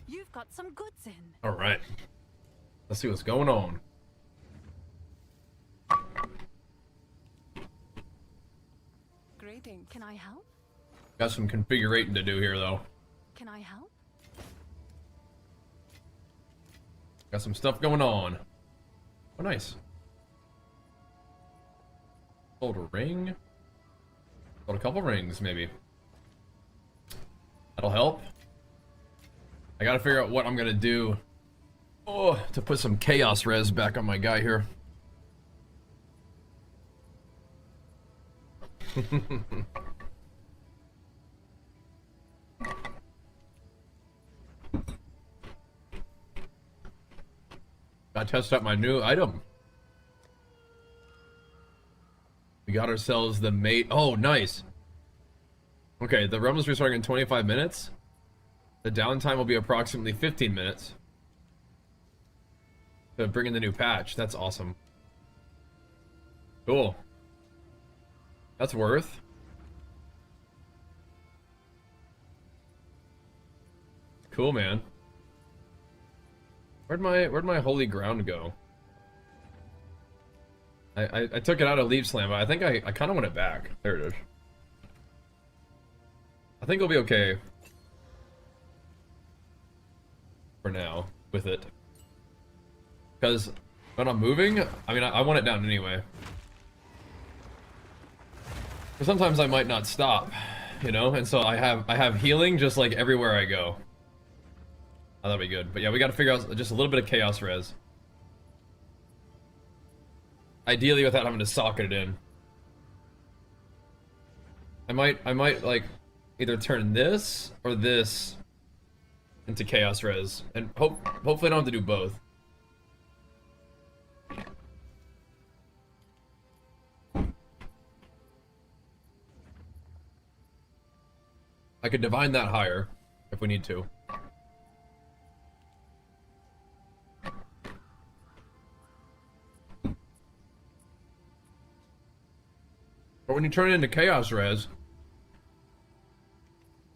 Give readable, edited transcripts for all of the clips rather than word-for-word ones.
You've got some goods in. All right. Let's see what's going on. Greetings. Can I help? Got some configurating to do here, though. Can I help? Got some stuff going on. Oh, nice. Sold a ring. Sold a couple rings, maybe. That'll help. I gotta figure out what I'm gonna do. Oh, to put some chaos res back on my guy here. Gotta test out my new item. We got ourselves the mate. Oh, nice. Okay, the run is restarting in 25 minutes. The downtime will be approximately 15 minutes. To bring in the new patch. That's awesome. Cool. That's worth. Cool, man. Where'd my holy ground go? I took it out of Leaf Slam, but I think I kind of want it back. There it is. I think it'll be okay for now with it. Because when I'm moving, I mean, I want it down anyway. But sometimes I might not stop, you know? And so I have healing just like everywhere I go. Oh, that'll be good. But yeah, we gotta figure out just a little bit of chaos res. Ideally without having to socket it in. I might like either turn this or this into chaos res. And hopefully I don't have to do both. I could divine that higher if we need to. But when you turn it into chaos res,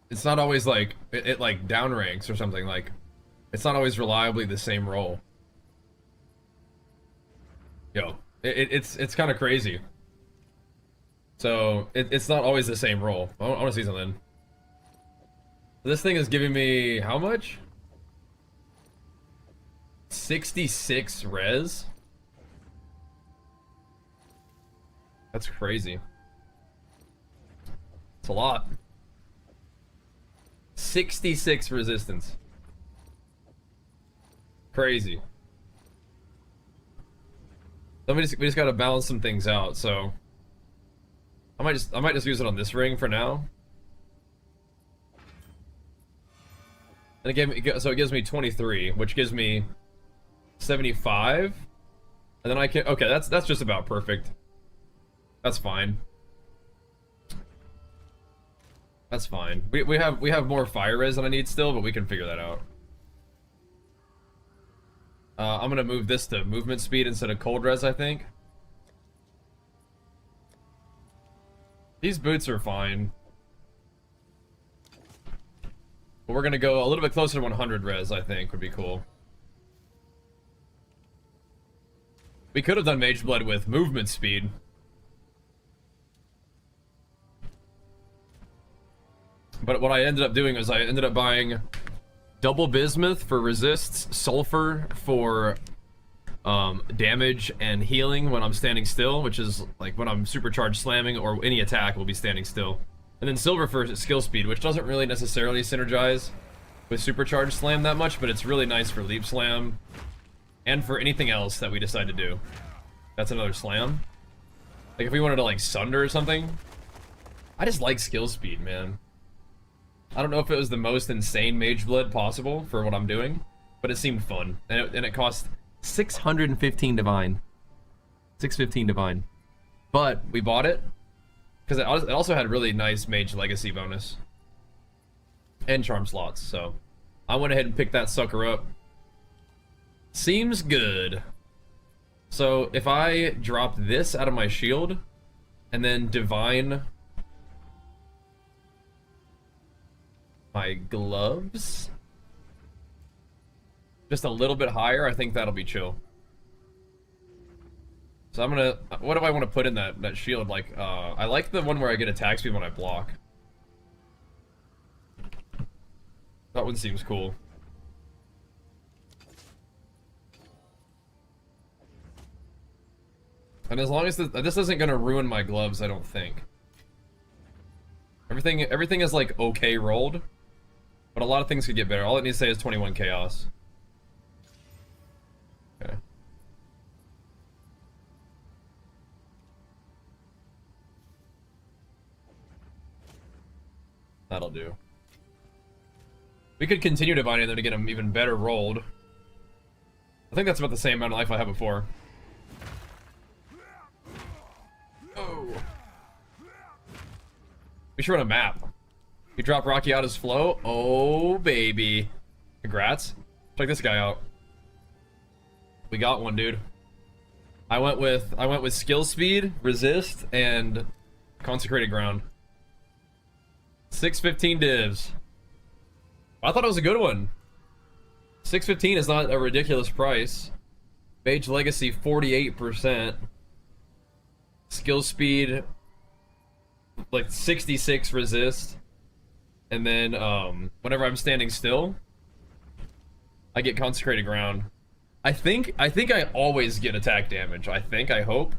it's not always like it like down ranks or something. Like it's not always reliably the same roll. Yo, it's kind of crazy. So it's not always the same roll. I want to see something. This thing is giving me how much? 66 res? That's crazy. It's a lot. 66 resistance. Crazy. So we just gotta balance some things out, so I might just use it on this ring for now. And so it gives me 23, which gives me 75. And then I can, okay, that's just about perfect. That's fine. That's fine. We have more fire res than I need still, but we can figure that out. I'm gonna move this to movement speed instead of cold res, I think. These boots are fine. But we're gonna go a little bit closer to 100 res, I think, would be cool. We could have done Mageblood with movement speed. But what I ended up doing was I ended up buying double bismuth for resists, sulfur for damage and healing when I'm standing still, which is like when I'm supercharged slamming or any attack will be standing still. And then silver for skill speed, which doesn't really necessarily synergize with supercharged slam that much, but it's really nice for leap slam and for anything else that we decide to do. That's another slam. Like if we wanted to like sunder or something. I just like skill speed, man. I don't know if it was the most insane Mageblood possible for what I'm doing, but it seemed fun. And it cost 615 divine. 615 divine. But we bought it because it also had really nice Mage Legacy bonus. And charm slots, so I went ahead and picked that sucker up. Seems good. So if I drop this out of my shield and then divine my gloves, just a little bit higher, I think that'll be chill. So I'm gonna, what do I want to put in that shield? Like, I like the one where I get attack speed when I block. That one seems cool. And as long as this isn't gonna ruin my gloves, I don't think. Everything is like okay rolled, but a lot of things could get better. All it needs to say is 21 chaos. Okay. That'll do. We could continue divining them to get them even better rolled. I think that's about the same amount of life I had before. Oh. We should run a map. You drop Rocky out his flow. Oh baby. Congrats. Check this guy out. We got one, dude. I went with skill speed, resist, and consecrated ground. 615 divs. I thought it was a good one. 615 is not a ridiculous price. Mage Legacy 48%. Skill speed like 66 resist. And then whenever I'm standing still, I get consecrated ground. I think I always get attack damage. I hope.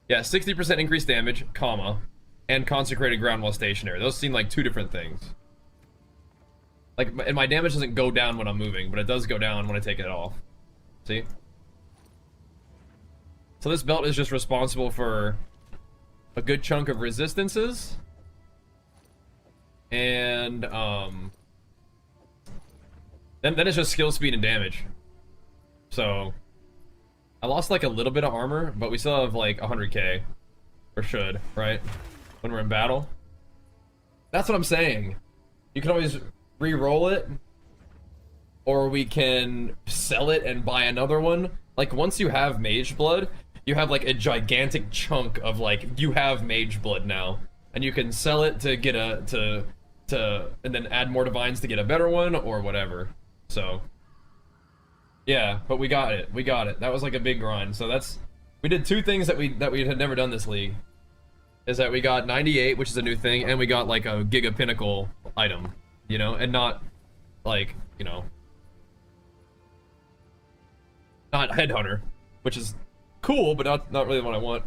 Yeah, 60% increased damage, comma, and consecrated ground while stationary. Those seem like two different things. Like, and my damage doesn't go down when I'm moving, but it does go down when I take it off. See? So this belt is just responsible for a good chunk of resistances. And, then it's just skill, speed, and damage. So, I lost like a little bit of armor, but we still have like 100k. Or should, right? When we're in battle. That's what I'm saying. You can always re-roll it, or we can sell it and buy another one. Like, once you have Mageblood, you have like a gigantic chunk of like, you have Mageblood now, and you can sell it to get a and then add more divines to get a better one or whatever. So yeah, but we got it. That was like a big grind. So we did two things that we had never done this league. Is that we got 98, which is a new thing, and we got like a Giga Pinnacle item. You know, and not like, you know, not Headhunter, which is cool, but not really what I want.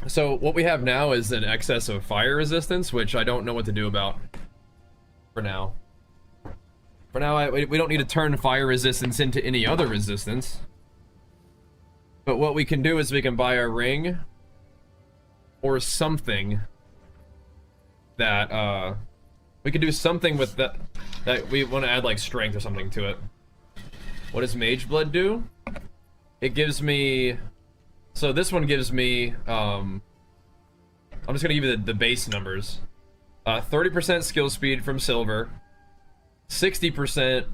So what we have now is an excess of fire resistance, which I don't know what to do about for now. For now, we don't need to turn fire resistance into any other resistance. But what we can do is we can buy a ring or something that we could do something with that we want to add like strength or something to it. What does Mageblood do? It gives me, so this one gives me I'm just gonna give you the base numbers. 30% skill speed from silver, 60%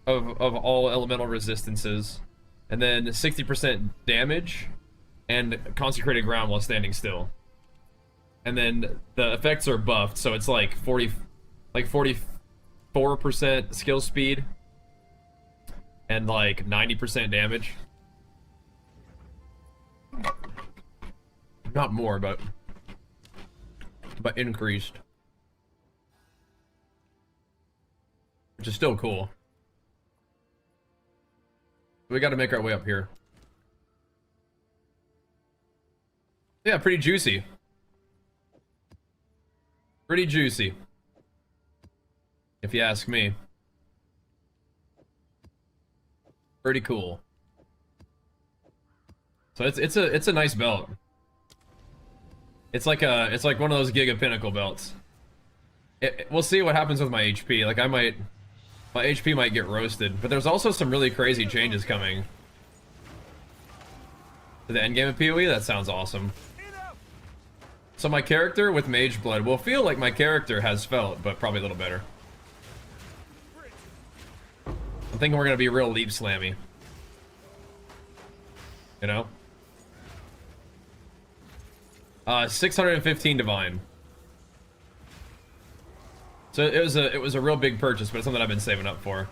of all elemental resistances, and then 60% damage and consecrated ground while standing still. And then the effects are buffed, so it's like 44% skill speed and like 90% damage. Not more, but increased. Which is still cool. We got to make our way up here. Yeah, pretty juicy. Pretty juicy, if you ask me. Pretty cool. So it's a nice belt. It's like one of those Giga Pinnacle belts. We'll see what happens with my HP. Like my HP might get roasted, but there's also some really crazy changes coming to the endgame of PoE. That sounds awesome. So my character with Mageblood will feel like my character has felt, but probably a little better. I'm thinking we're gonna be real leap slammy. You know? 615 divine. So it was a real big purchase, but it's something I've been saving up for.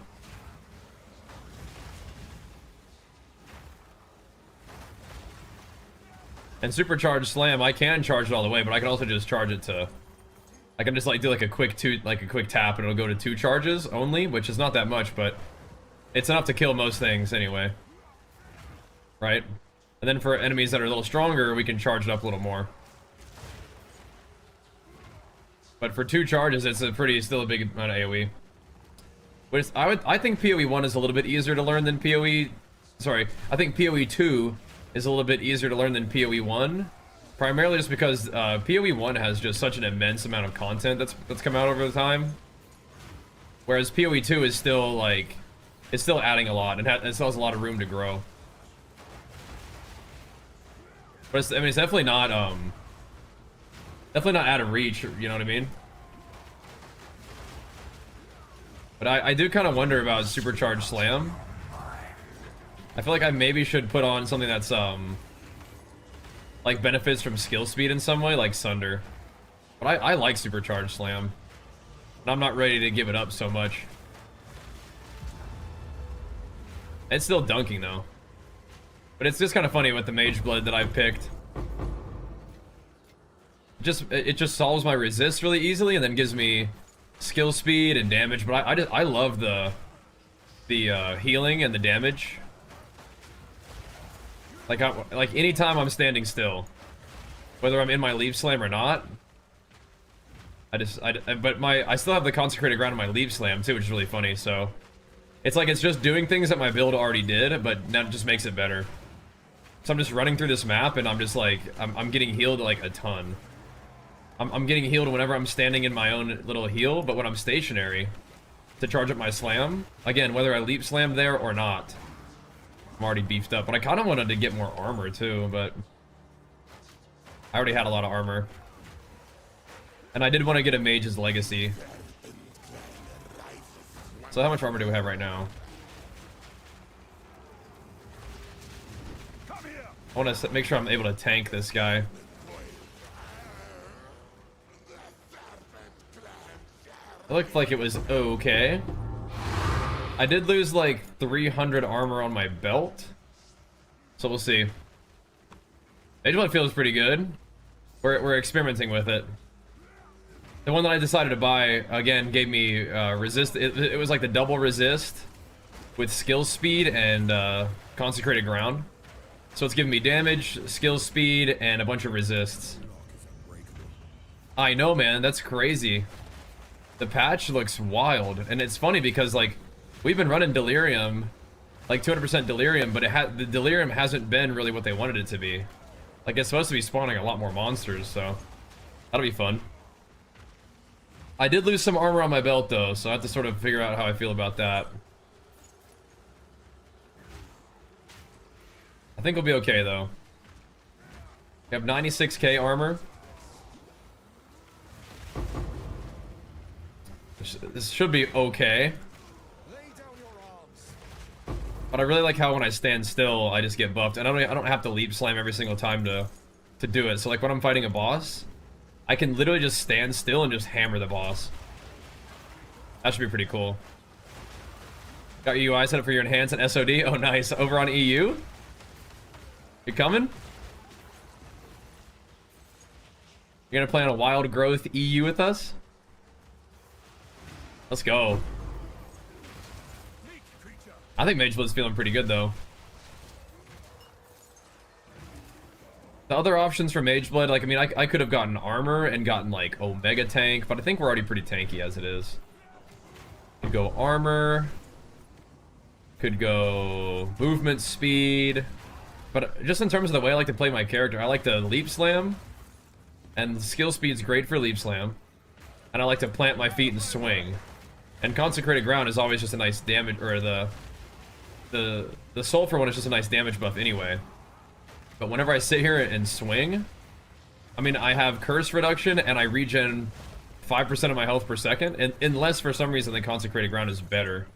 And supercharged slam, I can charge it all the way, but I can also just charge it to... I can just like do like a quick tap and it'll go to 2 charges only, which is not that much, but it's enough to kill most things anyway. Right? And then for enemies that are a little stronger, we can charge it up a little more. But for 2 charges, it's still a big amount of AoE. But I think PoE 1 is a little bit easier to learn than PoE... Sorry, I think PoE 2 is a little bit easier to learn than PoE 1. Primarily just because PoE 1 has just such an immense amount of content that's come out over the time. Whereas PoE 2 is still like... It's still adding a lot, and it still has a lot of room to grow. But it's, I mean, it's definitely not out of reach, you know what I mean? But I do kind of wonder about supercharged slam. I feel like I maybe should put on something that's like benefits from skill speed in some way, like Sunder. But I like supercharged slam, and I'm not ready to give it up so much. It's still dunking though. But it's just kind of funny with the Mageblood that I've picked. It just solves my resist really easily and then gives me skill speed and damage. But I love the healing and the damage. Like anytime I'm standing still, whether I'm in my leaf slam or not. I still have the consecrated ground in my leaf slam too, which is really funny. So it's like it's just doing things that my build already did, but now it just makes it better. So I'm just running through this map and I'm just like, I'm getting healed like a ton. I'm getting healed whenever I'm standing in my own little heal, but when I'm stationary to charge up my slam, again, whether I leap slam there or not, I'm already beefed up. But I kind of wanted to get more armor too, but I already had a lot of armor. And I did want to get a Mage's Legacy. So how much armor do we have right now? I want to make sure I'm able to tank this guy. It looked like it was okay. I did lose like 300 armor on my belt. So we'll see. Mageblood feels pretty good. We're experimenting with it. The one that I decided to buy, again, gave me resist. It was like the double resist with skill speed and consecrated ground. So it's giving me damage, skill speed, and a bunch of resists. I know, man. That's crazy. The patch looks wild. And it's funny because, like, we've been running Delirium, like 200% Delirium, but the Delirium hasn't been really what they wanted it to be. Like, it's supposed to be spawning a lot more monsters, so that'll be fun. I did lose some armor on my belt, though, so I have to sort of figure out how I feel about that. I think we'll be okay, though. We have 96k armor. This should be okay. But I really like how when I stand still, I just get buffed. And I don't have to leap slam every single time to do it. So like when I'm fighting a boss, I can literally just stand still and just hammer the boss. That should be pretty cool. Got your UI set up for your enhance and SOD. Oh, nice. Over on EU? You coming? You're gonna play on a wild growth EU with us? Let's go. I think Mageblood's feeling pretty good, though. The other options for Mageblood, like, I mean, I could have gotten armor and gotten, like, Omega Tank, but I think we're already pretty tanky as it is. Could go armor. Could go movement speed. But just in terms of the way I like to play my character, I like to leap slam. And skill speed's great for leap slam. And I like to plant my feet and swing. And consecrated ground is always just a nice damage, or the sulfur one is just a nice damage buff anyway. But whenever I sit here and swing, I mean, I have curse reduction and I regen 5% of my health per second, and unless for some reason the consecrated ground is better.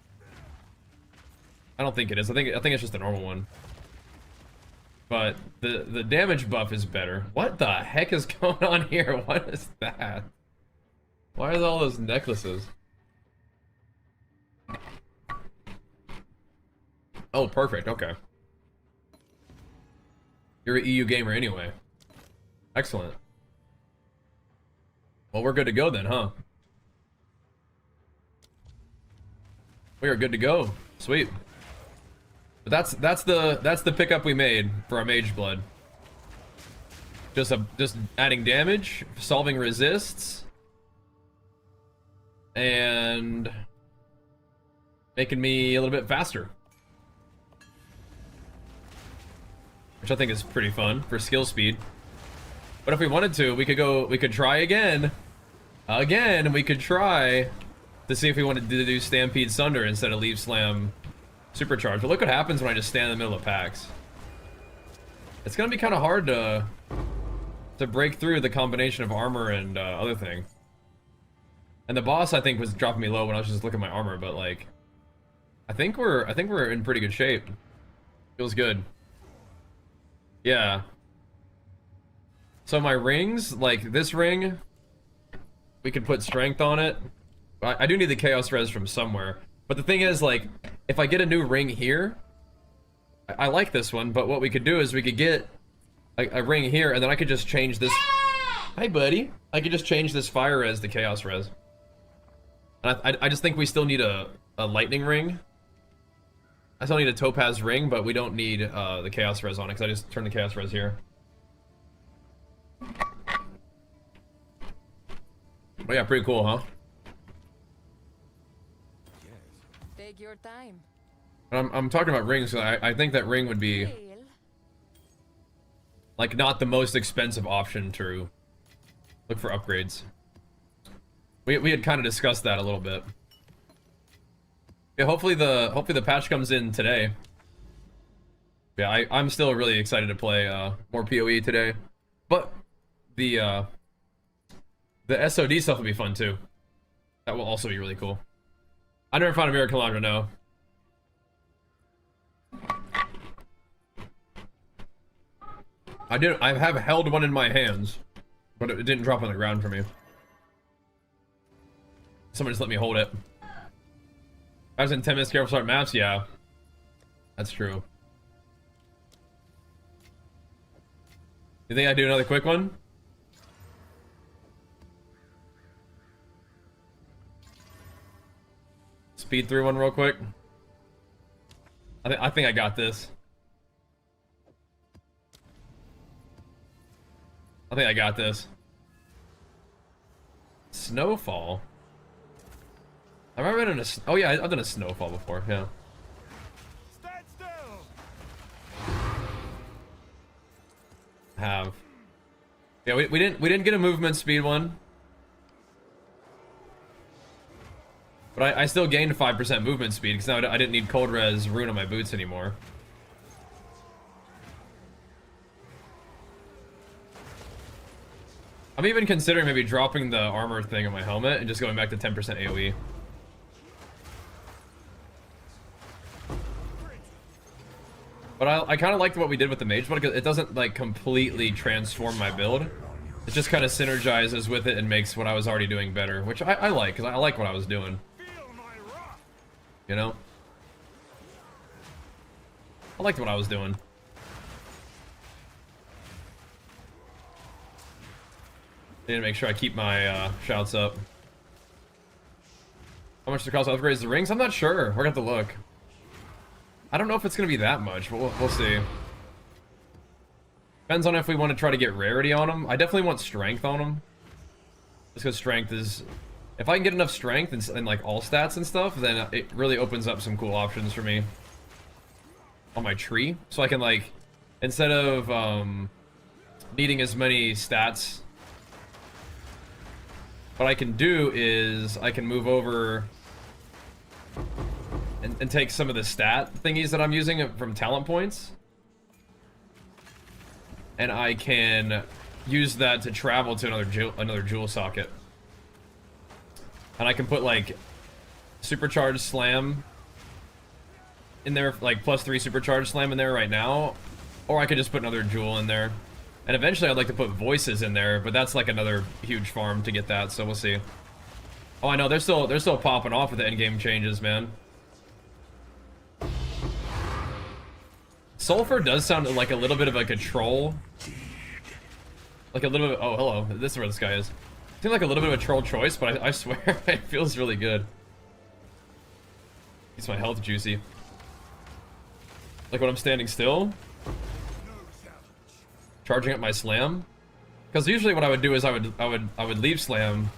I don't think it is. I think it's just a normal one. But the damage buff is better. What the heck is going on here? What is that? Why are there all those necklaces? Oh, perfect. Okay. You're an EU gamer anyway. Excellent. Well, we're good to go then, huh? We are good to go. Sweet. But that's the pickup we made for our Mageblood. Just adding damage, solving resists, and making me a little bit faster. Which I think is pretty fun for skill speed. But if we wanted to, we could try again. We could try to see if we wanted to do Stampede Sunder instead of Leaf Slam Supercharge. But look what happens when I just stand in the middle of packs. It's gonna be kind of hard to break through the combination of armor and other thing. And the boss, I think, was dropping me low when I was just looking at my armor, but like, I think we're in pretty good shape. Feels good. Yeah. So my rings, like this ring, we could put strength on it. I do need the chaos res from somewhere. But the thing is, like, if I get a new ring here, I like this one, but what we could do is we could get a ring here, and then I could just change this. Hi, buddy. I could just change this fire res to chaos res. And I just think we still need a lightning ring. I still need a topaz ring, but we don't need the chaos res on it, because I just turned the chaos res here. But yeah, pretty cool, huh? Take your time. I'm talking about rings, so I think that ring would be like not the most expensive option to look for upgrades. We had kind of discussed that a little bit. Yeah, hopefully the patch comes in today. Yeah, I'm still really excited to play more PoE today, but the SOD stuff will be fun too. That will also be really cool. I never found a Miracle Laundry, no. I have held one in my hands, but it didn't drop on the ground for me. Someone just let me hold it. I was in 10 minutes careful start maps, yeah. That's true. You think I'd do another quick one? Speed through one real quick. I think I got this. I think I got this. Snowfall. Have I ever been in a? Oh yeah, I've done a snowfall before. Yeah. Stand still. Have. Yeah, we didn't get a movement speed one. But I still gained 5% movement speed because now I didn't need cold res rune on my boots anymore. I'm even considering maybe dropping the armor thing on my helmet and just going back to 10% AoE. But I kind of liked what we did with the mage, but it doesn't like completely transform my build. It just kind of synergizes with it and makes what I was already doing better, which I like, because I like what I was doing. You know? I liked what I was doing. Need to make sure I keep my shouts up. How much does it cost to upgrade the rings? I'm not sure. We're gonna have to look. I don't know if it's gonna be that much, but we'll see. Depends on if we want to try to get rarity on them. I definitely want strength on them. Just because strength is... If I can get enough strength and like all stats and stuff, then it really opens up some cool options for me on my tree. So I can like, instead of needing as many stats, what I can do is I can move over and take some of the stat thingies that I'm using from talent points, and I can use that to travel to another jewel socket. And I can put like supercharged slam in there, like +3 supercharged slam in there right now, or I could just put another jewel in there. And eventually I'd like to put voices in there, but that's like another huge farm to get that, so we'll see. Oh, I know, they're still popping off with the endgame changes, man. Sulfur does sound like a little bit of like a troll. like a little bit. Oh, hello. This is where this guy is. Seems like a little bit of a troll choice, but I swear it feels really good. Keeps my health juicy. Like when I'm standing still, charging up my slam. Because usually what I would do is I would leave slam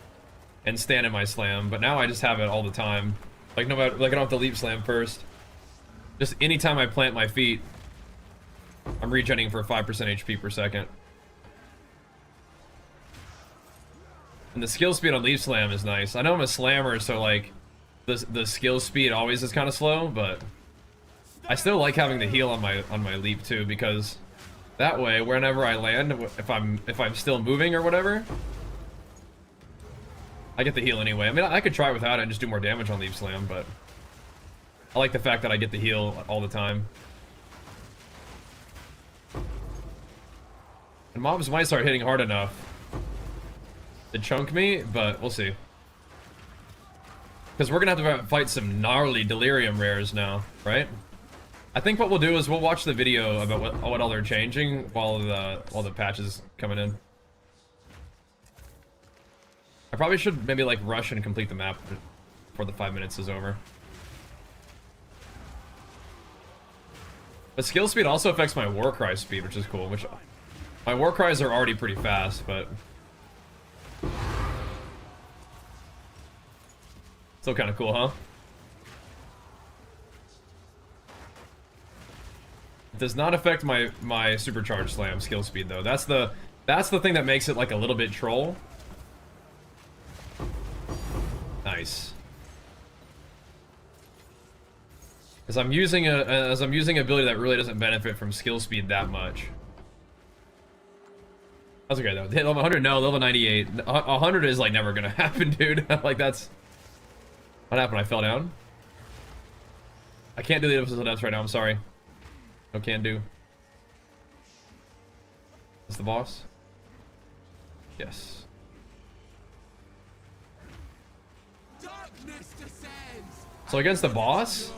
and stand in my slam, but now I just have it all the time. Like no matter, like I don't have to leave slam first. Just anytime I plant my feet, I'm regenerating for 5% HP per second. And the skill speed on leaf slam is nice. I know I'm a slammer, so like the skill speed always is kind of slow, but I still like having the heal on my leap too, because that way whenever I land, if I'm still moving or whatever, I get the heal anyway. I mean, I could try it without it and just do more damage on leap slam, but I like the fact that I get the heal all the time. And mobs might start hitting hard enough to chunk me, but we'll see. Because we're gonna have to fight some gnarly delirium rares now, right? I think what we'll do is we'll watch the video about what all they're changing while the patch is coming in. I probably should maybe like rush and complete the map before the 5 minutes is over. But skill speed also affects my war cry speed, which is cool. Which my war cries are already pretty fast, but still kind of cool, huh? It does not affect my supercharged slam skill speed though. That's the thing that makes it like a little bit troll. Nice. As I'm using an ability that really doesn't benefit from skill speed that much. That's okay though. Hit level 100, no. Level 98. 100 is like never gonna happen, dude. Like that's what happened. I fell down. I can't do the episode deaths right now. I'm sorry. No can do. Is the boss? Yes. So against the boss,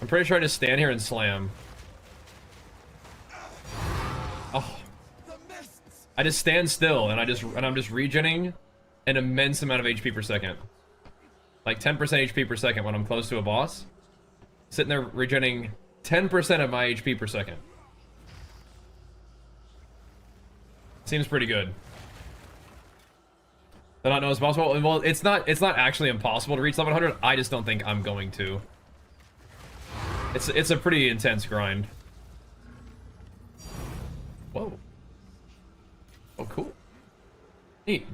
I'm pretty sure I just stand here and slam. Oh. I just stand still and I'm just regenerating an immense amount of HP per second. Like 10% HP per second when I'm close to a boss. Sitting there regenerating 10% of my HP per second. Seems pretty good. I don't know it's possible. Well, it's not actually impossible to reach level 100. I just don't think I'm going to. It's a pretty intense grind. Whoa. Oh, cool. Neat.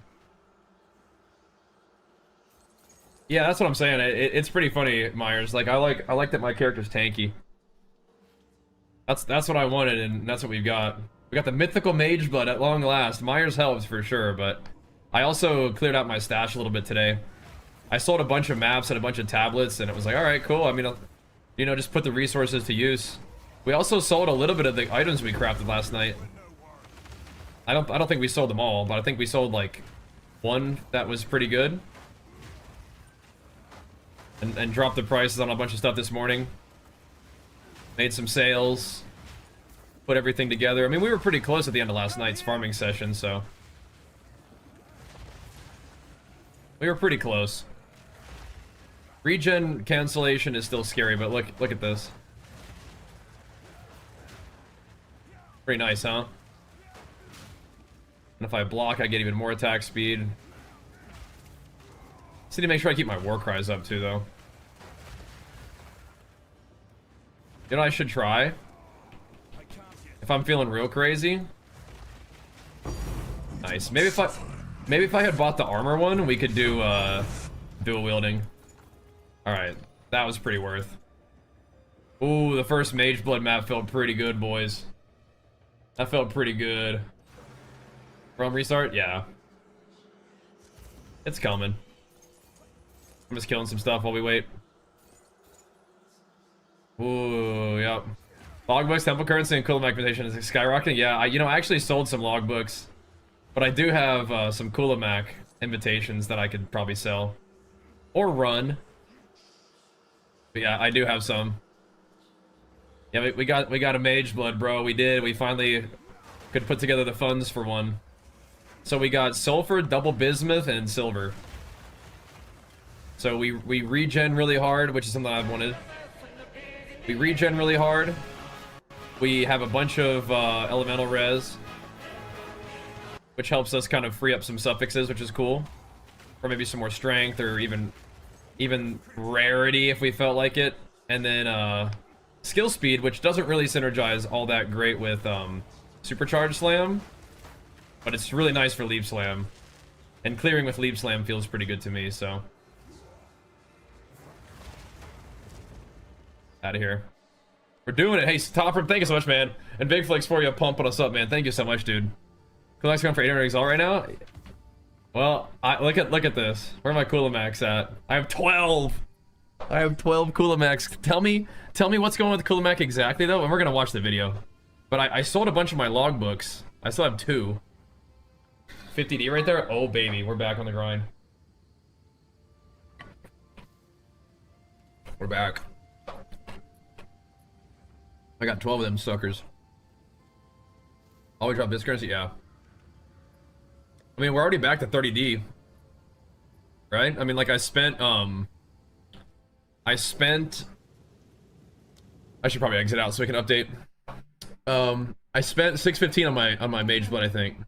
Yeah, that's what I'm saying. It's pretty funny, Myers. Like I like that my character's tanky. That's what I wanted, and that's what we've got. We got the mythical Mageblood at long last. Myers helps for sure, but I also cleared out my stash a little bit today. I sold a bunch of maps and a bunch of tablets, and it was like, all right, cool. I mean, you know, just put the resources to use. We also sold a little bit of the items we crafted last night. I don't think we sold them all, but I think we sold like one that was pretty good. And dropped the prices on a bunch of stuff this morning. Made some sales. Put everything together. I mean, we were pretty close at the end of last night's farming session, so we were pretty close. Regen cancellation is still scary, but look at this. Pretty nice, huh? And if I block, I get even more attack speed. Just need to make sure I keep my war cries up too, though. You know what I should try? If I'm feeling real crazy. Nice. Maybe if I had bought the armor one, we could do dual wielding. Alright. That was pretty worth. Ooh, the first Mageblood map felt pretty good, boys. That felt pretty good. Realm restart? Yeah. It's coming. I'm just killing some stuff while we wait. Ooh, yep. Logbooks, temple currency, and Kulamac invitation is skyrocketing. Yeah, I actually sold some logbooks, but I do have some Kulamac invitations that I could probably sell or run. But yeah, I do have some. Yeah, we got a Mageblood, bro. We did. We finally could put together the funds for one. So we got sulfur, double bismuth, and silver. So we regen really hard, which is something I've wanted. We regen really hard. We have a bunch of elemental res, which helps us kind of free up some suffixes, which is cool. Or maybe some more strength, or even rarity if we felt like it. And then skill speed, which doesn't really synergize all that great with supercharged slam, but it's really nice for leap slam. And clearing with leap slam feels pretty good to me, so. Out of here. We're doing it. Hey, Topper, thank you so much, man. And Big Flex for you pumping us up, man. Thank you so much, dude. Coolmax going for 800 Exile right now. Well, look at this. Where are my Coolmax at? I have 12. I have 12 Coolmax. Tell me what's going on with Coolmax exactly though, and we're gonna watch the video. But I sold a bunch of my logbooks. I still have 2. 50D right there. Oh baby, we're back on the grind. We're back. I got 12 of them suckers. Always drop this currency, yeah. I mean, we're already back to 30D. Right? I mean, like I spent I should probably exit out so we can update. I spent 615 on my Mageblood, I think.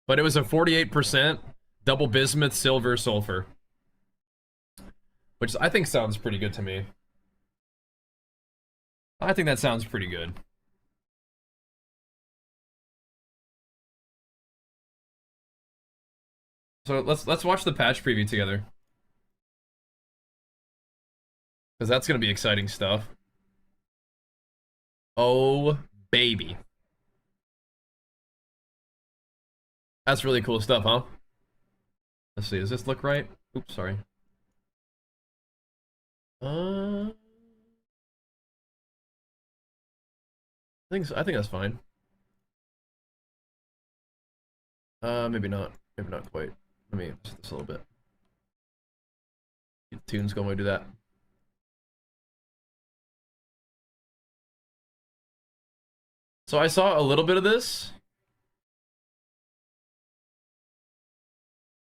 But it was a 48% double bismuth, silver, sulfur. Which I think sounds pretty good to me. I think that sounds pretty good. So let's watch the patch preview together. Because that's going to be exciting stuff. Oh, baby. That's really cool stuff, huh? Let's see, does this look right? Oops, sorry. I think that's fine. Maybe not. Maybe not quite. Let me adjust this a little bit. Get the tunes going while we do that. So I saw a little bit of this.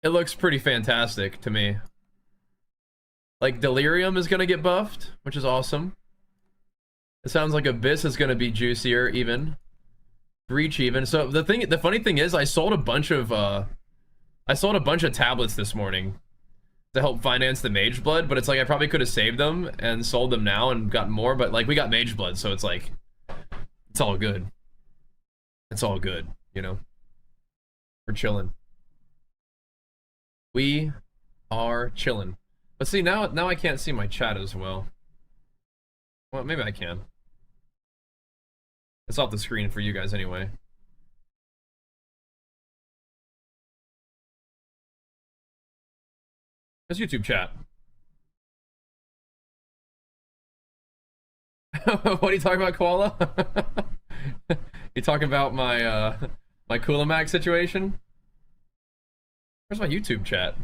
It looks pretty fantastic to me. Like Delirium is gonna get buffed, which is awesome. It sounds like Abyss is gonna be juicier even. Breach even. So the funny thing is I sold a bunch of tablets this morning to help finance the Mageblood, but it's like I probably could have saved them and sold them now and gotten more, but like we got Mageblood, so it's like it's all good. It's all good, you know. We're chilling. We are chilling. But see, now I can't see my chat as well. Well, maybe I can. It's off the screen for you guys anyway. That's YouTube chat. What are you talking about, Koala? You talking about my my Coolamax situation? Where's my YouTube chat?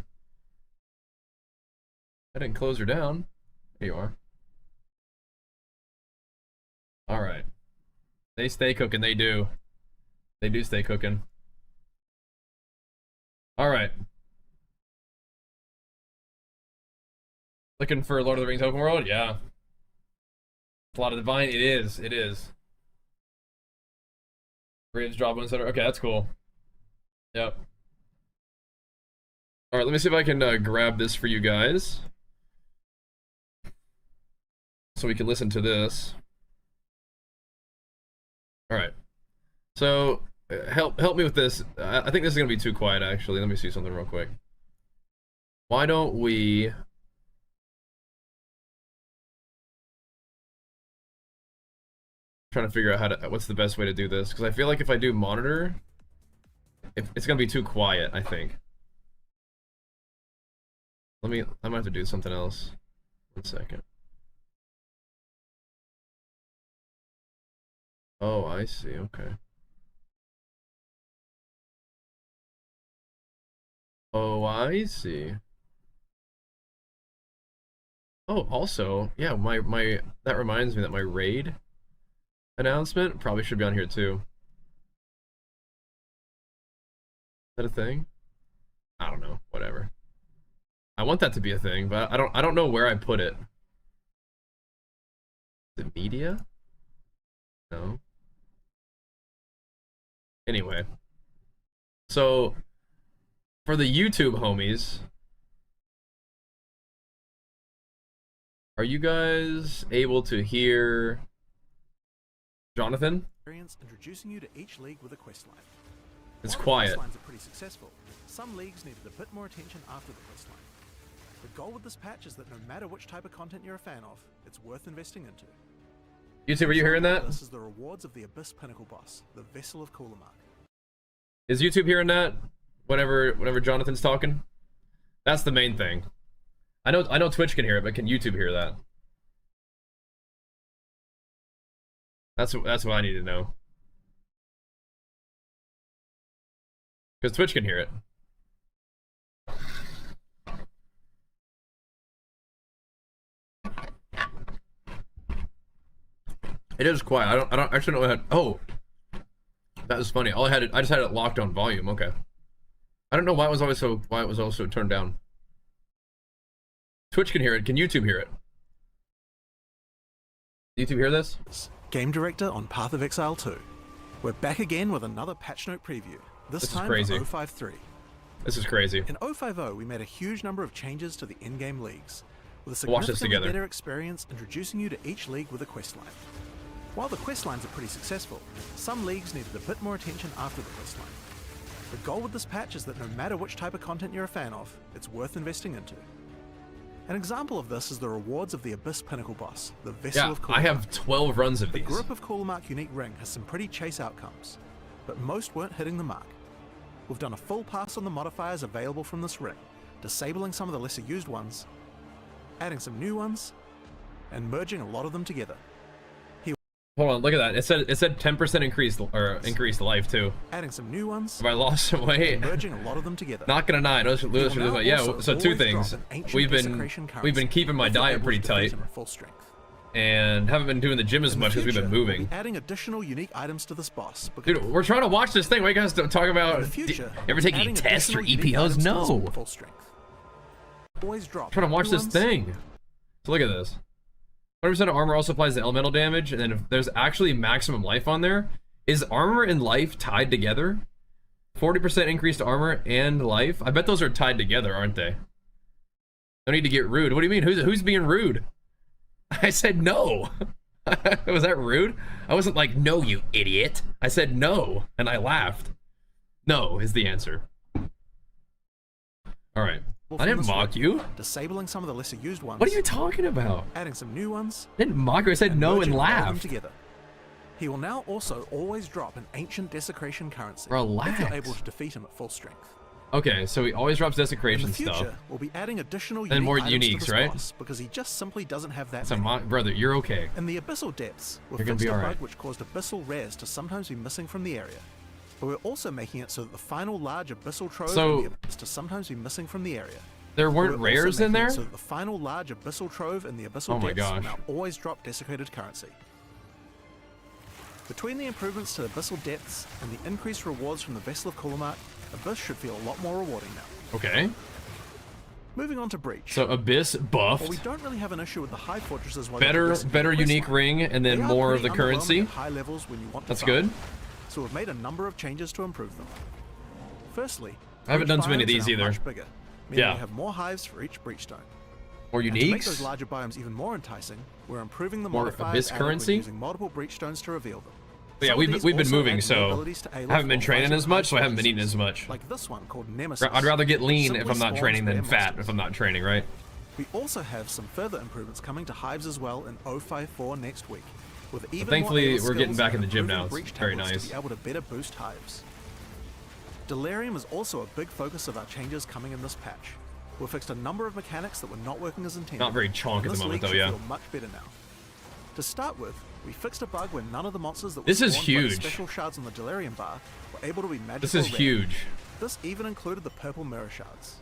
I didn't close her down. There you are. All right. They stay cooking. They do. They do stay cooking. All right. Looking for Lord of the Rings open world? Yeah. A lot of divine. It is. It is. Graves drop one center. Okay, that's cool. Yep. All right, let me see if I can grab this for you guys, so we can listen to this. All right. So help me with this. I think this is gonna be too quiet. Actually, let me see something real quick. Why don't we? Trying to figure out how to what's the best way to do this, because I feel like if I do monitor, it's gonna be too quiet. I think. I might have to do something else. 1 second. Oh, I see. Okay. Oh, I see. Oh, also, yeah, that reminds me that my raid announcement probably should be on here too. that a thing? I don't know. Whatever. I want that to be a thing, but I don't know where I put it. The media? No. Anyway. So for the YouTube homies, are you guys able to hear Jonathan? Introducing you to each league with a quest line. It's While quiet. The quest lines are pretty successful. Some leagues needed a bit more attention after the quest line. The goal with this patch is that no matter which type of content you're a fan of, it's worth investing into. YouTube, are you hearing that? This is the rewards of the Abyss Pinnacle boss, the Vessel of Coolamark. Is YouTube hearing that? Whenever Jonathan's talking? That's the main thing. I know Twitch can hear it, but can YouTube hear that? That's what I need to know. Because Twitch can hear it. It is quiet. I don't actually know what I had. Oh, that was funny. I just had it locked on volume. Okay. I don't know why it was also turned down. Twitch can hear it. Can YouTube hear it? YouTube hear this? Game Director on Path of Exile 2. We're back again with another patch note preview. This is time crazy. for 053. This is crazy. In 050, we made a huge number of changes to the in-game leagues, with a Watch this significantly together. better experience introducing you to each league with a quest line. While the quest lines are pretty successful, some leagues needed a bit more attention after the quest line. The goal with this patch is that no matter which type of content you're a fan of, it's worth investing into. An example of this is the rewards of the Abyss Pinnacle boss, the Vessel Yeah, of Coolamark. I have 12 runs of The these. Grip of Coolamark unique ring has some pretty chase outcomes, but most weren't hitting the mark. We've done a full pass on the modifiers available from this ring, disabling some of the lesser used ones, adding some new ones, and merging a lot of them together. Hold on, look at that. It said 10% increased life too. Adding some new ones, Have I lost some weight? and merging a lot of them together. Not gonna deny. Yeah. So two things. We've been keeping my diet pretty tight, Full strength. and haven't been doing the gym as In the much because we've been future, we'll moving. be adding additional unique items to this boss. Because Dude, we're trying to watch this thing. Why you guys don't talk in about? the future, Ever we'll take be any adding tests or additional unique EPOs? items to this No. full strength. Always drop. Trying to watch new this ones, thing. So look at this. 100% of armor also applies to elemental damage, and then if there's actually maximum life on there, is armor and life tied together? 40% increased armor and life? I bet those are tied together, aren't they? No need to get rude. What do you mean? Who's being rude? I said no. Was that rude? I wasn't like, no, you idiot. I said no, and I laughed. No is the answer. All right. I didn't mock you. Disabling some of the lesser used ones. What are you talking about? Adding some new ones. I didn't mock you. I said no and merging all of them laughed. together. He will now also always drop an ancient desecration currency. Relax. If you're able to defeat him at full strength. Okay, so he always drops In desecration the future, stuff. we'll be adding additional And more items to uniques, this right? boss because he just simply doesn't have that So, many. brother, you're okay. In the abyssal depths, we've You're gonna fixed be a alright. bug which caused abyssal rares to sometimes be missing from the area. But we're also making it so that the final large abyssal trove So- in the abyss to sometimes be missing from the area. There But weren't we're also rares in making there? it so that the final large abyssal trove in the abyssal Oh my depths gosh. will now always drop desecrated currency. Between the improvements to the abyssal depths and the increased rewards from the Vessel of Coolamark, Abyss should feel a lot more rewarding now. Okay. Moving on to Breach. So Abyss While we buffed. don't really have an issue with the high fortresses while Better progressing through the quest unique line, ring, and then they are more of the pretty underwhelming currency. at high levels when you want to That's farm. good. So we've made a number of changes to improve them. Firstly, I haven't breach done too many of biomes these are now either. Much bigger, meaning Yeah. we have more hives for each breach stone. More And to make those uniques. larger biomes even more enticing, we're improving the More modifiers Abyss added when currency? using multiple breach stones to reveal them. But yeah, Some of we've these been also moving, add so new abilities to I Aleph haven't been while training fighting as much, so I high haven't been eating as fortresses, much. Like this one called Nemesis. I'd rather get lean Simply if I'm not spawns training than rare fat monsters. if I'm not training, right? We also have some further improvements coming to hives as well in 054 next week. With even thankfully, more Aleph we're getting skills back and in the gym improving now. breach It's very tablets nice. To be able to better boost hives. Delirium is also a big focus of our changes coming in this patch. We've fixed a number of mechanics that were not working as intended. Not very chonk and at the this moment, league though, should yeah. feel much better now. To start with, we fixed a bug where none of the monsters that were This is spawned by the huge. special shards on the Delirium bar were able to be magical. This is red. huge. This even included the purple mirror shards.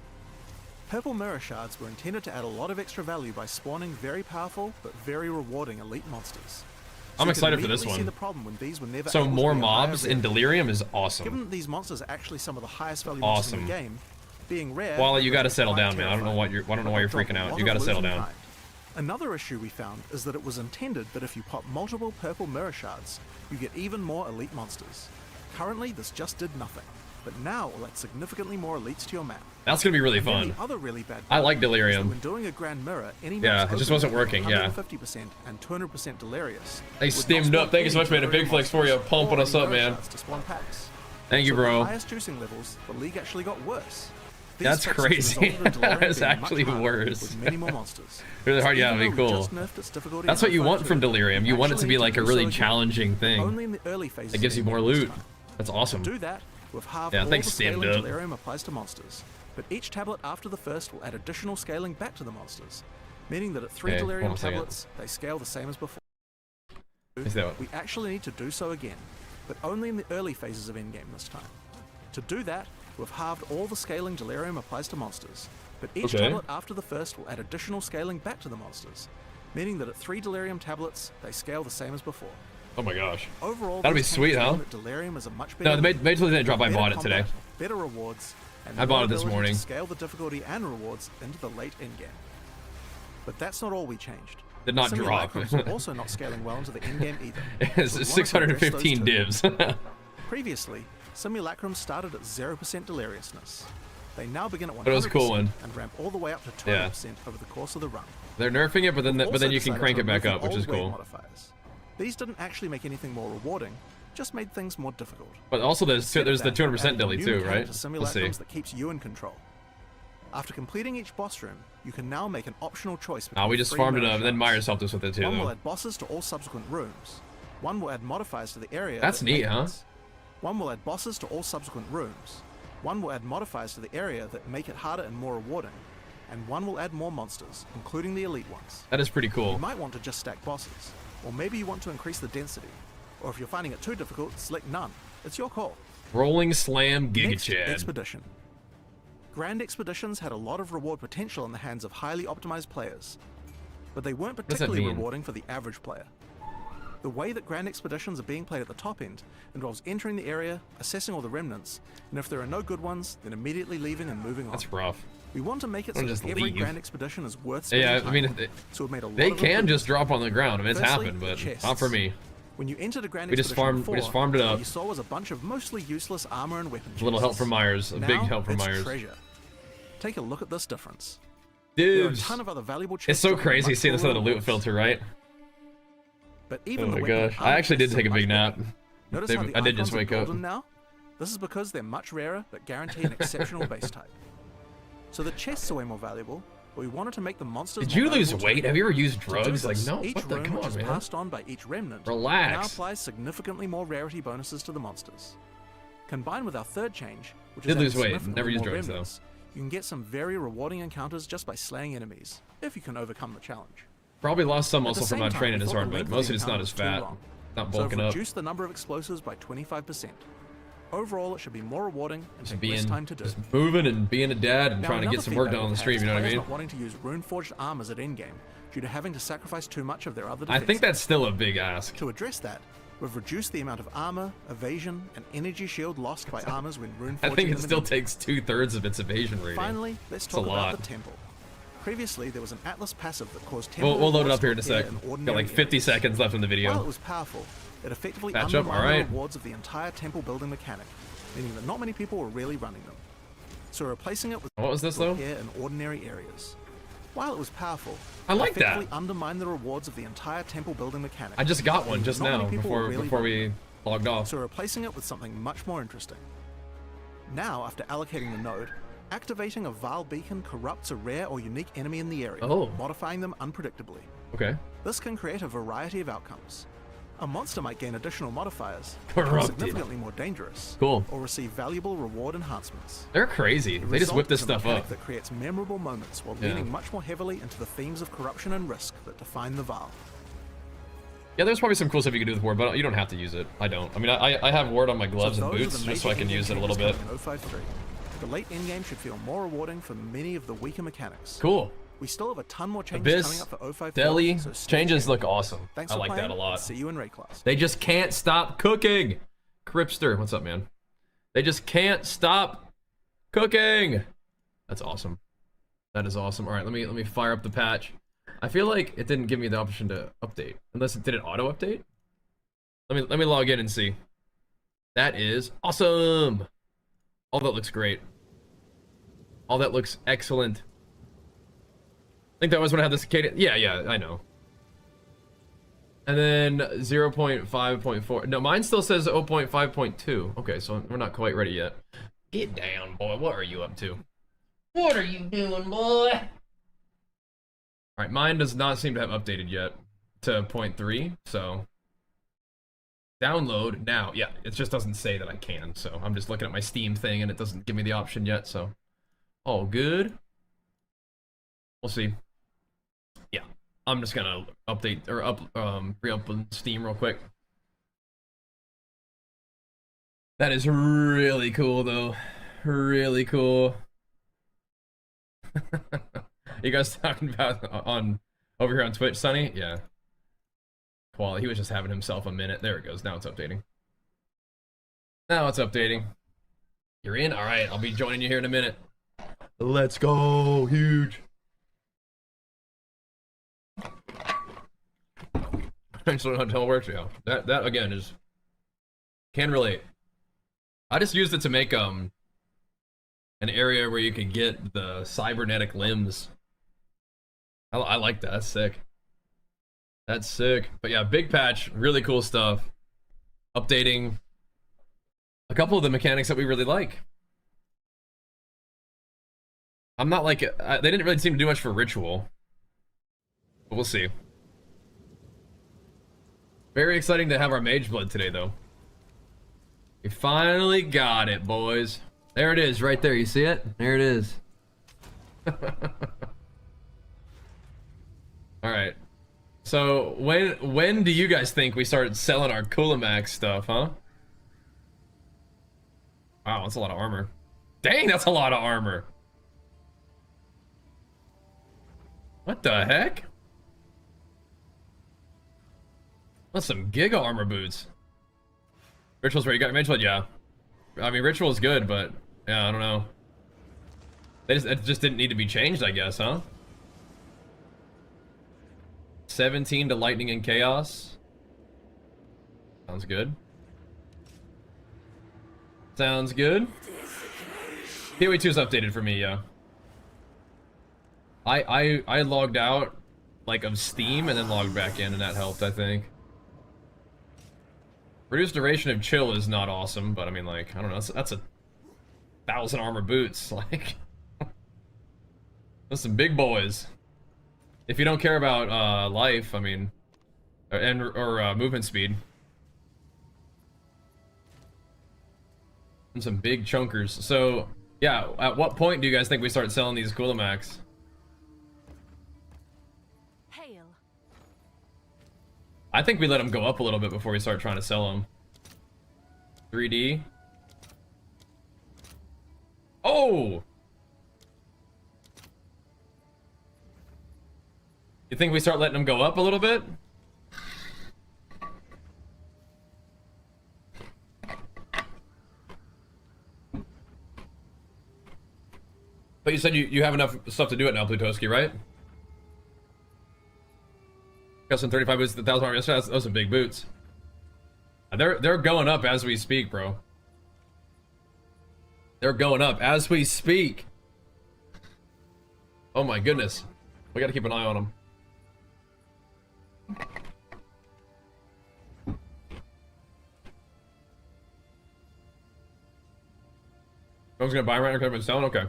Purple mirror shards were intended to add a lot of extra value by spawning very powerful but very rewarding elite monsters. I'm you can excited for this immediately see one. the problem when these were never So able to more be a higher mobs in rarity. Delirium is Given awesome. that these monsters are actually some of the highest value monsters in Awesome. the game, being rare. Wally, you gotta gotta settle down, man. I don't know why you're freaking out. You gotta settle down. Another issue we found is that it was intended that if you pop multiple purple mirror shards, you get even more elite monsters. Currently, this just did nothing, but now it'll add significantly more elites to your map. That's gonna be really And then fun. the other really bad I like part is that Delirium. when doing a grand mirror, any Yeah, maps it just open wasn't with working, yeah. 150% and 200% delirious. They would not steamed spawn up. Thank you so any much, man. A big delirium flex for you. monsters Pumping or us any up, mirror man. shards to spawn packs. Thank you, So at the bro. highest juicing levels, the league actually got worse. These That's fixes crazy. resulted in Delirium That's being much actually harder worse. with many more monsters. Really hard, So yeah, even it'd be though we cool. just nerfed its difficulty That's in what you want 0.52, from Delirium. You want it to actually be need like a do really so again, challenging thing. only in the early phases It gives you of more the game this loot. time. That's awesome. To do that, we've halved Yeah, all thanks, the Steamed scaling Up. Delirium applies to monsters, but each tablet after the first will add additional scaling back to the monsters, meaning that at 3 Okay, Delirium hold on a second. tablets, they scale the same as before. Is that We actually need to do so again, but only in the early phases of endgame this time. To do that, we've halved all the scaling Delirium applies to monsters, but each Okay. tablet after the first will add additional scaling back to the monsters, meaning that at 3 Delirium tablets, they scale the same as before. Oh my gosh. Overall, That'll be these sweet, changes huh? mean that Delirium is a much better No, the Mageblood didn't drop. I better bought it today. combat, better rewards, and I bought more it this ability morning. to scale the difficulty and rewards into the late endgame. But that's not all we changed. Did not drop. Simulacrums are also not scaling well into the endgame either. It's So we wanted to address those 615 too. divs. Previously, simulacrums started at 0% deliriousness. They now begin at 100% But it was a cool one. and ramp all the way up to 200% over the course of the run. They're nerfing it, but then Also you can decided crank to it back remove up, the which is old weight cool. modifiers. These didn't actually make anything more rewarding, just made things more difficult. But also there's Instead the of that, 200% added a dilly new too, mechanic right? to We'll see. simulacrums that keeps you in control. After completing each boss room, you can now make an optional choice between Ah, we just 3 farmed it mirror up, and then shards. Myers helped us with it too, One will though. add bosses to all subsequent rooms. One will add modifiers to the area. That's that neat, make huh? it. One will add bosses to all subsequent rooms. One will add modifiers to the area that make it harder and more rewarding. And one will add more monsters, including the elite ones. That is pretty You cool. might want to just stack bosses, or maybe you want to increase the density. Or if you're finding it too difficult, select none. It's your call. Rolling Slam Giga Next, Chad. Expedition. Grand Expeditions had a lot of reward potential in the hands of highly optimized players, but they weren't does that particularly mean? rewarding for the average player. The way that Grand Expeditions are being played at the top end involves entering the area, assessing all the remnants, and if there are no good ones, then immediately leaving and moving on. That's rough. We want to make it so Don't that just every leave. Grand Expedition is worth spending Yeah, time I mean, on. So we've made a lot they of can improvements. just drop on the ground. I mean, it's Firstly, happened, the but chests. not for me. When you entered a Grand We just Expedition farmed it before, up. what you saw was a bunch of mostly useless armor and weapon A little help chests. from Myers. A Now, big help from it's Myers. treasure. Take a look at this difference. There are a Dude, ton of other valuable it's chests so with crazy much seeing this cooler on the loot rewards. filter, right? But even Oh the my weapon gosh. armor I actually did chests take are a big much nap. better. Notice how the I did icons just are wake up. golden now? This is because they're much rarer, but guarantee an exceptional base type. So the chests are way more valuable, but we wanted to make the monsters Did more you lose valuable weight? too. Have you ever used To do drugs? Like, this, no. each What the? room Come which on, is man. passed on by each remnant Relax. now applies significantly more rarity bonuses to the monsters. Combined with our third change, which Did is lose weight. significantly Never used more drugs, though. remnants, you can get some very rewarding encounters just by slaying enemies, if you can overcome the challenge. Probably lost some At the also from same not time, training we as thought hard, the but length of mostly the it's not encounter as was too fat. long. Not So bulking we've up. reduced the number of explosives by 25%. Overall, it should be more rewarding and take less Being, time to do. just moving and being a dad and Now, trying to another get some work feedback done on the we've stream, had you know is what I players mean? not wanting to use rune-forged armors at endgame due to having to sacrifice too much of their other I defenses. think that's still a big ask. To address that, we've reduced the amount of armor, evasion, and energy shield lost by armors when rune I forging think it them still again. takes 2/3 of its evasion rating. Finally, let's a talk about lot. the temple. Previously, there was an Atlas passive that caused temple We'll load it rewards up here in to a sec. appear in Got ordinary like 50 areas. seconds left in the While it video. was powerful, it effectively Patch up, undermined alright. the rewards of the entire temple building mechanic, meaning that not many people were really running them. So we're replacing it with What was this, to though? appear in ordinary areas. While it was powerful, I like it effectively that. undermined the rewards of the entire temple building mechanic. I just got one meaning just not many now people were before really we logged off. So we're replacing it with something much more interesting. Now, after allocating the node, activating a Val beacon corrupts a rare or unique enemy in the area, Oh. modifying them unpredictably. Okay. This can create a variety of outcomes. A monster might gain additional modifiers, Corrupted. become significantly more dangerous, Cool. or receive valuable reward enhancements. They're crazy. The They just result whip this is a stuff mechanic up. that creates memorable moments while Yeah. leaning much more heavily into the themes of corruption and risk that define the Val. Yeah, there's probably some cool stuff you can do with ward, but you don't have to use it. I don't. I mean, I have ward on my gloves So and those are boots the just so I major can endgame use it a little changes bit. coming in 053. The late endgame should feel more rewarding for many of the weaker mechanics. Cool. We still have a ton more changes Abyss, coming up for 054. Deli, so stay changes tuned. look awesome. Thanks I for like playing, that a lot. See you in raid class. They just can't stop cooking. Cripster, what's up, man? They just can't stop cooking. That's awesome. That is awesome. All right, let me fire up the patch. I feel like it didn't give me the option to update, unless it did an auto update. Let me log in and see. That is awesome. All that looks great. All that looks excellent. I think that was when I had the cicada. Yeah, I know. And then 0.5.4. No, mine still says 0.5.2. Okay, so we're not quite ready yet. Get down, boy. What are you up to? What are you doing, boy? Alright, mine does not seem to have updated yet to 0.3, so download now. Yeah, it just doesn't say that I can, so I'm just looking at my Steam thing and it doesn't give me the option yet, so all good. We'll see. Yeah, I'm just gonna update or re-up on Steam real quick. That is really cool though. Really cool. You guys talking about on over here on Twitch, Sonny? Yeah. Quality. He was just having himself a minute. There it goes. Now it's updating. Now it's updating. You're in? Alright, I'll be joining you here in a minute. Let's go. Huge. Thanks for how it works. Yeah. That again is can relate. I just used it to make an area where you could get the cybernetic limbs. I like that. That's sick. That's sick. But yeah, big patch, really cool stuff. Updating a couple of the mechanics that we really like. I'm not like they didn't really seem to do much for ritual, but we'll see. Very exciting to have our Mageblood today, though. We finally got it, boys. There it is, right there. You see it? There it is. All right. So when do you guys think we start selling our Coolamax stuff, huh? Wow, that's a lot of armor. Dang, that's a lot of armor. What the heck? That's some giga armor boots. Ritual's where you got your Mageblood, yeah. I mean, Ritual is good, but yeah, I don't know. It just didn't need to be changed, I guess, huh? 17 to Lightning and Chaos. Sounds good. Sounds good. PoE 2's updated for me, yeah. I logged out like of Steam and then logged back in, and that helped, I think. Reduced duration of chill is not awesome, but I mean, like, I don't know, that's 1,000 armor boots, like. Those some big boys. If you don't care about life, I mean, or movement speed. And some big chunkers. So, yeah, at what point do you guys think we start selling these Coolamax? Hail. I think we let them go up a little bit before we start trying to sell them. 3D. Oh! You think we start letting them go up a little bit? But you said you have enough stuff to do it now, Plutoski, right? Got some 35 boots, 1,000 armor. Those are big boots. They're going up as we speak, bro. They're going up as we speak. Oh my goodness. We gotta keep an eye on them. I was gonna buy right now, but selling? Okay.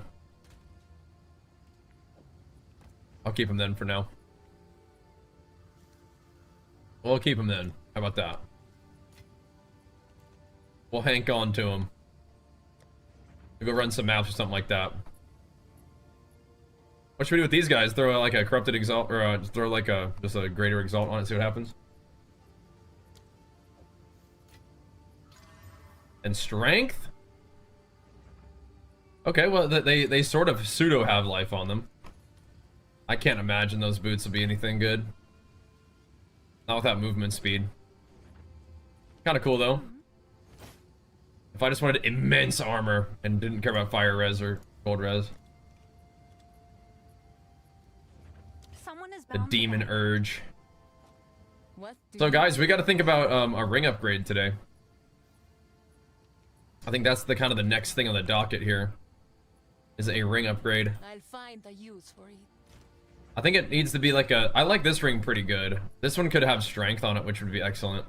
I'll keep him then for now. We'll keep him then. How about that? We'll hank on to him. We'll go run some maps or something like that. What should we do with these guys? Throw like a corrupted exalt, or just throw like just a greater exalt on it, see what happens. And strength? Okay, well they sort of pseudo have life on them. I can't imagine those boots will be anything good. Not without movement speed. Kind of cool though. If I just wanted immense armor and didn't care about fire res or gold res. Someone is The bound demon to urge. What do So you guys, we got to think about a ring upgrade today. I think that's the kind of the next thing on the docket here. Is a ring upgrade. I'll find a use for it. I think it needs to be like a... I like this ring pretty good. This one could have strength on it, which would be excellent.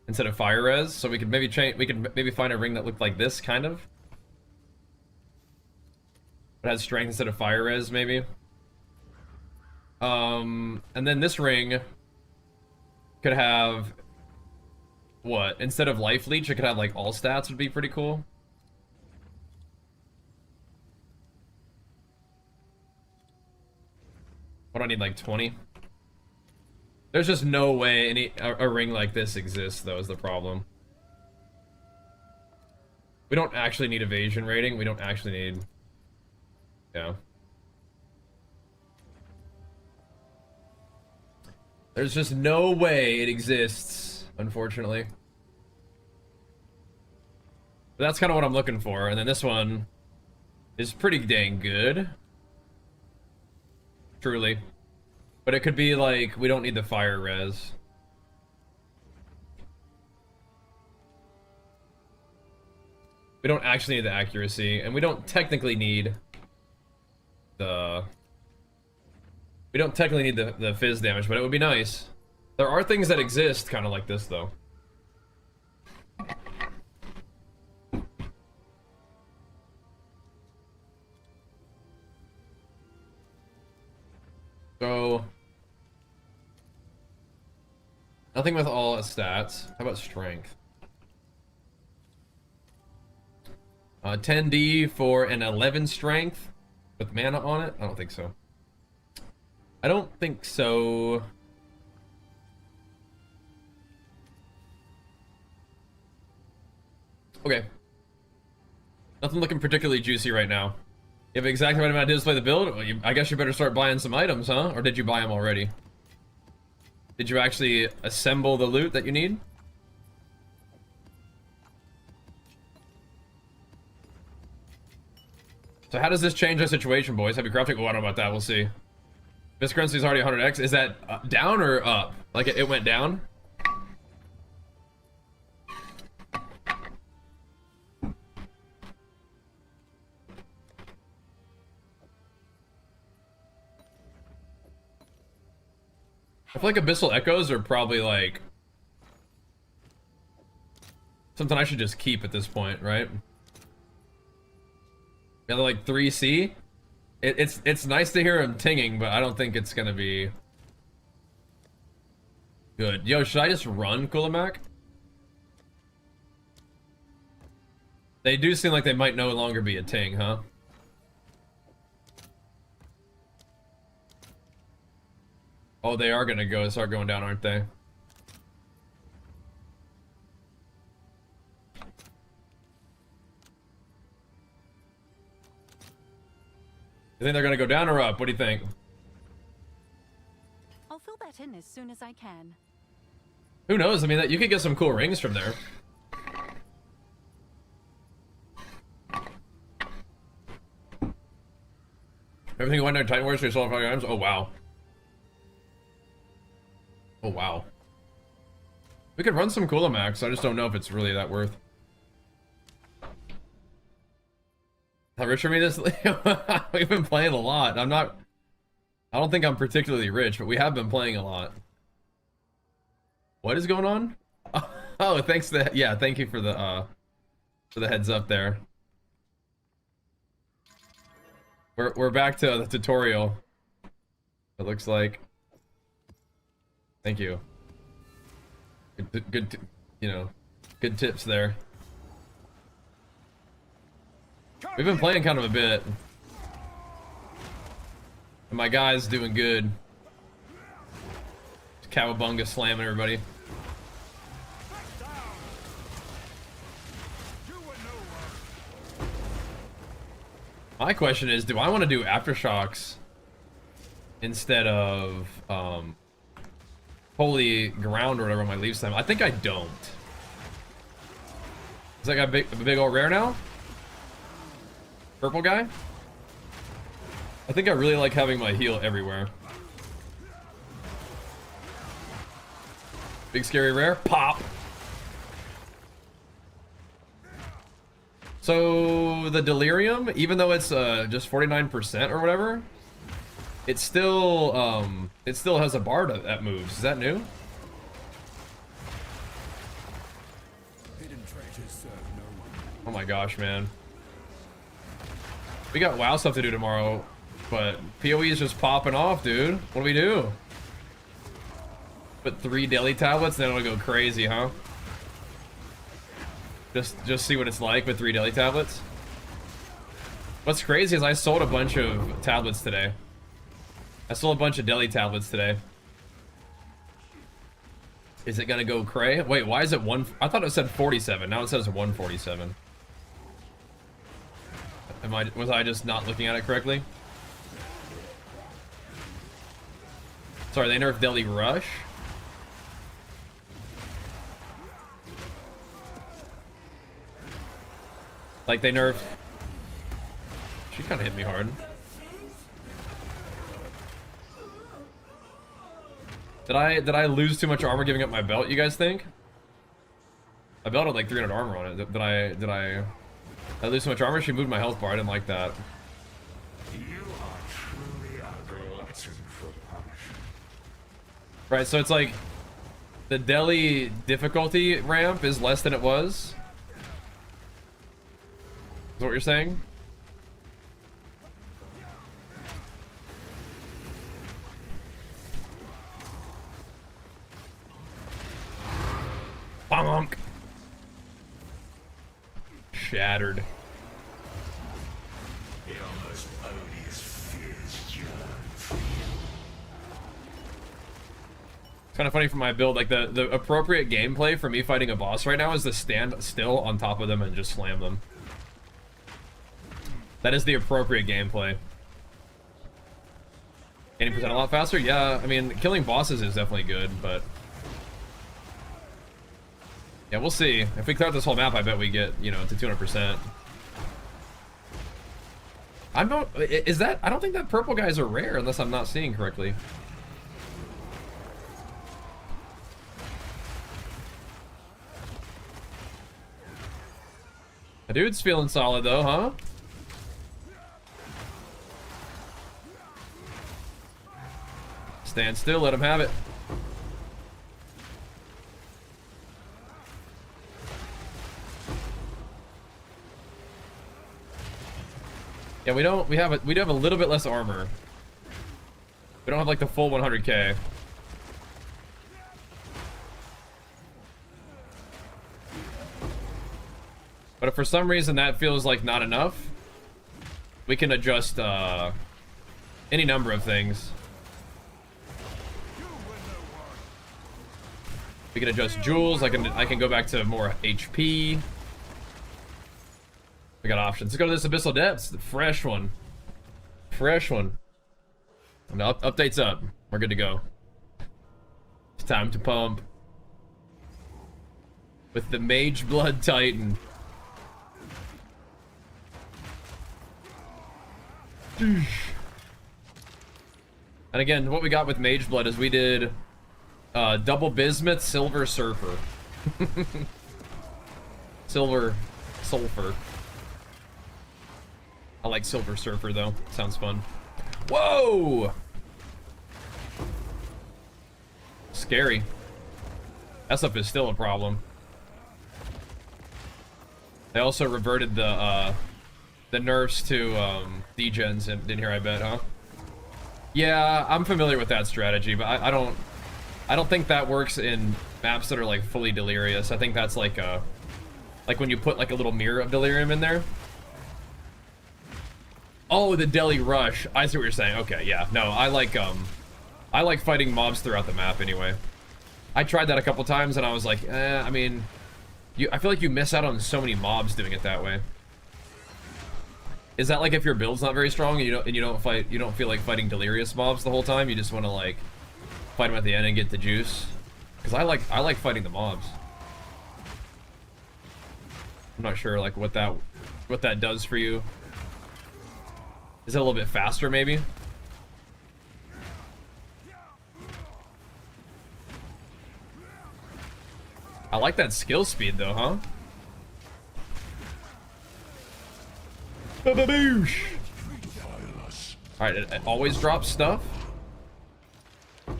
Instead of fire res, so we could maybe change. We could maybe find a ring that looked like this, kind of. It has strength instead of fire res, maybe. And then this ring could have what? Instead of life leech, it could have like all stats. Would be pretty cool. What do I need? Like 20. There's just no way a ring like this exists, though, is the problem. We don't actually need evasion rating. We don't actually need... Yeah. There's just no way it exists, unfortunately. But that's kind of what I'm looking for. And then this one is pretty dang good. Truly. But it could be like, we don't need the fire res. We don't actually need the accuracy, and we don't technically need the... We don't technically need the fizz damage, but it would be nice. There are things that exist kind of like this, though. So... Nothing with all stats. How about strength? 10D for an 11 strength with mana on it? I don't think so. I don't think so. Okay. Nothing looking particularly juicy right now. You have exactly what amount of display the build? Well, I guess you better start buying some items, huh? Or did you buy them already? Did you actually assemble the loot that you need? So how does this change our situation, boys? Heavy crafting? Oh, I don't know about that. We'll see. This currency is already 100x. Is that down or up? Like it went down? I feel like Abyssal Echoes are probably like something I should just keep at this point, right? Yeah, they're like 3C. It's nice to hear him tinging, but I don't think it's gonna be good. Yo, should I just run Kulimak? They do seem like they might no longer be a ting, huh? Oh, they are gonna start going down, aren't they? You think they're gonna go down or up? What do you think? I'll fill that in as soon as I can. Who knows? I mean, you could get some cool rings from there. Everything went down Titan Wars for yourself 5 times? Oh, wow. Oh, wow. We could run some Kulamax. I just don't know if it's really that worth. How rich are we this? We've been playing a lot. I don't think I'm particularly rich, but we have been playing a lot. What is going on? Oh, thanks thank you for the heads up there. We're back to the tutorial. It looks like. Thank you. Good, you know, good tips there. We've been playing kind of a bit. And my guy's doing good. Cowabunga slamming everybody. My question is, do I want to do Aftershocks instead of holy ground or whatever on my leave time. I think I don't. Is that guy a big old rare now? Purple guy? I think I really like having my heal everywhere. Big scary rare. Pop! So the delirium, even though it's just 49% or whatever, it still has a bar that moves. Is that new? Oh my gosh, man. We got WoW stuff to do tomorrow, but PoE is just popping off, dude. What do we do? Put 3 daily tablets, then it'll go crazy, huh? Just see what it's like with 3 daily tablets. What's crazy is I sold a bunch of tablets today. I sold a bunch of daily tablets today. Is it gonna go cray? Wait, why is it one? I thought it said 47. Now it says 147. Was I just not looking at it correctly? Sorry, they nerfed Daily Rush. Like they nerfed. She kind of hit me hard. Did I lose too much armor giving up my belt, you guys think? My belt had like 300 armor on it. Did I lose too much armor? She moved my health bar. I didn't like that. You are truly a glutton for punishment. Right, so it's like the Deli difficulty ramp is less than it was. Is what you're saying? Bonk. Shattered. The almost odious fears yearn for you. It's kind of funny for my build. Like the appropriate gameplay for me fighting a boss right now is to stand still on top of them and just slam them. That is the appropriate gameplay. 80% a lot faster? Yeah, I mean, killing bosses is definitely good, but... yeah, we'll see. If we clear out this whole map, I bet we get, you know, to 200%. I'm not... is that... I don't think that purple guys are rare, unless I'm not seeing correctly. The dude's feeling solid, though, huh? Stand still, let him have it. Yeah, we do have a little bit less armor. We don't have like the full 100k. But if for some reason that feels like not enough, we can adjust any number of things. We can adjust jewels. I can go back to more HP. We got options. Let's go to this Abyssal Depths. The fresh one. Fresh one. And update's up. We're good to go. It's time to pump. With the Mageblood Titan. And again, what we got with Mageblood is we did double bismuth, silver surfer. Silver sulfur. I like silver surfer though. Sounds fun. Whoa! Scary. That stuff is still a problem. They also reverted the nerfs to degens in here, I bet, huh? Yeah, I'm familiar with that strategy, but I don't think that works in maps that are like fully delirious. I think that's like when you put like a little mirror of delirium in there. Oh, the Deli Rush. I see what you're saying. Okay, yeah. No, I like fighting mobs throughout the map anyway. I tried that a couple times and I was like, I mean, I feel like you miss out on so many mobs doing it that way. Is that like if your build's not very strong and you don't feel like fighting delirious mobs the whole time? You just want to like fight them at the end and get the juice? Because I like fighting the mobs. I'm not sure like what that does for you. Is it a little bit faster maybe? I like that skill speed though, huh? Ba-ba-boosh! Alright, it always drops stuff. I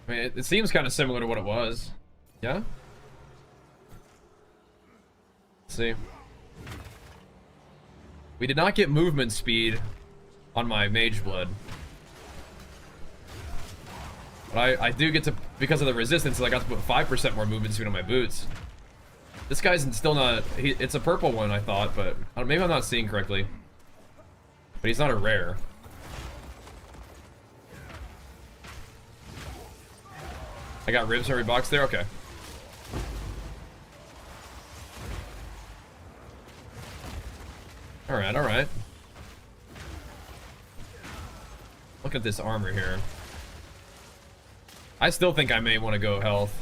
mean, it seems kind of similar to what it was. Yeah? Let's see. We did not get movement speed on my Mageblood. But I do get to, because of the resistance, I got to put 5% more movement speed on my boots. This guy's still not, it's a purple one, I thought, but maybe I'm not seeing correctly. But he's not a rare. I got ribs in every box there? Okay. Alright, alright. Look at this armor here. I still think I may want to go health.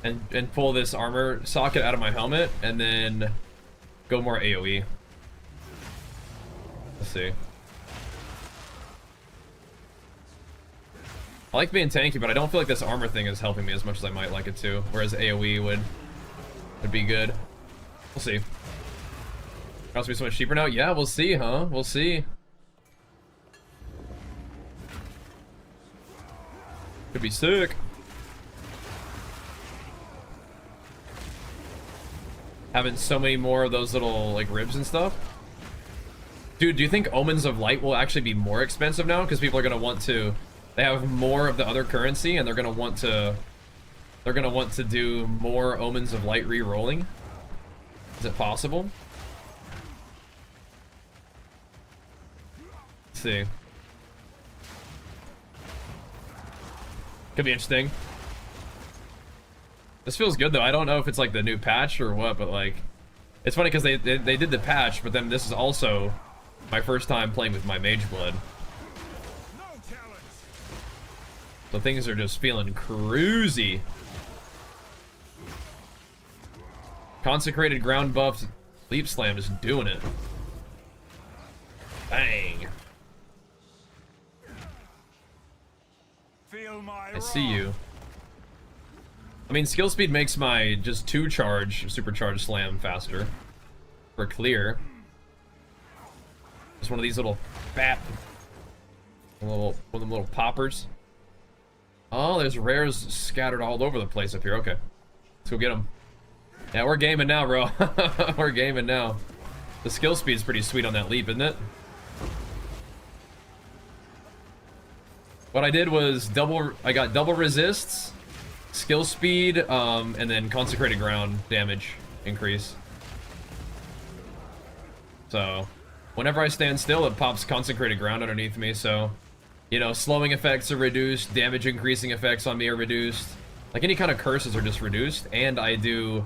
And pull this armor socket out of my helmet, and then go more AoE. Let's see. I like being tanky, but I don't feel like this armor thing is helping me as much as I might like it to. Whereas AoE would be good. We'll see. Cost me so much cheaper now? Yeah, we'll see, huh? We'll see. Could be sick. Having so many more of those little like ribs and stuff. Dude, do you think Omens of Light will actually be more expensive now? Because people are gonna want to, they have more of the other currency and they're gonna want to do more Omens of Light re-rolling. Is it possible? Let's see. Could be interesting. This feels good though. I don't know if it's like the new patch or what, but like, it's funny because they did the patch, but then this is also my first time playing with my Mageblood. So things are just feeling cruisy. Consecrated ground buff, leap slam, just doing it. Bang. I see you. I mean, skill speed makes my just 2-charge supercharged slam faster. For clear. Just one of these little one of them little poppers. Oh, there's rares scattered all over the place up here. Okay. Let's go get them. Yeah, we're gaming now, bro. We're gaming now. The skill speed's pretty sweet on that leap, isn't it? What I did was I got double resists, skill speed, and then consecrated ground damage increase. So, whenever I stand still, it pops consecrated ground underneath me, so, you know, slowing effects are reduced, damage increasing effects on me are reduced. Like, any kind of curses are just reduced, and I do,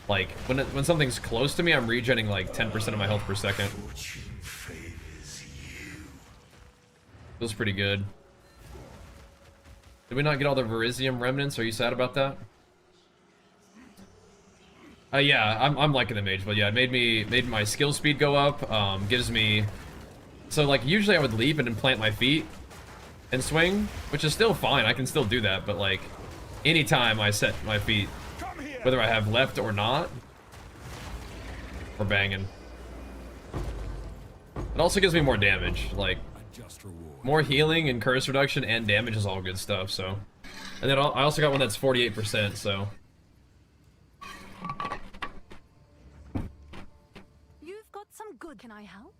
like, when something's close to me, I'm regenning, like, 10% of my health per second. Feels pretty good. Did we not get all the Verizium remnants? Are you sad about that? Yeah, I'm liking the mage, but yeah, it made my skill speed go up. Gives me, so like usually I would leap and then plant my feet and swing, which is still fine. I can still do that, but like anytime I set my feet, whether I have left or not, we're banging. It also gives me more damage, like more healing and curse reduction and damage is all good stuff. So, and then I also got one that's 48%. So. You've got some good. Can I help?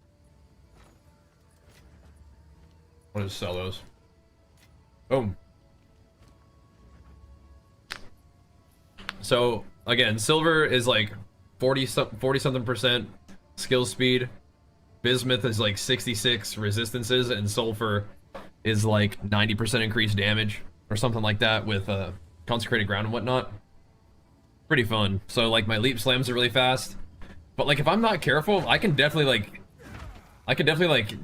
I'll just sell those. Boom. So again, silver is like 40 something percent skill speed. Bismuth is like 66 resistances, and sulfur is like 90% increased damage or something like that with consecrated ground and whatnot. pretty fun. So like my leap slams are really fast, but like if I'm not careful, I can definitely like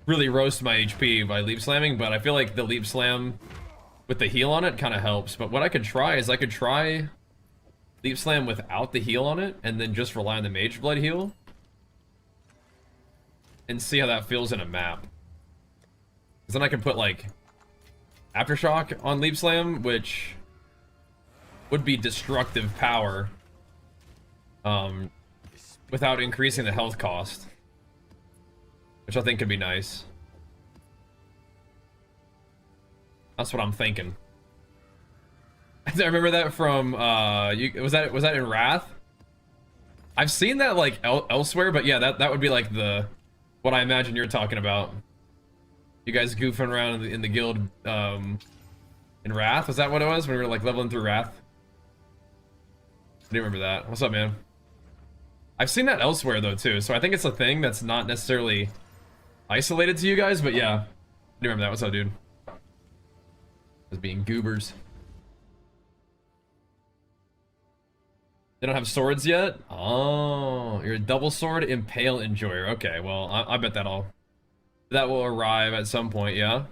really roast my HP by leap slamming. But I feel like the leap slam with the heal on it kind of helps. But what I could try is I could try leap slam without the heal on it, and then just rely on the Mageblood heal, and see how that feels in a map. Because then I can put like Aftershock on leap slam, which would be destructive power, without increasing the health cost, which I think could be nice. That's what I'm thinking. I remember that from was that in Wrath? I've seen that like elsewhere, but yeah, that would be like what I imagine you're talking about. You guys goofing around in the guild in Wrath. Was that what it was when we were like leveling through Wrath? I do remember that. What's up, man? I've seen that elsewhere though too, so I think it's a thing that's not necessarily isolated to you guys, but yeah, I do remember that. What's up, dude? As being goobers. They don't have swords yet? Oh, you're a double sword impale enjoyer. Okay, well, I bet that will arrive at some point, yeah?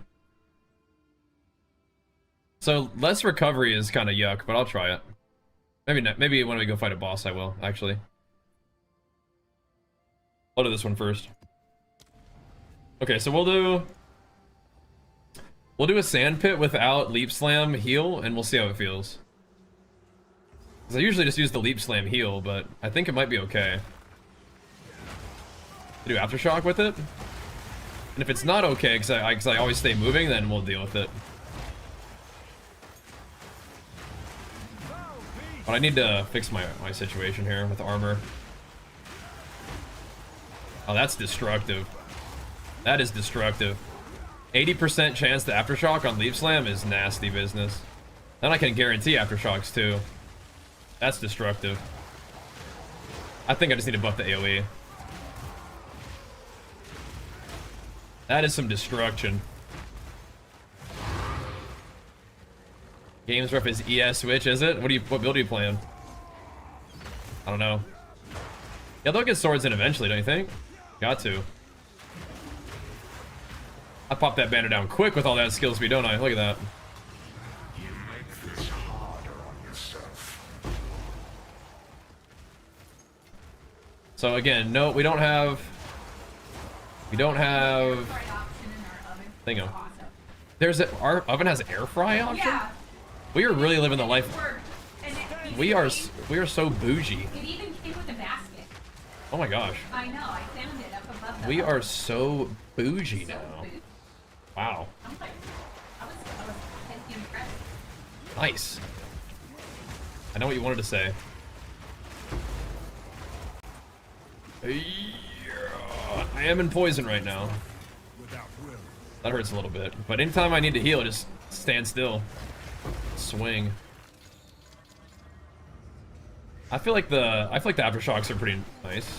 So less recovery is kind of yuck, but I'll try it. Maybe not. Maybe when we go fight a boss, I will, actually. I'll do this one first. Okay, so we'll do a sand pit without leap slam heal, and we'll see how it feels. Because I usually just use the leap slam heal, but I think it might be okay to do Aftershock with it. And if it's not okay, because I always stay moving, then we'll deal with it. But I need to fix my situation here with armor. Oh, that's destructive. That is destructive. 80% chance to Aftershock on leap slam is nasty business. Then I can guarantee Aftershocks too. That's destructive. I think I just need to buff the AoE. That is some destruction. Games ref is ES Switch, is it? What build are you playing? I don't know. Yeah, they'll get swords in eventually, don't you think? Got to. I popped that banner down quick with all that skill speed, don't I? Look at that. You make this harder on yourself. So again, no, we don't have thingo. Our oven has air fry option? Yeah. We are really living the life. We are so bougie. It even came with a basket. Oh my gosh. I know, I found it up above the We house. are so bougie now. Wow. I was impressed. Nice. I know what you wanted to say. Yeah, I am in poison right now. That hurts a little bit. But anytime I need to heal, just stand still. Swing. I feel like the Aftershocks are pretty nice.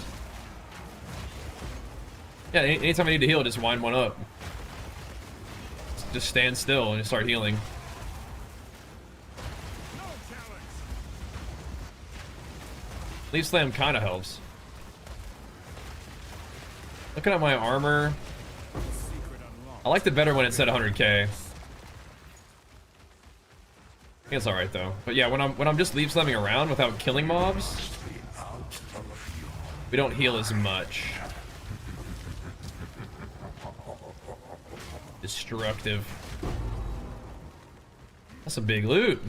Yeah, anytime I need to heal, just wind one up. Just stand still and just start healing. Leap slam kind of helps. Looking at my armor, I liked it better when it said 100k. I think it's all right though. But yeah, when I'm just leap slamming around without killing mobs, we don't heal as much. Destructive. That's a big loot.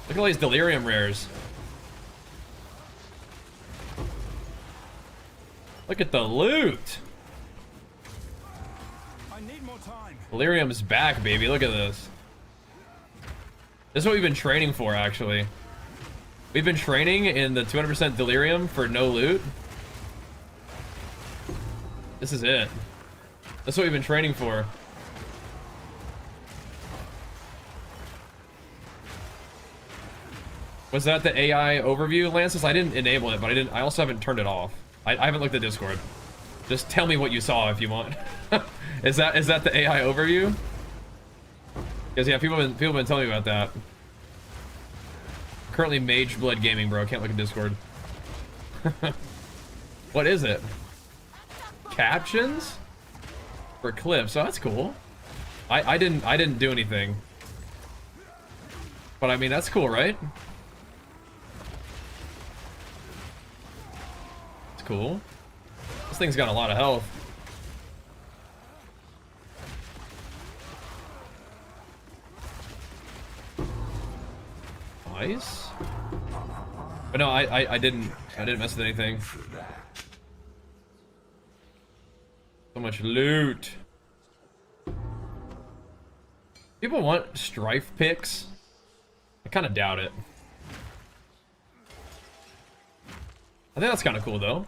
Look at all these delirium rares. Look at the loot. I need more time. Delirium's back, baby. Look at this. This is what we've been training for, actually. We've been training in the 200% delirium for no loot. This is it. That's what we've been training for. Was that the AI overview, Lances? I didn't enable it, but I also haven't turned it off. I haven't looked at Discord. Just tell me what you saw if you want. Is that the AI overview? Because yeah, people have been telling me about that. currently Mageblood Gaming, bro. Can't look at Discord. What is it? Captions? For clips. Oh, that's cool. I didn't do anything. But I mean, that's cool, right? It's cool. This thing's got a lot of health. Nice. But no, I didn't mess with anything. So much loot. People want strife picks. I kind of doubt it. I think that's kind of cool though.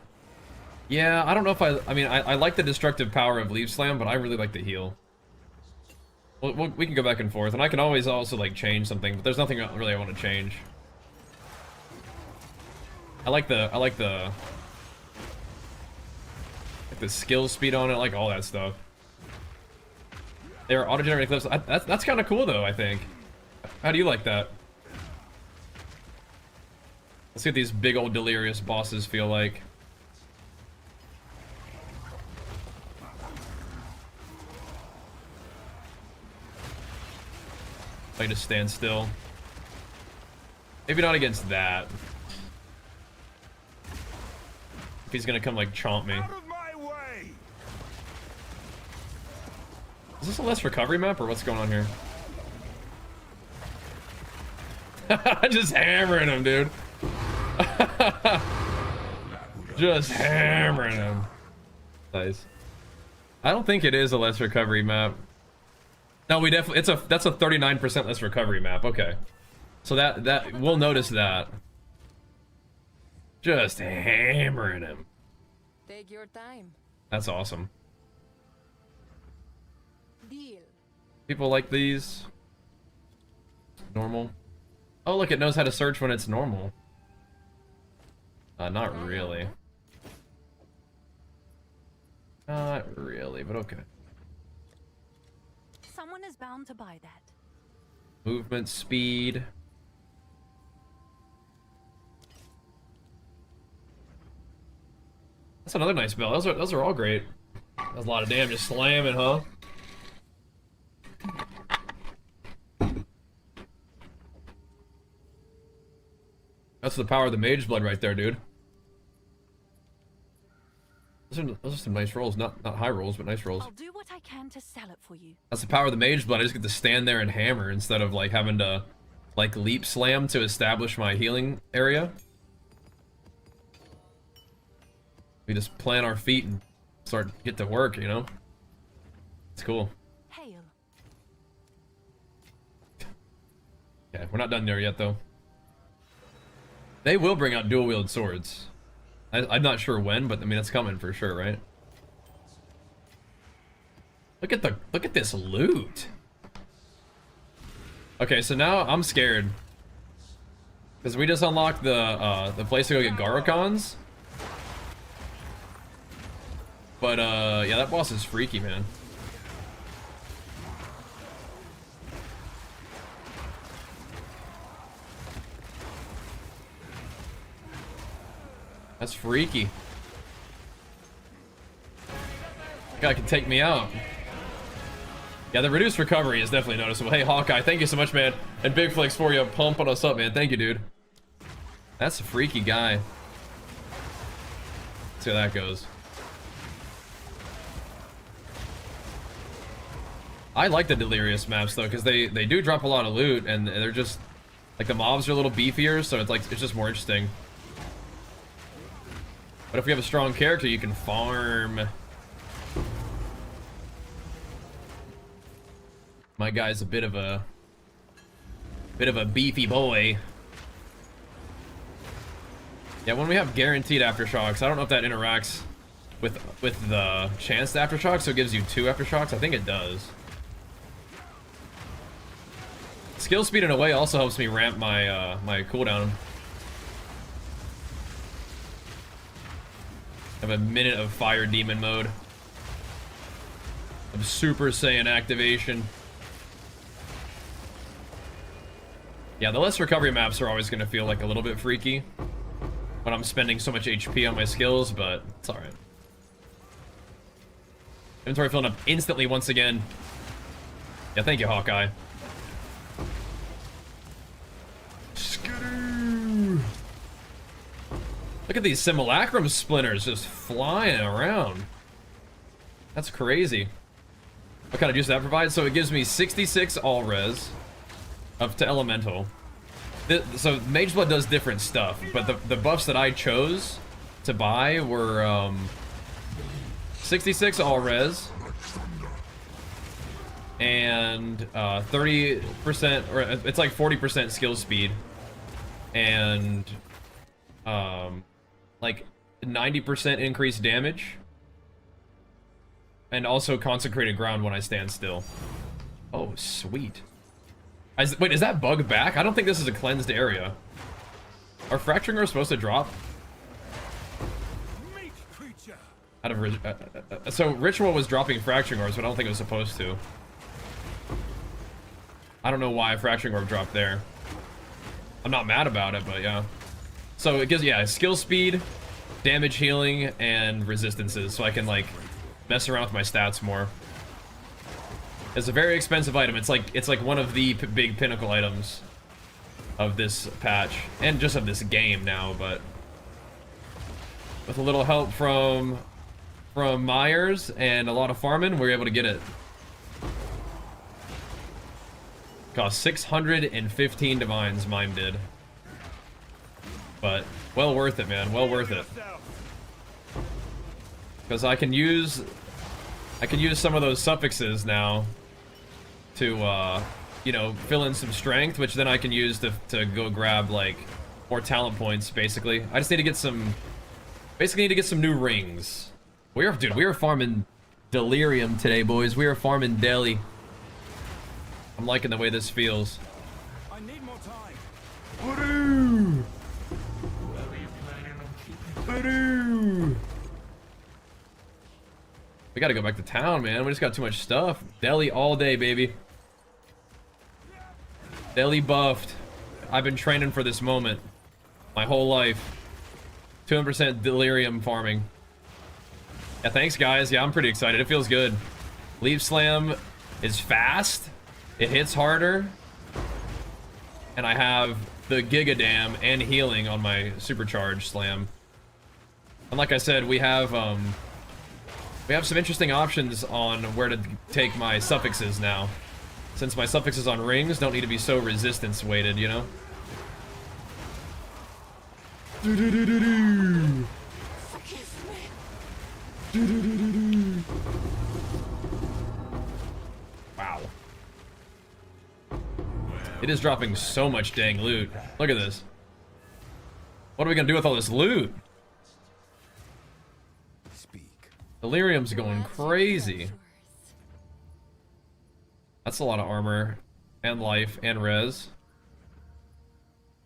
Yeah, I don't know if I mean, I like the destructive power of Leaf Slam, but I really like the heal. We can go back and forth, and I can always also like change something, but there's nothing really I want to change. I like the skill speed on it, I like all that stuff. They are auto-generated clips. That's kind of cool though, I think. How do you like that? Let's see what these big old delirious bosses feel like. I just stand still. Maybe not against that. If he's gonna come like chomp me. Out of my way! Is this a less recovery map or what's going on here? Just hammering him, dude. Just hammering him. Nice. I don't think it is a less recovery map. No, we definitely that's a 39% less recovery map. Okay. So that we'll notice that. Just hammering him. Take your time. That's awesome. Deal. People like these. Normal. Oh, look, it knows how to search when it's normal. Not really. Not really, but okay. Someone is bound to buy that. Movement speed. That's another nice bell. Those are all great. That's a lot of damage just slamming, huh? That's the power of the Mageblood right there, dude. Those are some nice rolls. Not high rolls, but nice rolls. I'll do what I can to sell it for you. That's the power of the Mageblood. I just get to stand there and hammer instead of like having to like leap slam to establish my healing area. We just plant our feet and get to work, you know? It's cool. Hail. Yeah, we're not done there yet though. They will bring out dual wield swords. I'm not sure when, but I mean, it's coming for sure, right? Look at this loot. Okay, so now I'm scared. Because we just unlocked the place to go get Garokons. But yeah, that boss is freaky, man. That's freaky. Guy can take me out. Yeah, the reduced recovery is definitely noticeable. Hey, Hawkeye, thank you so much, man. And Big Flex for you, pumping us up, man. Thank you, dude. That's a freaky guy. Let's see how that goes. I like the Delirious maps, though, because they do drop a lot of loot, and they're just... Like, the mobs are a little beefier, so it's just more interesting. But if we have a strong character, you can farm. My guy's a bit of a beefy boy. Yeah, when we have guaranteed aftershocks, I don't know if that interacts with the chanced aftershocks, so it gives you 2 aftershocks. I think it does. Skill speed in a way also helps me ramp my my cooldown. I have a minute of Fire Demon mode. Of Super Saiyan activation. Yeah, the less recovery maps are always going to feel like a little bit freaky when I'm spending so much HP on my skills, but it's alright. Inventory filling up instantly once again. Yeah, thank you, Hawkeye. Skidoo! Look at these simulacrum splinters just flying around. That's crazy. What kind of juice that provides? So it gives me 66 all res up to elemental. So Mageblood does different stuff, but the buffs that I chose to buy were 66 all res and 30%, or it's like 40% skill speed, and like 90% increased damage, and also consecrated ground when I stand still. Oh, sweet. Wait, is that bug back? I don't think this is a cleansed area. Are fracturing ores supposed to drop? Out of so ritual was dropping fracturing ores, but I don't think it was supposed to. I don't know why a fracturing orb dropped there. I'm not mad about it, but yeah. So it gives, yeah, skill speed, damage healing, and resistances, so I can like mess around with my stats more. It's a very expensive item. It's like one of the big pinnacle items of this patch, and just of this game now, but with a little help from Myers and a lot of farming, we were able to get it. Cost 615 divines, mine did. But well worth it, man. Well worth it. Because I can use some of those suffixes now to you know, fill in some strength, which then I can use to go grab like more talent points, basically. I just need to get some, basically need to get some new rings. We are farming delirium today, boys. We are farming deli. I'm liking the way this feels. I need more time. Woo! Where are you planning on keeping? Woo! We gotta go back to town, man. We just got too much stuff. Deli all day, baby. Deli buffed. I've been training for this moment my whole life. 200% delirium farming. Yeah, thanks, guys. Yeah, I'm pretty excited. It feels good. Leaf Slam is fast. It hits harder. And I have the Giga Dam and healing on my supercharged slam. And like I said, we have some interesting options on where to take my suffixes now. Since my suffixes on rings don't need to be so resistance weighted, you know? Wow. It is dropping so much dang loot. Look at this. What are we gonna do with all this loot? Delirium's going crazy. That's a lot of armor, and life, and res.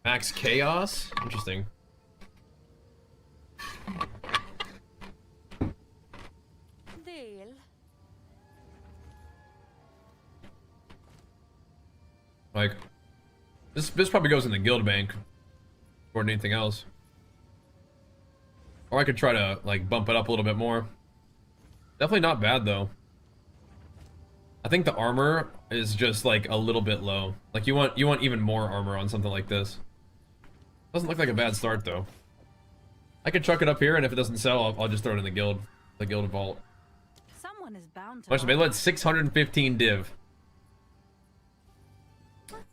Max chaos? Interesting. Deal. Like, this probably goes in the guild bank more than anything else. Or I could try to like bump it up a little bit more. Definitely not bad though. I think the armor is just like a little bit low. Like you want even more armor on something like this. Doesn't look like a bad start though. I could chuck it up here, and if it doesn't sell, I'll just throw it in the guild vault. Someone is bound to. Watch, they let 615 div.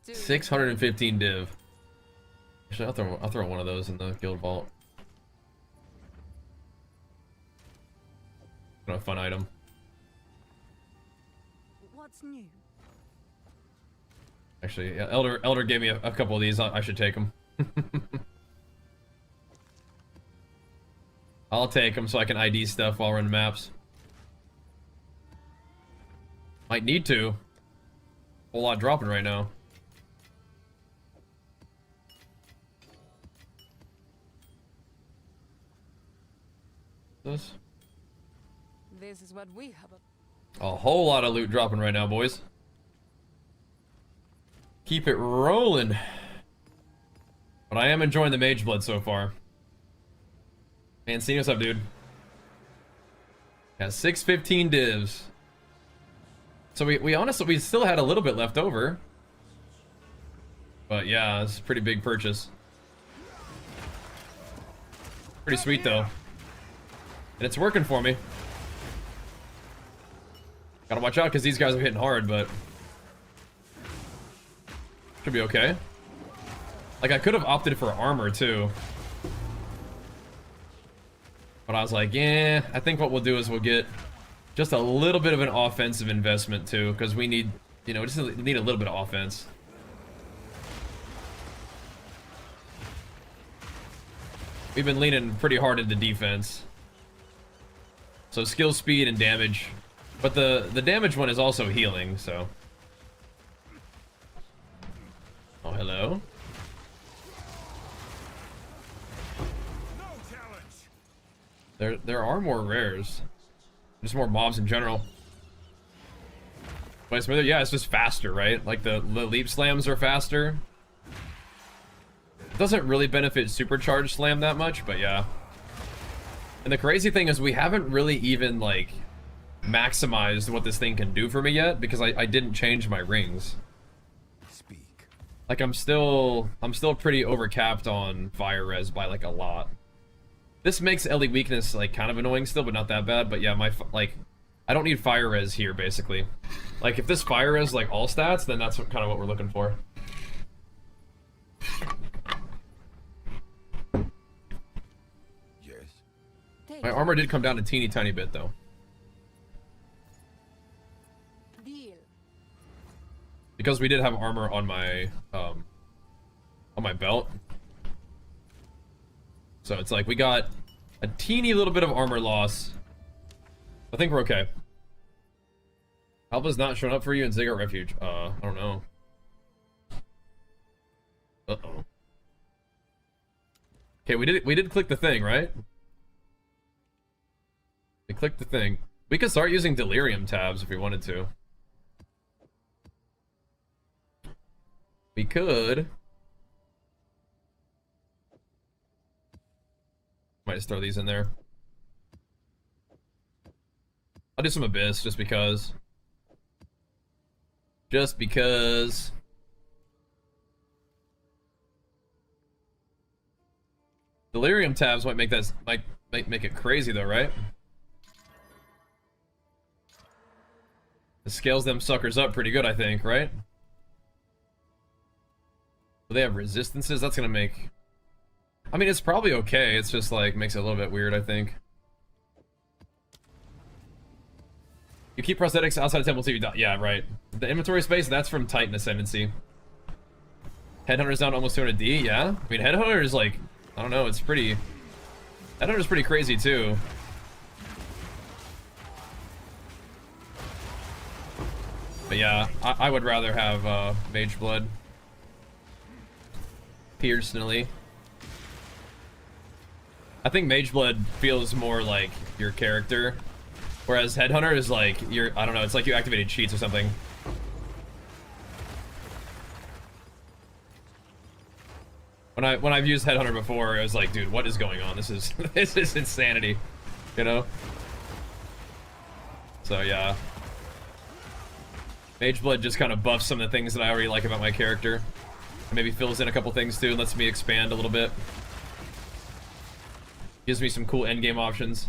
Dude. 615 div. Actually, I'll throw one of those in the guild vault. A fun item. What's new? Actually, yeah, Elder gave me a couple of these. I should take them. I'll take them so I can ID stuff while we're in maps. Might need to. Whole lot dropping right now. This. This is what we have. A whole lot of loot dropping right now, boys. Keep it rolling. But I am enjoying the Mageblood so far. Mancini, what's up, dude? Got 615 divs. So we honestly, we still had a little bit left over. But yeah, it's a pretty big purchase. Pretty sweet though. And it's working for me. Gotta watch out because these guys are hitting hard, but should be okay. Like, I could have opted for armor too. But I was like, yeah, I think what we'll do is we'll get just a little bit of an offensive investment too, because we need, you know, just need a little bit of offense. We've been leaning pretty hard into defense. So skill, speed, and damage. But the damage one is also healing, so. Oh, hello. There are more rares. Just more mobs in general. But it's smoother. Yeah, it's just faster, right? Like the leap slams are faster. It doesn't really benefit supercharged slam that much, but yeah. And the crazy thing is we haven't really even like maximized what this thing can do for me yet because I didn't change my rings. Speak. Like I'm still pretty overcapped on fire res by like a lot. This makes Ellie weakness like kind of annoying still, but not that bad. But yeah, like I don't need fire res here basically. Like if this fire res like all stats, then that's kind of what we're looking for. Yes. My armor did come down a teeny tiny bit though. Deal. Because we did have armor on my belt. So it's like we got a teeny little bit of armor loss. I think we're okay. Alpha's not showing up for you in Ziggurat Refuge. I don't know. Uh-oh. Okay, we did click the thing, right? We clicked the thing. We could start using delirium tabs if we wanted to. We could. Might just throw these in there. I'll do some Abyss just because. Just because. Delirium tabs might make that might make it crazy though, right? It scales them suckers up pretty good, I think, right? Do they have resistances? That's gonna make. I mean, it's probably okay. It's just like makes it a little bit weird, I think. You keep prosthetics outside of temple till you die. Yeah, right. The inventory space, that's from Titan Ascendancy. Headhunter's down to almost 200D, yeah? I mean, Headhunter is like, I don't know, it's pretty... Headhunter's pretty crazy, too. But yeah, I would rather have Mageblood. Personally. I think Mageblood feels more like your character, whereas Headhunter is like I don't know, it's like you activated cheats or something. When I've used Headhunter before, it was like, dude, what is going on? This is this is insanity, you know? So yeah. Mageblood just kind of buffs some of the things that I already like about my character. And maybe fills in a couple things too, and lets me expand a little bit. Gives me some cool endgame options.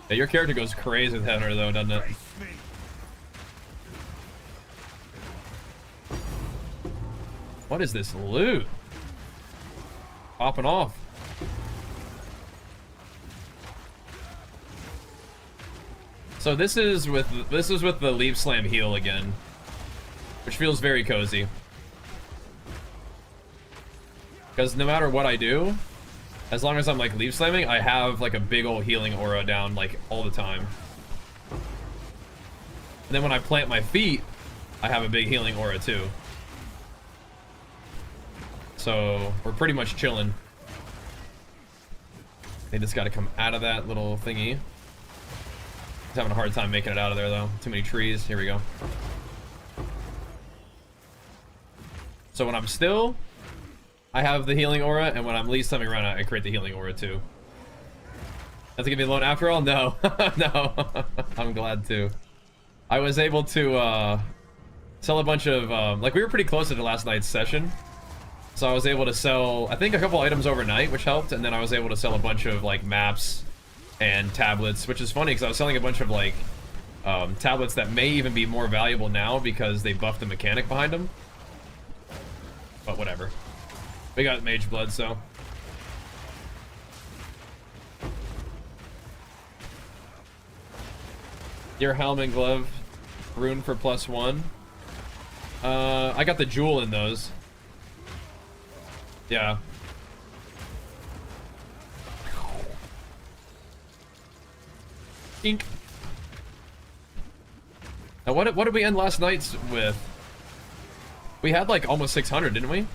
Yeah, your character goes crazy with Headhunter though, doesn't it? What is this loot? Popping off. So this is with the Leap Slam heal again, which feels very cozy. Because no matter what I do, as long as I'm like leaf slamming, I have like a big old healing aura down like all the time. And then when I plant my feet, I have a big healing aura too. So we're pretty much chilling. They just got to come out of that little thingy. He's having a hard time making it out of there though. Too many trees. Here we go. So when I'm still, I have the healing aura, and when I'm least coming around, I create the healing aura too. That's gonna be alone after all? No. No. I'm glad to. I was able to sell a bunch of, like we were pretty close to the last night's session. So I was able to sell, I think, a couple items overnight, which helped, and then I was able to sell a bunch of like maps and tablets, which is funny because I was selling a bunch of like tablets that may even be more valuable now because they buffed the mechanic behind them. But whatever. We got Mageblood, so. Your helmet glove rune for +1. I got the jewel in those. Yeah. Ink. Now what did we end last night's with? We had like almost 600, didn't we?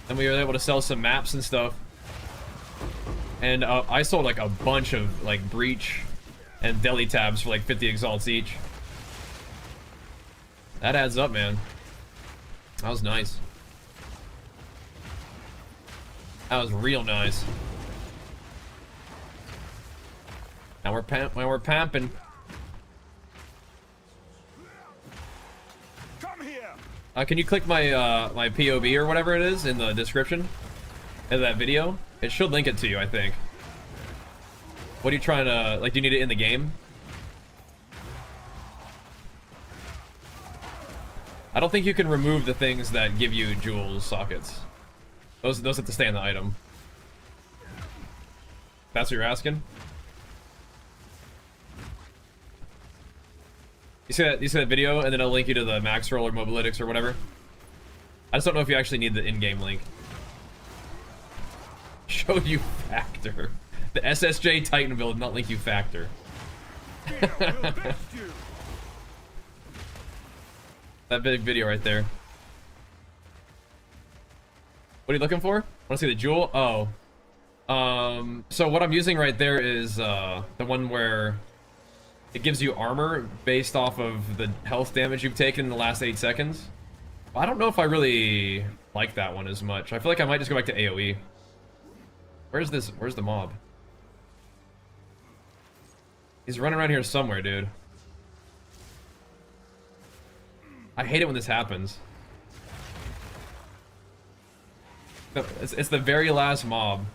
And we were able to sell some maps and stuff. And I sold like a bunch of like breach and deli tabs for like 50 exalts each. That adds up, man. That was nice. That was real nice. Now we're pamping. Come here. Can you click my my POV or whatever it is in the description of that video? It should link it to you, I think. What are you trying to, like, do you need it in the game? I don't think you can remove the things that give you jewels sockets. Those have to stay in the item. That's what you're asking? You see that video, and then I'll link you to the max roll or mobalytics or whatever. I just don't know if you actually need the in-game link. Show you factor. The SSJ Titan build, not link you factor. That big video right there. What are you looking for? Want to see the jewel? Oh. So what I'm using right there is the one where it gives you armor based off of the health damage you've taken in the last 8 seconds. I don't know if I really like that one as much. I feel like I might just go back to AoE. Where's the mob? He's running around here somewhere, dude. I hate it when this happens. It's the very last mob.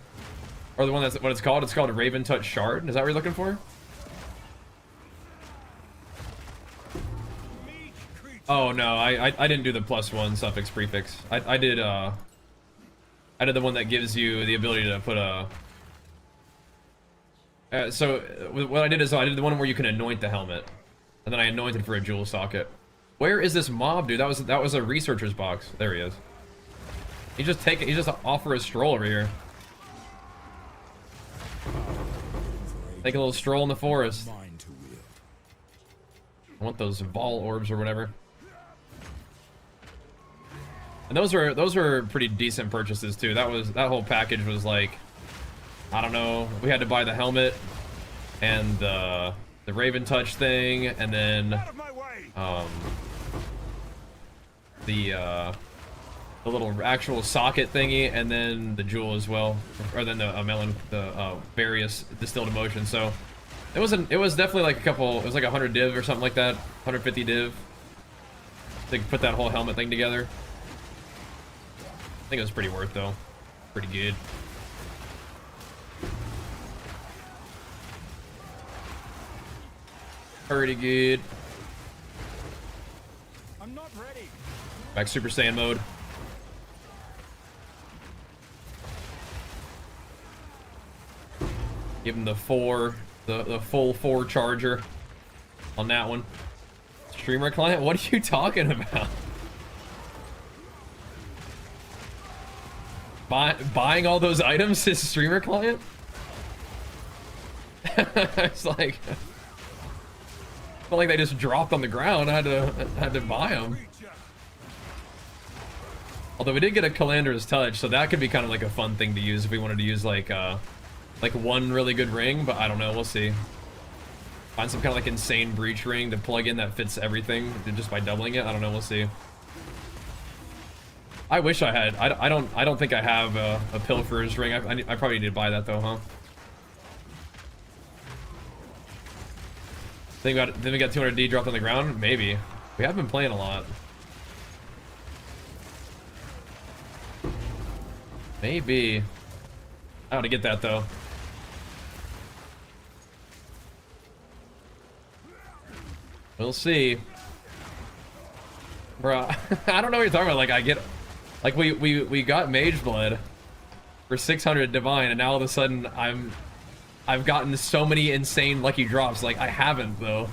Or the one that's what it's called. It's called a Raven Touch Shard. Is that what you're looking for? Oh no, I didn't do the +1 suffix prefix. I did the one that gives you the ability to put a so what I did is I did the one where you can anoint the helmet. And then I anointed for a jewel socket. Where is this mob, dude? That was a researcher's box. There he is. He's just off for a stroll over here. Take a little stroll in the forest. I want those Vol orbs or whatever. And those were pretty decent purchases too. That whole package was like, I don't know, we had to buy the helmet and the Raven Touch thing, and then the little actual socket thingy, and then the jewel as well, or then the various distilled emotion. So it was definitely like it was like 100 div or something like that, 150 div to put that whole helmet thing together. I think it was pretty worth though, pretty good. Pretty good. I'm not ready. Back Super Saiyan mode. Give him the full 4 charger on that one. Streamer client? What are you talking about? Buying all those items is streamer client? It's like, felt like they just dropped on the ground. I had to buy them. Although we did get a Calandra's Touch, so that could be kind of like a fun thing to use if we wanted to use like one really good ring, but I don't know, we'll see. Find some kind of like insane breach ring to plug in that fits everything just by doubling it. I don't know, we'll see. I wish I had. I don't think I have a Pilferer's Ring. I probably need to buy that though, huh? Then we got 200D dropped on the ground? Maybe. We have been playing a lot. Maybe. I ought to get that though. We'll see. Bruh, I don't know what you're talking about. Like, I get... Like, we got Mageblood for 600 Divine, and now all of a sudden, I've gotten so many insane lucky drops. Like, I haven't, though.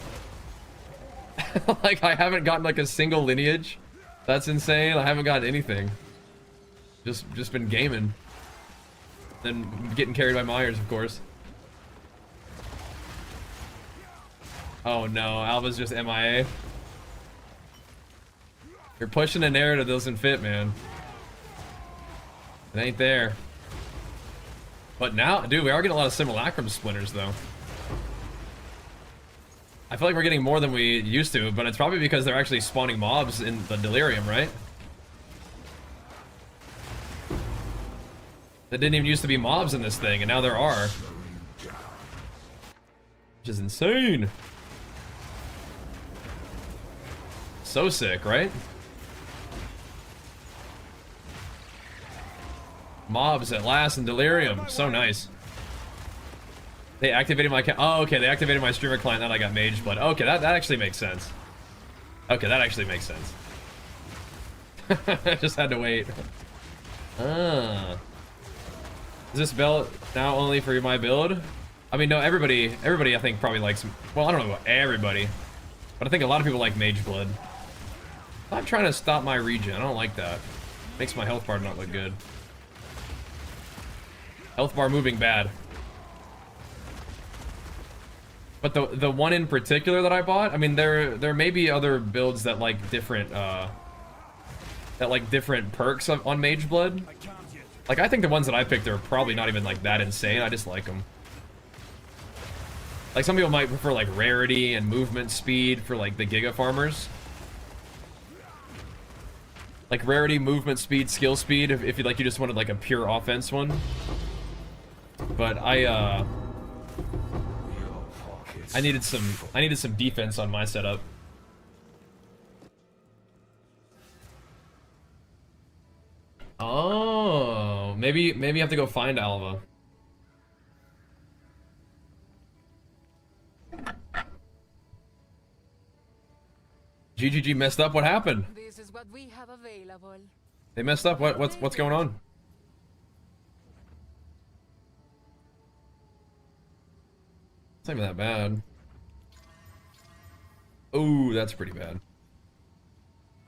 Like, I haven't gotten, like, a single lineage. That's insane. I haven't gotten anything. Just been gaming. Then getting carried by Myers, of course. Oh, no. Alva's just MIA. You're pushing a narrative that doesn't fit, man. It ain't there. But now, dude, we are getting a lot of Simulacrum splinters, though. I feel like we're getting more than we used to, but it's probably because they're actually spawning mobs in the Delirium, right? There didn't even used to be mobs in this thing, and now there are. Which is insane. So sick, right? Mobs at last in Delirium. So nice. They activated my... Oh, okay. They activated my streamer client, then I got Mageblood. Okay, that actually makes sense. Okay, that actually makes sense. I just had to wait. Ah. Is this belt now only for my build? I mean, no, everybody I think probably likes... Well, I don't know about everybody. But I think a lot of people like Mageblood. I'm trying to stop my regen. I don't like that. Makes my health bar not look good. Health bar moving bad. But the one in particular that I bought, I mean, there may be other builds that like different perks on Mageblood. Like, I think the ones that I picked are probably not even like that insane. I just like them. Like, some people might prefer like rarity and movement speed for like the Giga farmers. Like rarity, movement speed, skill speed, if you like, you just wanted like a pure offense one. But I needed some defense on my setup. Oh, maybe you have to go find Alva. GGG messed up. What happened? This is what we have available. They messed up. What's going on? It's not even that bad. Ooh, that's pretty bad.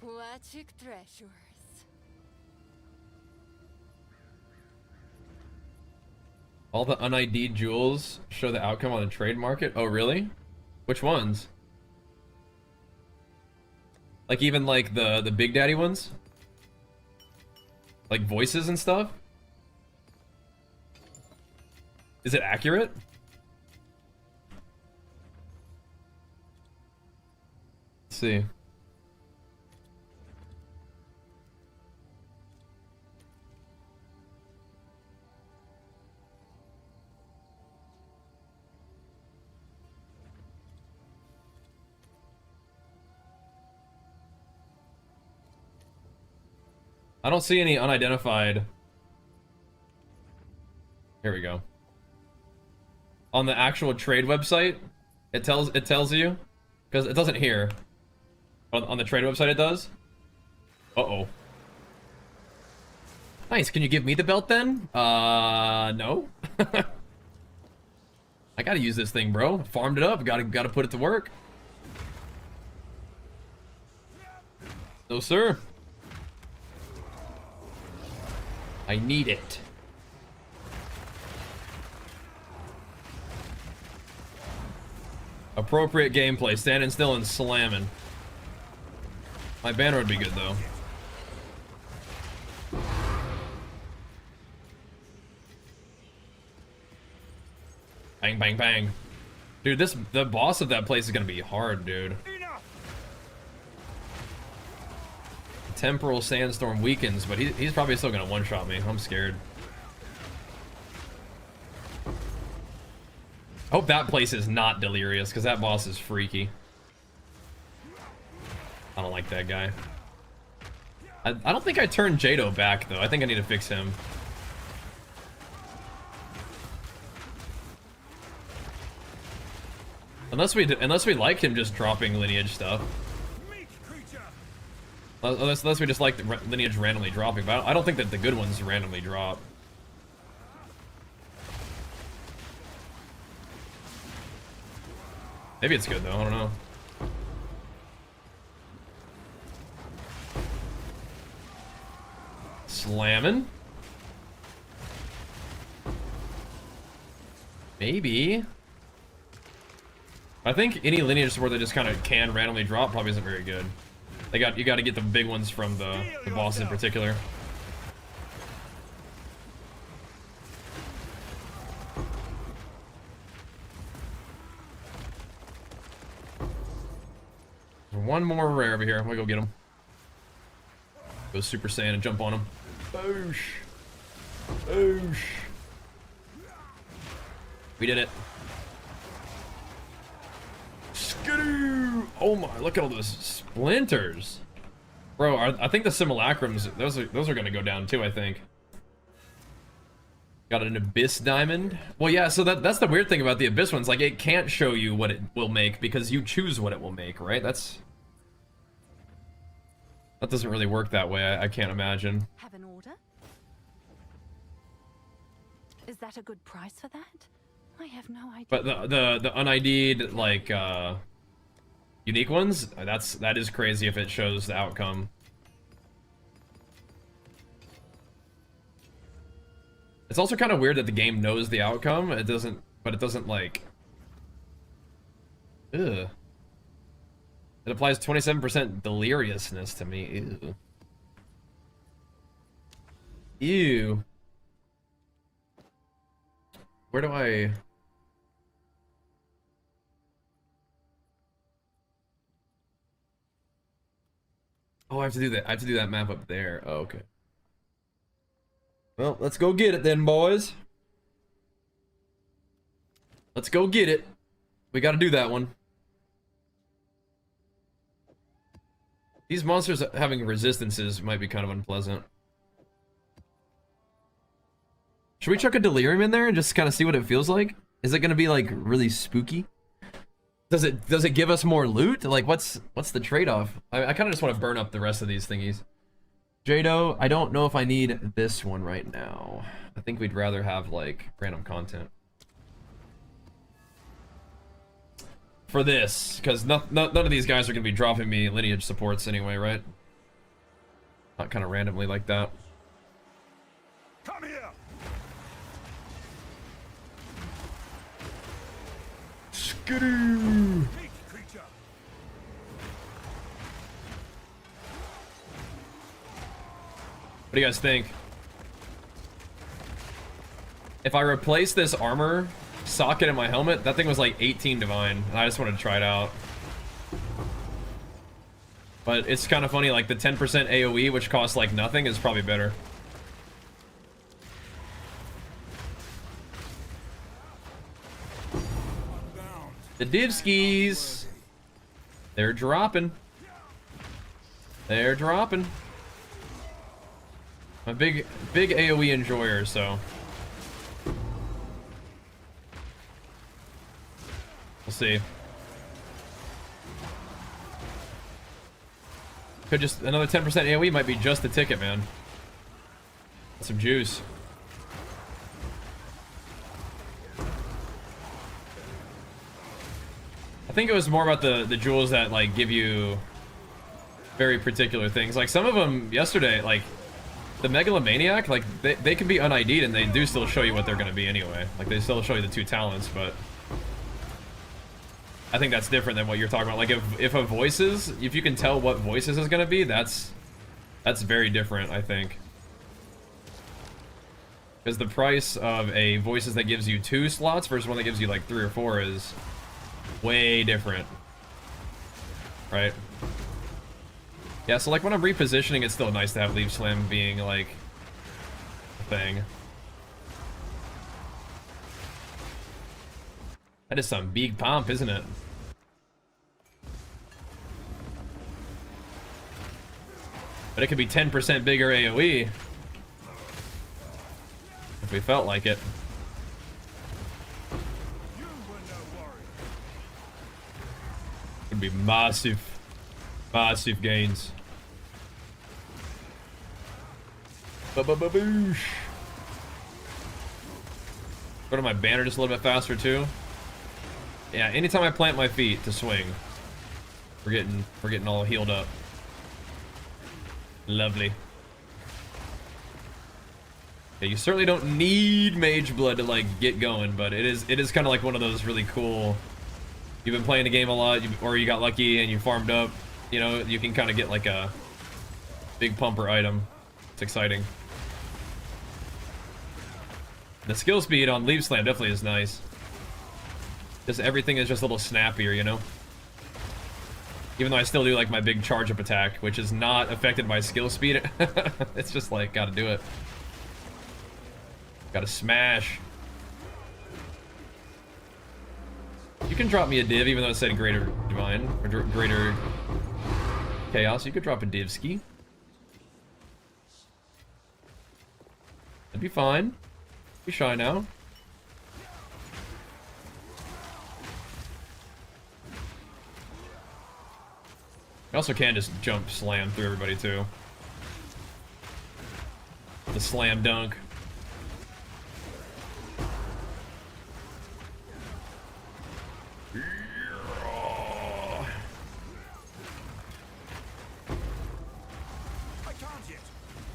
Aquatic treasures. All the un-ID'd jewels show the outcome on the trade market. Oh, really? Which ones? Like even like the Big Daddy ones? Like voices and stuff? Is it accurate? Let's see. I don't see any unidentified. Here we go. On the actual trade website, it tells you, because it doesn't here. On the trade website it does. Uh-oh. Nice, can you give me the belt then? No. I gotta use this thing, bro. Farmed it up, gotta put it to work. No, sir. I need it. Appropriate gameplay, standing still and slamming. My banner would be good though. Bang, bang, bang. Dude, the boss of that place is gonna be hard, dude. Temporal Sandstorm weakens, but he's probably still gonna one-shot me. I'm scared. Hope that place is not delirious, because that boss is freaky. I don't like that guy. I don't think I turned Jado back, though. I think I need to fix him. Unless we like him just dropping lineage stuff. Unless we just like the lineage randomly dropping, but I don't think that the good ones randomly drop. Maybe it's good though, I don't know. Slamming. Maybe. I think any lineage support that just kind of can randomly drop probably isn't very good. You got to get the big ones from the boss in particular. One more rare over here. We'll go get him. Go Super Saiyan and jump on him. Boosh. Boosh. We did it. Skidoo! Oh my, look at all those splinters. Bro, I think the simulacrums, those are gonna go down too, I think. Got an Abyss Diamond. Well, yeah, so that's the weird thing about the Abyss ones. Like, it can't show you what it will make because you choose what it will make, right? That doesn't really work that way, I can't imagine. Have an order? Is that a good price for that? I have no idea. But the un-ID'd, like, unique ones, that is crazy if it shows the outcome. It's also kind of weird that the game knows the outcome. But it doesn't like. Ugh. It applies 27% deliriousness to me. Ew. Ew. Where do I? Oh, I have to do that. I have to do that map up there. Oh, okay. Well, let's go get it then, boys. Let's go get it. We got to do that one. These monsters having resistances might be kind of unpleasant. Should we chuck a delirium in there and just kind of see what it feels like? Is it going to be like really spooky? Does it give us more loot? Like what's the trade-off? I kind of just want to burn up the rest of these thingies. Jado, I don't know if I need this one right now. I think we'd rather have like random content for this, because none of these guys are going to be dropping me lineage supports anyway, right? Not kind of randomly like that. Come here. Skidoo! What do you guys think? If I replace this armor socket in my helmet, that thing was like 18 divine, and I just wanted to try it out. But it's kind of funny, like the 10% AoE, which costs like nothing, is probably better. The divskis, they're dropping. They're dropping. I'm a big AoE enjoyer, so we'll see. Could just another 10% AoE might be just the ticket, man. Some juice. I think it was more about the jewels that like give you very particular things. Like some of them yesterday, like the Megalomaniac, like they can be un-ID'd and they do still show you what they're gonna be anyway. Like they still show you the 2 talents, but I think that's different than what you're talking about. Like if you can tell what voices is gonna be, that's very different, I think. Because the price of a voices that gives you 2 slots versus one that gives you like 3 or 4 is way different, right? Yeah, so like when I'm repositioning, it's still nice to have Leaf Slam being like a thing. That is some big pomp, isn't it? But it could be 10% bigger AoE. If we felt like it. It'd be massive. Massive gains. Ba-ba-ba-boosh. Go to my banner just a little bit faster too. Yeah, anytime I plant my feet to swing, we're getting all healed up. Lovely. Yeah, you certainly don't need Mageblood to like get going, but it is kind of like one of those really cool. You've been playing the game a lot, or you got lucky and you farmed up. You know, you can kind of get like a big pumper item. It's exciting. The skill speed on Leaf Slam definitely is nice. Just everything is just a little snappier, you know? Even though I still do like my big charge up attack, which is not affected by skill speed. It's just like, gotta do it. Gotta smash. You can drop me a div, even though it said greater divine, or greater chaos. You could drop a div ski. That'd be fine. Be shy now. I also can just jump slam through everybody too. The slam dunk.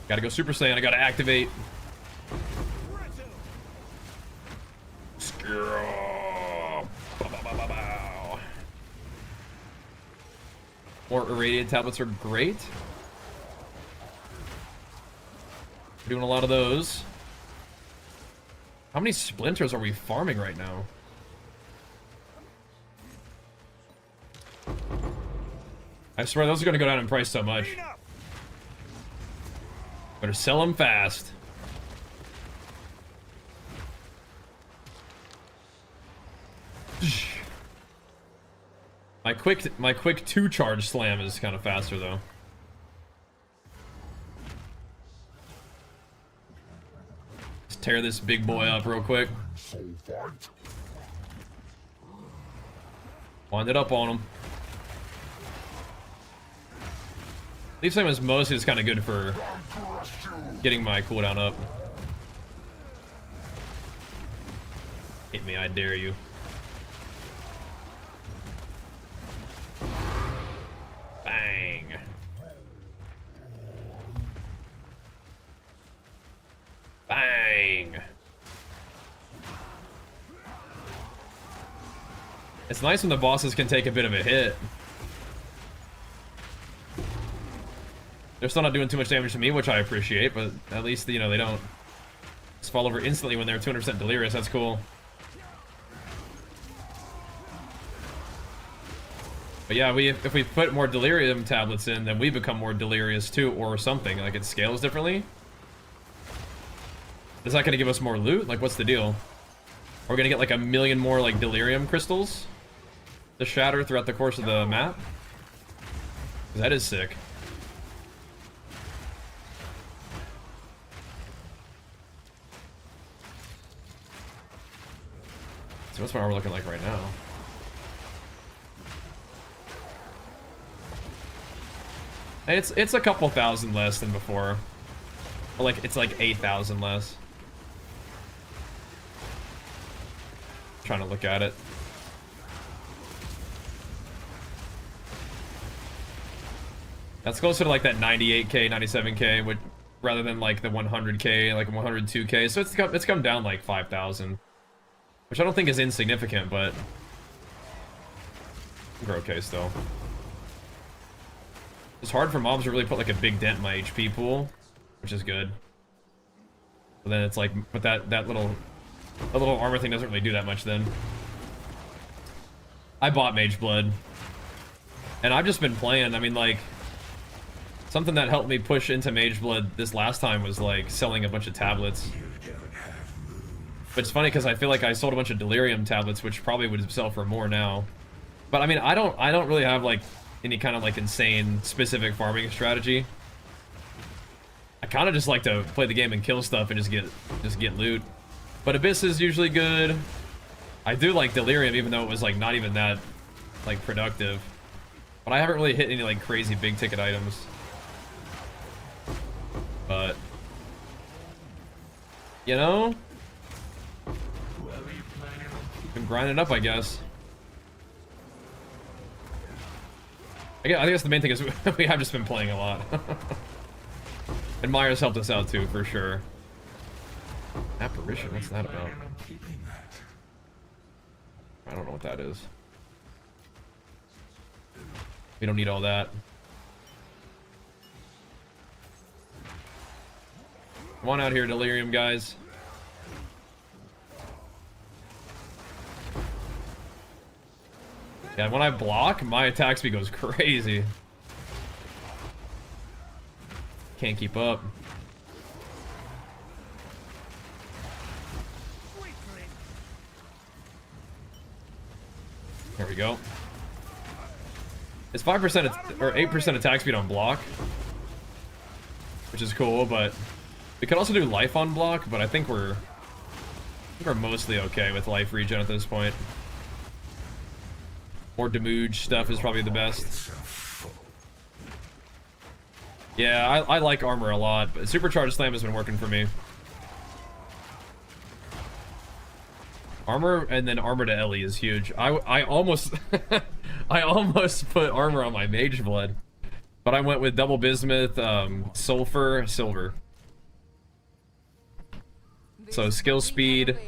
Gotta go Super Saiyan, I gotta activate. More irradiated tablets are great. We're doing a lot of those. How many splinters are we farming right now? I swear those are gonna go down in price so much. Better sell them fast. My quick 2-charge slam is kind of faster though. Let's tear this big boy up real quick. Wind it up on him. Leaf Slam is mostly just kind of good for getting my cooldown up. Hit me, I dare you. Bang. Bang. It's nice when the bosses can take a bit of a hit. They're still not doing too much damage to me, which I appreciate, but at least, you know, they don't just fall over instantly when they're 200% delirious. That's cool. But yeah, if we put more delirium tablets in, then we become more delirious too, or something. Like, it scales differently. Is that gonna give us more loot? Like, what's the deal? Are we gonna get like 1 million more like delirium crystals to shatter throughout the course of the map? 'Cause that is sick. So that's what we're looking like right now. It's a couple thousand less than before. Or like it's like 8,000 less. Trying to look at it. That's closer to like that 98k, 97k, which rather than like the 100k, like 102k. So it's come down like 5,000. Which I don't think is insignificant, but we're okay still. It's hard for mobs to really put like a big dent in my HP pool, which is good. But then it's like, but that little armor thing doesn't really do that much then. I bought Mageblood. And I've just been playing, I mean like, Something that helped me push into Mageblood this last time was like selling a bunch of tablets. But it's funny because I feel like I sold a bunch of Delirium tablets, which probably would sell for more now. But I mean, I don't really have like any kind of like insane specific farming strategy. I kind of just like to play the game and kill stuff and just get loot. But Abyss is usually good. I do like Delirium, even though it was like not even that like productive. But I haven't really hit any like crazy big ticket items. But you know, been grinding up, I guess. I guess the main thing is we have just been playing a lot. And Myers helped us out too, for sure. Apparition, what's that about? I don't know what that is. We don't need all that. Come on out here, Delirium guys. Yeah, when I block, my attack speed goes crazy. Can't keep up. There we go. It's 5% or 8% attack speed on block, which is cool, but we could also do life on block, but I think we're mostly okay with life regen at this point. More damage stuff is probably the best. Yeah, I like armor a lot, but Supercharged Slam has been working for me. Armor and then armor to Ellie is huge. I almost I almost put armor on my Mageblood, but I went with double bismuth, sulfur, silver. So skill speed.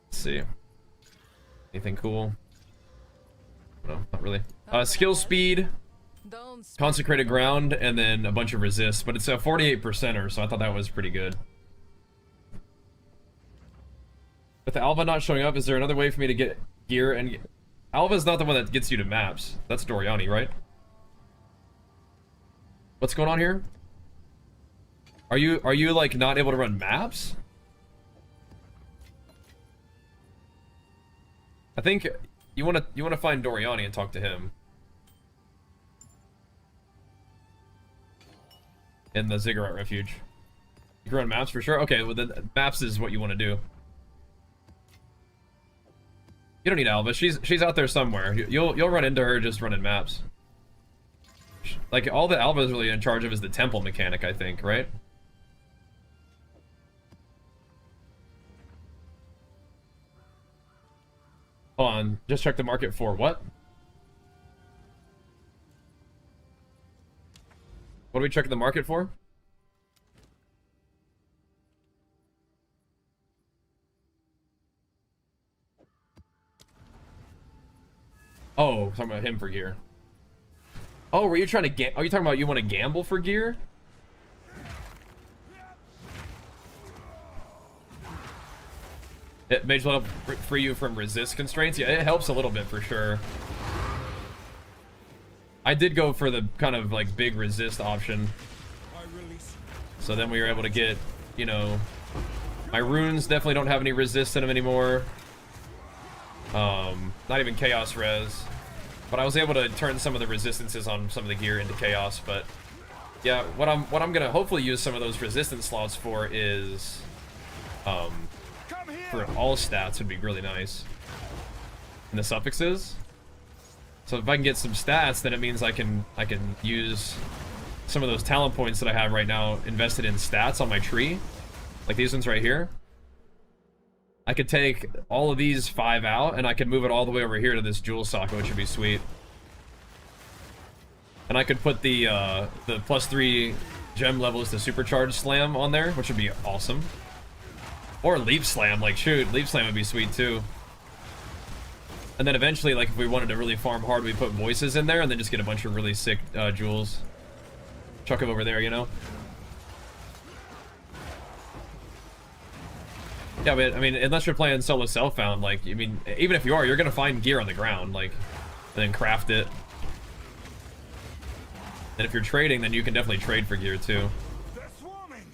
Let's see. Anything cool? No, not really. Skill speed, consecrated ground, and then a bunch of resists, but it's a 48%er, so I thought that was pretty good. With the Alva not showing up, is there another way for me to get gear? And Alva's not the one that gets you to maps. That's Doriani, right? What's going on here? Are you like not able to run maps? I think you wanna find Doriani and talk to him. In the Ziggurat Refuge. You can run maps for sure? Okay, well the maps is what you want to do. You don't need Alva. She's out there somewhere. You'll run into her just running maps. Like all that Alva is really in charge of is the temple mechanic, I think, right? Hold on, just check the market for what? What are we checking the market for? Oh, talking about him for gear. Oh, were you trying to are you talking about you want to gamble for gear? It may as well free you from resist constraints. Yeah, it helps a little bit for sure. I did go for the kind of like big resist option. So then we were able to get, you know, my runes definitely don't have any resist in them anymore. Not even chaos res. But I was able to turn some of the resistances on some of the gear into chaos. But yeah, what I'm gonna hopefully use some of those resistance slots for is for all stats would be really nice. And the suffixes. So if I can get some stats, then it means I can use some of those talent points that I have right now invested in stats on my tree. Like these ones right here. I could take all of these 5 out and I could move it all the way over here to this jewel socket, which would be sweet. And I could put the +3 gem levels to supercharged slam on there, which would be awesome. Or leap slam, like shoot, leap slam would be sweet too. And then eventually, like if we wanted to really farm hard, we put voices in there and then just get a bunch of really sick jewels. Chuck them over there, you know? Yeah, but I mean, unless you're playing solo self-found, like, I mean, even if you are, you're gonna find gear on the ground, like, and then craft it. And if you're trading, then you can definitely trade for gear too. They're swarming.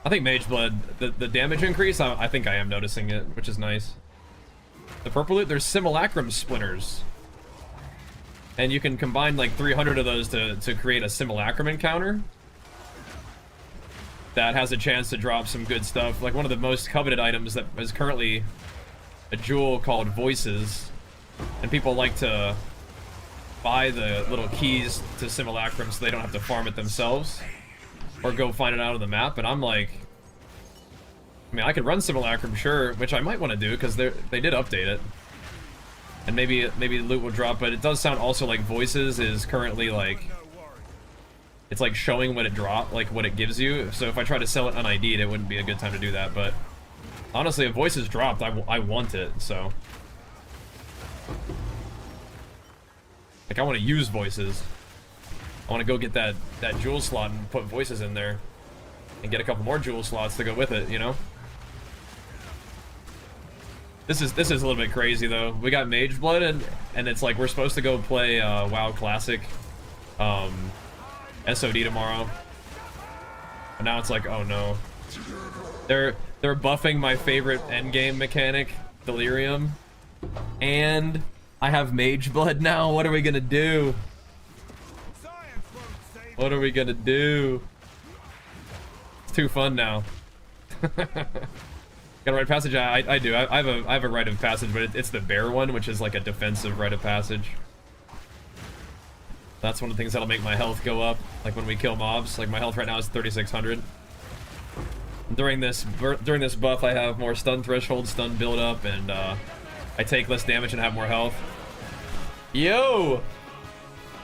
I think Mageblood, the damage increase, I think I am noticing it, which is nice. The purple loot, there's simulacrum splinters. And you can combine like 300 of those to create a simulacrum encounter. That has a chance to drop some good stuff. Like one of the most coveted items that is currently a jewel called Voices. And people like to buy the little keys to simulacrum so they don't have to farm it themselves. Or go find it out on the map. And I'm like, I mean, I could run simulacrum, sure, which I might want to do because they did update it. And maybe loot will drop, but it does sound also like Voices is currently like, it's like showing what it dropped, like what it gives you. So if I try to sell it un-ID'd, it wouldn't be a good time to do that. But honestly, if Voices dropped, I want it. So like I want to use Voices. I want to go get that jewel slot and put Voices in there, and get a couple more jewel slots to go with it. You know. This is a little bit crazy though. We got Mageblood and it's like we're supposed to go play WoW Classic SOD tomorrow. And now it's like, oh no. They're buffing my favorite endgame mechanic, Delirium. And I have Mageblood now. What are we gonna do? What are we gonna do? It's too fun now. Got a rite of passage? I do. I have a rite of passage, but it's the bear one, which is like a defensive rite of passage. That's one of the things that'll make my health go up. Like when we kill mobs, like my health right now is 3,600. During this buff, I have more stun threshold, stun build up, and I take less damage and have more health. Yo!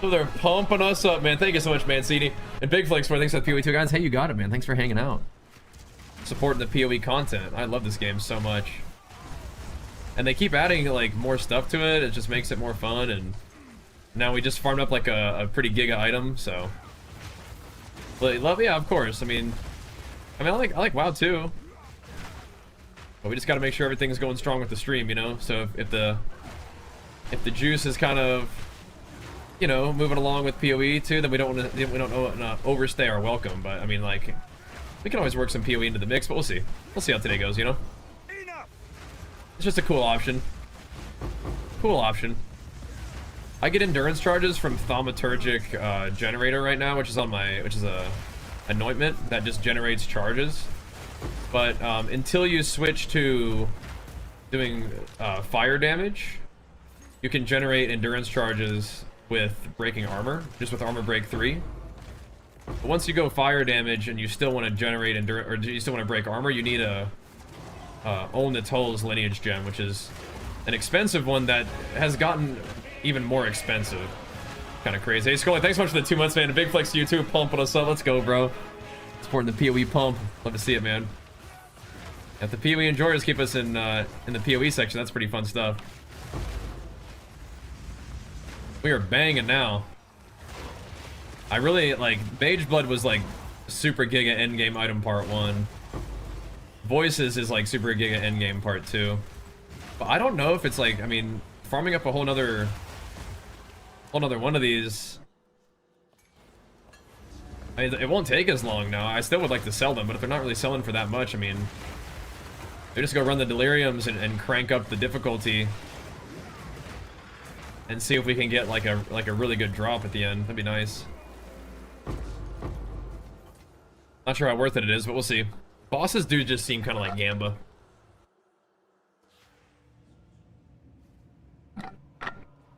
So they're pumping us up, man. Thank you so much, Mancini. And Big Flakes for thanks for the PoE 2 guys. Hey, you got it, man. Thanks for hanging out. Supporting the PoE content. I love this game so much. And they keep adding like more stuff to it. It just makes it more fun, and now we just farmed up like a pretty giga item, so yeah, of course. I mean I like WoW too. But we just gotta make sure everything's going strong with the stream, you know? So if the juice is kind of, you know, moving along with PoE too, then we don't overstay our welcome. But I mean, like, we can always work some PoE into the mix, but we'll see. We'll see how today goes, you know? It's just a cool option. Cool option. I get endurance charges from Thaumaturgic Generator right now, which is a anointment that just generates charges. But until you switch to doing fire damage, you can generate endurance charges with breaking armor, just with armor break 3. But once you go fire damage and you still want to generate endurance, or you still want to break armor, you need a Ol Natol's lineage gem, which is an expensive one that has gotten even more expensive. Kind of crazy. Hey, Scully, thanks so much for the 2 months, man. A big flex to you too, pumping us up. Let's go, bro. Supporting the PoE pump. Love to see it, man. If the PoE enjoyers keep us in the PoE section, that's pretty fun stuff. We are banging now. I really like Mageblood was like super giga endgame item part 1. Voices is like super giga endgame part 2. But I don't know if it's like, I mean, farming up a whole nother one of these, I mean, it won't take as long now. I still would like to sell them, but if they're not really selling for that much, I mean, we just go run the deliriums and crank up the difficulty and see if we can get like a really good drop at the end. That'd be nice. Not sure how worth it is, but we'll see. Bosses do just seem kind of like Gamba.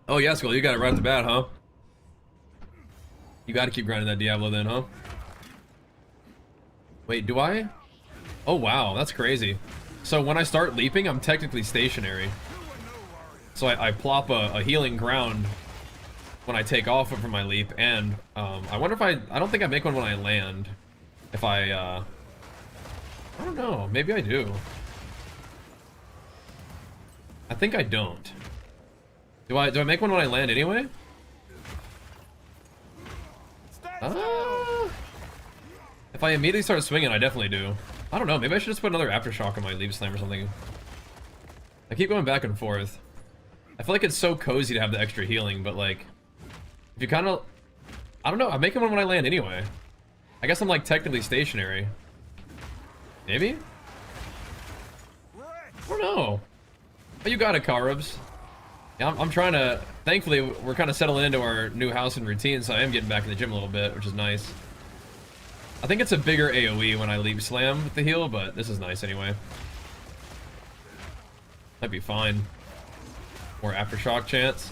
Oh yeah, Skull, you got it right off the bat, huh? You got to keep grinding that Diablo then, huh? Wait, do I? Oh wow, that's crazy. So when I start leaping, I'm technically stationary. So I plop a healing ground when I take off from my leap, and I wonder if I don't think I make one when I land. If I don't know, maybe I do. I think I don't. Do I make one when I land anyway? If I immediately start swinging, I definitely do. I don't know, maybe I should just put another aftershock on my leap slam or something. I keep going back and forth. I feel like it's so cozy to have the extra healing, but like, if you kind of, I don't know, I make them when I land anyway. I guess I'm like technically stationary. Maybe? I don't know. Oh, you got it, Karubs. Yeah, I'm trying to, thankfully, we're kind of settling into our new house and routine, so I am getting back in the gym a little bit, which is nice. I think it's a bigger AoE when I leap slam with the heal, but this is nice anyway. Might be fine. More aftershock chance.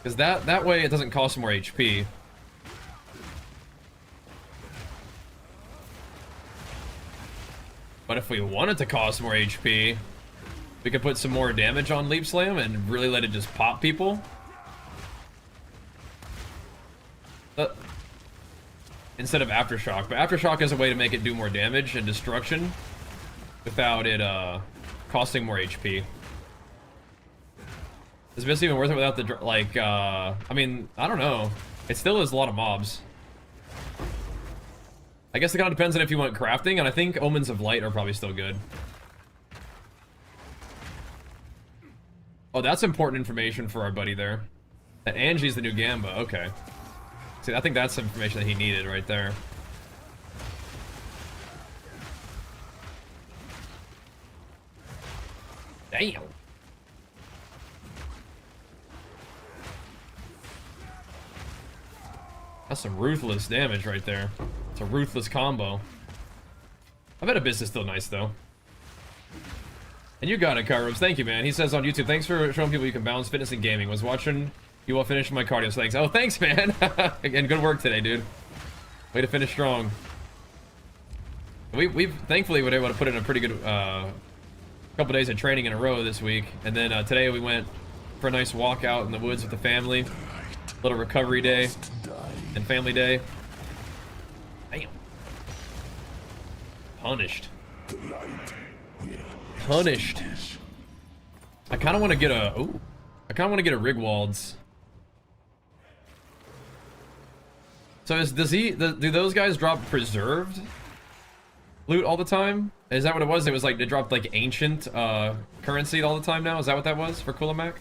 Because that way it doesn't cost more HP. But if we wanted to cost more HP, we could put some more damage on leap slam and really let it just pop people. Instead of aftershock. But aftershock is a way to make it do more damage and destruction without it costing more HP. Is this even worth it without the like I mean, I don't know. It still is a lot of mobs. I guess it kind of depends on if you want crafting, and I think Omens of Light are probably still good. Oh, that's important information for our buddy there. That Angie's the new Gamba, okay. See, I think that's information that he needed right there. Damn. That's some ruthless damage right there. It's a ruthless combo. I bet Abyss is still nice though. And you got it, Kairos. Thank you, man. He says on YouTube, thanks for showing people you can balance fitness and gaming. Was watching you while finishing my cardio, so thanks. Oh, thanks, man. And good work today, dude. Way to finish strong. We've thankfully been able to put in a pretty good couple days of training in a row this week. And then today we went for a nice walk out in the woods with the family. Little recovery day and family day. Damn. Punished. Punished. I kind of want to get a. Ooh, I kind of want to get a Rigwald's. So do those guys drop preserved loot all the time? Is that what it was? It was like they dropped like ancient currency all the time now. Is that what that was for Kulamak?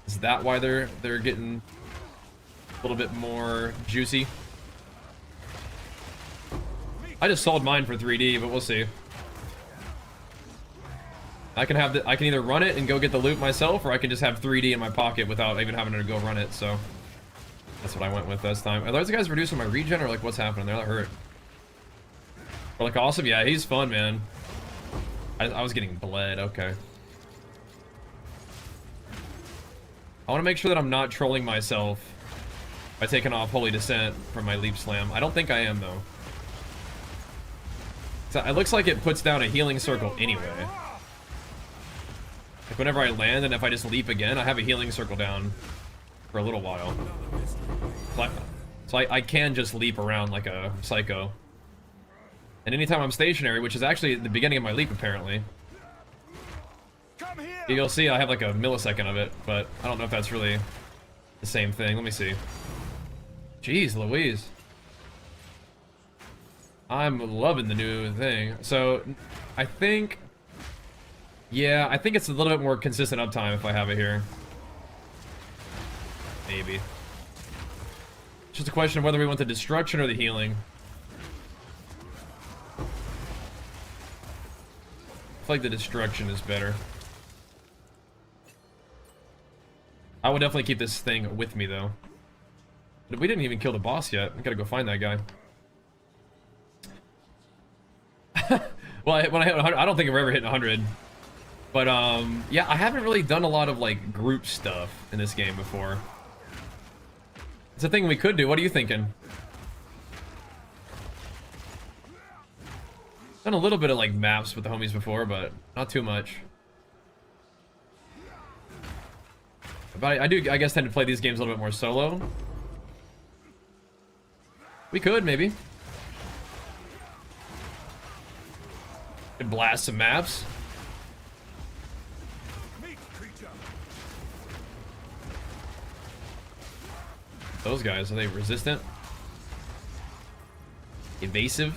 Is that why they're getting a little bit more juicy? I just sold mine for 3D, but we'll see. I can either run it and go get the loot myself, or I can just have 3D in my pocket without even having to go run it. So that's what I went with this time. Are those guys reducing my regen, or like what's happening? They're not hurt. Or like awesome, yeah, he's fun, man. I was getting bled. Okay. I want to make sure that I'm not trolling myself by taking off Holy Descent from my leap slam. I don't think I am though. So it looks like it puts down a healing circle anyway. Like whenever I land and if I just leap again, I have a healing circle down for a little while. So I can just leap around like a psycho. And anytime I'm stationary, which is actually the beginning of my leap apparently, you'll see I have like a millisecond of it, but I don't know if that's really the same thing. Let me see. Jeez Louise. I'm loving the new thing. So I think, yeah, I think it's a little bit more consistent uptime if I have it here. Maybe. It's just a question of whether we want the destruction or the healing. I feel like the destruction is better. I would definitely keep this thing with me though. But we didn't even kill the boss yet. I gotta go find that guy. Well, when I hit 100, I don't think I've ever hit 100. But yeah, I haven't really done a lot of like group stuff in this game before. It's a thing we could do. What are you thinking? Done a little bit of like maps with the homies before, but not too much. But I guess, tend to play these games a little bit more solo. We could, maybe. Could blast some maps. Those guys, are they resistant? Evasive?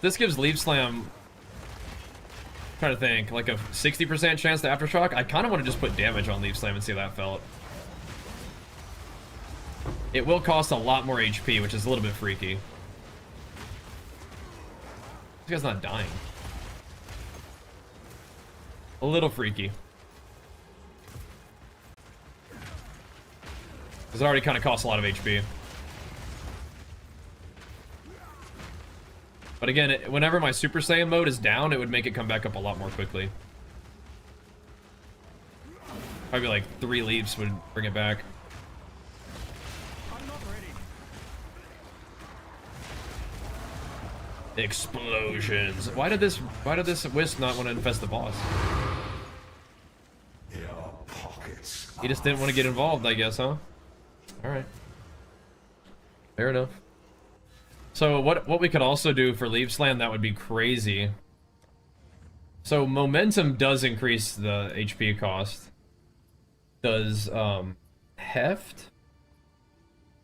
this gives Leaf Slam, trying to think, like a 60% chance to Aftershock. I kind of want to just put damage on Leaf Slam and see how that felt. It will cost a lot more HP, which is a little bit freaky. This guy's not dying. A little freaky. Because it already kind of costs a lot of HP. But again, whenever my Super Saiyan mode is down, it would make it come back up a lot more quickly. Probably like 3 leaps would bring it back. I'm not ready. Explosions. Why did this Wisp not want to infest the boss? Your pockets. He just didn't want to get involved, I guess, huh? Alright. Fair enough. So what we could also do for Leaf Slam that would be crazy. So momentum does increase the HP cost. Does heft?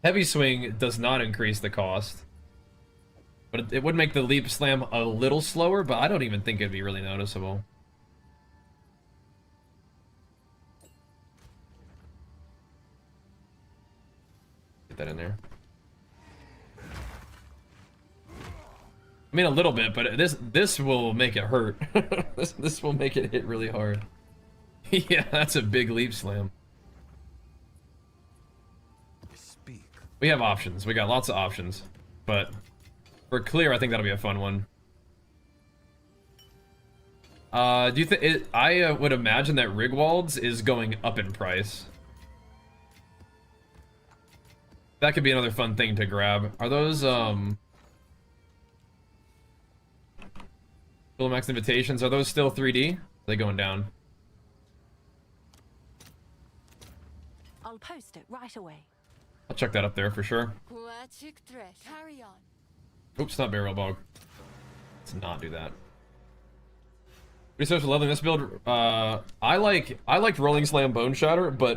Heavy swing does not increase the cost. But it would make the Leaf Slam a little slower, but I don't even think it'd be really noticeable. Get that in there. I mean, a little bit, but this will make it hurt. this will make it hit really hard. Yeah, that's a big Leaf Slam. Speak. We have options. We got lots of options. But for clear, I think that'll be a fun one. Do you think I would imagine that Rigwald's is going up in price. That could be another fun thing to grab. Are those Max invitations, are those still 3D? Are they going down? I'll post it right away. I'll check that up there for sure. Carry on. Oops, not Burial Bog. Let's not do that. Research leveling this build. I liked Rolling Slam Bone Shatter, but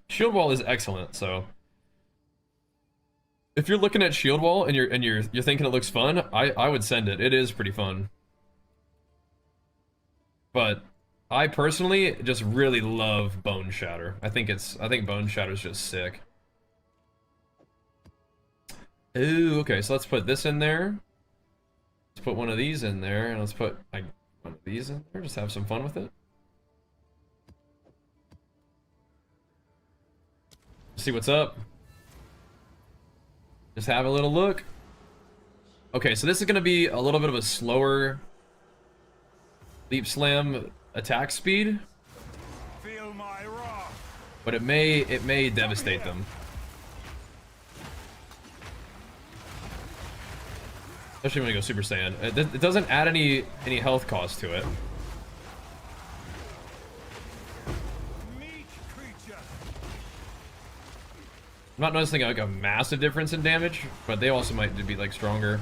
Shield Wall is excellent. So if you're looking at Shield Wall and you're thinking it looks fun, I would send it. It is pretty fun. But I personally just really love Bone Shatter. I think Bone Shatter is just sick. Ooh, okay, so let's put this in there. Let's put one of these in there, and let's put like one of these in there. Just have some fun with it. See what's up. Just have a little look. Okay, so this is gonna be a little bit of a slower Leap Slam attack speed, Feel my wrath. but it may devastate them. Especially when you go Super Saiyan. It doesn't add any health cost to it. Meat creature. I'm not noticing like a massive difference in damage, but they also might be like stronger.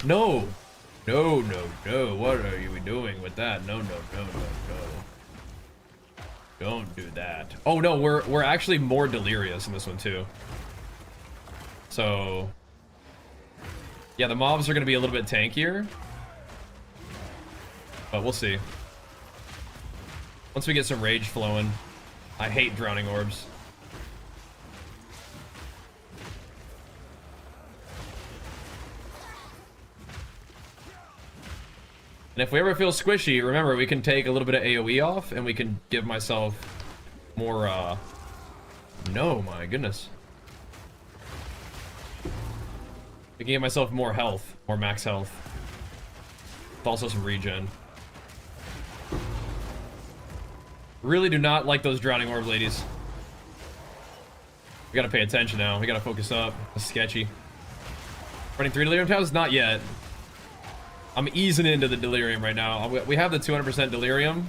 No! No, no, no. What are you doing with that? No, no, no, no, no. Don't do that. Oh no, we're actually more delirious in this one too. So yeah, the mobs are gonna be a little bit tankier. But we'll see. Once we get some rage flowing. I hate drowning orbs. And if we ever feel squishy, remember we can take a little bit of AoE off and we can give myself more no, my goodness. I can give myself more health, more max health. With also some regen. Really do not like those drowning orb ladies. We gotta pay attention now. We gotta focus up. It's sketchy. Running 3 delirium tablets? Not yet. I'm easing into the delirium right now. We have the 200% delirium,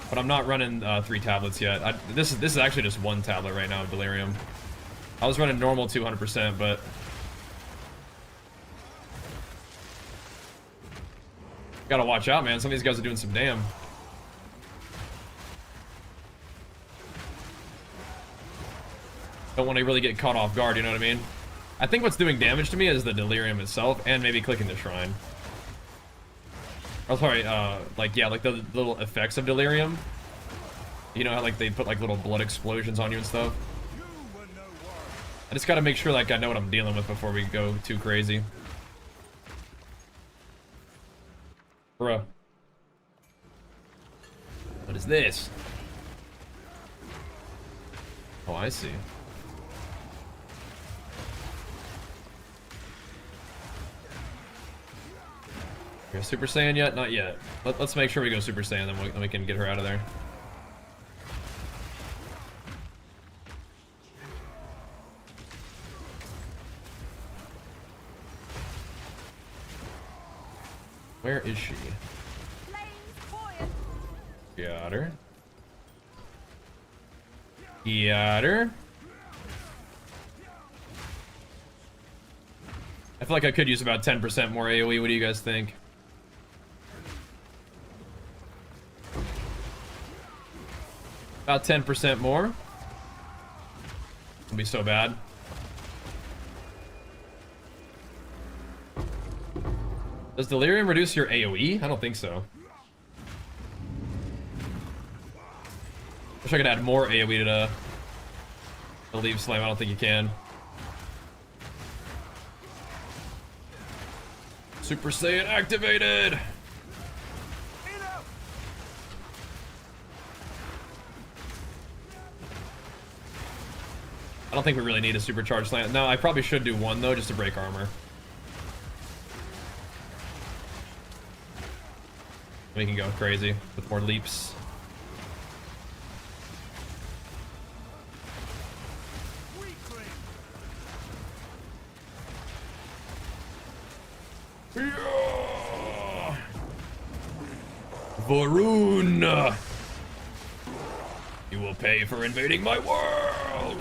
but I'm not running 3 tablets yet. This is actually just 1 tablet right now of delirium. I was running normal 200%, but gotta watch out, man. Some of these guys are doing some damn. Don't want to really get caught off guard, you know what I mean? I think what's doing damage to me is the delirium itself, and maybe clicking the shrine. Oh, sorry, like, yeah, like the little effects of delirium. You know how, like, they put, like, little blood explosions on you and stuff? I just gotta make sure, like, I know what I'm dealing with before we go too crazy. Bruh. What is this? Oh, I see. Go Super Saiyan yet? Not yet. Let's make sure we go Super Saiyan, then we can get her out of there. Where is she? Got her. Got her. I feel like I could use about 10% more AoE. What do you guys think? About 10% more. Won't be so bad. Does delirium reduce your AoE? I don't think so. Wish I could add more AoE to the leave slam. I don't think you can. Super Saiyan activated! I don't think we really need a supercharged slam. No, I probably should do one though, just to break armor. We can go crazy with more leaps. Yeah. Varun! You will pay for invading my world!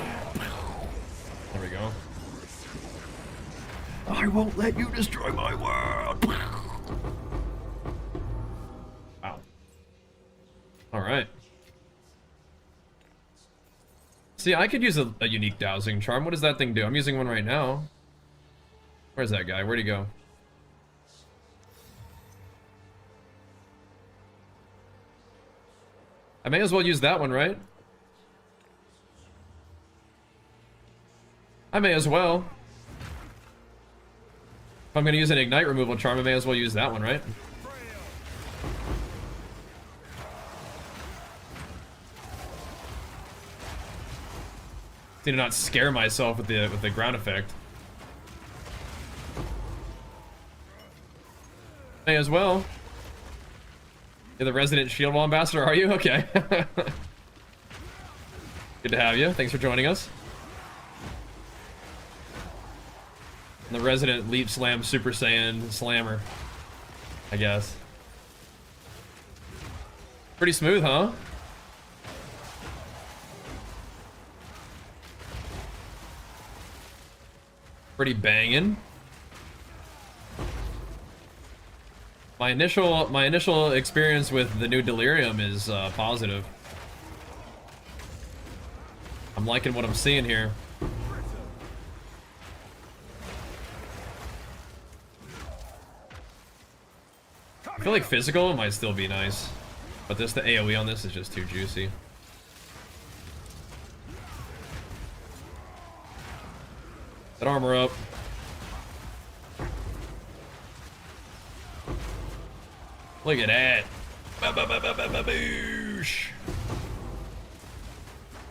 There we go. I won't let you destroy my world! Wow. Alright. See, I could use a unique dowsing charm. What does that thing do? I'm using one right now. Where's that guy? Where'd he go? I may as well use that one, right? I may as well. If I'm gonna use an ignite removal charm, I may as well use that one, right? Need to not scare myself with the ground effect. May as well. You're the resident Shield Wall ambassador, are you? Okay. Good to have you. Thanks for joining us. And the resident Leap Slam Super Saiyan Slammer, I guess. Pretty smooth, huh? Pretty banging. My initial experience with the new Delirium is positive. I'm liking what I'm seeing here. I feel like physical might still be nice, but the AoE on this is just too juicy. That armor up. Look at that. Boosh.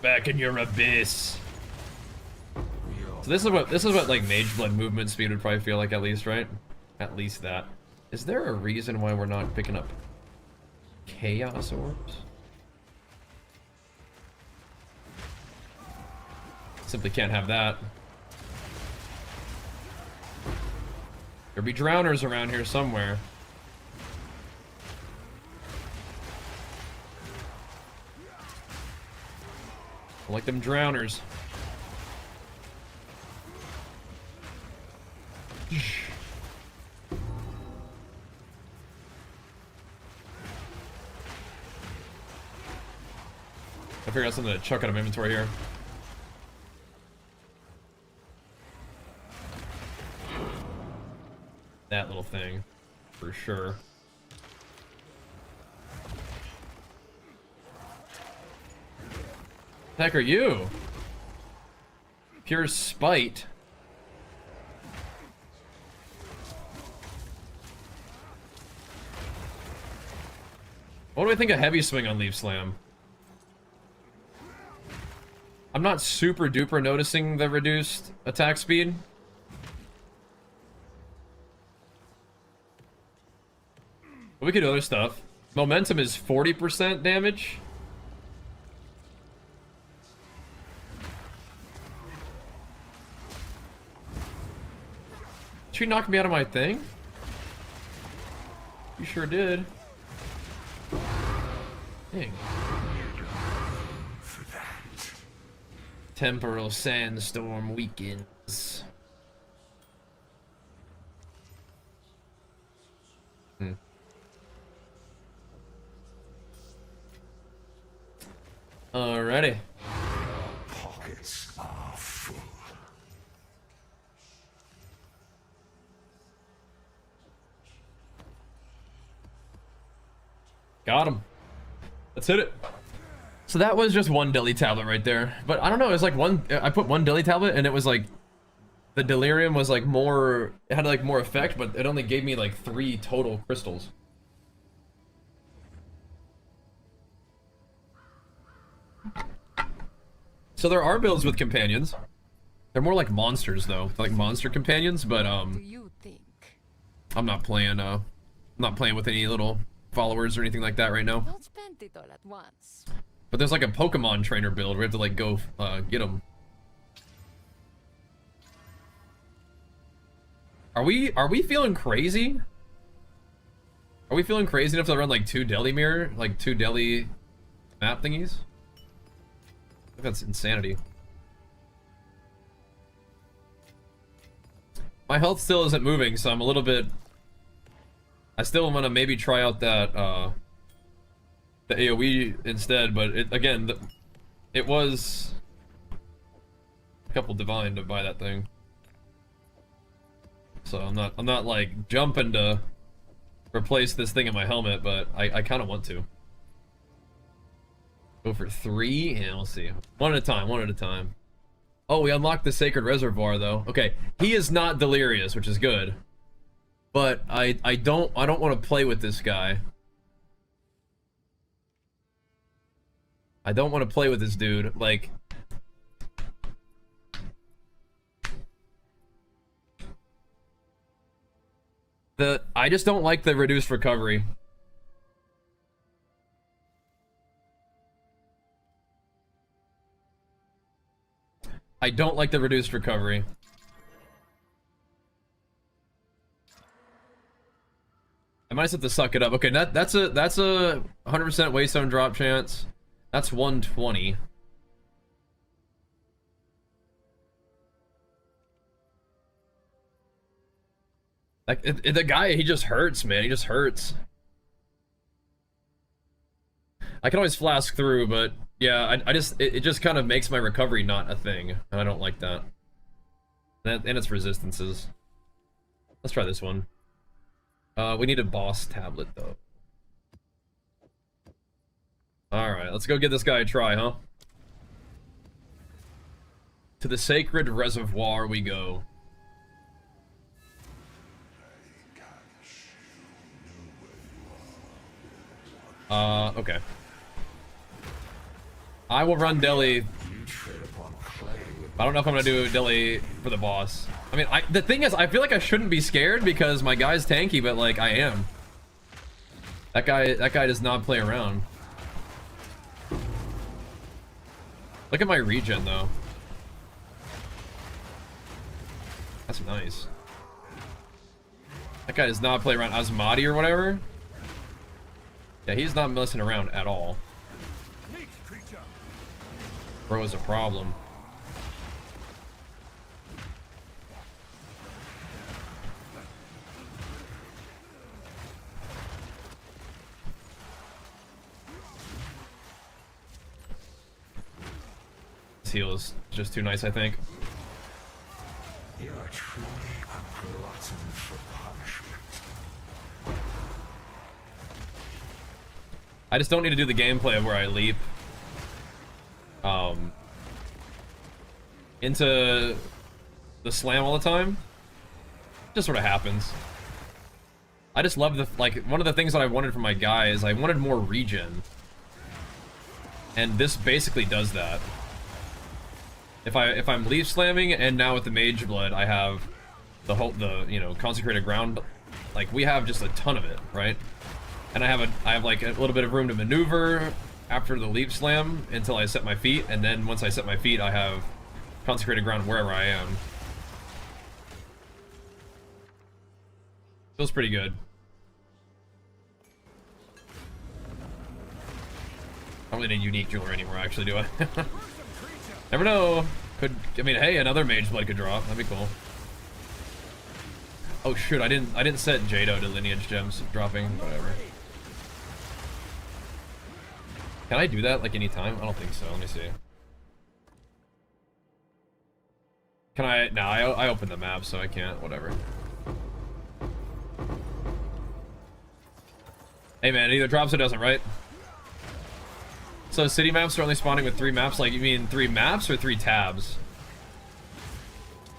Back in your abyss. So this is what like Mageblood movement speed would probably feel like, at least, right? At least that. Is there a reason why we're not picking up Chaos Orbs? Simply can't have that. There'll be drowners around here somewhere. I like them drowners. I figure out something to chuck out of inventory here. real thing, for sure. The heck are you? Pure spite. What do I think of heavy swing on Leaf Slam? I'm not super duper noticing the reduced attack speed. But we could do other stuff. Momentum is 40% damage. Did she knock me out of my thing? You sure did. Dang. Temporal sandstorm weakens. Alrighty. Pockets are full. Got him. Let's hit it. So that was just one Dilly tablet right there. But I don't know, it was like one, I put one Dilly tablet and it was like, the delirium was like more, it had like more effect, but it only gave me like 3 total crystals. So there are builds with companions. They're more like monsters though, like monster companions, but Do you think? I'm not playing with any little followers or anything like that right now. Don't spend it all at once. But there's like a Pokemon trainer build. We have to like go get them. Are we feeling crazy? Are we feeling crazy enough to run like 2 Deli mirror, like 2 Deli map thingies? I think that's insanity. My health still isn't moving, so I'm a little bit. I still want to maybe try out that the AoE instead, but it again, it was a couple divine to buy that thing. So I'm not like jumping to replace this thing in my helmet, but I kind of want to. Go for 3, and we'll see. One at a time. Oh, we unlocked the Sacred Reservoir though. Okay, he is not delirious, which is good. But I don't want to play with this guy. I don't want to play with this dude. Like, I just don't like the reduced recovery. I don't like the reduced recovery. I might just have to suck it up. Okay, that's a 100% Waystone drop chance. That's 120. Like the guy, he just hurts, man. He just hurts. I can always flask through, but yeah, it just kind of makes my recovery not a thing, and I don't like that. And its resistances. Let's try this one. We need a boss tablet though. Alright, let's go give this guy a try, huh? To the Sacred Reservoir we go. Okay. I will run Deli. I don't know if I'm gonna do Deli for the boss. I mean, the thing is, I feel like I shouldn't be scared because my guy's tanky, but like I am. That guy does not play around. Look at my regen though. That's nice. That guy does not play around. Asmati or whatever. Yeah, he's not messing around at all. Bro is a problem. This heal is just too nice, I think. You are truly a glutton for punishment. I just don't need to do the gameplay of where I leap into the slam all the time. It just sort of happens. I just love the, like, one of the things that I wanted from my guy is I wanted more regen. And this basically does that. If I'm leaf slamming, and now with the Mageblood I have the you know, consecrated ground, like we have just a ton of it, right? And I have like a little bit of room to maneuver after the leap slam until I set my feet, and then once I set my feet I have consecrated ground wherever I am. Feels pretty good. I don't really need unique jewelry anymore, actually, do I? Never know. Could, I mean, hey, another Mageblood could drop. That'd be cool. Oh shoot, I didn't set Jado to lineage gems dropping. Whatever. Can I do that like anytime? I don't think so. Let me see. Can I? No, I opened the map, so I can't. Whatever. Hey man, it either drops or doesn't, right? So city maps are only spawning with 3 maps. Like, you mean 3 maps or 3 tabs?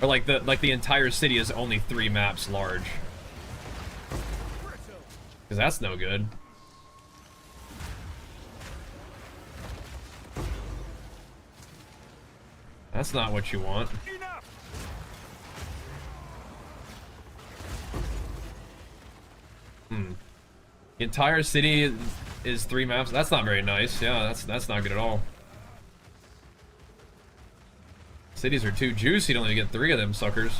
Or like the entire city is only 3 maps large? Because that's no good. That's not what you want. The entire city is 3 maps. That's not very nice. Yeah, that's not good at all. Cities are too juicy to only get 3 of them suckers.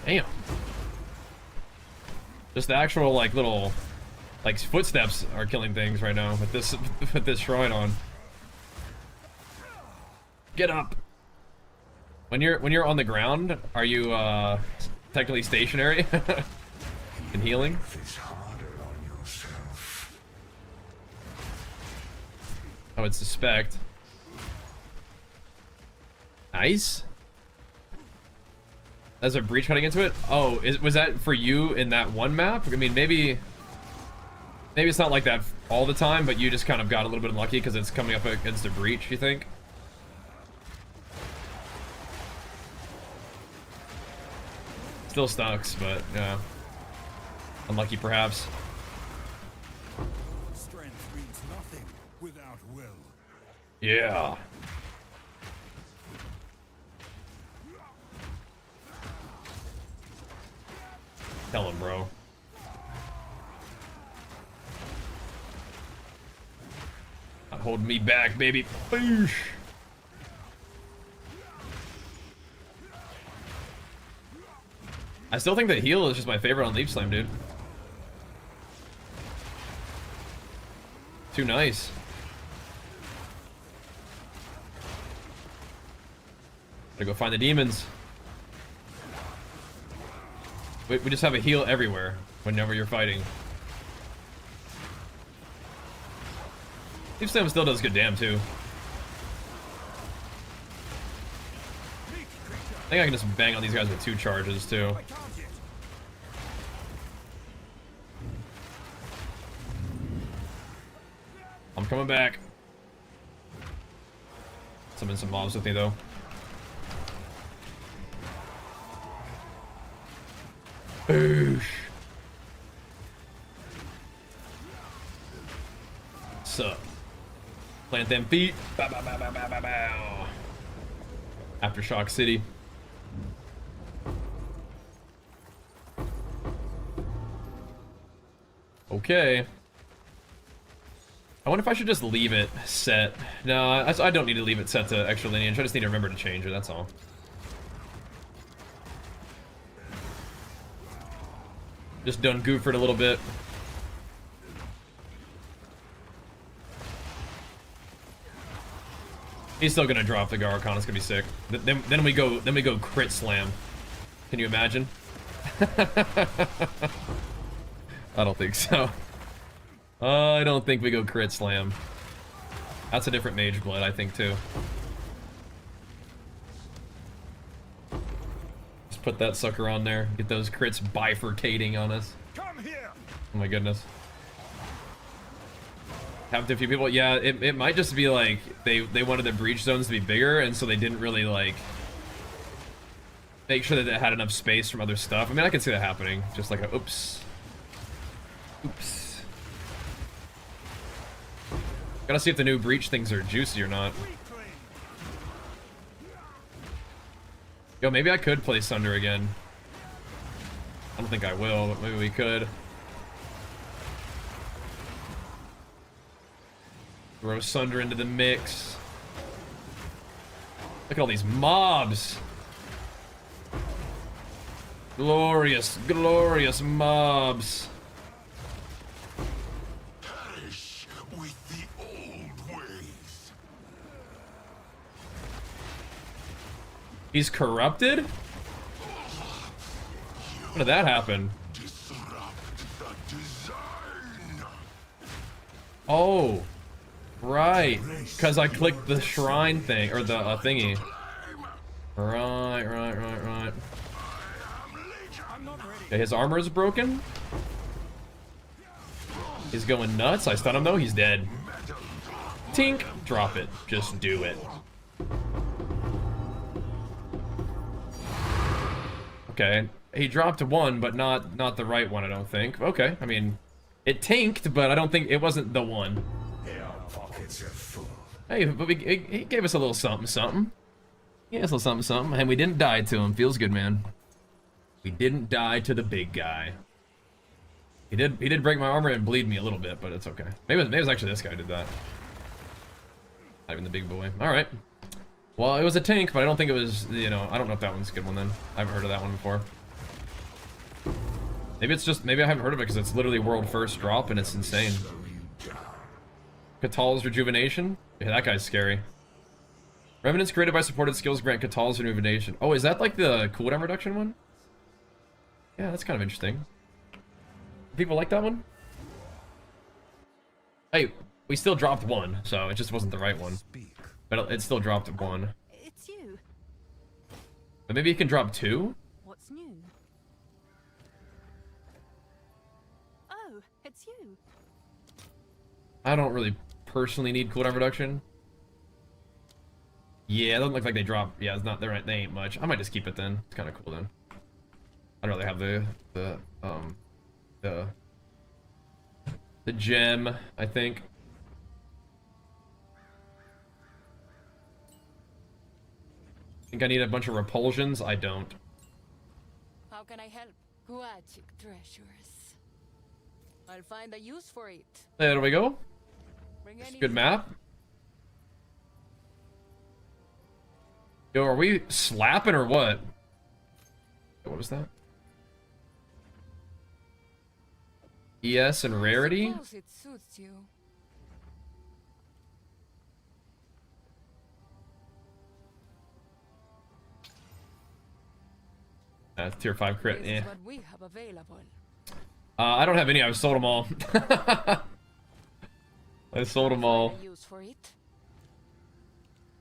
Damn. Just the actual like little like footsteps are killing things right now with this shrine on. Get up. When you're on the ground, are you technically stationary and healing? I would suspect. Nice. There's a breach cutting into it. Oh, was that for you in that one map? I mean, maybe it's not like that all the time, but you just kind of got a little bit unlucky because it's coming up against a breach, you think? Still sucks, but yeah. Unlucky perhaps. Strength means nothing without will. Yeah. Tell him, bro. Not holding me back, baby. Boosh. I still think that heal is just my favorite on Leap Slam, dude. Too nice. Gotta go find the demons. We just have a heal everywhere whenever you're fighting. Leap Slam still does good damn too. I think I can just bang on these guys with 2 charges too. I'm coming back. Summon some mobs with me though. Boosh. Sup? Plant them feet. Bow, bow, bow, bow, bow, bow, bow. Aftershock City. Okay. I wonder if I should just leave it set. No, I don't need to leave it set to extra lineage. I just need to remember to change it, that's all. Just done goofed a little bit. He's still gonna drop the Garcon. It's gonna be sick. Then we go crit slam. Can you imagine? I don't think so. I don't think we go crit slam. That's a different Mageblood, I think, too. Just put that sucker on there. Get those crits bifurcating on us. Come here. Oh my goodness. Happened to a few people. Yeah, it might just be like they wanted the breach zones to be bigger, and so they didn't really like make sure that it had enough space from other stuff. I mean, I can see that happening. Just like a oops. Oops. Gotta see if the new breach things are juicy or not. Yo, maybe I could play Sunder again. I don't think I will, but maybe we could. Throw Sunder into the mix. Look at all these mobs. Glorious, glorious mobs. Perish with the old ways. He's corrupted? When did that happen? Disrupt the design. Oh, right. Because I clicked the shrine thing, or the thingy. Right. Okay, his armor is broken. He's going nuts. I stun him though. He's dead. Tink. Drop it. Just do it. Okay. He dropped one, but not the right one, I don't think. Okay. I mean, it tanked, but I don't think it wasn't the one. Our pockets are full. Hey, but he gave us a little something, something. He gave us a little something, something, and we didn't die to him. Feels good, man. We didn't die to the big guy. He did break my armor and bleed me a little bit, but it's okay. Maybe it was actually this guy who did that. Not even the big boy. All right. Well, it was a tank, but I don't think it was, you know, I don't know if that one's a good one then. I haven't heard of that one before. Maybe I haven't heard of it because it's literally world first drop and it's insane. Katal's Rejuvenation? Yeah, that guy's scary. Remnants created by supported skills grant Katal's Rejuvenation. Oh, is that like the cooldown reduction one? Yeah, that's kind of interesting. People like that one? Hey, we still dropped one, so it just wasn't the right one. But it still dropped one. It's you. But maybe you can drop two? What's new? Oh, it's you. I don't really personally need cooldown reduction. Yeah, it doesn't look like they drop. Yeah, it's not. They ain't much. I might just keep it then. It's kind of cool then. I'd rather have the gem, I think. Think I need a bunch of repulsions? I don't. How can I help? Guachic treasures. I'll find a use for it. There we go. Bring It's a any good map. Yo, are we slapping or what? What was that? ES and rarity? Suppose it suits you. That's tier 5 crit. This Yeah. is what we have available. I don't have any. I've sold them all. I sold them all. Find a use for it.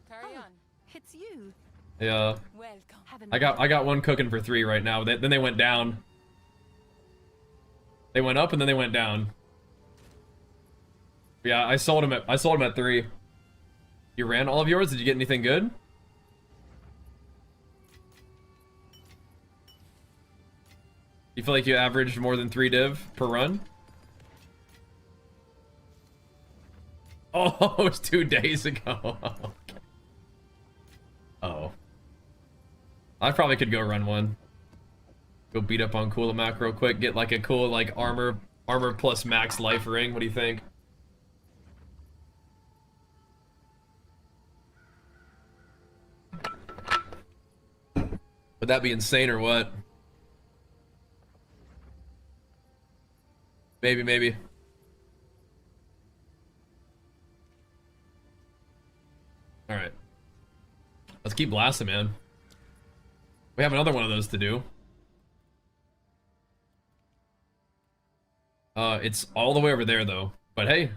Carry on. It's you. Yeah. Welcome. Haven't I got one cooking for 3 right now. Then they went down. They went up and then they went down. Yeah, I sold them at 3. You ran all of yours? Did you get anything good? You feel like you averaged more than 3 div per run? Oh, it was 2 days ago. Okay. Oh. I probably could go run one. Go beat up on Coolamac real quick. Get like a cool like armor plus max life ring. What do you think? Would that be insane or what? Maybe. Alright. Let's keep blasting, man. We have another one of those to do. It's all the way over there though. But hey.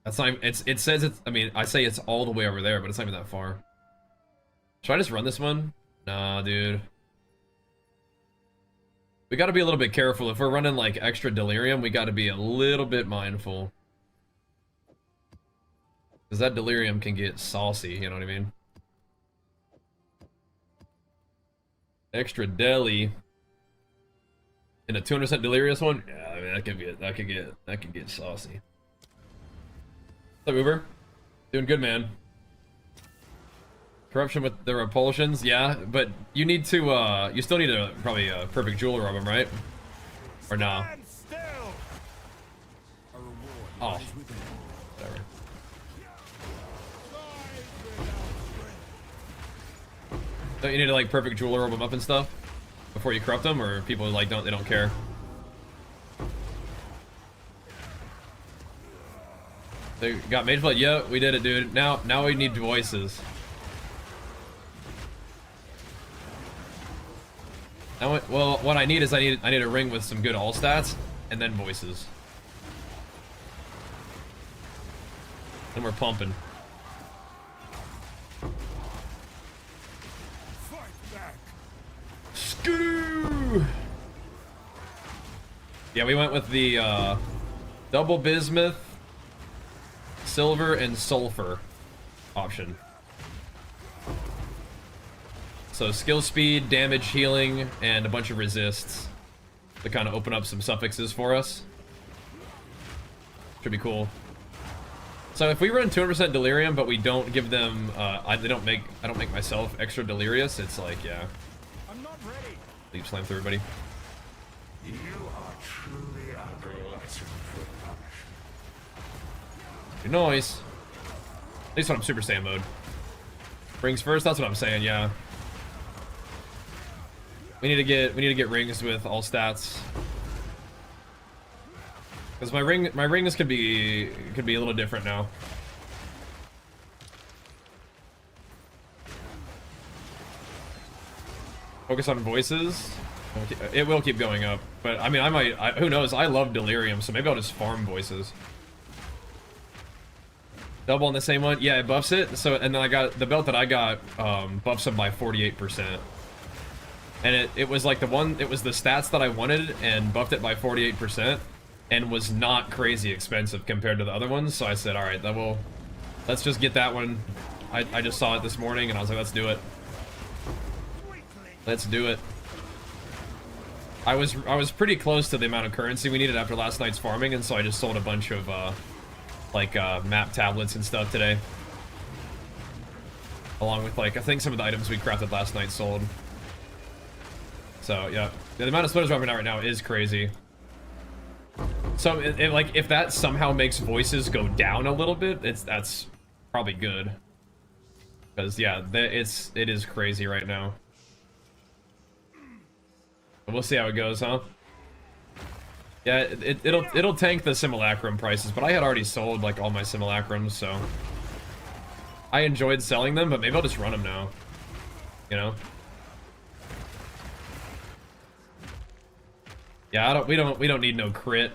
That's not even, it says it's, I mean, I say it's all the way over there, but it's not even that far. Should I just run this one? Nah, dude. We got to be a little bit careful. If we're running like extra delirium, we got to be a little bit mindful. Because that delirium can get saucy, you know what I mean? Extra deli in a 200% delirious one? Yeah, I mean that could get saucy. What's up, Uber? Doing good, man. Corruption with the repulsions, yeah, but you need to, you still need a, probably a perfect jeweler of them, right? Or no? Oh. Whatever. Don't you need to, like, perfect jeweler them up and stuff? Before you corrupt them, or people, like, they don't care? They got Mageblood? Yeah, we did it, dude. Now we need voices. Well, what I need is I need a ring with some good all stats, and then voices. And we're pumping. Skoo! Yeah, we went with the double bismuth, silver, and sulfur option. So skill speed, damage, healing, and a bunch of resists to kind of open up some suffixes for us. Should be cool. So if we run 200% delirium, but we don't give them, I don't make myself extra delirious. It's like, yeah. I'm not ready. Leap slam through everybody. You are truly a glutton for punishment. Nice. At least when I'm Super Saiyan mode. Rings first. That's what I'm saying. Yeah. We need to get rings with all stats. Because my rings could be a little different now. Focus on voices. It will keep going up, but I mean, who knows? I love delirium, so maybe I'll just farm voices. Double on the same one, yeah, it buffs it. So, and then I got the belt that I got buffs them by 48%. And it was like it was the stats that I wanted and buffed it by 48%. And was not crazy expensive compared to the other ones, so I said, all right, let's just get that one. I just saw it this morning, and I was like, let's do it. Let's do it. I was pretty close to the amount of currency we needed after last night's farming, and so I just sold a bunch of map tablets and stuff today, along with like I think some of the items we crafted last night sold. So yeah, the amount of splitters dropping out right now is crazy. So like if that somehow makes voices go down a little bit, that's probably good. Because yeah, it is crazy right now. But we'll see how it goes, huh? Yeah, it'll tank the simulacrum prices, but I had already sold like all my simulacrums, so I enjoyed selling them, but maybe I'll just run them now. You know? Yeah, we don't need no crit.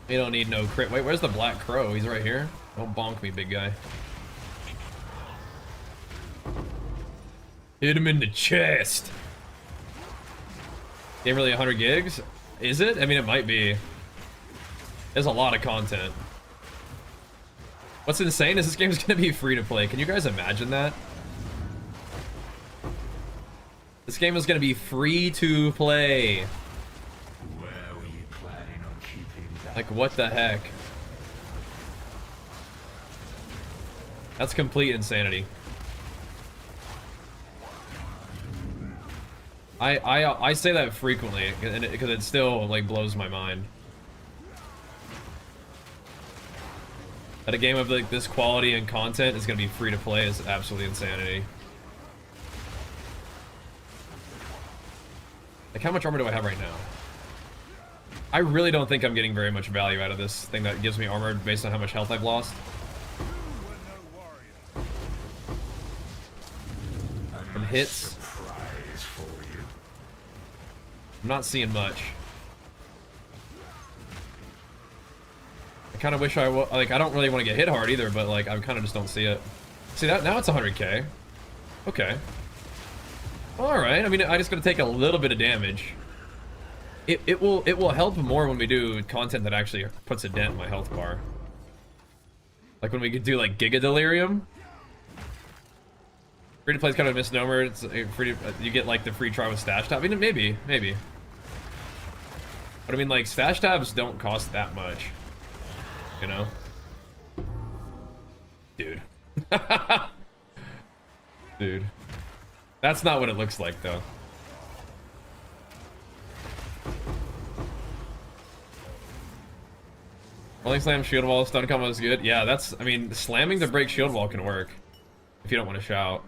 We don't need no crit. Wait, where's the Black Crow? He's right here. Don't bonk me, big guy. Hit him in the chest. Game really 100 gigs? Is it? I mean, it might be. There's a lot of content. What's insane is this game's gonna be free to play. Can you guys imagine that? This game is gonna be free to play. Where were you planning on keeping that? Like, what the heck? That's complete insanity. I say that frequently, because it still, like, blows my mind. That a game of, like, this quality and content is gonna be free to play is absolutely insanity. Like, how much armor do I have right now? I really don't think I'm getting very much value out of this thing that gives me armor based on how much health I've lost. From hits. I'm not seeing much. I kind of wish I would, like, I don't really want to get hit hard either, but, like, I kind of just don't see it. See, that now it's 100k. Okay. Alright, I mean, I just gotta take a little bit of damage. It will help more when we do content that actually puts a dent in my health bar. Like when we could do like Giga Delirium. Free to play is kind of a misnomer. It's free to, you get like the free try with stash tab. I mean, maybe. But I mean, like stash tabs don't cost that much, you know? Dude. Dude. That's not what it looks like though. Rolling slam, shield wall, stun combo is good. Yeah, that's, I mean, slamming to break shield wall can work if you don't want to shout.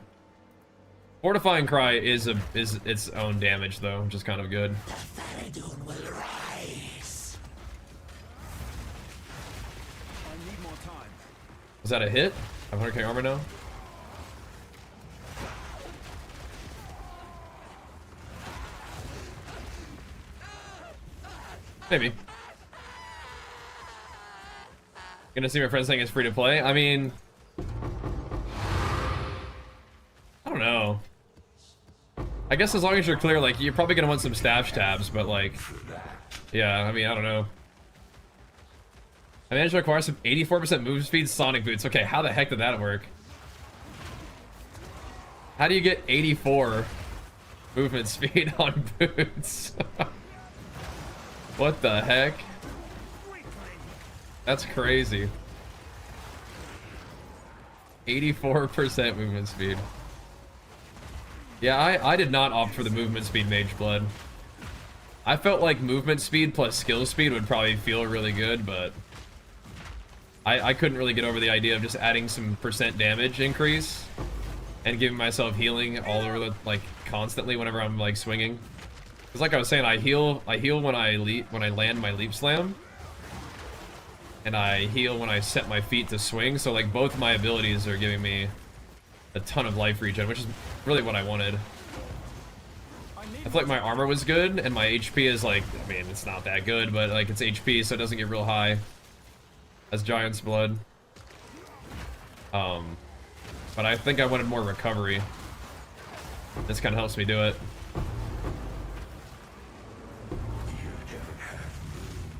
Fortifying cry is its own damage though, which is kind of good. Was that a hit? 500k armor now? Maybe. Gonna see my friends saying it's free to play. I mean, I don't know. I guess as long as you're clear, like, you're probably gonna want some stash tabs, but like, yeah, I mean, I don't know. I managed to acquire some 84% move speed Sonic boots. Okay, how the heck did that work? How do you get 84 movement speed on boots? What the heck? That's crazy. 84% movement speed. Yeah, I did not opt for the movement speed Mageblood. I felt like movement speed plus skill speed would probably feel really good, but I couldn't really get over the idea of just adding some percent damage increase and giving myself healing all over the, like, constantly whenever I'm like swinging. Because like I was saying, I heal when I land my leap slam, and I heal when I set my feet to swing. So like both my abilities are giving me a ton of life regen, which is really what I wanted. I feel like my armor was good, and my HP is like, I mean, it's not that good, but like it's HP, so it doesn't get real high. As Giant's Blood. But I think I wanted more recovery. This kind of helps me do it.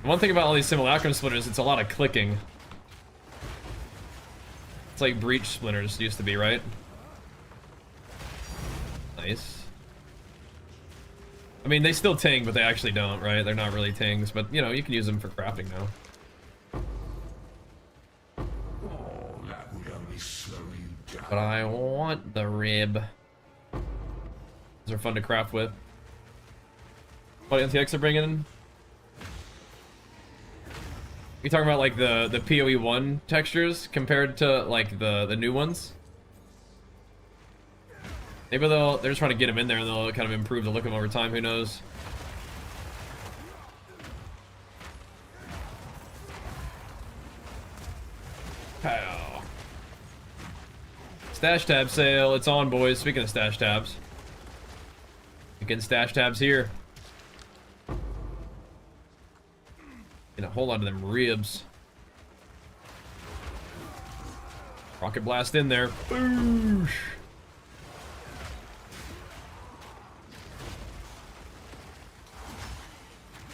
One thing about all these simulacrum splinters, it's a lot of clicking. It's like breach splinters used to be, right? Nice. I mean, they still ting, but they actually don't, right? They're not really tings, but you know, you can use them for crafting now. But I want the rib. These are fun to craft with. What NTX are bringing in? You talking about like the PoE 1 textures compared to like the new ones? Maybe they're just trying to get them in there and they'll kind of improve the look of them over time, who knows? Pow. Stash tab sale, it's on, boys. Speaking of stash tabs, you can stash tabs here. Get a whole lot of them ribs. Rocket blast in there. Boosh.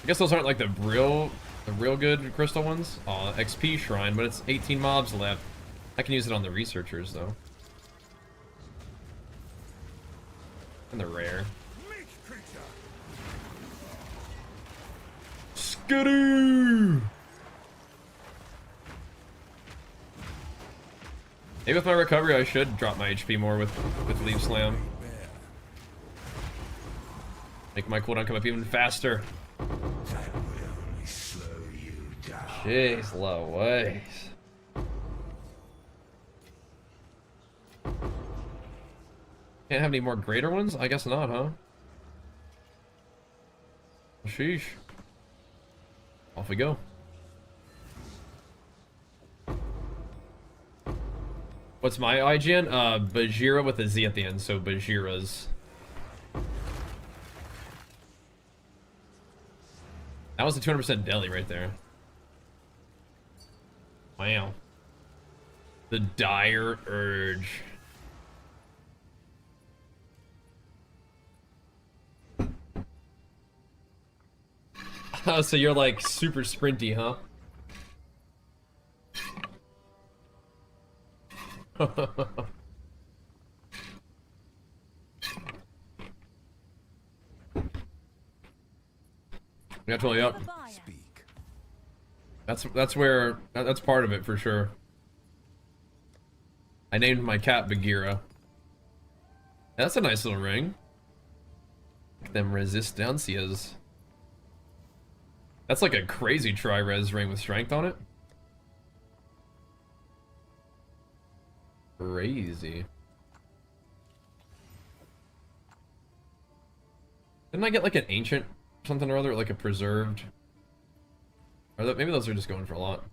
I guess those aren't like the real good crystal ones. Oh, XP shrine, but it's 18 mobs left. I can use it on the researchers though. And they're rare. Skidoo! Maybe with my recovery I should drop my HP more with Leap Slam. Make my cooldown come up even faster. Jeez Louise. Can't have any more greater ones? I guess not, huh? Sheesh. Off we go. What's my IGN? Bajira with a Z at the end, so Bajira's. That was a 200% deli right there. Wow. The dire urge. Oh, so you're like super sprinty, huh? Yeah, totally up. Speak. That's where that's part of it for sure. I named my cat Bagheera. That's a nice little ring. Them resistancias. That's like a crazy tri-res ring with strength on it. Crazy. Didn't I get like an ancient something or other, like a preserved? Or maybe those are just going for a lot.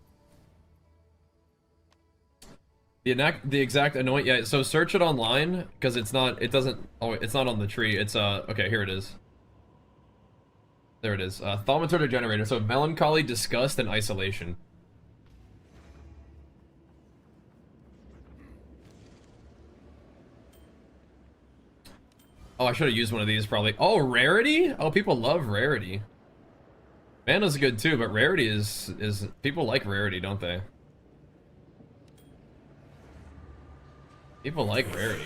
The exact anoint, yeah, so search it online, because it's not, it doesn't, oh, it's not on the tree, it's, okay, here it is. There it is, thaumaturgic generator, so melancholy, disgust, and isolation. Oh, I should have used one of these, probably. Oh, rarity? Oh, people love rarity. Mana's good too, but rarity is, people like rarity, don't they? People like rarity.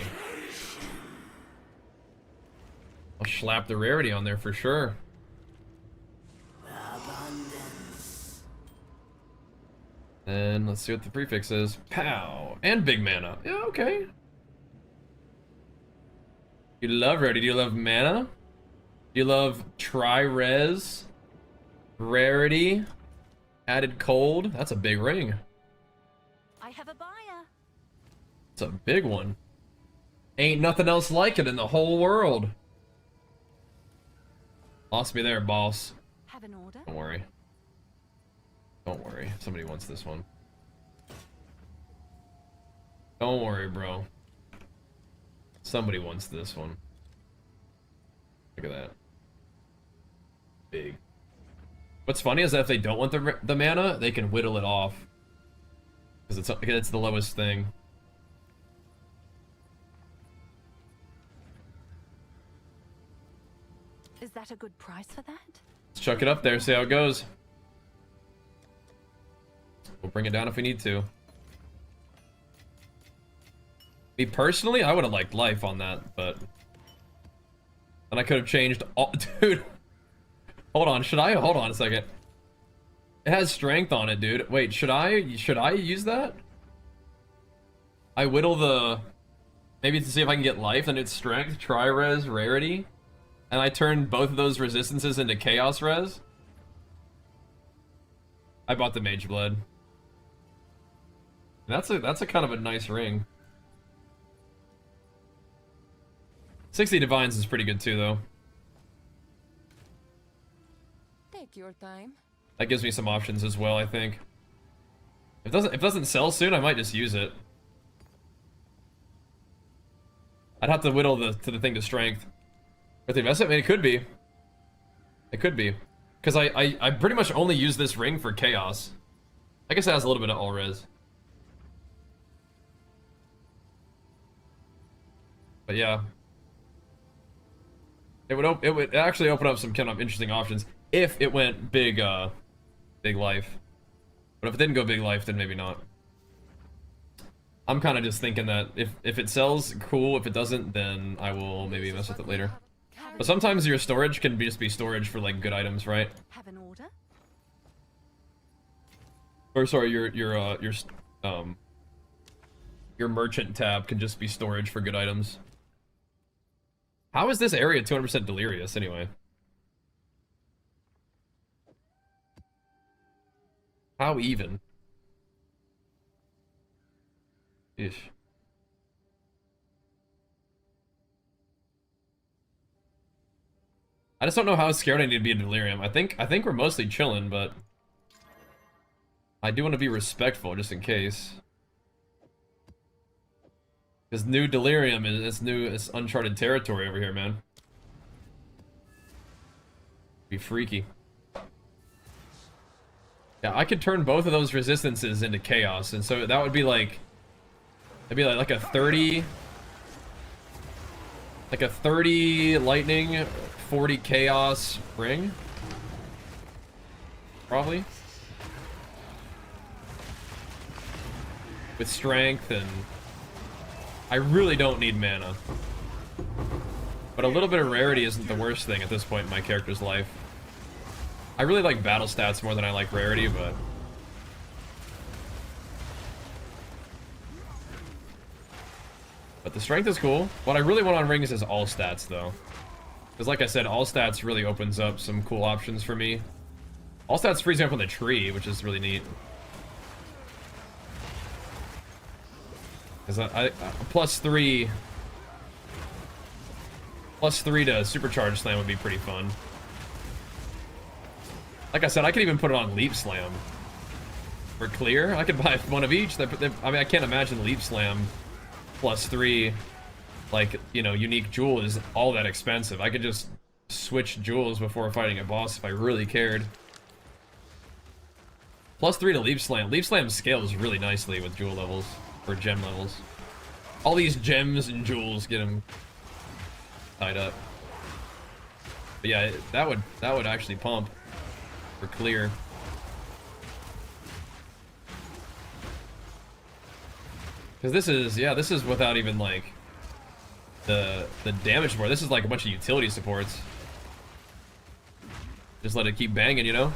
I'll slap the rarity on there for sure. Abundance. And let's see what the prefix is. Pow! And big mana. Yeah, okay. You love rarity. Do you love mana? Do you love tri-res? Rarity? Added cold? That's a big ring. I have a buyer. It's a big one. Ain't nothing else like it in the whole world. Lost me there, boss. Have an order. Don't worry. Don't worry. Somebody wants this one. Don't worry, bro. Somebody wants this one. Look at that. Big. What's funny is that if they don't want the mana, they can whittle it off. Because it's the lowest thing. Is that a good price for that? Let's chuck it up there, see how it goes. We'll bring it down if we need to. Me personally, I would have liked life on that, but... And I could have changed all... Dude! Hold on, should I? Hold on a second. It has strength on it, dude. Wait, should I use that? I whittle the... Maybe to see if I can get life, then it's strength, tri-res, rarity. And I turn both of those resistances into chaos res. I bought the Mageblood. That's a kind of a nice ring. 60 Divines is pretty good too, though. Take your time. That gives me some options as well, I think. If it doesn't sell soon, I might just use it. I'd have to whittle the thing to strength. With the investment, I mean, it could be. It could be. Because I pretty much only use this ring for chaos. I guess it has a little bit of all res. But yeah. It would actually open up some kind of interesting options if it went big life. But if it didn't go big life, then maybe not. I'm kind of just thinking that if it sells, cool. If it doesn't, then I will maybe mess with it later. But sometimes your storage can just be storage for like good items, right? Have an order. Or sorry, your merchant tab can just be storage for good items. How is this area 200% delirious anyway? How even? Ish. I just don't know how scared I need to be in delirium. I think we're mostly chilling, but I do want to be respectful just in case. Because new delirium it's uncharted territory over here, man. Be freaky. Yeah, I could turn both of those resistances into chaos, and so that would be like, it'd be like a 30 lightning, 40 chaos ring. probably. With strength, and I really don't need mana. But a little bit of rarity isn't the worst thing at this point in my character's life. I really like battle stats more than I like rarity, but the strength is cool. What I really want on rings is all stats, though. Because like I said, all stats really opens up some cool options for me. All stats frees me up on the tree, which is really neat. Because I +3 to supercharge slam would be pretty fun. Like I said, I could even put it on leap slam for clear. I could buy one of each. I mean, I can't imagine leap slam +3, like, you know, unique jewel is all that expensive. I could just switch jewels before fighting a boss if I really cared. +3 to leap slam. Leap slam scales really nicely with jewel levels, or gem levels. All these gems and jewels get them tied up. But yeah, that would actually pump for clear. Because this is without even like the damage bar. This is like a bunch of utility supports. Just let it keep banging, you know?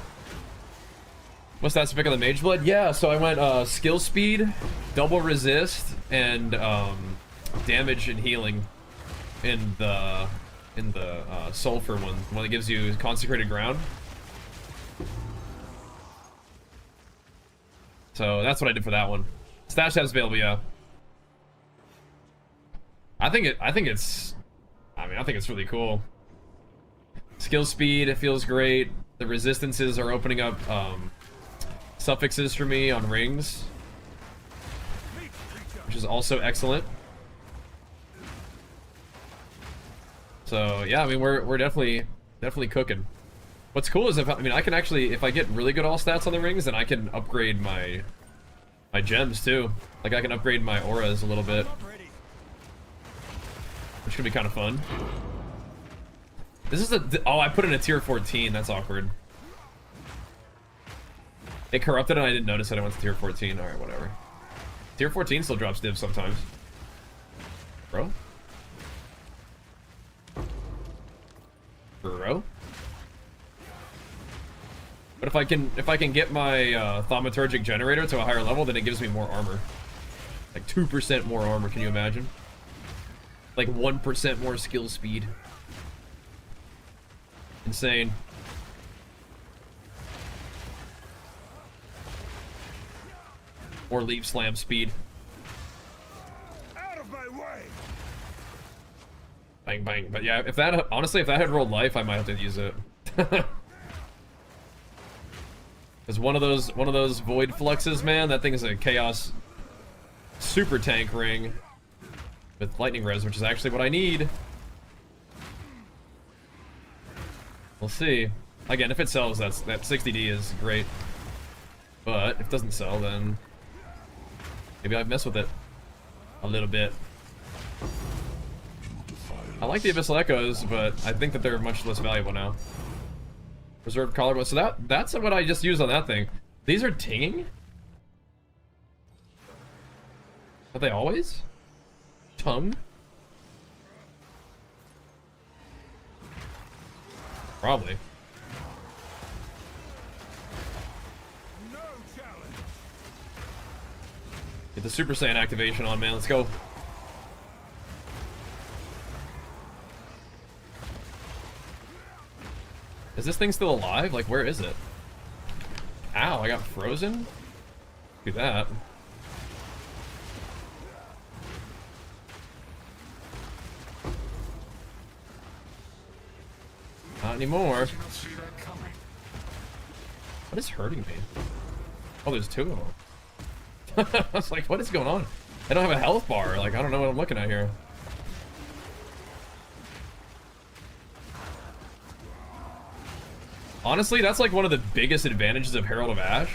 What's that pick on the Mageblood? Yeah, so I went skill speed, double resist, and damage and healing in the sulfur one that gives you consecrated ground. So that's what I did for that one. Stash tabs available, yeah. I think it's really cool. Skill speed, it feels great. The resistances are opening up suffixes for me on rings, which is also excellent. So yeah, I mean we're definitely cooking. What's cool is I can actually, if I get really good all stats on the rings, then I can upgrade my gems too. Like I can upgrade my auras a little bit, which could be kind of fun. This is oh, I put in a tier 14. That's awkward. It corrupted and I didn't notice that I went to tier 14. All right, whatever. Tier 14 still drops divs sometimes, bro. But if I can get my thaumaturgic generator to a higher level, then it gives me more armor. Like 2% more armor, can you imagine? Like 1% more skill speed. Insane. Or leap slam speed. Out of my way. Bang bang. But yeah, if that honestly, if that had rolled life, I might have to use it. Because one of those void fluxes, man, that thing is a chaos super tank ring with lightning res, which is actually what I need. We'll see. Again, if it sells, that 60D is great. But if it doesn't sell, then maybe I'd mess with it a little bit. I like the Abyssal Echoes, but I think that they're much less valuable now. Reserved collarbone. So that's what I just used on that thing. These are tinging? Are they always? Tongue? Probably. No challenge. Get the Super Saiyan activation on, man. Let's go. Is this thing still alive? Like, where is it? Ow, I got frozen? Do that. Not anymore. What is hurting me? Oh, there's two of them. I was like, what is going on? I don't have a health bar. Like, I don't know what I'm looking at here. Honestly, that's like one of the biggest advantages of Herald of Ash.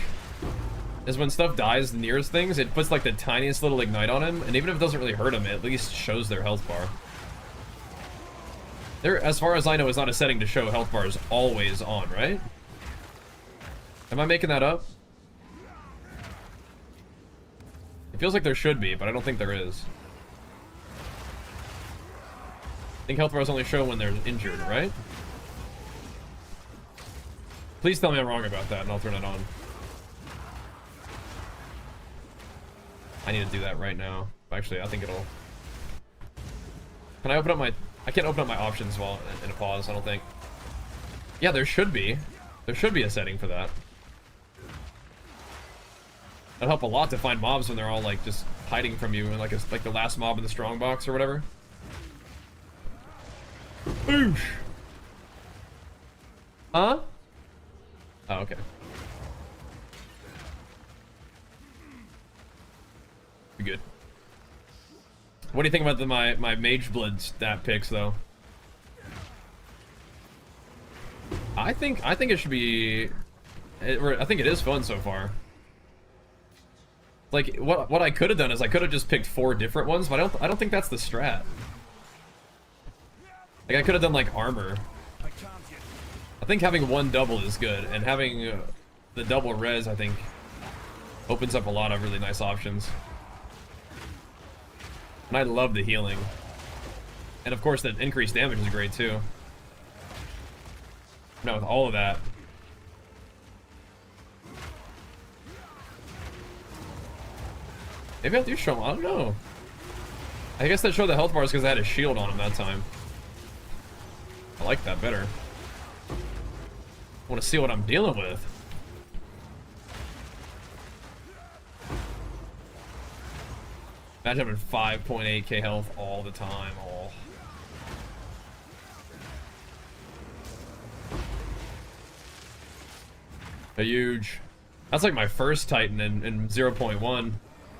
Is when stuff dies nearest things, it puts like the tiniest little ignite on him, and even if it doesn't really hurt him, it at least shows their health bar. There, as far as I know, is not a setting to show health bars always on, right? Am I making that up? It feels like there should be, but I don't think there is. I think health bars only show when they're injured, right? Please tell me I'm wrong about that and I'll turn it on. I need to do that right now. Actually, I think it'll... Can I open up my... I can't open up my options while in a pause, I don't think. Yeah, there should be. There should be a setting for that. That'd help a lot to find mobs when they're all like just hiding from you and like it's like the last mob in the strong box or whatever. Boosh! Huh? Oh, okay. Be good. What do you think about my Mageblood stat picks though? I think it should be. I think it is fun so far. Like what I could have done is I could have just picked 4 different ones, but I don't think that's the strat. Like I could have done like armor. I think having 1 double is good, and having the double res I think opens up a lot of really nice options. And I love the healing, and of course the increased damage is great too. No, with all of that. Maybe I'll do show him. I don't know. I guess that showed the health bars because I had a shield on him that time. I like that better. I want to see what I'm dealing with. Imagine having 5.8k health all the time. Oh. A huge. That's like my first Titan in 0.1.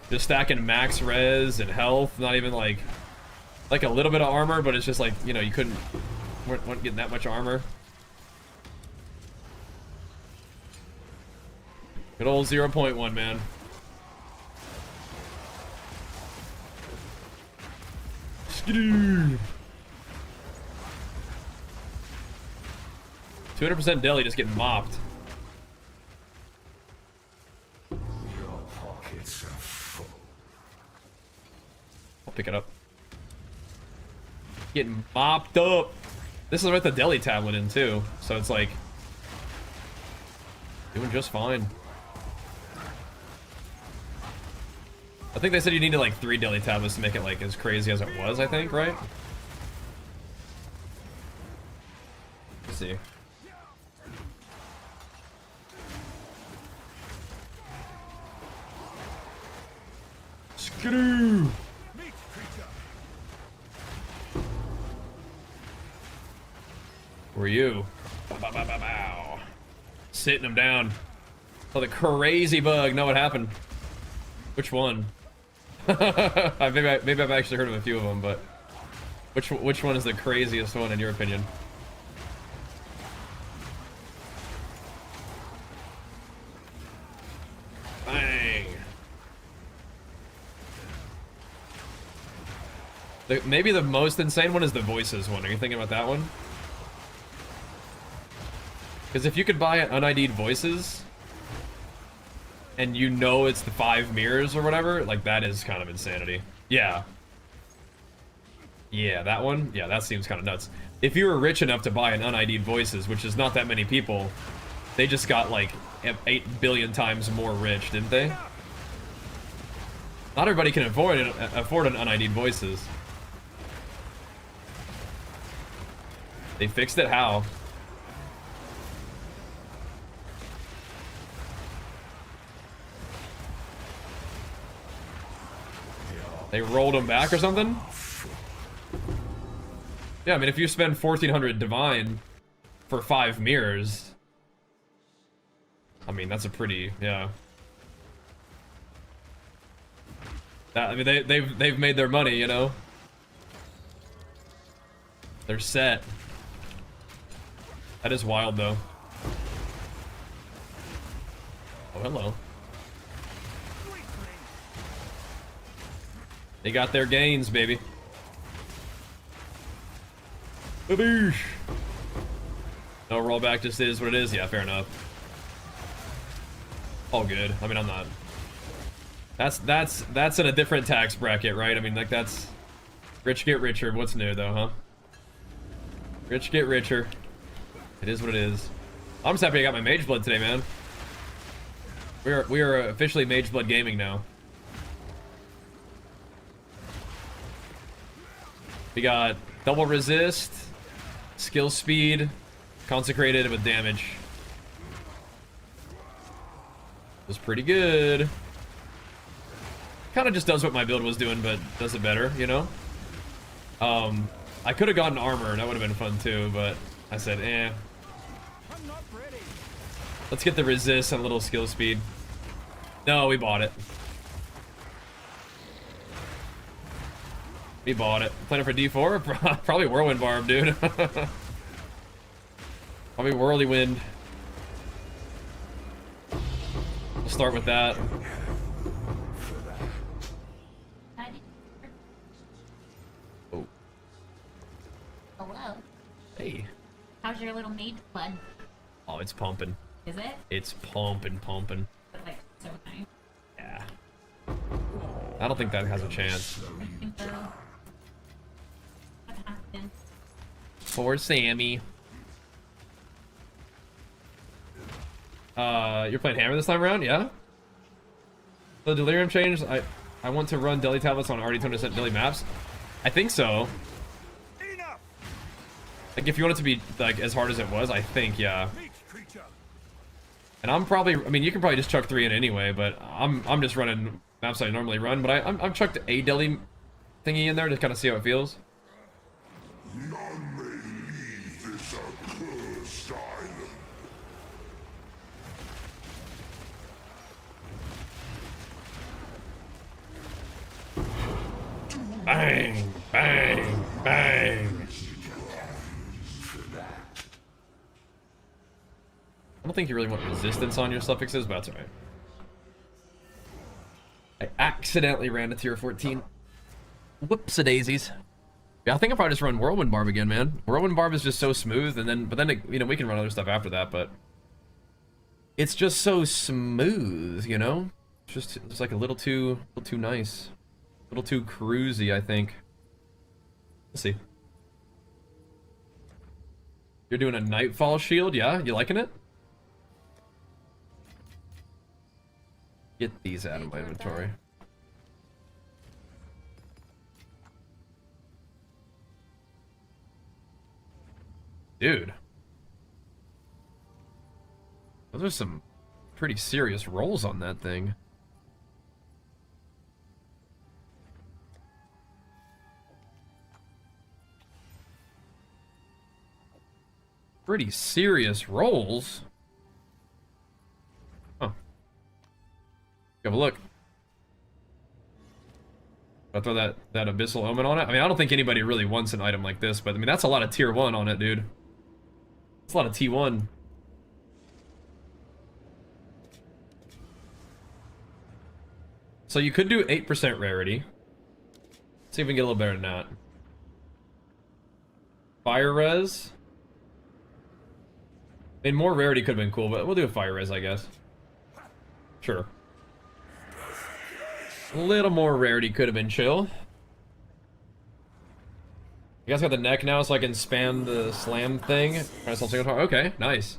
Just stacking max res and health. Not even like a little bit of armor, but it's just like, you know, you weren't getting that much armor. Good old 0.1, man. Skidoo. 200% deli just getting mopped. Your pockets are full. I'll pick it up. Getting mopped up. This is with the deli tablet in too, so it's like doing just fine. I think they said you needed like 3 deli tablets to make it like as crazy as it was, I think, right? Let's see. Skidoo! Who are you? Bow, bow, bow, bow, bow. Sitting him down. Oh, the crazy bug. Know what happened? Which one? maybe I've actually heard of a few of them, but which one is the craziest one in your opinion? Bang. Maybe the most insane one is the voices one. Are you thinking about that one? Because if you could buy un-ID'd voices, and you know it's the 5 mirrors or whatever, like that is kind of insanity. Yeah. Yeah, that one? Yeah, that seems kind of nuts. If you were rich enough to buy an un-ID'd voices, which is not that many people, they just got like 8 billion times more rich, didn't they? Not everybody can afford an un-ID'd voices. They fixed it? How? They rolled them back or something? Yeah, I mean, if you spend 1400 divine for 5 mirrors, I mean, that's a pretty, yeah. That, I mean, they've made their money, you know? They're set. That is wild, though. Oh, hello. They got their gains, baby. Baboosh. No rollback, just is what it is. Yeah, fair enough. all good. I mean, I'm not. That's in a different tax bracket, right? I mean, like that's rich get richer. What's new though, huh? Rich get richer. It is what it is. I'm just happy I got my Mageblood today, man. We are officially Mageblood gaming now. We got double resist, skill speed, consecrated with damage. It was pretty good. Kind of just does what my build was doing, but does it better, you know? I could have gotten armor, and that would have been fun too, but I said, eh. Let's get the resist and a little skill speed. No, we bought it. We bought it. Planning for D4? Probably Whirlwind Barb, dude. Probably Whirlwind. We'll start with that. Oh. Hello. Hey. How's your little mage blood? Oh, it's pumping. Is it? It's pumping. But like so nice. Yeah. I don't think that has a chance. I think so. What happened? Poor Sammy. You're playing Hammer this time around, yeah? The Delirium changed. I want to run Deli tablets on already 200% Deli maps. I think so. Like if you want it to be like as hard as it was, I think, yeah. And I'm probably, I mean, you can probably just chuck 3 in anyway, but I'm just running maps I normally run, but I'm chucked a Deli thingy in there to kind of see how it feels. None may leave this accursed island. Bang, bang, bang. I don't think you really want resistance on your suffixes, but that's alright. I accidentally ran to tier 14. Whoops-a-daisies. Yeah, I think I'll probably just run Whirlwind Barb again, man. Whirlwind Barb is just so smooth, and then, but then, you know, we can run other stuff after that, but it's just so smooth, you know? It's like a little too nice. A little too cruisy, I think. Let's see. You're doing a Nightfall shield, yeah? You liking it? Get these out of my inventory. Dude. Those are some pretty serious rolls on that thing. Pretty serious rolls. Huh. Have a look. I'll throw that Abyssal Omen on it. I mean, I don't think anybody really wants an item like this, but I mean, that's a lot of tier 1 on it, dude. It's a lot of T1. So you could do 8% rarity. See if we can get a little better than that. Fire res. I mean, more rarity could have been cool, but we'll do a fire res, I guess. Sure. A little more rarity could have been chill. You guys got the neck now, so I can spam the slam thing. Okay, nice.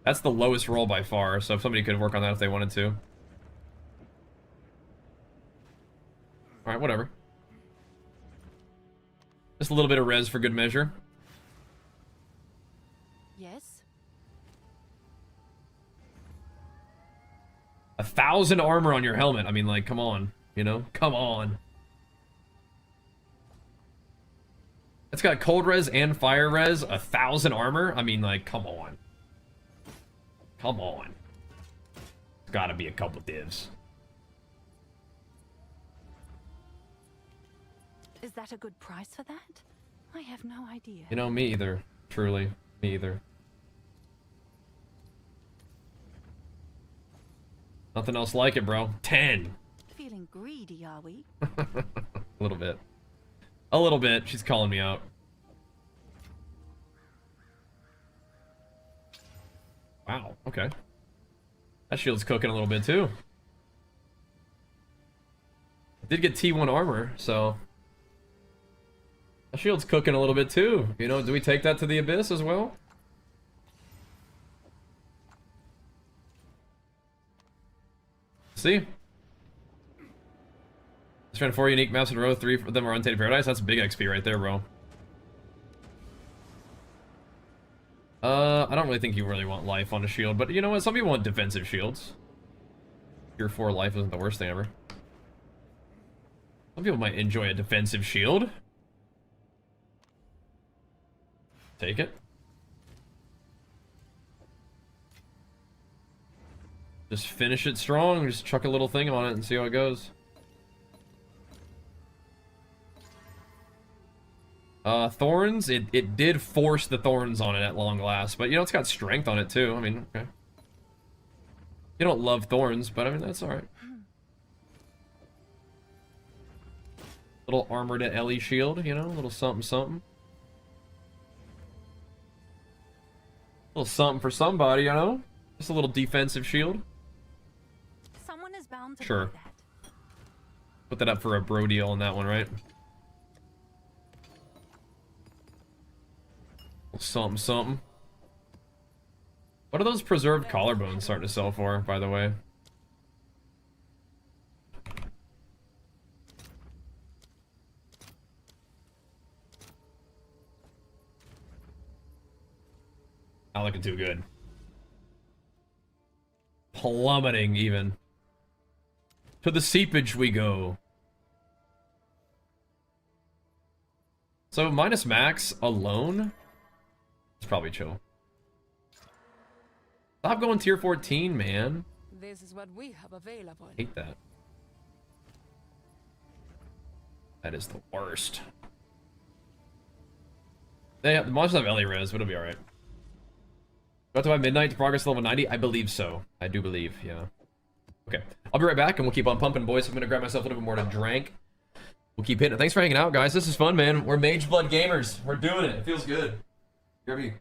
That's the lowest roll by far, so if somebody could work on that if they wanted to. Alright, whatever. Just a little bit of res for good measure. Yes? 1,000 armor on your helmet. I mean, like, come on. You know? Come on. It's got cold res and fire res. 1,000 armor. I mean, like, come on. Come on. It's gotta be a couple divs. Is that a good price for that? I have no idea. You know, me either. Truly. Me either. Nothing else like it, bro. 10. Feeling greedy, are we? A little bit. A little bit. She's calling me out. Wow. Okay. That shield's cooking a little bit too. Did get T1 armor, so that shield's cooking a little bit too. You know, do we take that to the abyss as well? See? Just ran 4 unique maps in a row, 3 of them are Untainted Paradise. That's big XP right there, bro. I don't really think you really want life on a shield, but you know what? Some people want defensive shields. Tier 4 life isn't the worst thing ever. Some people might enjoy a defensive shield. Take it. Just finish it strong, just chuck a little thing on it and see how it goes. Thorns, it did force the thorns on it at long last, but you know, it's got strength on it too. I mean, okay. You don't love thorns, but I mean, that's alright. Little armor to Ellie shield, you know, a little something something. A little something for somebody, you know? Just a little defensive shield. Someone is bound to Sure. buy that. Put that up for a bro deal on that one, right? Something, something. What are those preserved collarbones starting to sell for, by the way? Not looking too good. Plummeting, even. To the seepage we go. So, minus max alone? It's probably chill. Stop going tier 14, man. This is what we have available. Hate that. That is the worst. The monsters have Ellie res, but it'll be alright. Got to by midnight to progress level 90? I believe so. I do believe, yeah. Okay. I'll be right back and we'll keep on pumping, boys. I'm gonna grab myself a little bit more to drink. We'll keep hitting it. Thanks for hanging out, guys. This is fun, man. We're Mageblood gamers. We're doing it. It feels good. Grab you.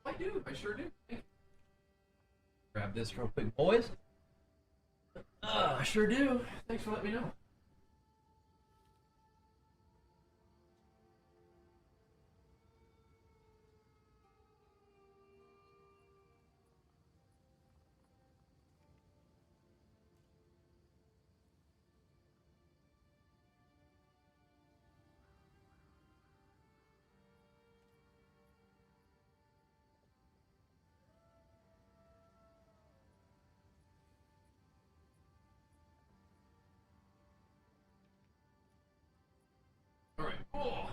I do. I sure do. Grab this real quick, boys. I sure do. Thanks for letting me know. Alright. Oh.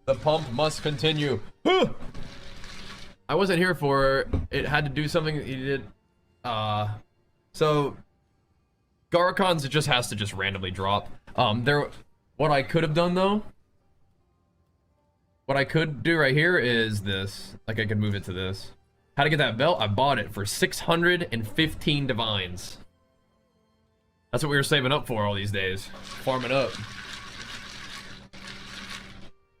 The pump must continue. I wasn't here for it. Had to do something he did. So Garacons, it just has to just randomly drop. What I could have done though, what I could do right here is this. Like I could move it to this. How to get that belt? I bought it for 615 divines. That's what we were saving up for all these days. Farming up.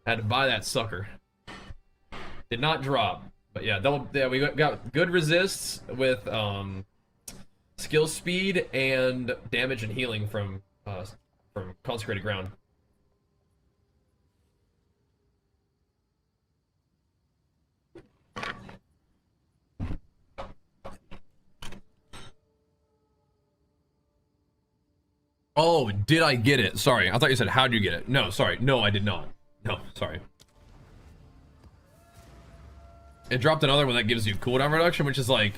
Had to buy that sucker. Did not drop. But yeah, we got good resists with skill speed and damage and healing from consecrated ground. Oh, did I get it? Sorry, I thought you said how'd you get it? No, sorry. No, I did not. No, sorry. It dropped another one that gives you cooldown reduction, which is like,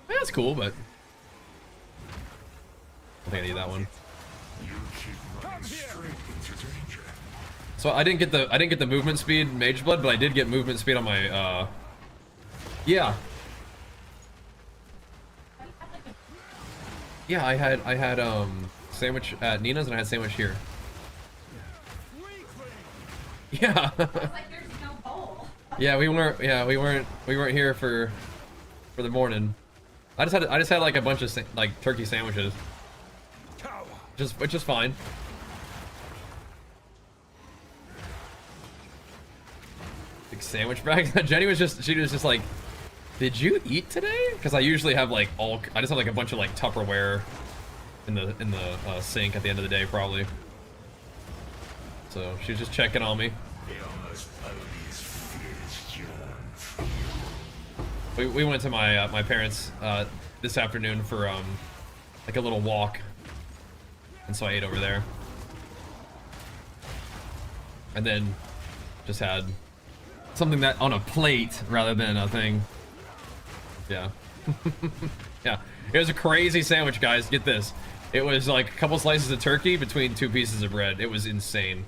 that's cool, but I think I need that one. So I didn't get the movement speed Mageblood, but I did get movement speed on my yeah. Yeah, I had sandwich at Nina's and I had sandwich here. Yeah. It's like there's no bowl. Yeah, we weren't here for the morning. I just had like a bunch of like turkey sandwiches. Which is fine. Big sandwich bags. Jenny was just like, did you eat today? Because I usually have like I just have like a bunch of like Tupperware in the sink at the end of the day probably. So she was just checking on me. We went to my parents this afternoon for like a little walk, and so I ate over there, and then just had something that on a plate rather than a thing. Yeah. Yeah, it was a crazy sandwich, guys. Get this, it was like a couple slices of turkey between 2 pieces of bread. It was insane.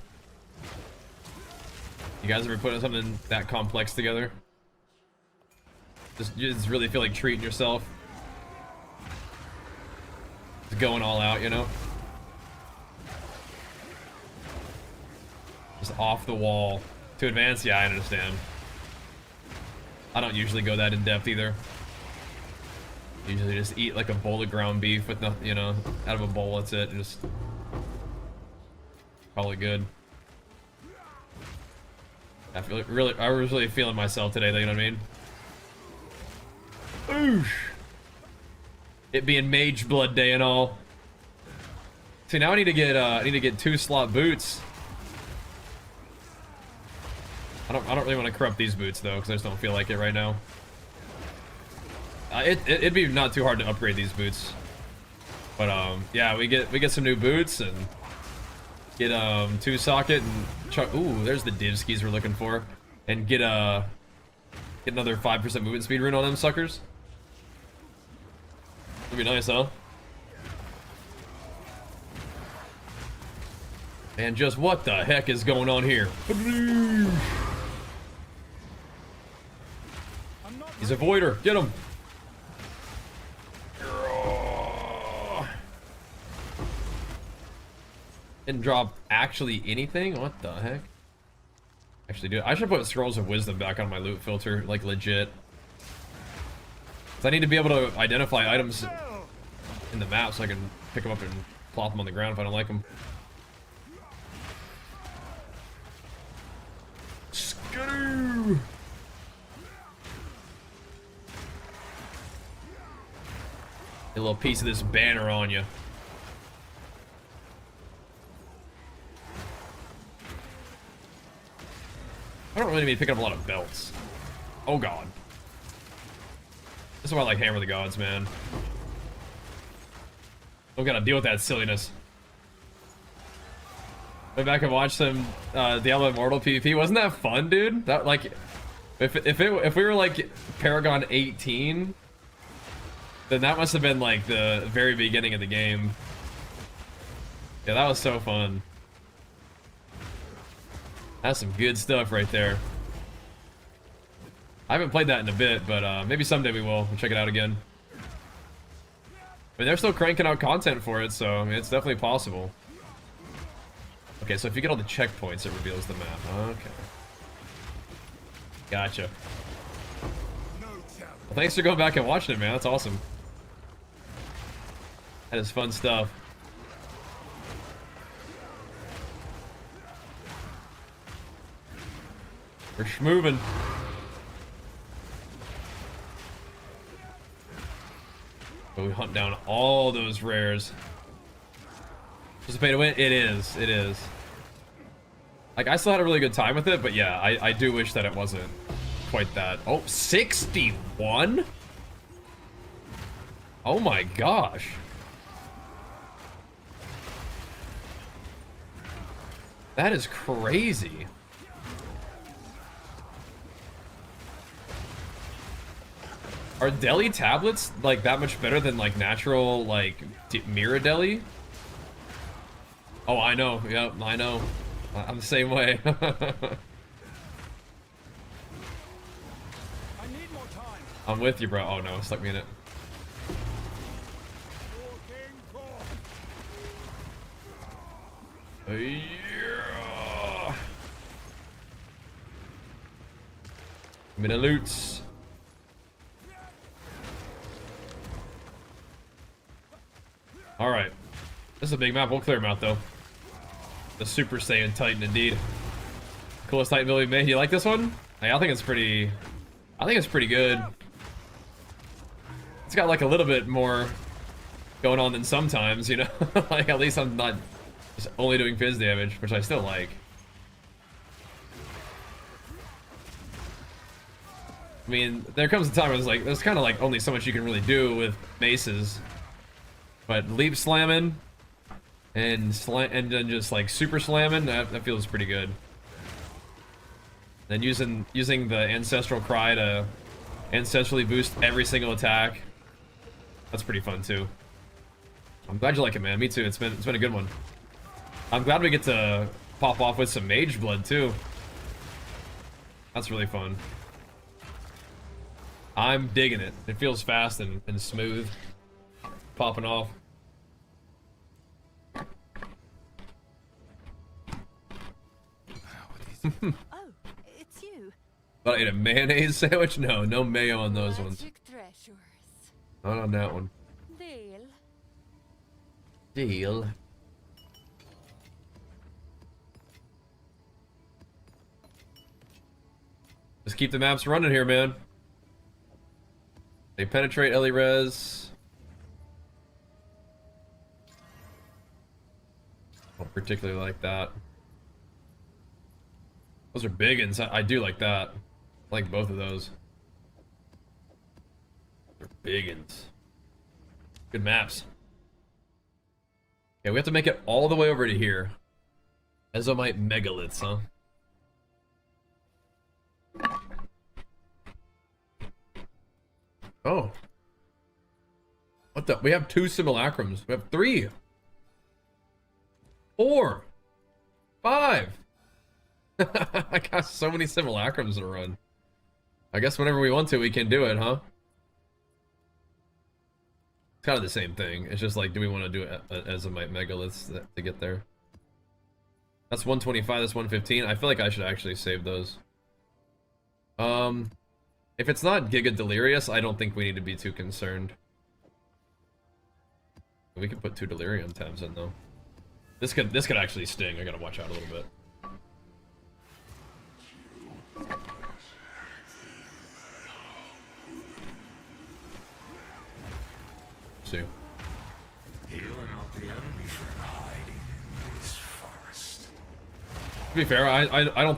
You guys ever put something that complex together? You just really feel like treating yourself. Just going all out, you know? Just off the wall. To advance, yeah, I understand. I don't usually go that in depth either. Usually just eat like a bowl of ground beef with nothing, you know, out of a bowl, that's it. Just call it good. I was really feeling myself today, though, you know what I mean? Oosh. It being Mageblood Day and all. See, now I need to get 2 slot boots. I don't really want to corrupt these boots though, because I just don't feel like it right now. It'd be not too hard to upgrade these boots. But yeah, we get some new boots and get 2 socket and ooh, there's the div skis we're looking for, and get another 5% movement speed rune on them suckers. That'd be nice, huh? And just what the heck is going on here? He's a voider. Get him. Didn't drop actually anything? What the heck? Actually, dude, I should put Scrolls of Wisdom back on my loot filter, like legit. 'Cause I need to be able to identify items in the map so I can pick them up and plop them on the ground if I don't like them. Skadoo! a little piece of this banner on you. I don't really need to pick up a lot of belts. Oh god. This is why I like Hammer the Gods, man. Don't gotta deal with that silliness. Went back and watched some Diablo Immortal PvP. Wasn't that fun, dude? That like, if we were like Paragon 18, then that must have been like the very beginning of the game. Yeah, that was so fun. That's some good stuff right there. I haven't played that in a bit, but maybe someday we will. We'll check it out again. I mean, they're still cranking out content for it, so I mean, it's definitely possible. Okay, so if you get all the checkpoints, it reveals the map. Okay. Gotcha. Well, thanks for going back and watching it, man. That's awesome. That is fun stuff. We're schmoving. But we hunt down all those rares. Just a pay to win? It is. It is. Like, I still had a really good time with it, but yeah, I do wish that it wasn't quite that. Oh, 61? Oh my gosh. That is crazy. Are deli tablets like that much better than like natural like Mira deli? Oh, I know. Yep, I know. I'm the same way. I need more time. I'm with you, bro. Oh no, stuck me in it. Yeah. I'm in a loots. All right, this is a big map. We'll clear him out though. The Super Saiyan Titan, indeed. Coolest Titan build we made. You like this one? Hey, I think it's pretty. I think it's pretty good. It's got like a little bit more going on than sometimes, you know. Like at least I'm not just only doing fizz damage, which I still like. I mean, there comes a time where it's like there's kind of like only so much you can really do with maces. But leap slamming and then just like super slamming, that feels pretty good. Then using the ancestral cry to ancestrally boost every single attack, that's pretty fun too. I'm glad you like it, man. Me too. It's been a good one. I'm glad we get to pop off with some Mageblood too. That's really fun. I'm digging it. It feels fast and smooth. Popping off. Oh, it's you. Thought I ate a mayonnaise sandwich? No, no mayo on those ones. Magic treasures. Not on that one. Deal. Deal. Just keep the maps running here, man. They penetrate Ellie Res. Don't particularly like that. Those are big uns. I do like that. I like both of those. They're big uns. Good maps. Okay, we have to make it all the way over to here. Ezomite megaliths, huh? Oh. What the? We have 2 simulacrums. We have 3. 4. 5. I got so many simulacrums to run. I guess whenever we want to, we can do it, huh? It's kind of the same thing. It's just like, do we want to do it as a megaliths to get there? That's 125, that's 115. I feel like I should actually save those. If it's not Giga Delirious, I don't think we need to be too concerned. We could put 2 Delirium tabs in though. This could actually sting. I gotta watch out a little bit. See. You are not the only friend hiding in this forest. To be fair, I don't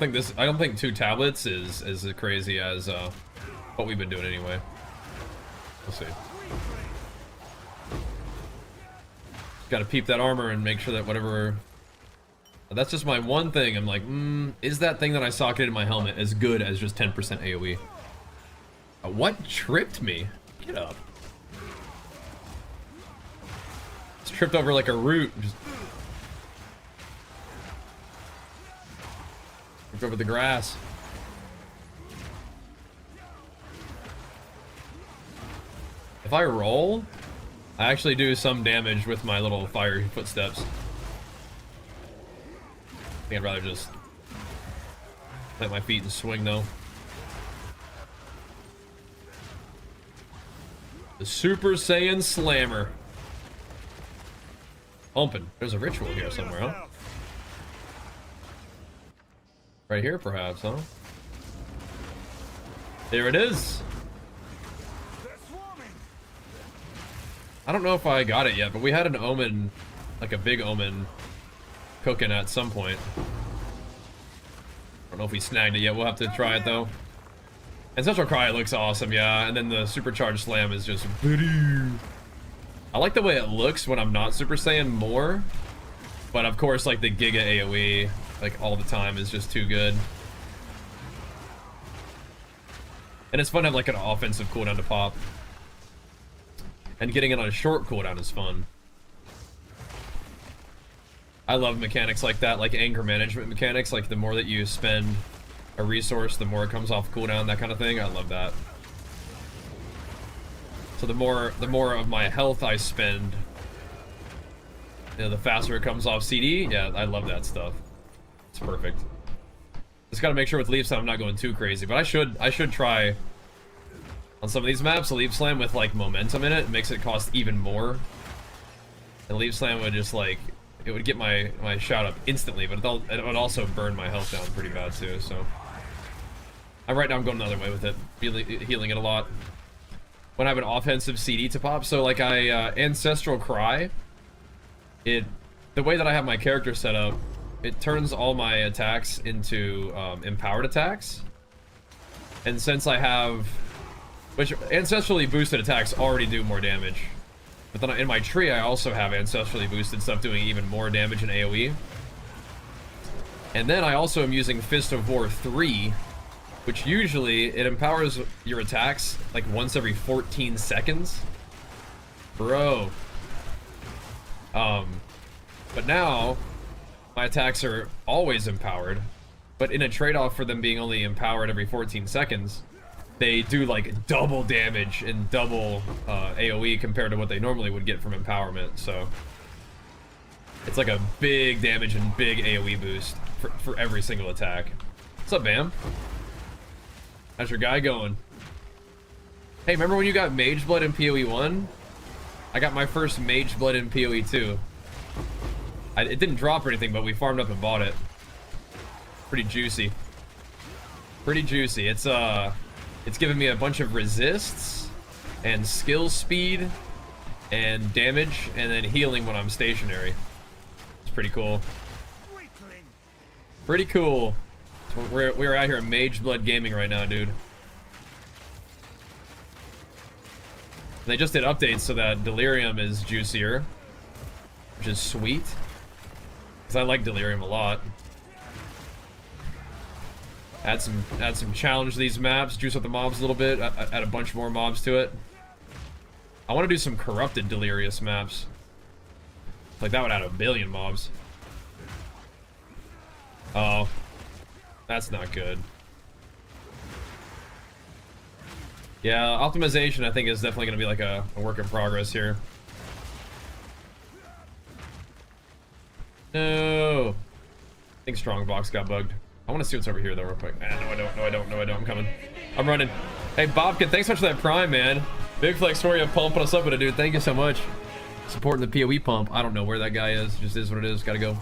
think 2 tablets is as crazy as what we've been doing anyway. We'll see. Got to peep that armor and make sure that whatever. That's just my one thing. I'm like, is that thing that I socketed in my helmet as good as just 10% AOE? What tripped me? Get up. It's tripped over like a root. Just tripped over the grass. If I roll, I actually do some damage with my little fire footsteps. I think I'd rather just plant my feet and swing though. The Super Saiyan Slammer. Open. There's a ritual here somewhere, huh? Right here, perhaps, huh? There it is. I don't know if I got it yet, but we had an omen, like a big omen, cooking at some point. I don't know if we snagged it yet. We'll have to try it though. Ancestral Cry looks awesome, yeah. And then the Supercharged Slam is just... I like the way it looks when I'm not Super Saiyan more. But of course, like the Giga AoE, like all the time is just too good. And it's fun to have like an offensive cooldown to pop. And getting it on a short cooldown is fun. I love mechanics like that, like anger management mechanics, like the more that you spend a resource, the more it comes off cooldown, that kind of thing. I love that. So the more of my health I spend, you know, the faster it comes off CD. Yeah, I love that stuff. It's perfect. Just gotta make sure with Leaf Slam I'm not going too crazy, but I should try on some of these maps, a Leaf Slam with like momentum in it makes it cost even more. And Leaf Slam would just like, it would get my shout up instantly, but it would also burn my health down pretty bad too, so. Right now I'm going the other way with it, healing it a lot. When I have an offensive CD to pop, so like Ancestral Cry, the way that I have my character set up, it turns all my attacks into empowered attacks. And since I have, which ancestrally boosted attacks already do more damage. But then in my tree, I also have ancestrally boosted stuff doing even more damage in AoE. And then I also am using Fist of War 3, which usually it empowers your attacks like once every 14 seconds. Bro. But now my attacks are always empowered, but in a trade-off for them being only empowered every 14 seconds, they do like double damage and double AoE compared to what they normally would get from empowerment. So it's like a big damage and big AoE boost for every single attack. What's up, Bam? How's your guy going? Hey, remember when you got Mageblood in PoE 1? I got my first Mageblood in PoE 2. It didn't drop or anything, but we farmed up and bought it. Pretty juicy. Pretty juicy. It's giving me a bunch of resists and skill speed and damage and then healing when I'm stationary. It's pretty cool. Pretty cool. So we're out here in Mageblood Gaming right now, dude. They just did updates so that Delirium is juicier, which is sweet. Because I like Delirium a lot. Add some challenge to these maps, juice up the mobs a little bit, add a bunch more mobs to it. I want to do some corrupted Delirious maps. Like that would add 1 billion mobs. Oh, that's not good. Yeah, optimization I think is definitely going to be like a work in progress here. No. I think Strongbox got bugged. I want to see what's over here though real quick. No, I don't. I'm coming. I'm running. Hey, Bobkin, thanks so much for that prime, man. Big Flex Story of pumping us up with it, dude. Thank you so much. Supporting the PoE pump. I don't know where that guy is. Just is what it is. Gotta go.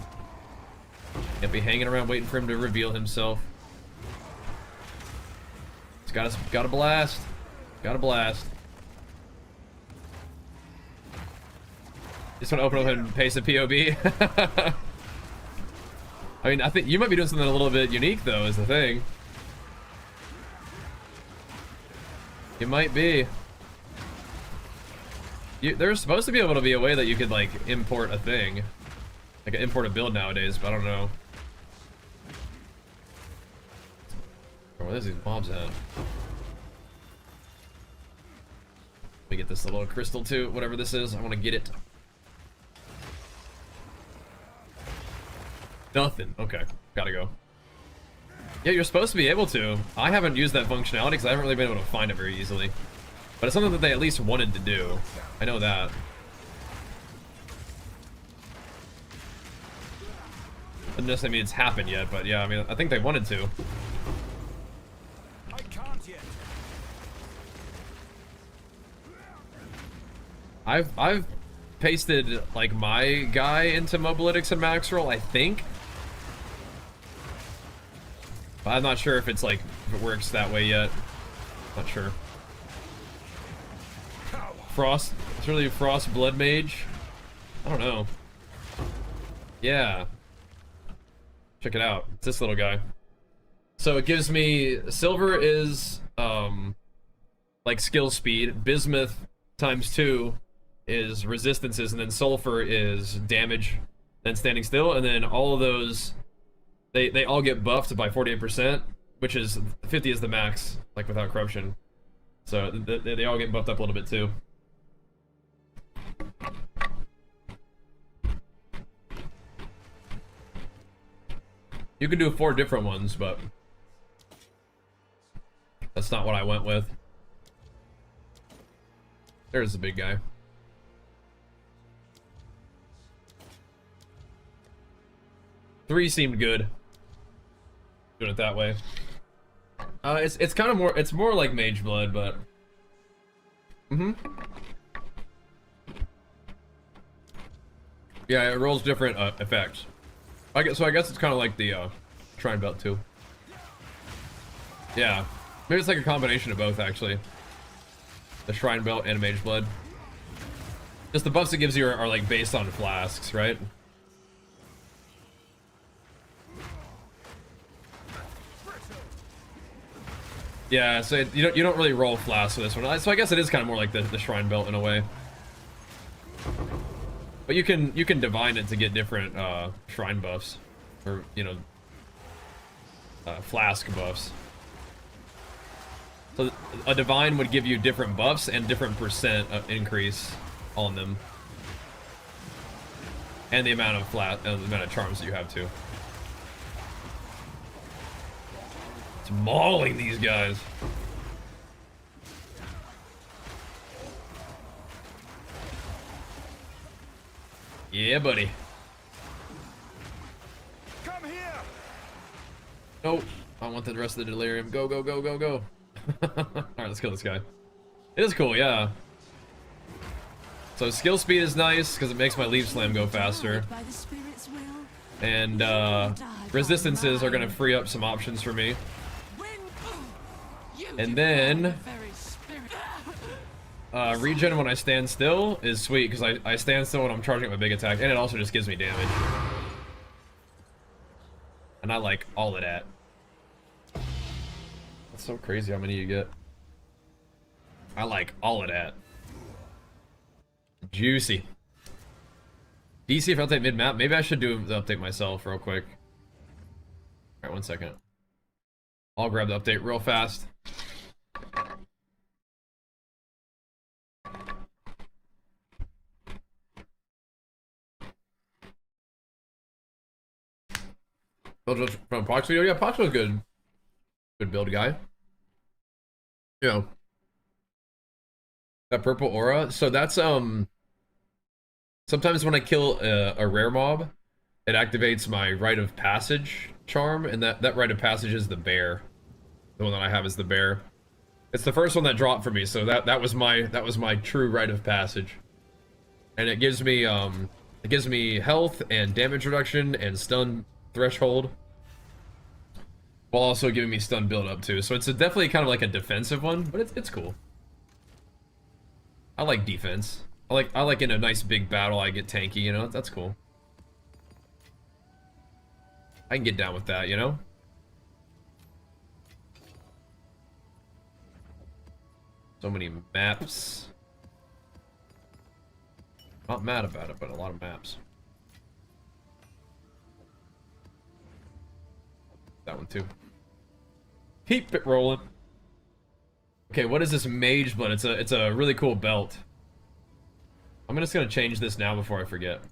Can't be hanging around waiting for him to reveal himself. It's got a blast. Got a blast. Just want to open up and paste a POB. I mean, I think you might be doing something a little bit unique, though, is the thing. You might be. There's supposed to be able to be a way that you could, like, import a thing. Like, import a build nowadays, but I don't know. Where's these mobs at? Let me get this little crystal, too. Whatever this is, I want to get it. Nothing. Okay, gotta go. Yeah, you're supposed to be able to. I haven't used that functionality because I haven't really been able to find it very easily. But it's something that they at least wanted to do. I know that. Doesn't necessarily mean it's happened yet, but yeah, I mean, I think they wanted to. I can't yet. I've pasted like my guy into Mobalytics and Maxroll, I think. But I'm not sure if it's like if it works that way yet. Not sure. Frost, it's really Frost Blood Mage. I don't know. Yeah. Check it out. It's this little guy. So it gives me silver is like skill speed, bismuth ×2 is resistances, and then sulfur is damage, then standing still, and then all of those they all get buffed by 48%, which is 50 is the max, like without corruption. So they all get buffed up a little bit too. You can do 4 different ones, but that's not what I went with. There's the big guy. Three seemed good. Doing it that way. It's kind of more, it's more like Mageblood, but yeah, it rolls different effects. I guess it's kind of like the Shrine Belt too. Yeah, maybe it's like a combination of both actually. The Shrine Belt and Mageblood. Just the buffs it gives you are like based on flasks, right? Yeah, so you don't really roll flasks for this one. So I guess it is kind of more like the Shrine Belt in a way. But you can divine it to get different shrine buffs, or you know, flask buffs. So a divine would give you different buffs and different percent increase on them, and the amount of charms that you have too. It's mauling these guys. Yeah, buddy. Come here. Nope. I want the rest of the delirium. Go, go, go, go, go. Alright, let's kill this guy. It is cool, yeah. So skill speed is nice because it makes my leaf slam go faster. And resistances are gonna free up some options for me. And then regen when I stand still is sweet because I stand still when I'm charging my big attack, and it also just gives me damage. And I like all of that. That's so crazy how many you get. I like all of that. Juicy. DC if update mid-map. Maybe I should do the update myself real quick. Alright, 1 second. I'll grab the update real fast. Build from Pox video? Yeah, Pox was good. Good build guy. You know. That purple aura. So that's sometimes when I kill a rare mob, it activates my Rite of Passage charm, and that Rite of Passage is the bear. The one that I have is the bear. It's the first one that dropped for me, so that was my true Rite of Passage. And it gives me health and damage reduction and stun threshold, while also giving me stun build up too. So it's definitely kind of like a defensive one, but it's cool. I like defense. I like in a nice big battle I get tanky, you know? That's cool. I can get down with that, you know? So many maps. Not mad about it, but a lot of maps. That one too. Keep it rolling. Okay, what is this Mageblood? It's a really cool belt. I'm just gonna change this now before I forget.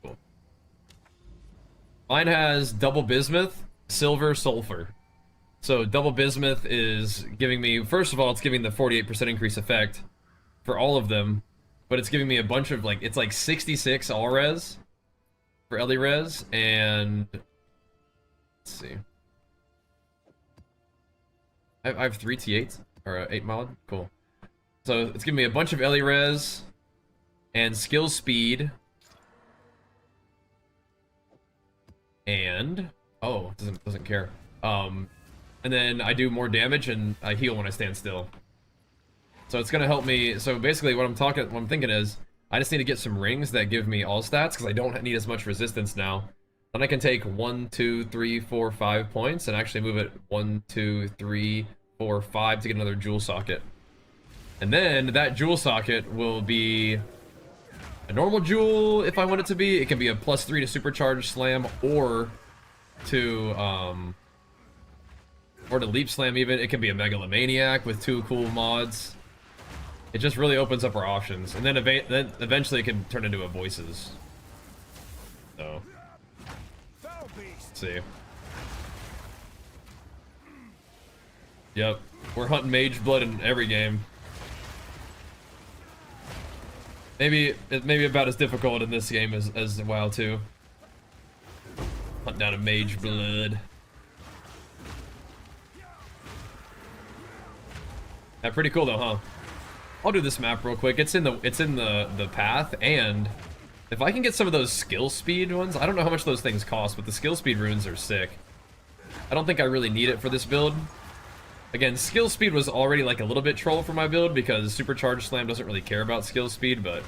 Cool. Mine has double bismuth, silver, sulfur. So double bismuth is giving me, first of all, it's giving the 48% increase effect for all of them, but it's giving me a bunch of like, it's like 66 all res for Ellie res, and let's see. I have 3 T8s, or 8 mod, cool. So it's giving me a bunch of Ellie res and skill speed. And, oh, doesn't care. And then I do more damage and I heal when I stand still. So it's gonna help me. So basically what I'm thinking is, I just need to get some rings that give me all stats, because I don't need as much resistance now. Then I can take 1, 2, 3, 4, 5 points and actually move it 1, 2, 3, 4, 5 to get another jewel socket. And then that jewel socket will be a normal jewel if I want it to be. It can be a +3 to supercharge slam, or to leap slam even. It can be a megalomaniac with 2 cool mods. It just really opens up our options. And then eventually it can turn into a voices. So, let's see. Yep, we're hunting Mageblood in every game. Maybe about as difficult in this game as WoW 2. Hunt down a Mageblood. Yeah, pretty cool though, huh? I'll do this map real quick. It's in the path, and if I can get some of those skill speed ones, I don't know how much those things cost, but the skill speed runes are sick. I don't think I really need it for this build. Again, skill speed was already like a little bit troll for my build because Supercharged Slam doesn't really care about skill speed, but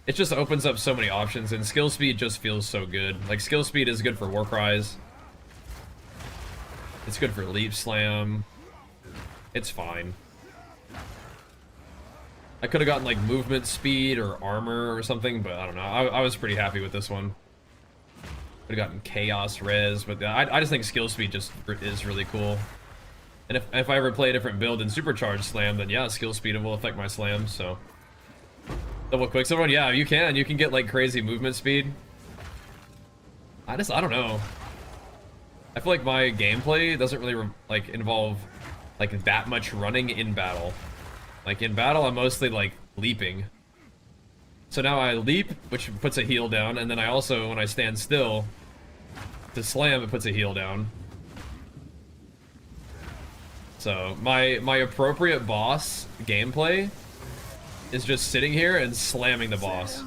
it just opens up so many options, and skill speed just feels so good. Like, skill speed is good for Warcries. It's good for Leap Slam. It's fine. I could have gotten like movement speed or armor or something, but I don't know. I was pretty happy with this one. Could have gotten chaos res, but I just think skill speed just is really cool. And if I ever play a different build in Supercharged Slam, then yeah, skill speed will affect my slams, so. Double quick someone, yeah, you can get like crazy movement speed. I don't know. I feel like my gameplay doesn't really like involve like that much running in battle. Like in battle, I'm mostly like leaping. So now I leap, which puts a heal down, and then I also, when I stand still to slam, it puts a heal down. So my appropriate boss gameplay is just sitting here and slamming the boss.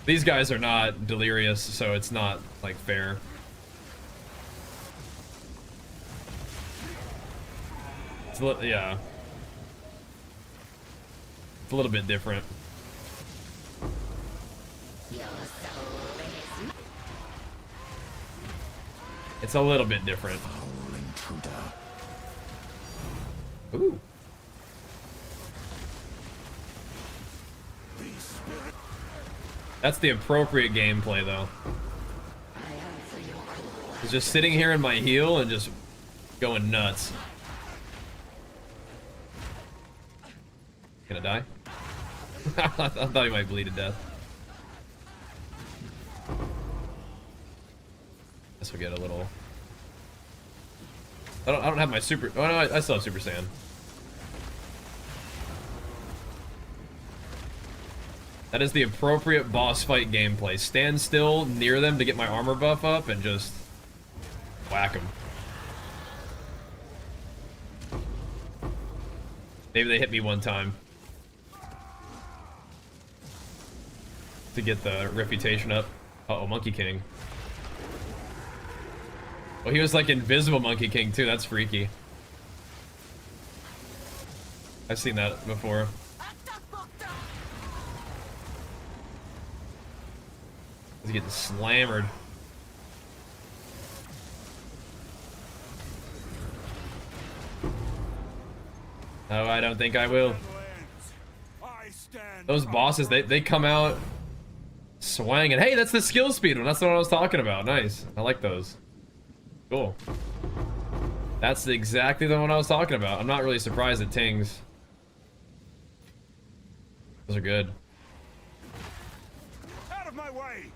These guys are not delirious, so it's not like fair. Yeah. It's a little bit different. It's a little bit different. Ooh. That's the appropriate gameplay, though. It's just sitting here in my heel and just going nuts. Gonna die? I thought he might bleed to death. Guess we'll get a little. I don't have my super. Oh no, I still have Super Saiyan. That is the appropriate boss fight gameplay. Stand still near them to get my armor buff up and just whack them. Maybe they hit me one time to get the reputation up. Uh-oh, Monkey King. Well, he was like Invisible Monkey King too. That's freaky. I've seen that before. He's getting slammered. No, I don't think I will. Those bosses, they come out swanging. Hey, that's the skill speed one. That's what I was talking about. Nice. I like those. Cool. That's exactly the one I was talking about. I'm not really surprised at Tings. Those are good. Out of my way.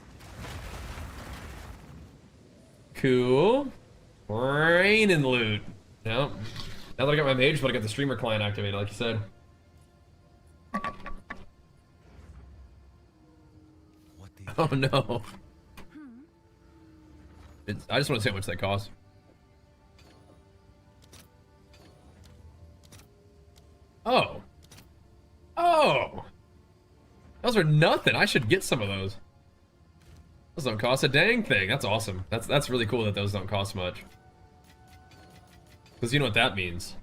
Cool. Raining loot. Yep. Now that I got my mage, but I got the streamer client activated, like you said. Oh no. I just want to see how much that costs. Oh. Oh. Those are nothing. I should get some of those. Those don't cost a dang thing. That's awesome. That's really cool that those don't cost much. Because you know what that means.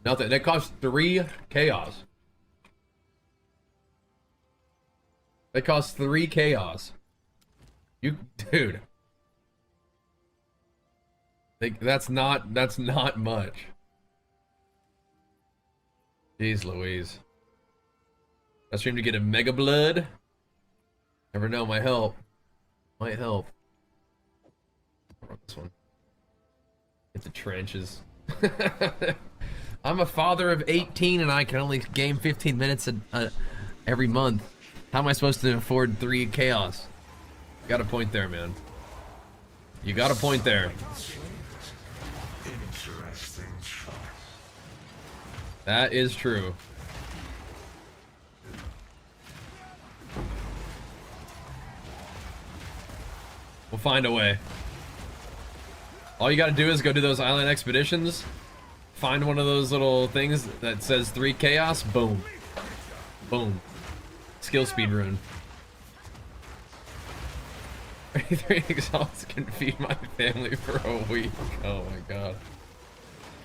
Nothing. That costs 3 chaos. That costs 3 chaos. You, dude. Like, that's not much. Jeez Louise. I streamed to get a Mageblood. Never know, might help. Might help. This one. Hit the trenches. I'm a father of 18 and I can only game 15 minutes every month. How am I supposed to afford 3 chaos? Got a point there, man. You got a point there. Interesting choice. That is true. We'll find a way. All you gotta do is go do those island expeditions. Find one of those little things that says 3 chaos. Boom. Boom. Skill speed rune. 33 exalts can feed my family for a week. Oh my god.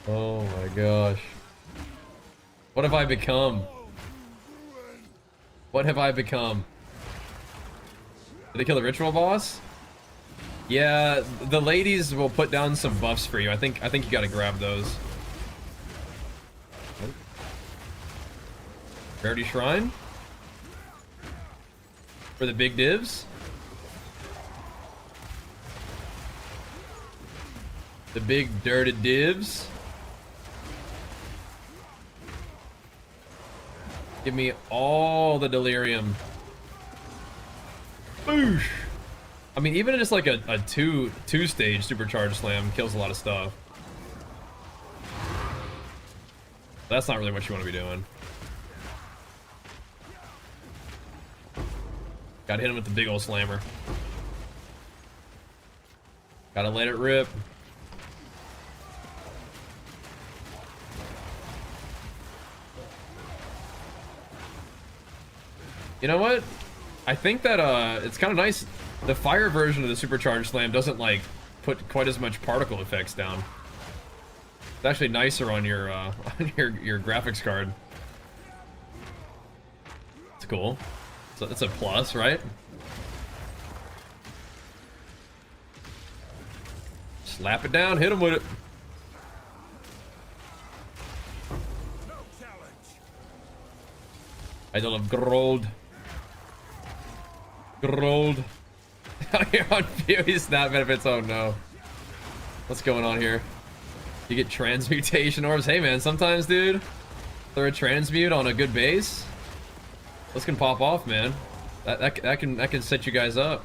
Oh my gosh. What have I become? What have I become? Did they kill the ritual boss? Yeah, the ladies will put down some buffs for you. I think you gotta grab those. Rarity Shrine? For the big divs? The big dirty divs? Give me all the delirium. Boosh! I mean, even just like a two-stage supercharged slam kills a lot of stuff. That's not really what you want to be doing. Gotta hit him with the big old slammer. Gotta let it rip. You know what? I think that it's kind of nice. The fire version of the supercharged slam doesn't like put quite as much particle effects down. It's actually nicer on your on your graphics card. It's cool. So it's a plus, right? Slap it down, hit him with it. I don't have gold. Gold. You're on PoE snap benefits. Oh no. What's going on here? You get transmutation orbs. Hey man, sometimes, dude, throw a transmute on a good base. Those can pop off, man. That can set you guys up.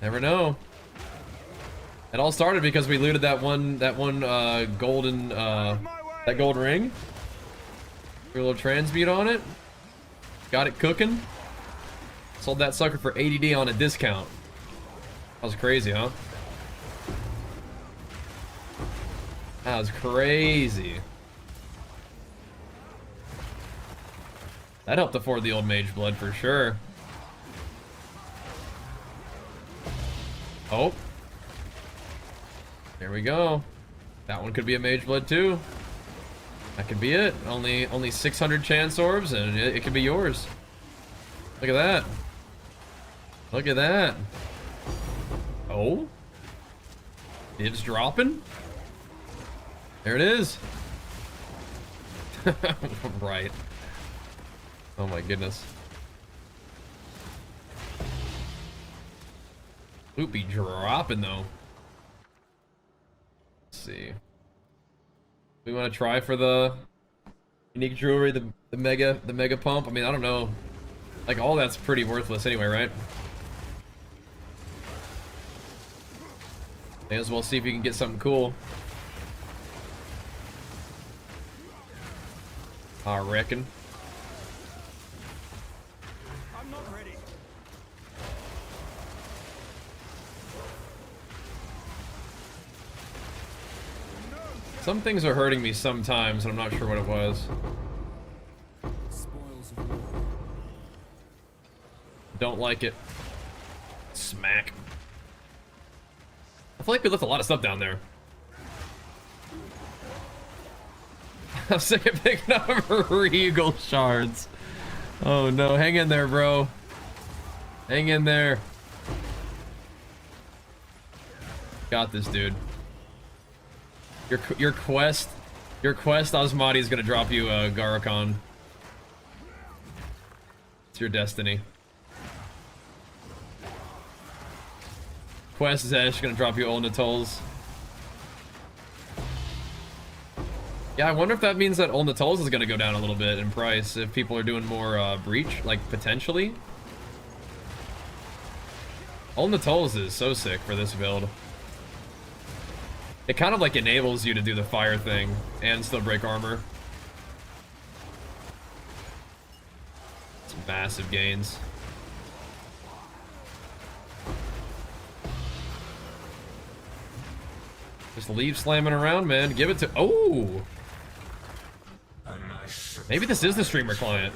Never know. It all started because we looted that one golden that gold ring. Threw a little transmute on it. Got it cooking. Sold that sucker for 80D on a discount. That was crazy, huh? That was crazy. That helped afford the old Mageblood for sure. Oh. There we go. That one could be a Mageblood too. That could be it. Only 600 chance orbs and it could be yours. Look at that. Look at that. Oh. Divs dropping. There it is. Right. Oh my goodness. Loopy dropping though. Let's see. We want to try for the unique jewelry, the mega pump. I mean, I don't know. Like all that's pretty worthless anyway, right? May as well see if you can get something cool. I reckon. I'm not ready. Some things are hurting me sometimes, and I'm not sure what it was. Don't like it. Smack. I feel like we left a lot of stuff down there. I'm sick of picking up Regal shards. Oh no, hang in there, bro. Hang in there. Got this, dude. Your quest Osmati is gonna drop you a Garakon. It's your destiny. Quest Zesh gonna drop you old Natolls. Yeah, I wonder if that means that old Natolls is gonna go down a little bit in price if people are doing more breach, like potentially. Old Natolls is so sick for this build. It kind of like enables you to do the fire thing and still break armor. It's massive gains. Just leave slamming around, man. Give it to... Oh! Maybe this is the streamer client.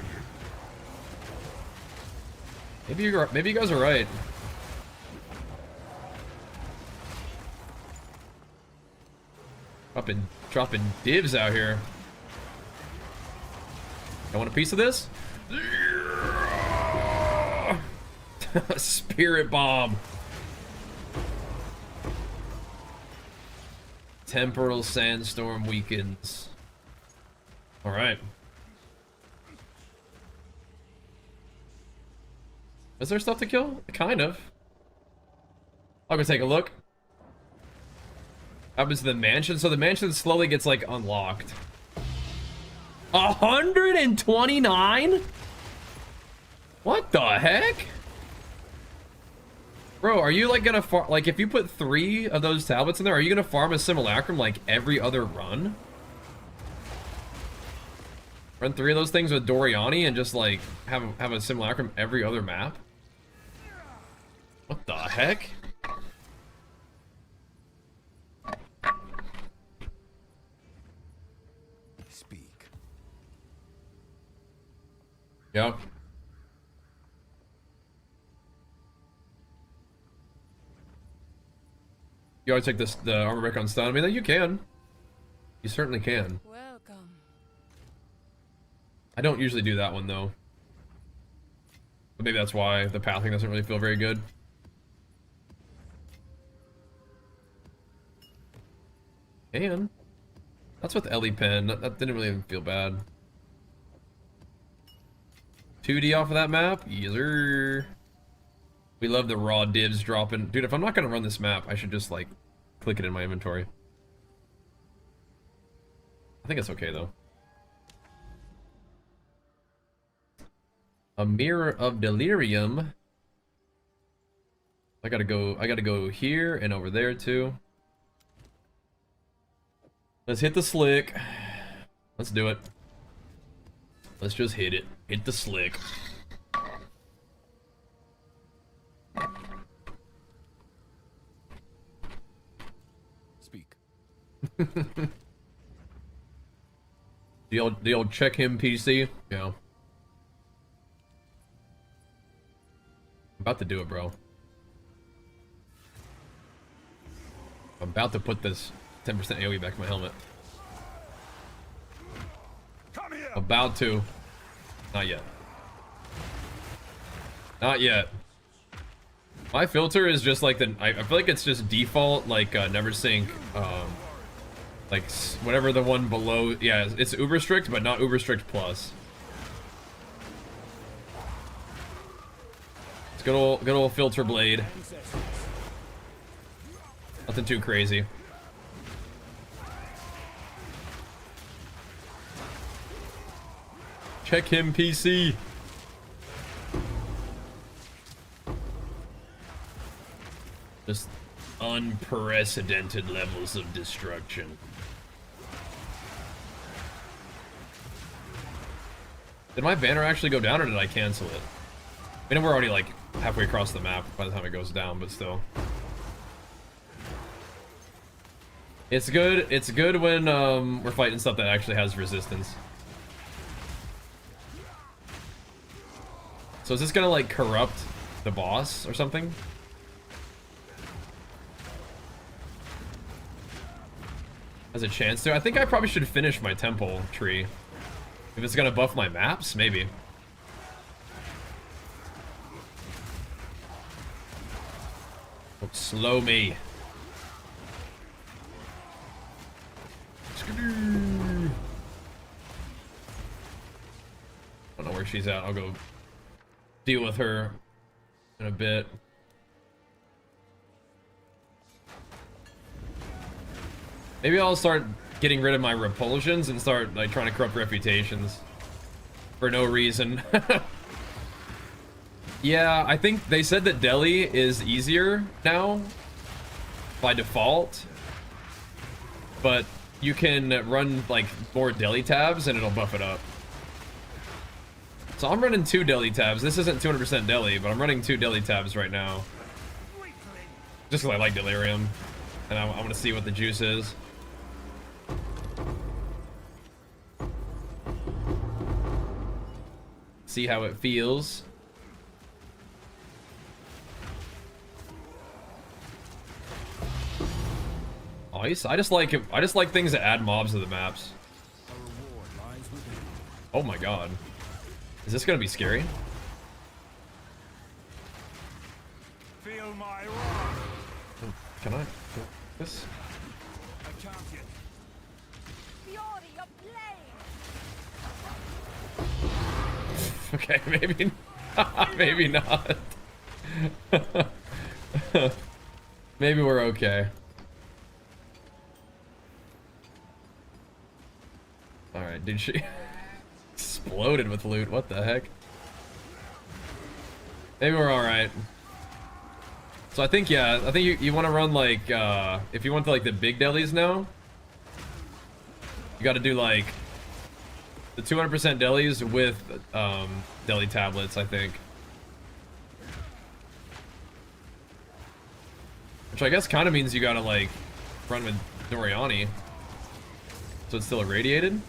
Maybe you guys are right. Dropping divs out here. I want a piece of this? Spirit bomb. Temporal sandstorm weakens. All right. Is there stuff to kill? Kind of. I'll go take a look. Happens to the mansion. So the mansion slowly gets like unlocked. 129? What the heck? Bro, are you like gonna farm, like if you put 3 of those tablets in there, are you gonna farm a simulacrum like every other run? Run 3 of those things with Doriani and just like have a simulacrum every other map? What the heck? Speak. Yep. You always take the armor back on stun. I mean, you can. You certainly can. Welcome. I don't usually do that one though. But maybe that's why the pathing doesn't really feel very good. And that's with Ellie Pen. That didn't really even feel bad. 2D off of that map? Yes, sir. We love the raw divs dropping. Dude, if I'm not gonna run this map, I should just like click it in my inventory. I think it's okay though. A mirror of delirium. I gotta go here and over there too. Let's hit the slick. Let's do it. Let's just hit it. Hit the slick. Speak. The old check him PC. Yeah. about to do it, bro. I'm about to put this 10% AoE back in my helmet. Come here. About to. Not yet. Not yet. My filter is just like the... I feel like it's just default, like, never sync, like, whatever the one below... Yeah, it's uber strict, but not uber strict plus. It's good old filter blade. Nothing too crazy. Check him, PC. Just unprecedented levels of destruction. Did my banner actually go down or did I cancel it? I mean, we're already like halfway across the map by the time it goes down, but still. It's good when we're fighting stuff that actually has resistance. So is this gonna like corrupt the boss or something? Has a chance to? I think I probably should finish my temple tree. If it's gonna buff my maps, maybe. Oh, slow me. I don't know where she's at. I'll go deal with her in a bit. Maybe I'll start getting rid of my repulsions and start like trying to corrupt reputations for no reason. Yeah, I think they said that Delhi is easier now by default, but you can run like more Delhi tabs and it'll buff it up. So I'm running 2 Delhi tabs. This isn't 200% Delhi, but I'm running 2 Delhi tabs right now. Just because I like Delirium. And I want to see what the juice is. See how it feels. Oh, I just like it. I just like things that add mobs to the maps. Oh my god. Is this gonna be scary? Feel my wrath. Can I do this? I can't yet. Fury of blade. Okay, maybe not. Maybe not. Maybe we're okay. Alright, did she exploded with loot? What the heck? Maybe we're alright. So I think, yeah, I think you want to run like, if you want to like the big delis now, you got to do like the 200% delis with deli tablets, I think. Which I guess kind of means you got to like run with Doriani. So it's still irradiated?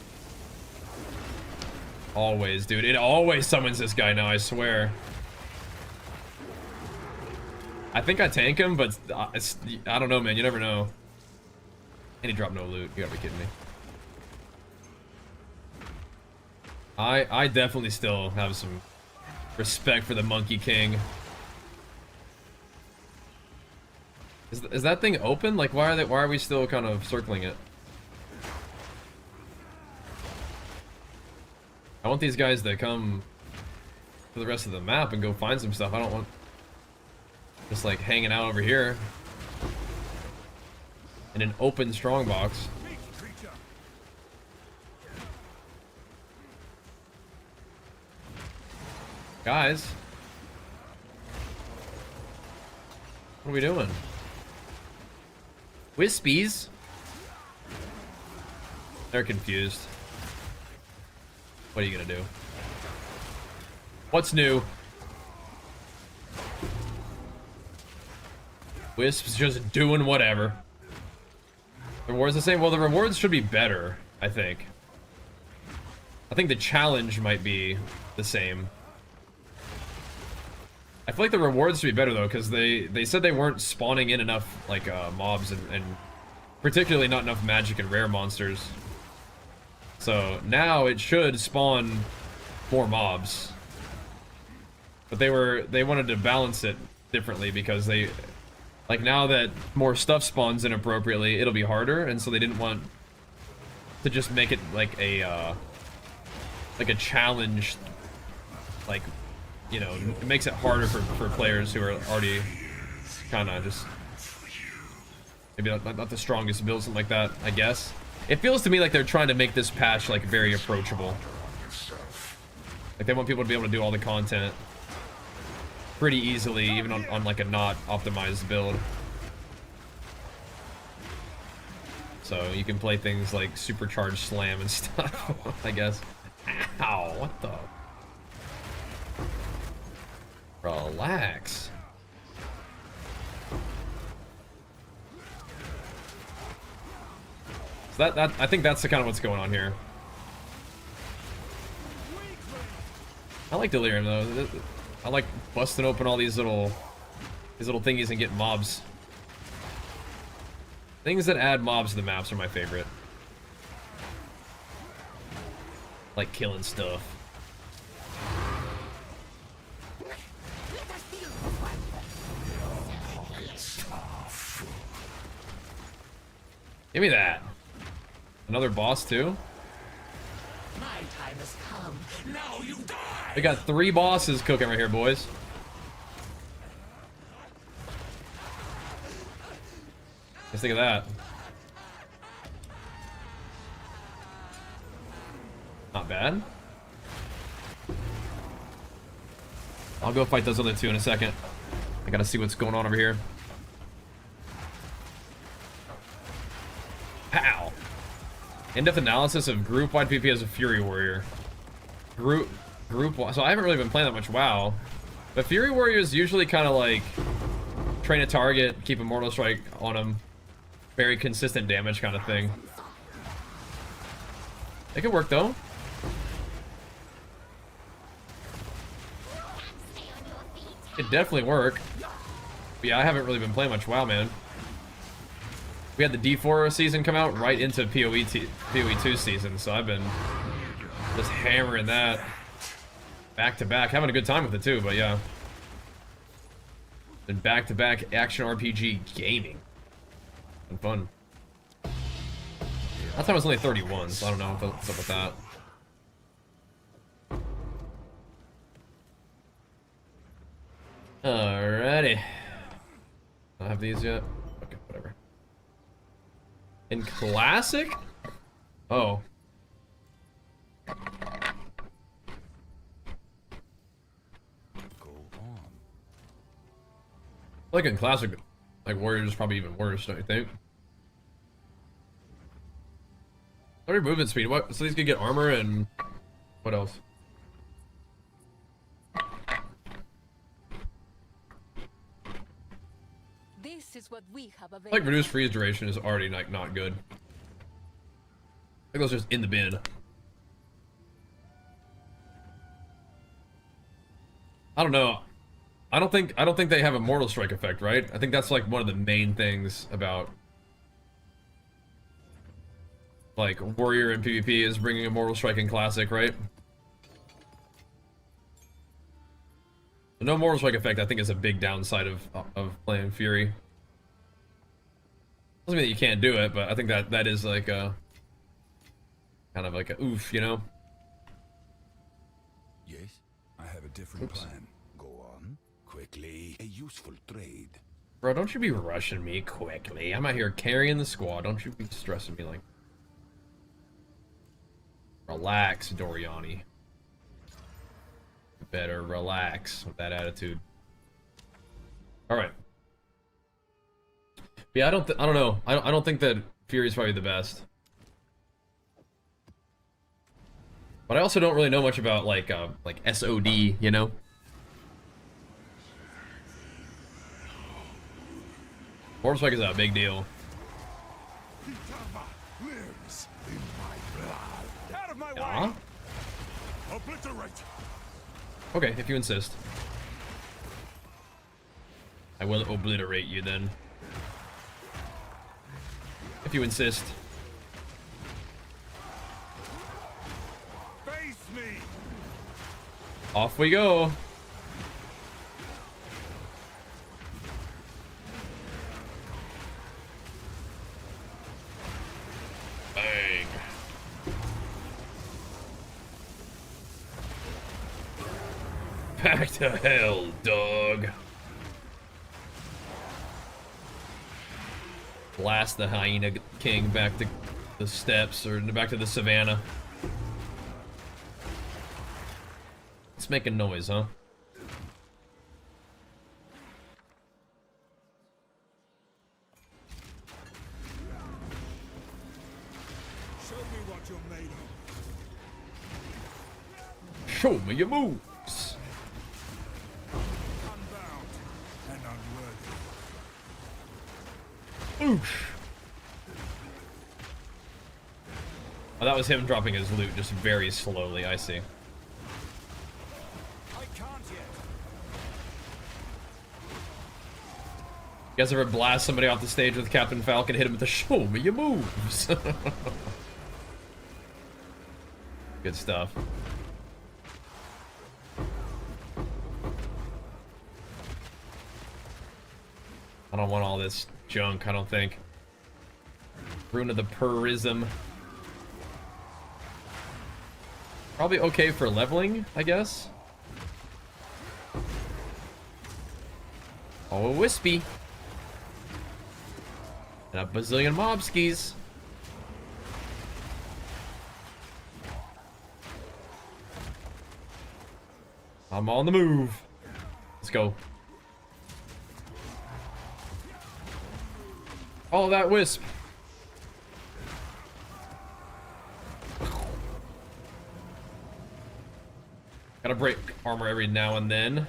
Always, dude. It always summons this guy now, I swear. I think I tank him, but I don't know, man. You never know. And he dropped no loot. You gotta be kidding me. I definitely still have some respect for the Monkey King. Is that thing open? Like, why are we still kind of circling it? I want these guys to come to the rest of the map and go find some stuff. I don't want just like hanging out over here in an open strongbox. Guys, what are we doing? Wispies? They're confused. What are you gonna do? What's new? Wisp's just doing whatever. The rewards the same? Well, the rewards should be better, I think. I think the challenge might be the same. I feel like the rewards should be better though, because they said they weren't spawning in enough like mobs and particularly not enough magic and rare monsters. So now it should spawn more mobs. But they wanted to balance it differently because they like now that more stuff spawns inappropriately, it'll be harder, and so they didn't want to just make it like a challenge, like, you know, it makes it harder for players who are already kind of just maybe not the strongest build, something like that, I guess. It feels to me like they're trying to make this patch like very approachable. Like they want people to be able to do all the content pretty easily, even on like a not optimized build. So you can play things like supercharged slam and stuff, I guess. Ow, what the? Relax. So that I think that's the kind of what's going on here. I like Delirium though. I like busting open all these little thingies and getting mobs. Things that add mobs to the maps are my favorite. Like killing stuff. Give me that. Another boss too? My time has come. Now you die! We got 3 bosses cooking right here, boys. Just think of that. Not bad. I'll go fight those other 2 in a second. I gotta see what's going on over here. Pow! In-depth analysis of group-wide PvP as a Fury Warrior. Group. So I haven't really been playing that much WoW, but Fury Warriors usually kind of like train a target, keep a Mortal Strike on them, very consistent damage kind of thing. It could work though. It definitely work. But yeah, I haven't really been playing much WoW, man. We had the D4 season come out right into PoE 2 season, so I've been just hammering that back to back, having a good time with it too. But yeah, been back to back action RPG gaming. Been fun. That time was only 31, so I don't know what's up with that. Alrighty. Don't have these yet. Okay, whatever. In classic? Oh. Like in classic, like Warriors is probably even worse, don't you think? What are your movement speed? What? So these could get armor and what else? This is what we have available. Like reduced freeze duration is already like not good. I think those just in the bin. I don't know. I don't think they have a Mortal Strike effect, right? I think that's like one of the main things about like Warrior and PvP is bringing a Mortal Strike in Classic, right? The no Mortal Strike effect I think is a big downside of playing Fury. Doesn't mean that you can't do it, but I think that is like a kind of like a oof, you know? Yes, I have a different plan. Go on. Quickly, a useful trade. Bro, don't you be rushing me quickly. I'm out here carrying the squad. Don't you be stressing me like... Relax, Doriani. Better relax with that attitude. Alright. Yeah, I don't know. I don't think that Fury is probably the best. But I also don't really know much about like SOD, you know? Mortal Strike is a big deal. Lives in my blood. Out of my Yeah? way! Obliterate! Okay, if you insist. I will obliterate you then. If you insist. Face me! Off we go. Bang. Back to hell, dog. Blast the hyena king back to the steppes or back to the savannah. It's making noise, huh? Show me what you're made of. Show me your moves. Unbound and unworthy. Oosh. Oh, that was him dropping his loot just very slowly, I see. I can't yet. You guys ever blast somebody off the stage with Captain Falcon, hit him with the show me your moves? Good stuff. I don't want all this junk, I don't think. Rune of the Purism. Probably okay for leveling, I guess. Oh, a Wispy. And a bazillion mobskis. I'm on the move. Let's go. Oh, that wisp. Gotta break armor every now and then.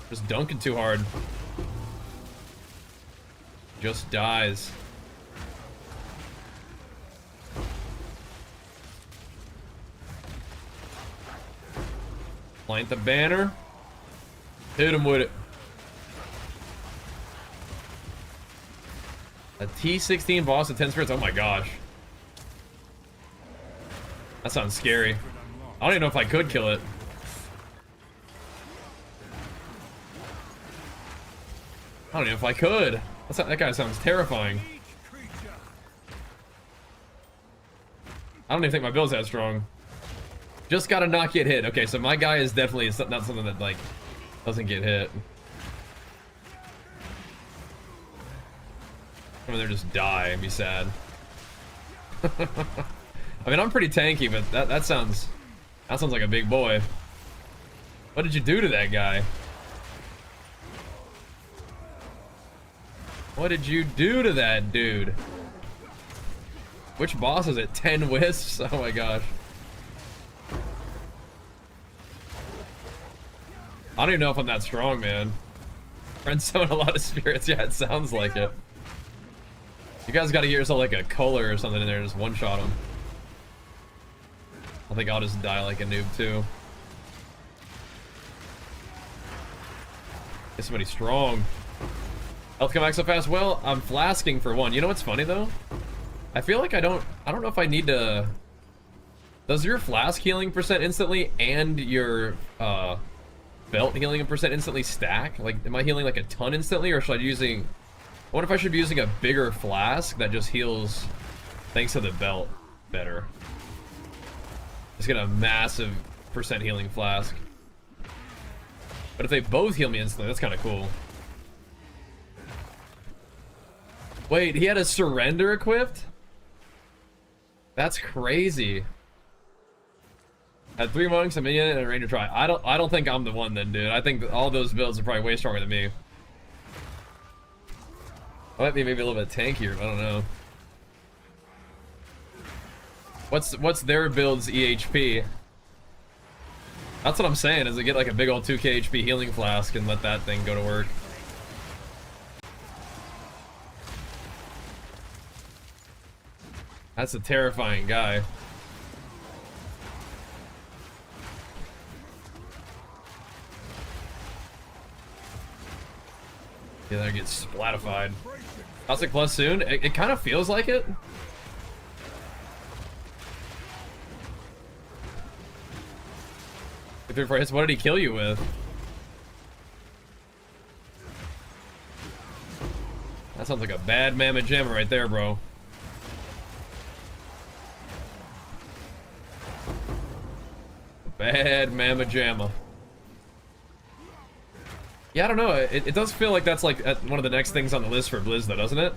Just dunking too hard. Just dies. Plant the banner. Hit him with it. A T16 boss with 10 spirits? Oh my gosh. That sounds scary. I don't even know if I could kill it. I don't even know if I could. That guy sounds terrifying. I don't even think my build's that strong. Just gotta not get hit. Okay, so my guy is definitely not something that, like, doesn't get hit. Come in there, just die and be sad. I mean, I'm pretty tanky, but that sounds like a big boy. What did you do to that guy? What did you do to that dude? Which boss is it? 10 wisps? Oh my gosh. I don't even know if I'm that strong, man. Friends summon a lot of spirits. Yeah, it sounds like it. You guys gotta get yourself like a color or something in there and just one-shot them. I think I'll just die like a noob too. Get somebody strong. Health come back so fast. Well, I'm flasking for one. You know what's funny though? I feel like I don't know if I need to. Does your flask healing percent instantly and your belt healing percent instantly stack? Like, am I healing like a ton instantly, or should I be using? What if I should be using a bigger flask that just heals thanks to the belt better? Just get a massive percent healing flask. But if they both heal me instantly, that's kind of cool. Wait, he had a surrender equipped? That's crazy. Had 3 monks, a minion, and a ranger try. I don't think I'm the one then, dude. I think all those builds are probably way stronger than me. I might be maybe a little bit tankier, but I don't know. What's their build's EHP? That's what I'm saying, is to get like a big old 2k HP healing flask and let that thing go to work. That's a terrifying guy. Yeah, that gets splatified. Toxic Plus soon? It kind of feels like it. If 3 or 4 hits, what did he kill you with? That sounds like a bad mamma jamma right there, bro. Bad mamma jamma. Yeah, I don't know. It does feel like that's like one of the next things on the list for Blizz, though, doesn't it?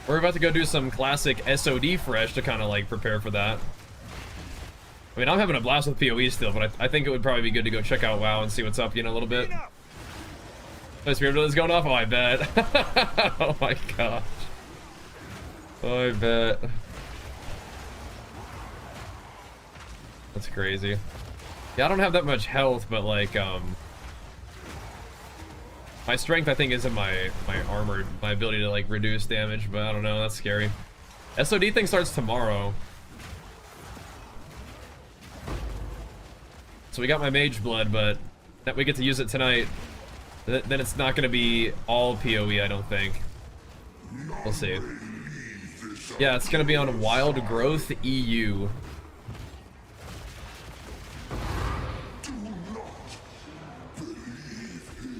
We're about to go do some classic SOD fresh to kind of like prepare for that. I mean, I'm having a blast with PoE still, but I think it would probably be good to go check out WoW and see what's up, you know, a little bit. Oh, Spirit is going off? Oh, I bet. Oh my gosh. Oh, I bet. That's crazy. Yeah, I don't have that much health, but like, my strength, I think, is in my armor, my ability to, like, reduce damage, but I don't know, that's scary. SOD thing starts tomorrow. So we got my Mageblood, but that we get to use it tonight. Then it's not going to be all PoE, I don't think. We'll see. Yeah, it's going to be on Wild Growth EU.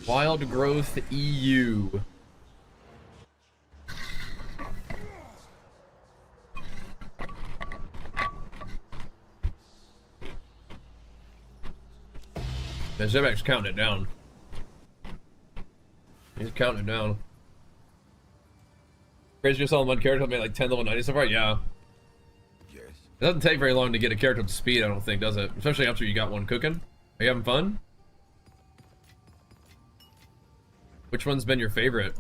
Wild Growth EU. Yeah, Zebek's counting it down. He's counting it down. Crazy just saw one character made like 10 level 90 so far? Yeah. Yes. It doesn't take very long to get a character up to speed, I don't think, does it? Especially after you got one cooking. Are you having fun? Which one's been your favorite?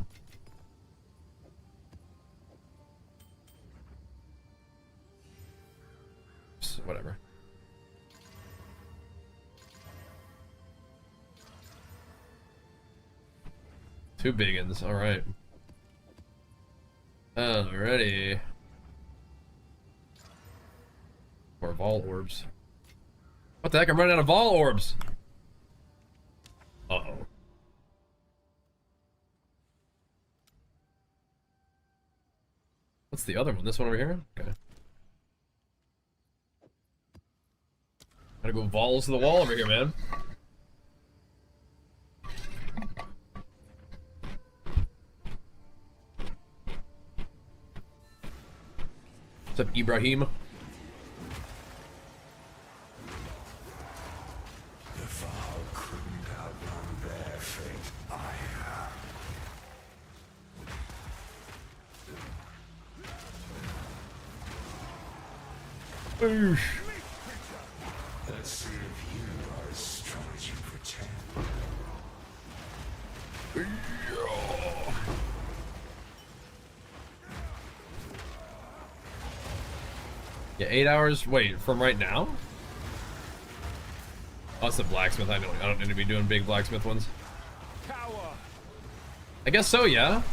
Whatever. Two big uns, alright. Alrighty. More Vol Orbs. What the heck? I'm running out of Vol Orbs! Uh-oh. What's the other one? This one over here? Okay. Gotta go balls to the wall over here, man. What's up, Ibrahim? If all couldn't outrun their fate, I have. Boosh. Let's see if you are as strong as you pretend. Yeah, 8 hours. Wait, from right now? Oh, it's the blacksmith. I don't need to be doing big blacksmith ones. I guess so, yeah.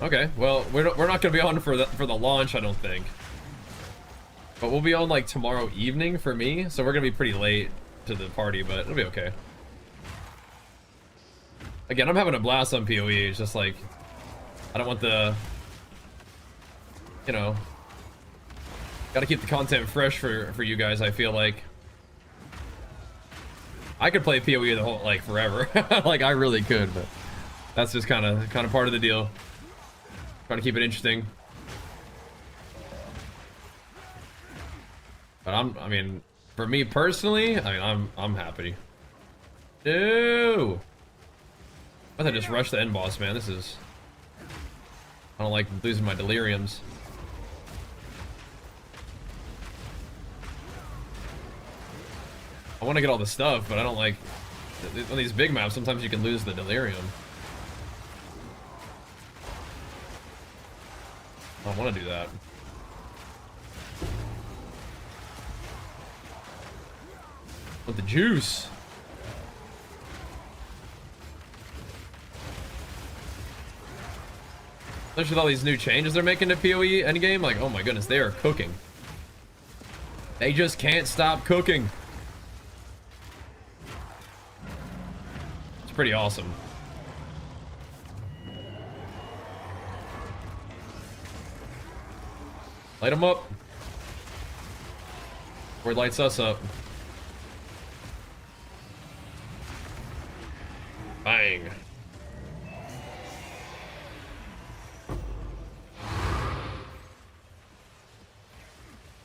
Okay, well, we're not gonna be on for the launch, I don't think. But we'll be on like tomorrow evening for me, so we're gonna be pretty late to the party, but it'll be okay. Again, I'm having a blast on PoE. It's just like I don't want the, you know, gotta keep the content fresh for you guys. I feel like I could play PoE the whole like forever. Like I really could, but that's just kind of part of the deal. Trying to keep it interesting. But I mean, for me personally, I mean, I'm happy. Ew! I thought I just rushed the end boss, man. This is, I don't like losing my deliriums. I want to get all the stuff, but I don't like on these big maps. Sometimes you can lose the delirium. I don't want to do that. With the juice. Especially with all these new changes they're making to PoE endgame, like, oh my goodness, they are cooking. They just can't stop cooking. pretty awesome. Light them up. Or it lights us up. Bang.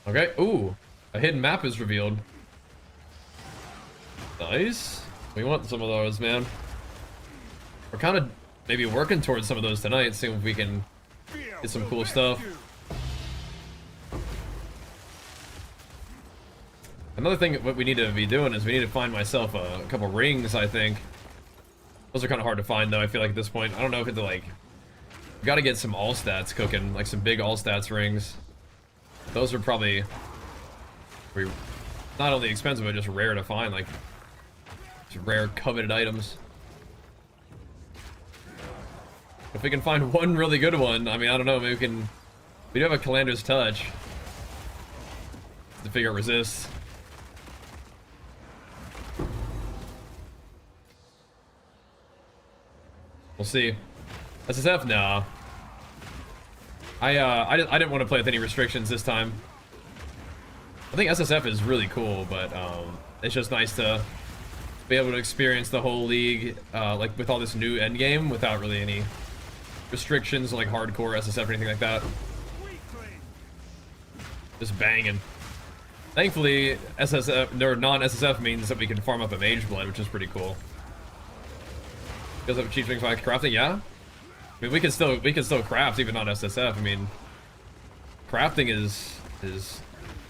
Okay, ooh. A hidden map is revealed. Nice. We want some of those, man. We're kind of maybe working towards some of those tonight, seeing if we can get some cool stuff. Another thing what we need to be doing is we need to find myself a couple rings, I think. Those are kind of hard to find, though, I feel like at this point. I don't know if it's like... We gotta get some all-stats cooking, like some big all-stats rings. Those are probably... not only expensive, but just rare to find, like... Just rare, coveted items. If we can find one really good one, I mean, I don't know, maybe we can... We do have a Calandra's Touch. To figure out resists. We'll see. SSF? Nah. I didn't want to play with any restrictions this time. I think SSF is really cool, but it's just nice to be able to experience the whole league, like with all this new endgame without really any restrictions like hardcore SSF or anything like that. Just banging. Thankfully, SSF or non-SSF means that we can farm up a Mageblood, which is pretty cool. Because of cheap strings like crafting, yeah. I mean, we can still craft even on SSF. I mean, crafting is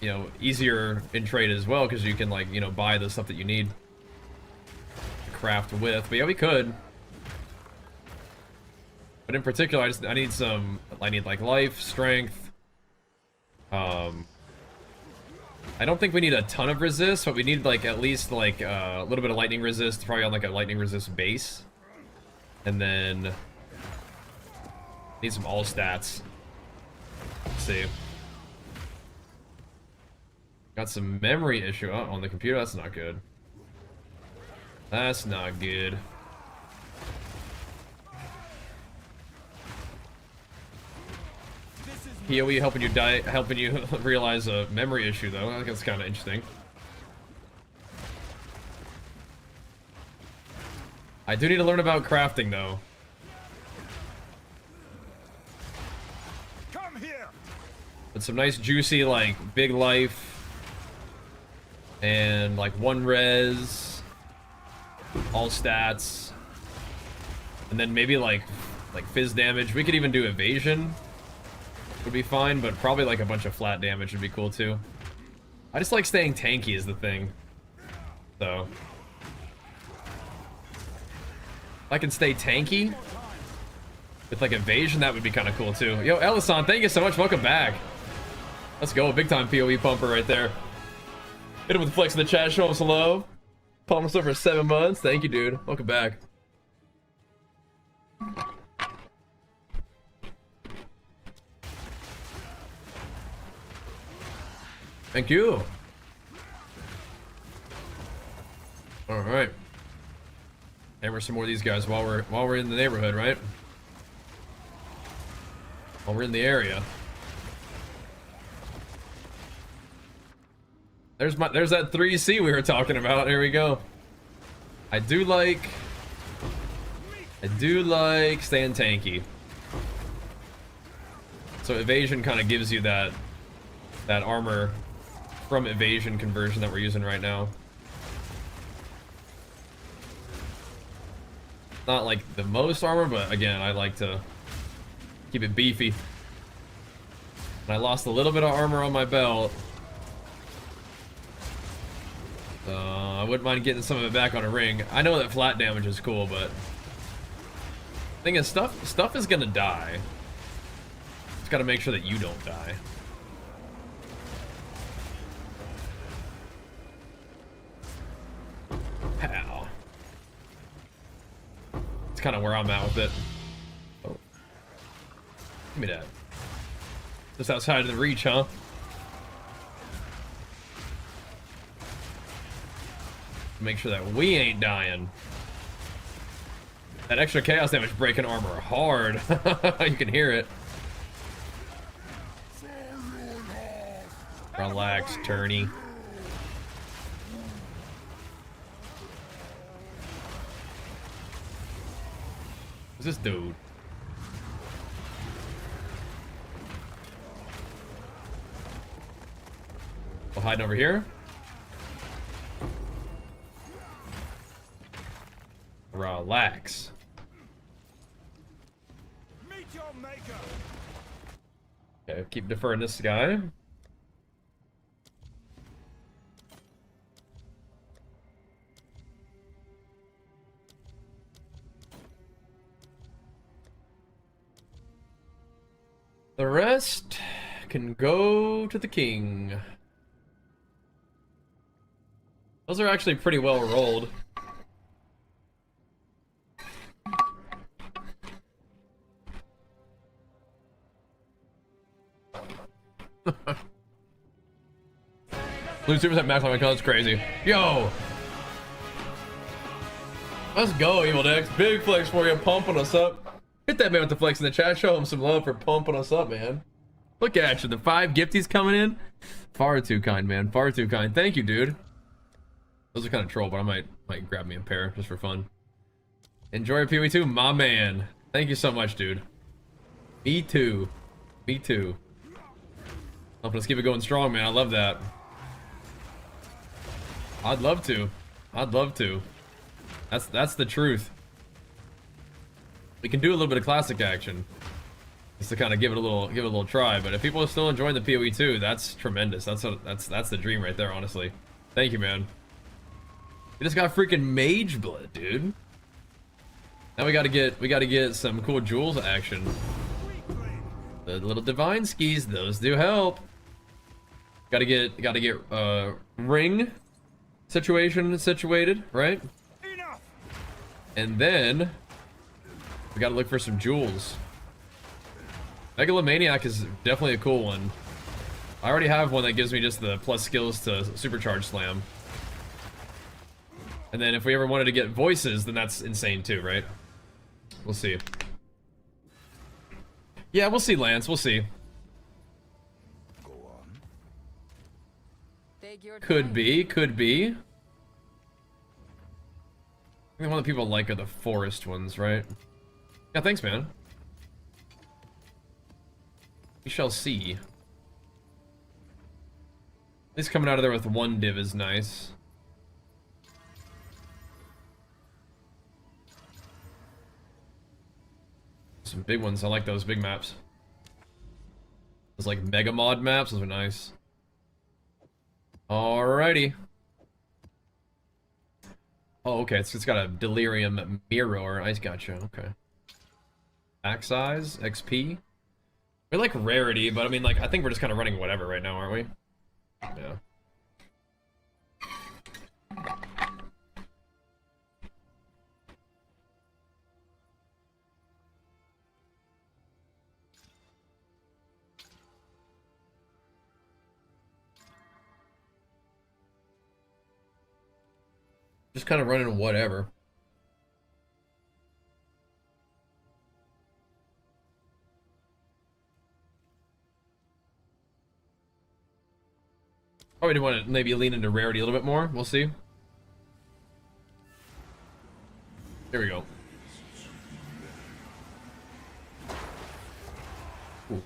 you know, easier in trade as well because you can, like, you know, buy the stuff that you need to craft with. But yeah, we could. But in particular, I need like life, strength. I don't think we need a ton of resist, but we need like at least like a little bit of lightning resist, probably on like a lightning resist base. And then need some all stats. Let's see. Got some memory issue on the computer. That's not good. That's not good. PoE helping you realize a memory issue though. I think that's kind of interesting. I do need to learn about crafting though. Come here. With some nice juicy like big life and like 1 res, all stats, and then maybe like fizz damage. We could even do evasion. Would be fine, but probably like a bunch of flat damage would be cool too. I just like staying tanky is the thing. So if I can stay tanky with like evasion, that would be kind of cool too. Yo, Ellison, thank you so much. Welcome back. Let's go. Big time PoE pumper right there. Hit him with the flex in the chat. Show him some love. Palm us over 7 months. Thank you, dude. Welcome back. Thank you. All right. Hammer some more of these guys while we're in the neighborhood, right? While we're in the area. There's that 3C we were talking about. There we go. I do like staying tanky. So evasion kind of gives you that armor from evasion conversion that we're using right now. Not like the most armor, but again, I like to keep it beefy. And I lost a little bit of armor on my belt. So I wouldn't mind getting some of it back on a ring. I know that flat damage is cool, but thing is, stuff is gonna die. Just gotta make sure that you don't die. Pow. It's kind of where I'm at with it. Oh. Give me that. Just outside of the reach, huh? Make sure that we ain't dying. That extra chaos damage breaking armor hard. You can hear it. Relax, tourney. Who's this dude? We're hiding over here. Relax. Meet your maker. Okay, keep deferring this guy. The rest can go to the king. Those are actually pretty well rolled. Blue Supersaiyan max on my call, it's crazy. Yo! Let's go, Evil Dex. Big flex for you, pumping us up. Hit that man with the flex in the chat. Show him some love for pumping us up, man. Look at you, the 5 gifties coming in. Far too kind, man. Far too kind. Thank you, dude. Those are kind of troll, but I might grab me a pair just for fun. Enjoy your PoE 2, my man. Thank you so much, dude. Me too. Me too. Oh, let's keep it going strong, man. I love that. I'd love to. I'd love to. That's the truth. We can do a little bit of classic action, just to kind of give it a little try. But if people are still enjoying the PoE 2, that's tremendous. That's the dream right there, honestly. Thank you, man. We just got freaking Mageblood, dude. Now we gotta get some cool jewels action. The little divine skis, those do help. Gotta get ring situated, right? And then we gotta look for some jewels. Megalomaniac is definitely a cool one. I already have one that gives me just the plus skills to supercharge slam. And then if we ever wanted to get voices, then that's insane too, right? We'll see. Yeah, we'll see, Lance. We'll see. Go on. Take your Could time. be, could be. I think the one that people like are the forest ones, right? Yeah, thanks, man. We shall see. At least coming out of there with one div is nice. Some big ones. I like those big maps. Those like mega mod maps. Those are nice. Alrighty. Oh, okay. It's got a delirium mirror. I gotcha. Okay. Back size, XP. We like rarity, but I mean, like, I think we're just kind of running whatever right now, aren't we? Yeah. Just kind of running whatever. Probably do want to maybe lean into rarity a little bit more. We'll see. Here we go. Ooh.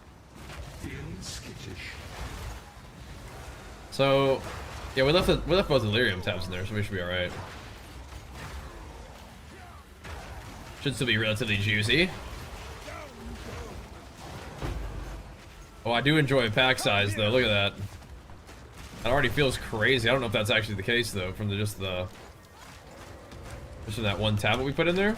So, yeah, we left both delirium tabs in there, so we should be all right. Should still be relatively juicy. Oh, I do enjoy pack size though. Look at that. That already feels crazy. I don't know if that's actually the case though, from just from that one tablet we put in there.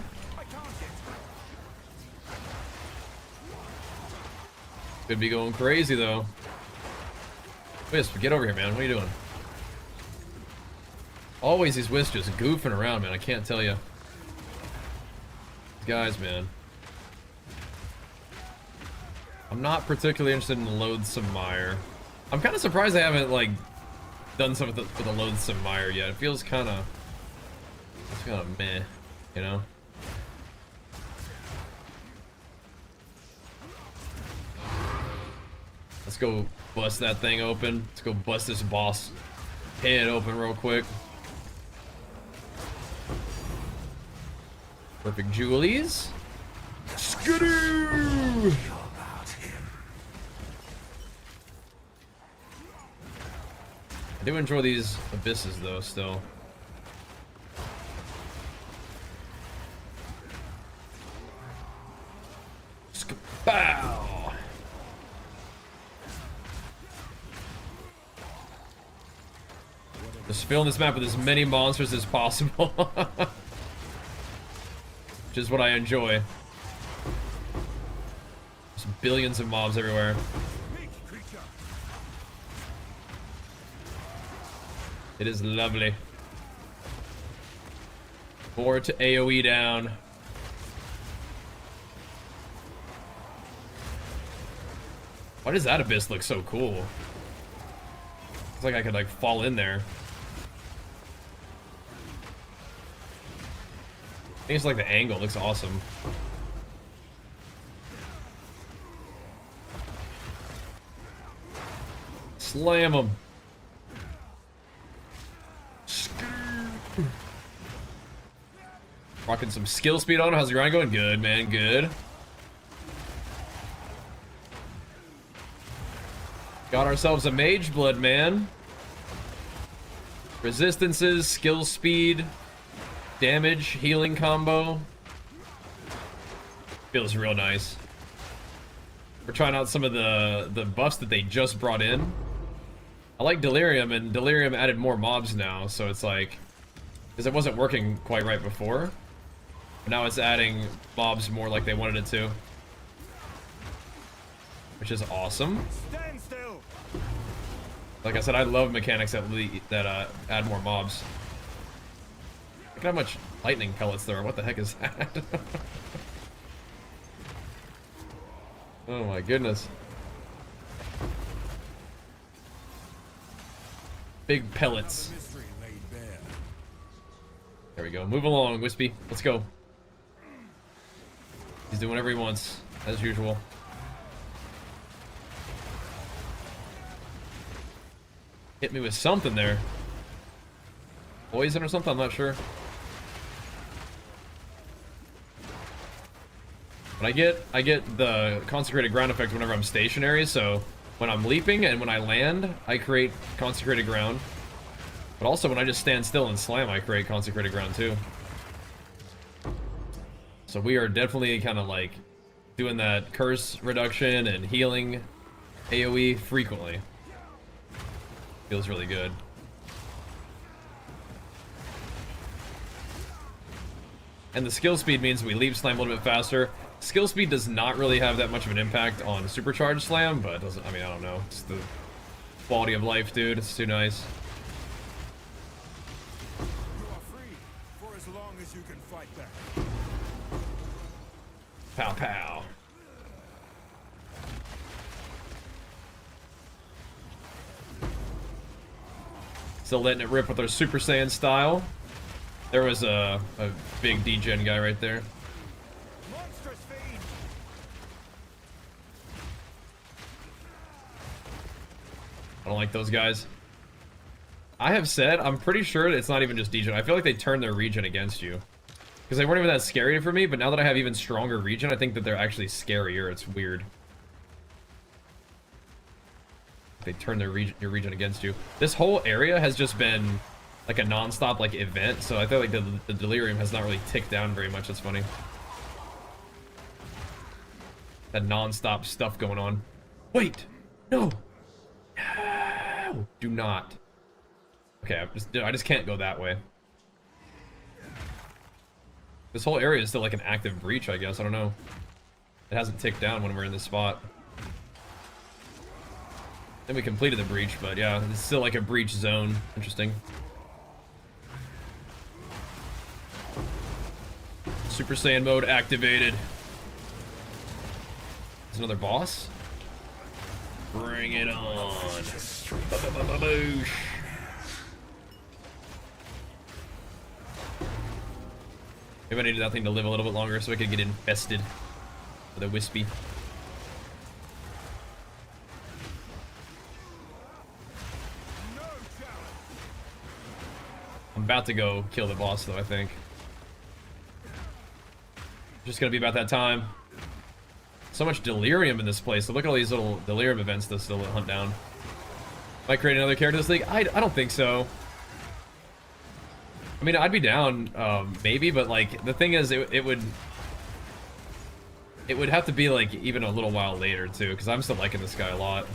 Could be going crazy though. Wisp, get over here, man. What are you doing? Always these Wisps just goofing around, man. I can't tell you. These guys, man. I'm not particularly interested in the Loathsome Mire. I'm kind of surprised they haven't, like, done something with the Loathsome Mire yet. It feels kind of... It's kind of meh, you know? Let's go bust that thing open. Let's go bust this boss head open real quick. Perfect Julies. Skidoo! I do enjoy these abysses though, still. Bow! Just filling this map with as many monsters as possible. Which is what I enjoy. There's billions of mobs everywhere. It is lovely. More to AoE down. Why does that abyss look so cool? It's like I could like fall in there. I think it's like the angle looks awesome. Slam him. Rocking some skill speed on him. How's the grind going? Good, man. Good. Got ourselves a Mageblood, man. Resistances, skill speed, damage, healing combo. Feels real nice. We're trying out some of the buffs that they just brought in. I like Delirium, and Delirium added more mobs now, so it's like, because it wasn't working quite right before. But now it's adding mobs more like they wanted it to. Which is awesome. Stand still. Like I said, I love mechanics that add more mobs. Look at how much lightning pellets there are. What the heck is that? Oh my goodness. Big pellets. There we go. Move along, Wispy. Let's go. He's doing whatever he wants, as usual. Hit me with something there. Poison or something? I'm not sure. But I get the consecrated ground effect whenever I'm stationary, so when I'm leaping and when I land, I create consecrated ground. But also when I just stand still and slam, I create consecrated ground too. So we are definitely kind of like doing that curse reduction and healing AoE frequently. Feels really good. And the skill speed means we leap slam a little bit faster. Skill speed does not really have that much of an impact on supercharged slam, but it doesn't, I mean, I don't know. It's the quality of life, dude. It's too nice. You are free for as long as you can fight back. Pow pow. Still letting it rip with our Super Saiyan style. There was a big degen guy right there. Monstrous fiend. I don't like those guys. I have said, I'm pretty sure it's not even just degen. I feel like they turn their regen against you. Because they weren't even that scary for me, but now that I have even stronger regen, I think that they're actually scarier. It's weird. They turn their your regen against you. This whole area has just been like a non-stop like event, so I feel like the delirium has not really ticked down very much. That's funny. That non-stop stuff going on. Wait, no, no, do not. Okay, I just can't go that way. This whole area is still like an active breach, I guess. I don't know. It hasn't ticked down when we're in this spot. Then we completed the breach, but yeah, it's still like a breach zone. Interesting. Super Saiyan mode activated. There's another boss. Bring it on. Boosh. Maybe I needed that thing to live a little bit longer so I could get infested with a Wispy. about to go kill the boss though, I think. Just gonna be about that time. So much delirium in this place. So look at all these little delirium events to still hunt down. Might create another character this league? I don't think so. I mean, I'd be down, maybe, but like the thing is, it would have to be like even a little while later too, because I'm still liking this guy a lot.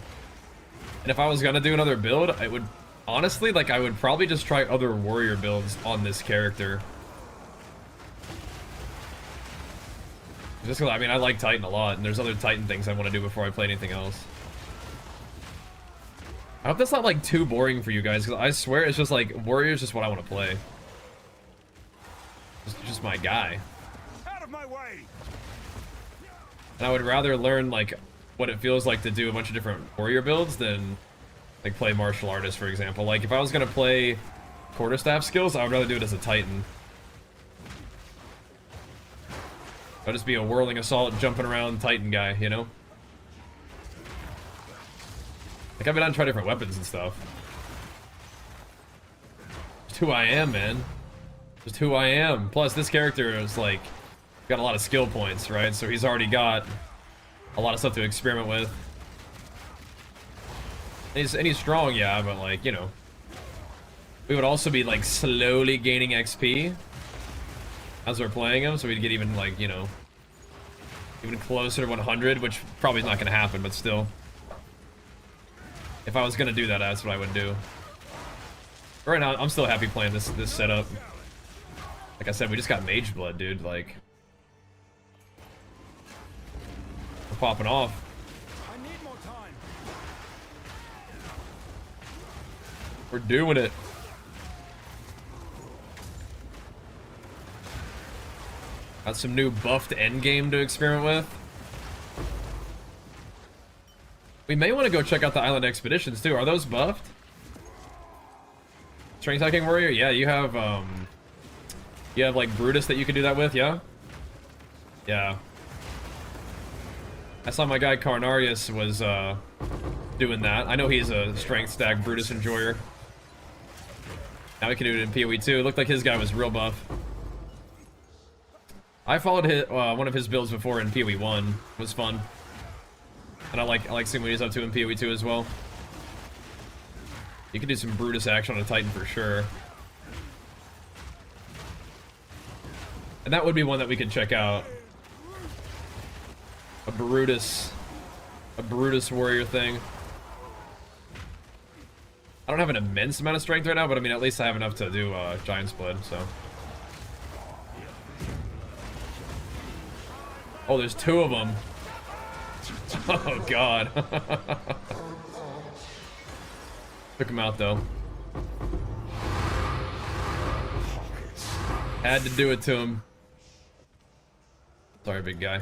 And if I was gonna do another build, I would honestly I would probably just try other warrior builds on this character. Just because I mean I like Titan a lot, and there's other Titan things I want to do before I play anything else. I hope that's not like too boring for you guys, because I swear it's just like warrior's just what I want to play. Just my guy. Out of my way! And I would rather learn like what it feels like to do a bunch of different warrior builds than like play martial artist, for example. Like if I was gonna play quarterstaff skills, I would rather do it as a Titan. I'd just be a whirling assault, jumping around Titan guy, you know? Like I've been on try different weapons and stuff. Just who I am, man. Just who I am. Plus this character is like got a lot of skill points, right? So he's already got a lot of stuff to experiment with. And he's strong, yeah, but like, you know. We would also be like slowly gaining XP as we're playing him, so we'd get even like, you know, even closer to 100, which probably is not gonna happen, but still. If I was gonna do that, that's what I would do. Right now, I'm still happy playing this setup. Like I said, we just got Mageblood, dude, like. We're popping off. I need more time. We're doing it. Got some new buffed endgame to experiment with. We may want to go check out the island expeditions too. Are those buffed? Strength attacking warrior? Yeah, you have like Brutus that you can do that with, yeah? Yeah. I saw my guy Carnarius was doing that. I know he's a strength stack Brutus enjoyer. Now we can do it in PoE too. It looked like his guy was real buff. I followed his, one of his builds before in PoE 1. It was fun. And I like seeing what he's up to in PoE 2 as well. You can do some Brutus action on a Titan for sure. And that would be one that we could check out. A Brutus warrior thing. I don't have an immense amount of strength right now, but I mean, at least I have enough to do Giant's Blood, so. Oh, there's two of them. Oh, God. Took him out, though. Had to do it to him. Sorry, big guy.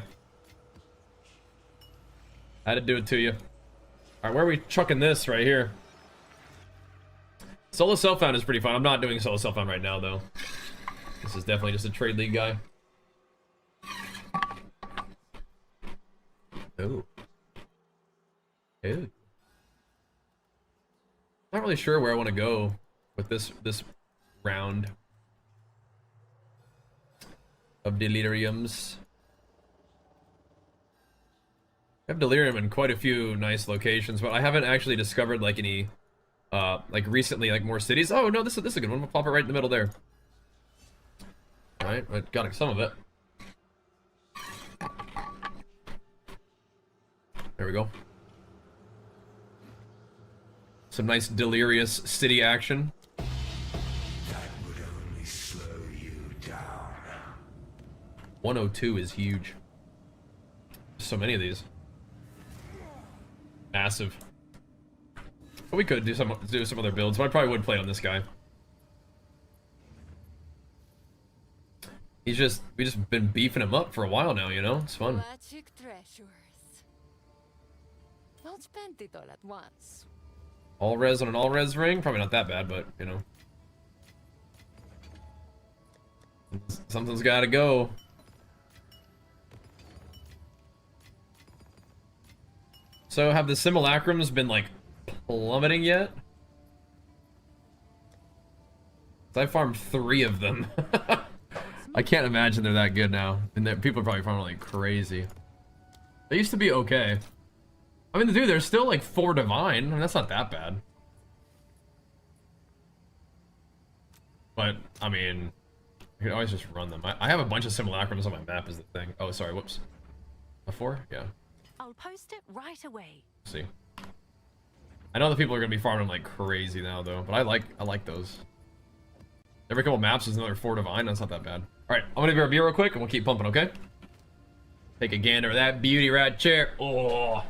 Had to do it to you. Alright, where are we chucking this right here? Solo self-found is pretty fun. I'm not doing solo self-found right now, though. This is definitely just a trade league guy. Oh. Ew. Not really sure where I want to go with this round of deliriums. I have delirium in quite a few nice locations, but I haven't actually discovered like any like recently like more cities. Oh no, this is a good one. We'll pop it right in the middle there. All right, I got some of it. There we go. Some nice delirious city action. That would only slow you down. 102 is huge. So many of these. Massive. But we could do some other builds, but I probably would play on this guy. We've just been beefing him up for a while now, you know? It's fun. Magic treasures. Don't spend it all at once. All res on an all res ring? Probably not that bad, but you know. Something's gotta go. So have the simulacrums been like plummeting yet? I farmed 3 of them. I can't imagine they're that good now. And people are probably farming like crazy. They used to be okay. I mean, dude, there's still like 4 divine. I mean, that's not that bad. But, I mean, you can always just run them. I have a bunch of simulacrums on my map is the thing. Oh, sorry, whoops. A 4? Yeah. I'll post it right away. Let's see. I know the people are gonna be farming like crazy now though, but I like those. Every couple maps is another 4 divine, that's not that bad. Alright, I'm gonna grab a beer real quick and we'll keep pumping, okay? Take a gander at that beauty rat chair. Oh.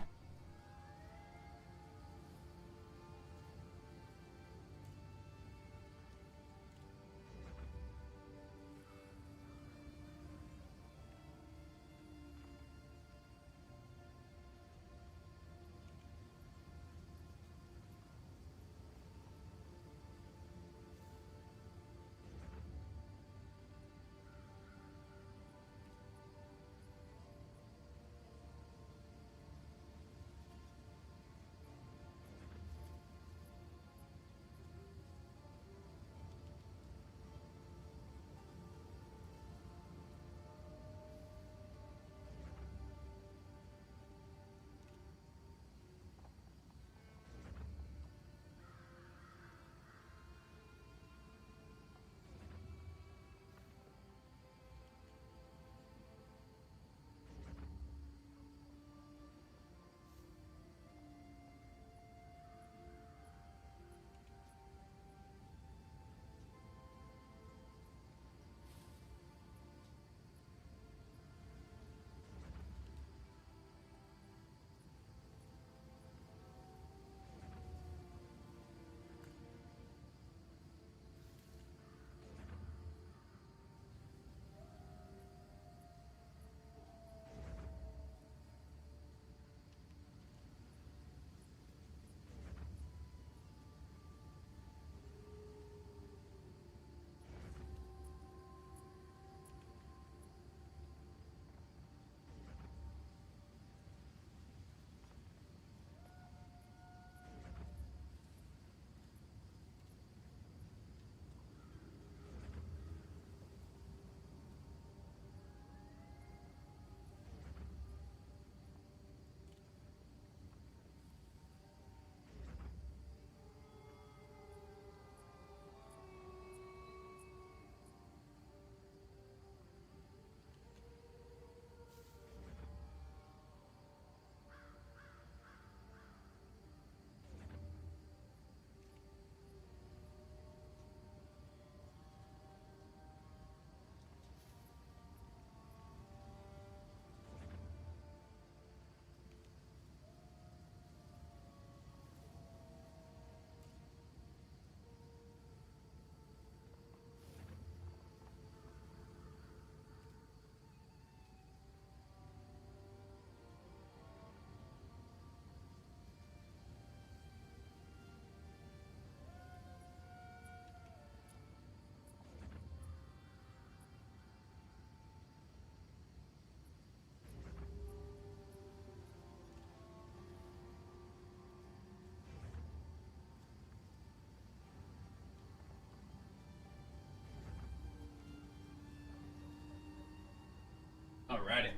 Alrighty.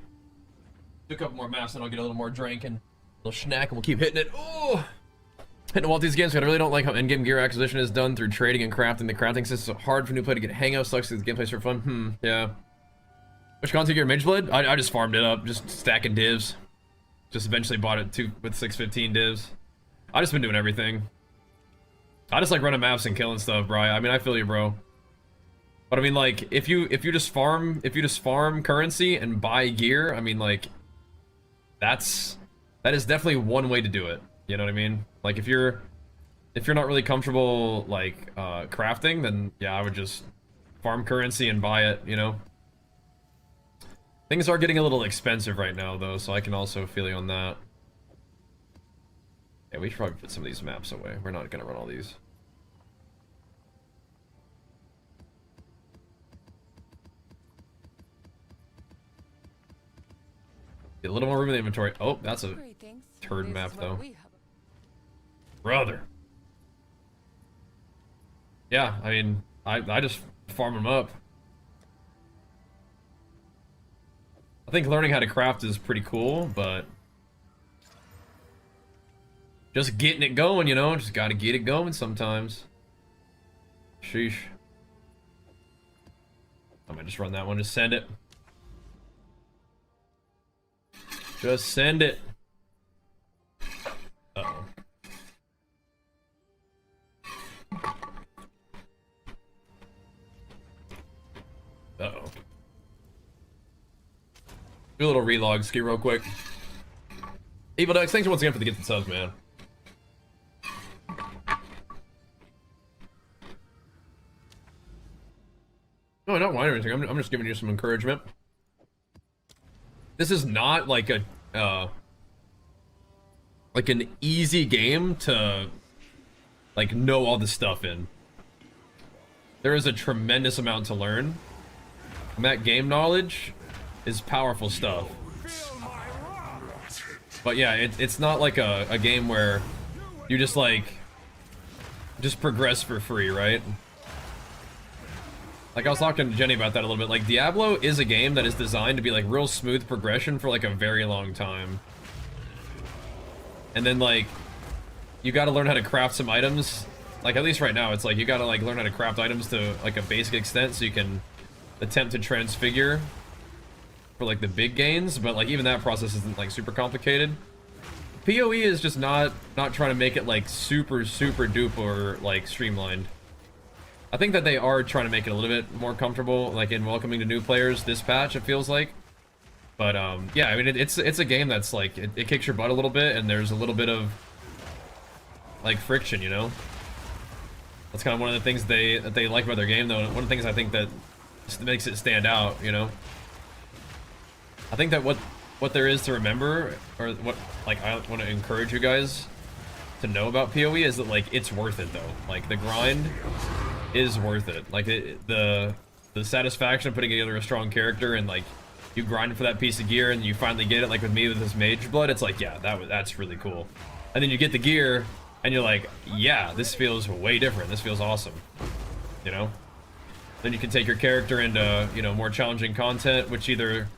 Do a couple more maps and I'll get a little more drink and a little snack and we'll keep hitting it. Oh! Hitting all these games, but I really don't like how endgame gear acquisition is done through trading and crafting. The crafting system is hard for new play to get hang of. Sucks because the gameplay's for fun. Yeah. Which content gear? Mageblood? I just farmed it up, just stacking divs. Just eventually bought it with 615 divs. I just been doing everything. I just like running maps and killing stuff, bro. I mean, I feel you, bro. But I mean, like, if you just farm currency and buy gear, I mean, like, that is definitely one way to do it. You know what I mean? Like, if you're not really comfortable like crafting, then yeah, I would just farm currency and buy it. You know. Things are getting a little expensive right now, though, so I can also feel you on that. Yeah, we should probably put some of these maps away. We're not gonna run all these. Get a little more room in the inventory. Oh, that's a turd map, though. Brother. Yeah, I mean, I just farm them up. I think learning how to craft is pretty cool, but just getting it going, you know, just gotta get it going sometimes. Sheesh. I might just run that one, just send it. Just send it. Uh-oh. Uh-oh. Do a little relog ski real quick. Evil Ducks, thanks once again for the gifted subs, man. No, not whine or anything. I'm just giving you some encouragement. This is not like a like an easy game to like know all the stuff in. There is a tremendous amount to learn. And that game knowledge is powerful stuff. But yeah, it's not like a game where you just like just progress for free, right? Like I was talking to Jenny about that a little bit. Like Diablo is a game that is designed to be like real smooth progression for like a very long time. And then like you got to learn how to craft some items. Like at least right now it's like you got to like learn how to craft items to like a basic extent so you can attempt to transfigure for like the big gains, but like even that process isn't like super complicated. PoE is just not trying to make it like super duper like streamlined. I think that they are trying to make it a little bit more comfortable, like in welcoming to new players this patch, it feels like. But yeah, I mean it's a game that's like it kicks your butt a little bit, and there's a little bit of like friction, you know. That's kind of one of the things that they like about their game, though. One of the things I think that just makes it stand out, you know. I think that what there is to remember, or what like I want to encourage you guys to know about PoE is that like it's worth it though. Like the grind is worth it. Like the satisfaction of putting together a strong character and like you grind for that piece of gear and you finally get it, like with me with this Mageblood, it's like, yeah, that's really cool. And then you get the gear and you're like, yeah, this feels way different. This feels awesome. You know? Then you can take your character into, you know, more challenging content, which either,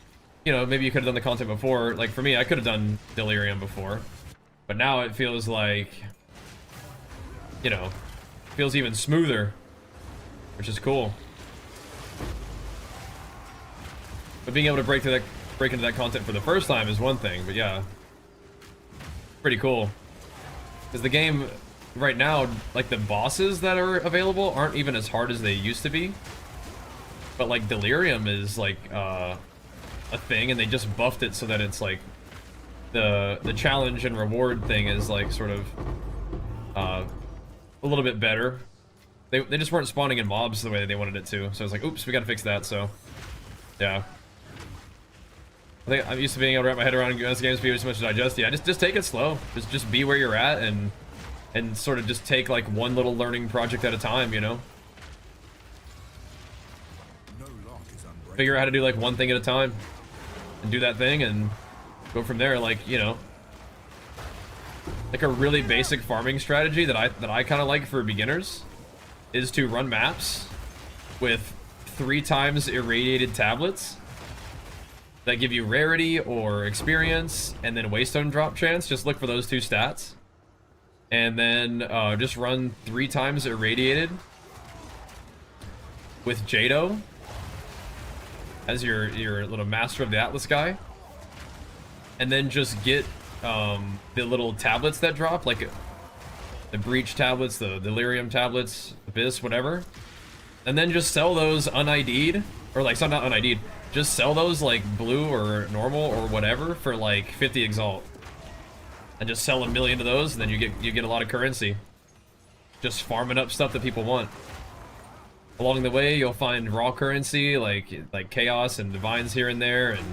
you know, maybe you could have done the content before. Like for me, I could have done Delirium before. But now it feels like, you know, feels even smoother, which is cool. But being able to break into that content for the first time is one thing, but yeah, pretty cool. Because the game right now, like the bosses that are available aren't even as hard as they used to be. But like Delirium is like a thing, and they just buffed it so that it's like the challenge and reward thing is like sort of a little bit better. They just weren't spawning in mobs the way that they wanted it to, so I was like, oops, we gotta fix that. So yeah, I think I'm used to being able to wrap my head around games being so much to digest. Yeah, just take it slow. Just be where you're at and sort of just take like one little learning project at a time, you know. Figure out how to do like one thing at a time and do that thing and go from there. Like, you know, like a really basic farming strategy that I kind of like for beginners is to run maps with 3 times irradiated tablets that give you rarity or experience, and then waystone drop chance. Just look for those 2 stats, and then just run 3 times irradiated with Jado as your little master of the Atlas guy, and then just get the little tablets that drop, like the breach tablets, the delirium tablets, abyss, whatever, and then just sell those unID'd, or like, so not unID'd, just sell those like blue or normal or whatever for like 50 exalt, and just sell 1 million of those, and then you get a lot of currency, just farming up stuff that people want. Along the way, you'll find raw currency like chaos and divines here and there, and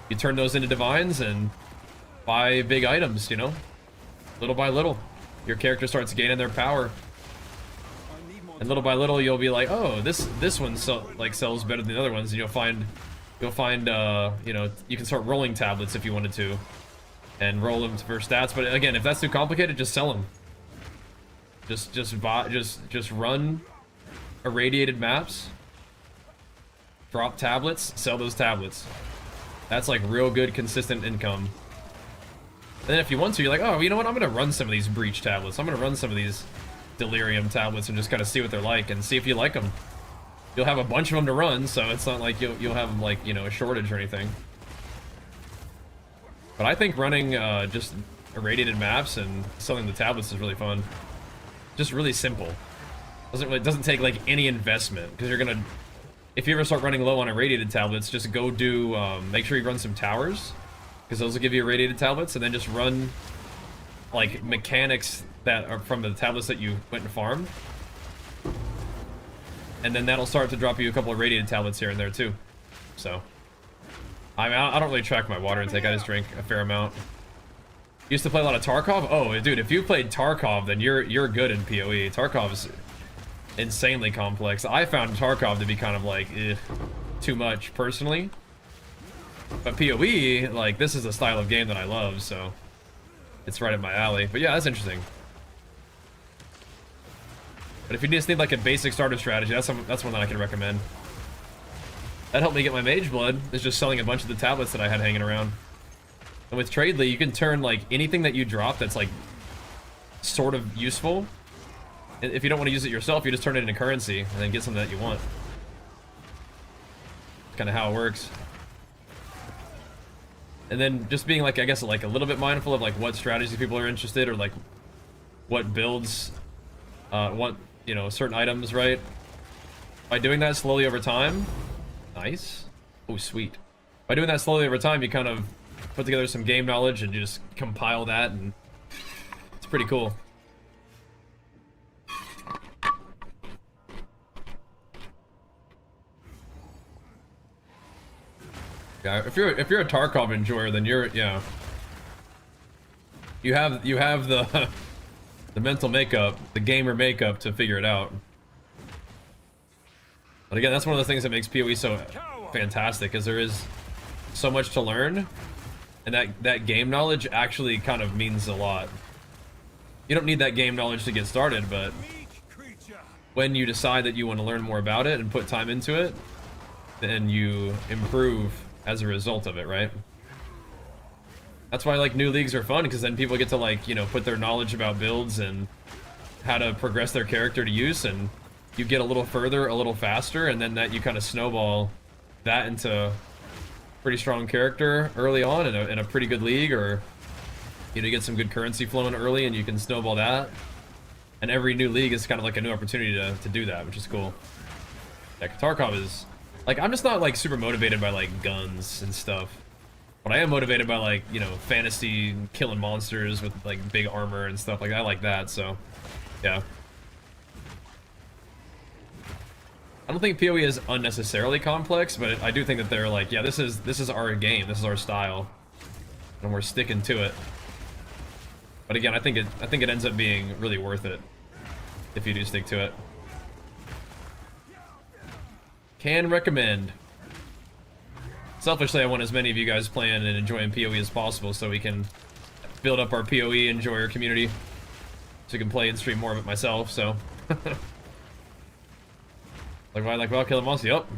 you turn those into divines and buy big items, you know, little by little. Your character starts gaining their power, and little by little you'll be like, oh, this one sells better than the other ones, and you'll find you know, you can start rolling tablets if you wanted to, and roll them for stats. But again, if that's too complicated, just sell them. Just run irradiated maps, drop tablets, sell those tablets. That's like real good consistent income. And then if you want to, you're like, oh, you know what, I'm gonna run some of these breach tablets, I'm gonna run some of these delirium tablets and just kind of see what they're like and see if you like them. You'll have a bunch of them to run, so it's not like you'll have like, you know, a shortage or anything. But I think running just irradiated maps and selling the tablets is really fun. Just really simple. It doesn't take like any investment, because you're gonna, if you ever start running low on irradiated tablets, just go do make sure you run some towers, because those will give you irradiated tablets, and then just run like mechanics that are from the tablets that you went and farmed, and then that'll start to drop you a couple of irradiated tablets here and there too. So I mean, I don't really track my water intake, I just drink a fair amount. Used to play a lot of Tarkov. Oh, dude, if you played Tarkov, then you're good in PoE. Tarkov's insanely complex. I found Tarkov to be kind of like too much personally, but PoE, like, this is a style of game that I love, so it's right up my alley. But yeah, that's interesting. But if you just need like a basic starter strategy, that's one that I can recommend. That helped me get my Mageblood, is just selling a bunch of the tablets that I had hanging around. And with Tradely, you can turn like anything that you drop that's like sort of useful. And if you don't want to use it yourself, you just turn it into currency and then get something that you want. That's kind of how it works. And then just being like, I guess, like a little bit mindful of like what strategies people are interested, or like what builds want, you know, certain items, right? By doing that slowly over time. Nice. Oh, sweet. By doing that slowly over time, you kind of put together some game knowledge and you just compile that, and it's pretty cool. Yeah, if you're a Tarkov enjoyer, then you're, yeah, you have the the mental makeup, the gamer makeup to figure it out. But again, that's one of the things that makes PoE so fantastic, is there is so much to learn, and that game knowledge actually kind of means a lot. You don't need that game knowledge to get started, but when you decide that you want to learn more about it and put time into it, then you improve as a result of it, right? That's why like new leagues are fun, because then people get to like, you know, put their knowledge about builds and how to progress their character to use, and you get a little further, a little faster, and then that you kind of snowball that into pretty strong character early on in a pretty good league, or you know, you get some good currency flowing early and you can snowball that. And every new league is kind of like a new opportunity to do that, which is cool. Yeah, Tarkov is like, I'm just not like super motivated by like guns and stuff, but I am motivated by like, you know, fantasy, killing monsters with like big armor and stuff like that. I like that, so yeah. I don't think PoE is unnecessarily complex, but I do think that they're like, yeah, this is our game, this is our style, and we're sticking to it. But again, I think it ends up being really worth it if you do stick to it. Can recommend. Selfishly, I want as many of you guys playing and enjoying PoE as possible, so we can build up our PoE enjoyer community, so I can play and stream more of it myself. So. Like, why, like, well, kill a monster, yup.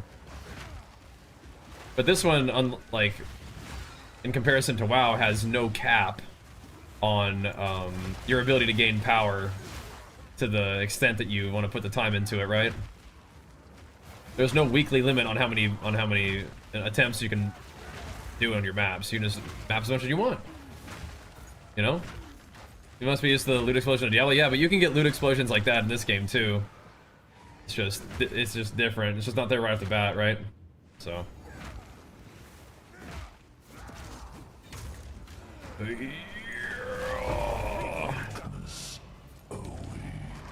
But this one, like, in comparison to WoW, has no cap on your ability to gain power to the extent that you want to put the time into it, right? There's no weekly limit on how many attempts you can do on your maps. You can just map as much as you want. You know? You must be used to the loot explosion of Diablo, yeah, but you can get loot explosions like that in this game too. It's just different. It's just not there right off the bat, right? So.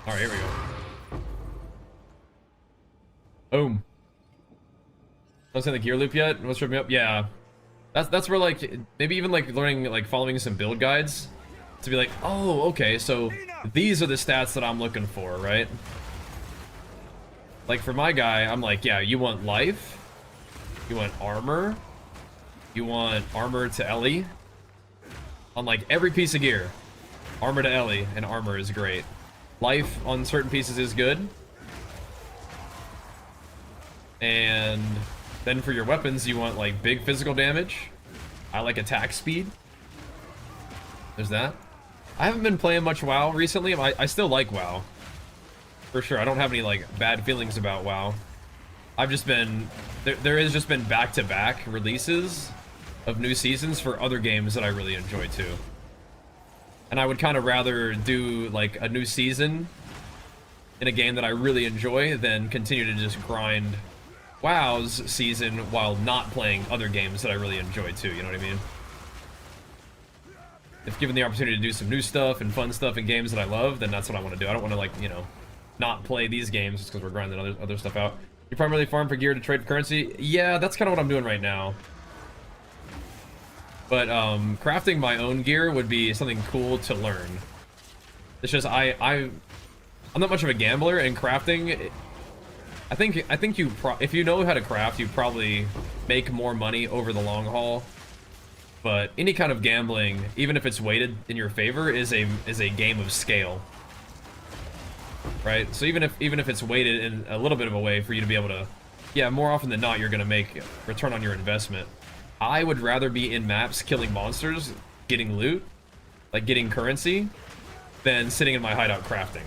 Alright, here we go. Boom. Don't say the gear loop yet? What's tripping me up? Yeah. That's where like, maybe even like learning, like following some build guides to be like, oh, okay, so these are the stats that I'm looking for, right? Like for my guy, I'm like, yeah, you want life, you want armor, you want armor to Ellie. On like every piece of gear, armor to Ellie, and armor is great. Life on certain pieces is good. And then for your weapons, you want like big physical damage. I like attack speed. There's that. I haven't been playing much WoW recently. I still like WoW. For sure, I don't have any like bad feelings about WoW. I've just been, there has just been back-to-back releases of new seasons for other games that I really enjoy too. And I would kind of rather do like a new season in a game that I really enjoy than continue to just grind WoW's season while not playing other games that I really enjoy too, you know what I mean? If given the opportunity to do some new stuff and fun stuff in games that I love, then that's what I want to do. I don't want to, like, you know, not play these games just because we're grinding other stuff out. You primarily farm for gear to trade for currency? Yeah, that's kind of what I'm doing right now. But crafting my own gear would be something cool to learn. It's just I'm not much of a gambler, and crafting, I think if you know how to craft, you probably make more money over the long haul. But any kind of gambling, even if it's weighted in your favor, is a game of scale. Right? So even if it's weighted in a little bit of a way for you to be able to, yeah, more often than not, you're gonna make return on your investment. I would rather be in maps killing monsters, getting loot, like getting currency, than sitting in my hideout crafting.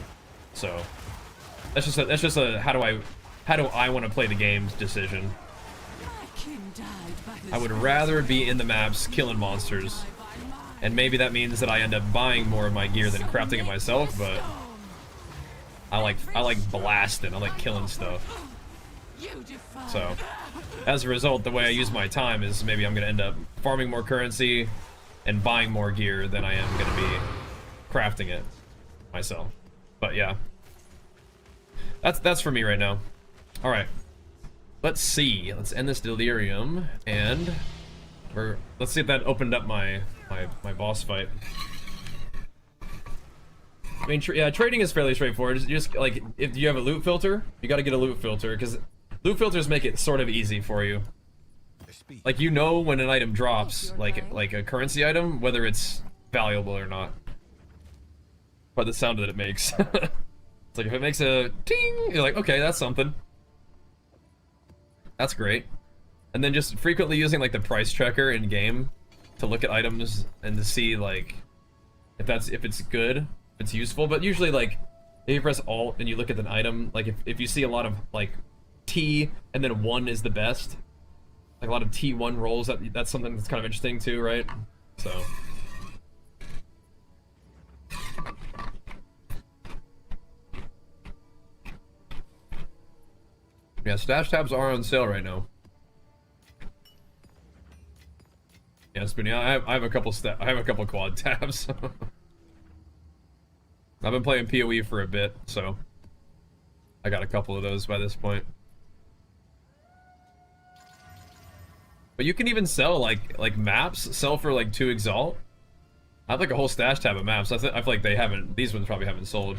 So that's just a how do I want to play the game's decision. I would rather be in the maps killing monsters, and maybe that means that I end up buying more of my gear than crafting it myself, but I like blasting, I like killing stuff. So as a result, the way I use my time is maybe I'm gonna end up farming more currency and buying more gear than I am gonna be crafting it myself. But yeah, that's for me right now. All right, let's see. Let's end this delirium, and let's see if that opened up my boss fight. I mean, yeah, trading is fairly straightforward. Just like, if you have a loot filter, you got to get a loot filter, because loot filters make it sort of easy for you. Like, you know when an item drops, like a currency item, whether it's valuable or not, by the sound that it makes. It's like, if it makes a ting, you're like, okay, that's something. That's great. And then just frequently using like the price tracker in game to look at items and to see like if it's good, if it's useful. But usually, like, if you press Alt and you look at an item, like if you see a lot of like T and then 1 is the best, like a lot of T1 rolls, that's something that's kind of interesting too, right? So yeah, stash tabs are on sale right now. Yeah, Spoonie, I have a couple quad tabs. I've been playing PoE for a bit, so I got a couple of those by this point. But you can even sell like maps, sell for like 2 Exalt. I have like a whole stash tab of maps. I feel like they haven't, these ones probably haven't sold,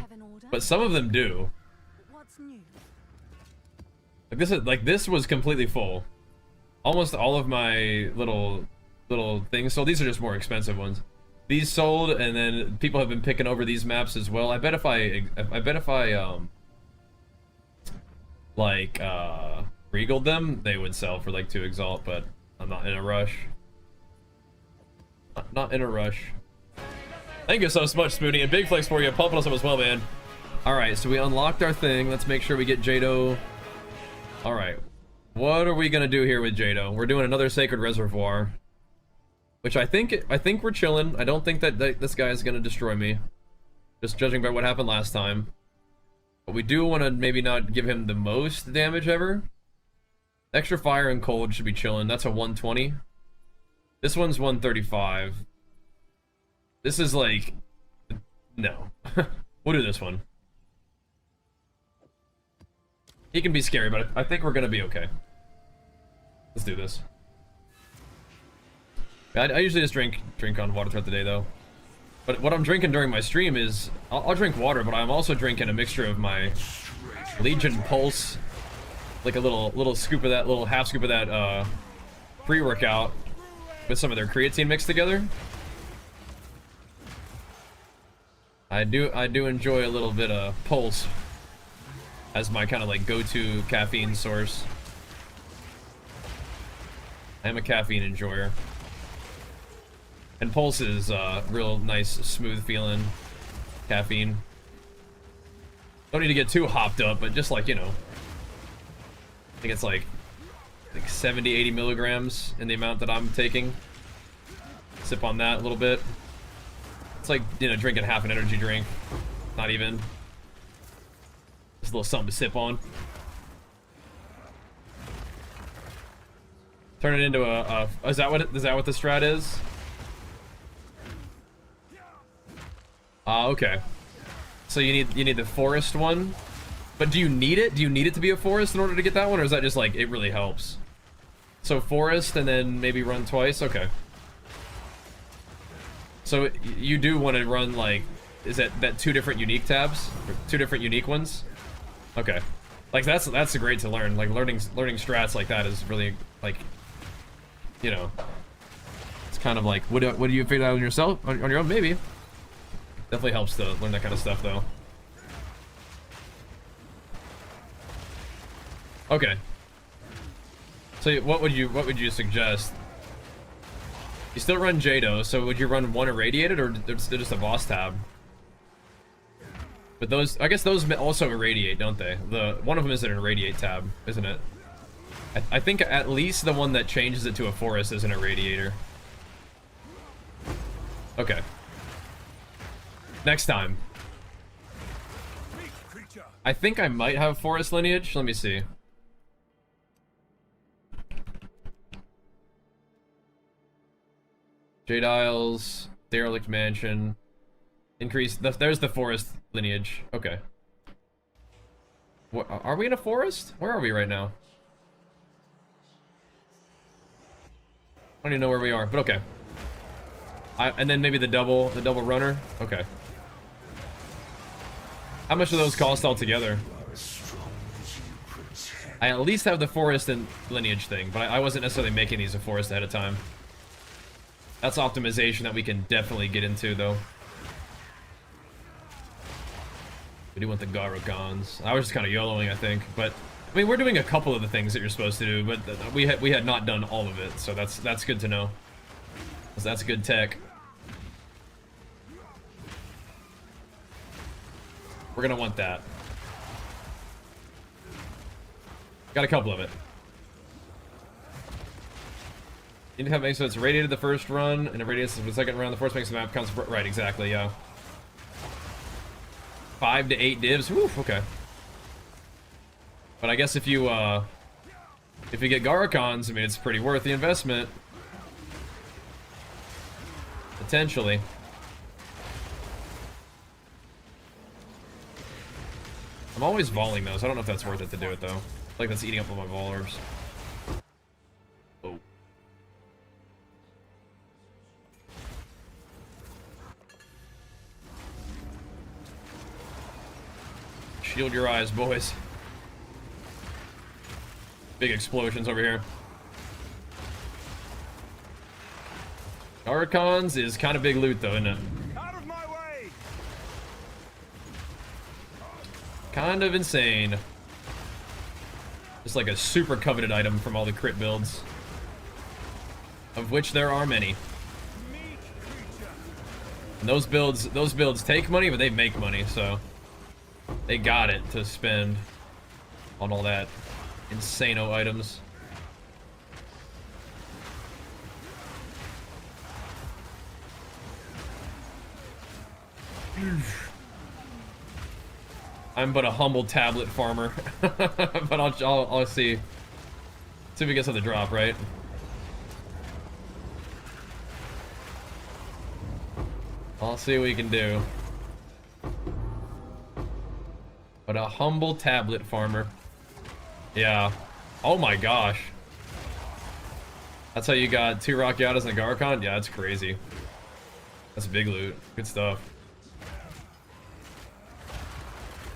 but some of them do. What's new? Like this was completely full. Almost all of my little things sold. These are just more expensive ones. These sold, and then people have been picking over these maps as well. I bet if I regaled them, they would sell for like 2 Exalt, but I'm not in a rush. Not in a rush. Thank you so much, Spoonie, and big flex for you, pumping us up as well, man. Alright, so we unlocked our thing. Let's make sure we get Jado. Alright, what are we gonna do here with Jado? We're doing another Sacred Reservoir, which I think we're chilling. I don't think that this guy is gonna destroy me, just judging by what happened last time. But we do want to maybe not give him the most damage ever. Extra fire and cold should be chilling. That's a 120. This one's 135. This is like, no. We'll do this one. He can be scary, but I think we're gonna be okay. Let's do this. I usually just drink on water throughout the day though. But what I'm drinking during my stream is, I'll drink water, but I'm also drinking a mixture of my Legion Pulse, like a little scoop of that, little half scoop of that pre-workout with some of their creatine mixed together. I do enjoy a little bit of Pulse as my kind of like go-to caffeine source. I am a caffeine enjoyer. And Pulse is real nice, smooth feeling caffeine. Don't need to get too hopped up, but just like, you know. I think it's like 70, 80 milligrams in the amount that I'm taking. Sip on that a little bit. It's like, you know, drinking half an energy drink. Not even. Just a little something to sip on. Turn it into a is that what the strat is? Okay. So you need the forest one, but do you need it? Do you need it to be a forest in order to get that one, or is that just like it really helps? So forest and then maybe run twice. Okay. So you do want to run like, is that two different unique tabs, or two different unique ones? Okay. Like that's great to learn. Like learning strats like that is really like, you know, it's kind of like what do you figure out on yourself on your own? Maybe. Definitely helps to learn that kind of stuff, though. Okay. So what would you suggest? You still run Jado, so would you run one irradiated or just a boss tab? But those, I guess those also irradiate, don't they? One of them is an irradiate tab, isn't it? I think at least the one that changes it to a forest is an irradiator. Okay. Next time. I think I might have forest lineage. Let me see. Jade Isles, Derelict Mansion. Increase. There's the forest lineage. Okay. What, are we in a forest? Where are we right now? I don't even know where we are, but okay. And then maybe the double runner. Okay. How much do those cost altogether? I at least have the forest and lineage thing, but I wasn't necessarily making these a forest ahead of time. That's optimization that we can definitely get into, though. We do want the Garokans. I was just kind of YOLOing, I think, but I mean, we're doing a couple of the things that you're supposed to do, but we had not done all of it, so that's good to know. That's good tech. We're gonna want that. Got a couple of it. You need to have so it's radiated the first run, and it radiates the second run. The force makes the map counts. Right, exactly, yeah. 5 to 8 divs. Woof, okay. But I guess if you get Garokans, I mean, it's pretty worth the investment. Potentially. I'm always volleying those. I don't know if that's worth it to do it, though. Like, that's eating up all my vol orbs. Oh. Shield your eyes, boys. Big explosions over here. Garokans is kind of big loot, though, isn't it? Out of my way! Kind of insane. Just like a super coveted item from all the crit builds. Of which there are many. And those builds take money, but they make money, so they got it to spend on all that insano items. I'm but a humble tablet farmer, but I'll see. See if we get something to drop, right? I'll see what we can do. But a humble tablet farmer. Yeah. Oh my gosh. That's how you got 2 Rakyatas and a Garokon? Yeah, that's crazy. That's big loot. Good stuff.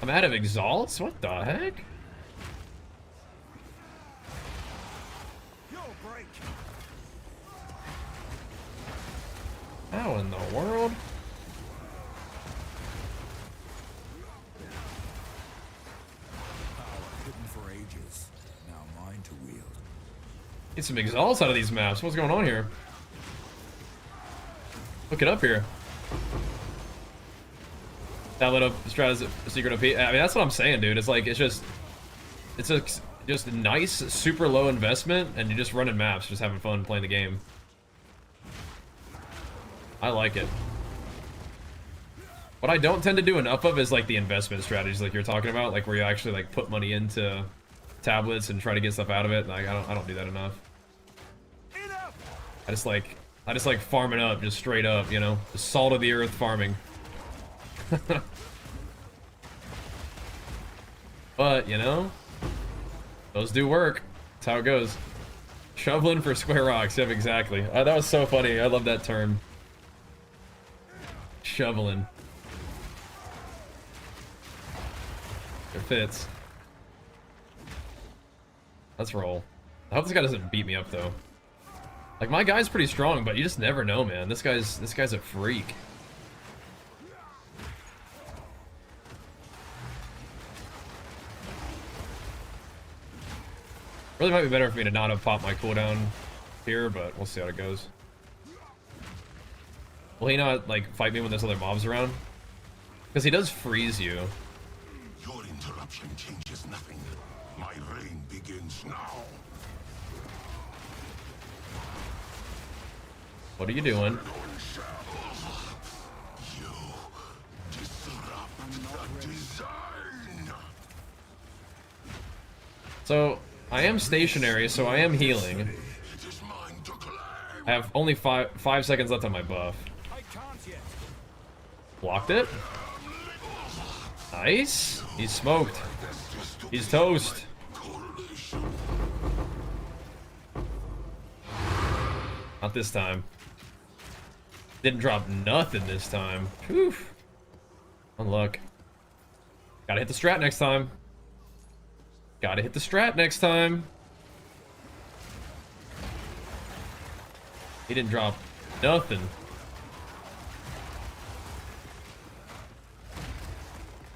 I'm out of exalts? What the heck? How in the world? Power hidden for ages, now mine to wield. Get some exalts out of these maps. What's going on here? Look it up here. Tablet up, strat is a secret OP. I mean, that's what I'm saying, dude. It's like, it's just nice, super low investment, and you're just running maps, just having fun playing the game. I like it. What I don't tend to do enough of is like the investment strategies like you're talking about, like where you actually like put money into tablets and try to get stuff out of it. Like I don't do that enough. I just like farming up, just straight up, you know, just salt of the earth farming. But you know, those do work. That's how it goes. Shoveling for square rocks. Yep, exactly. That was so funny. I love that term. Shoveling. It fits. Let's roll. I hope this guy doesn't beat me up though. Like my guy's pretty strong, but you just never know, man. This guy's a freak. Really might be better for me to not have popped my cooldown here, but we'll see how it goes. Will he not like fight me when there's other mobs around? Because he does freeze you. Your interruption changes nothing. My reign begins now. What are you doing? You disrupt the design. So I am stationary, so I am healing. It is mine to claim. I have only five seconds left on my buff. Blocked it. Nice. He's smoked. He's toast. Not this time. Didn't drop nothing this time. Whew. Unluck. Gotta hit the strat next time. Gotta hit the strat next time. He didn't drop nothing.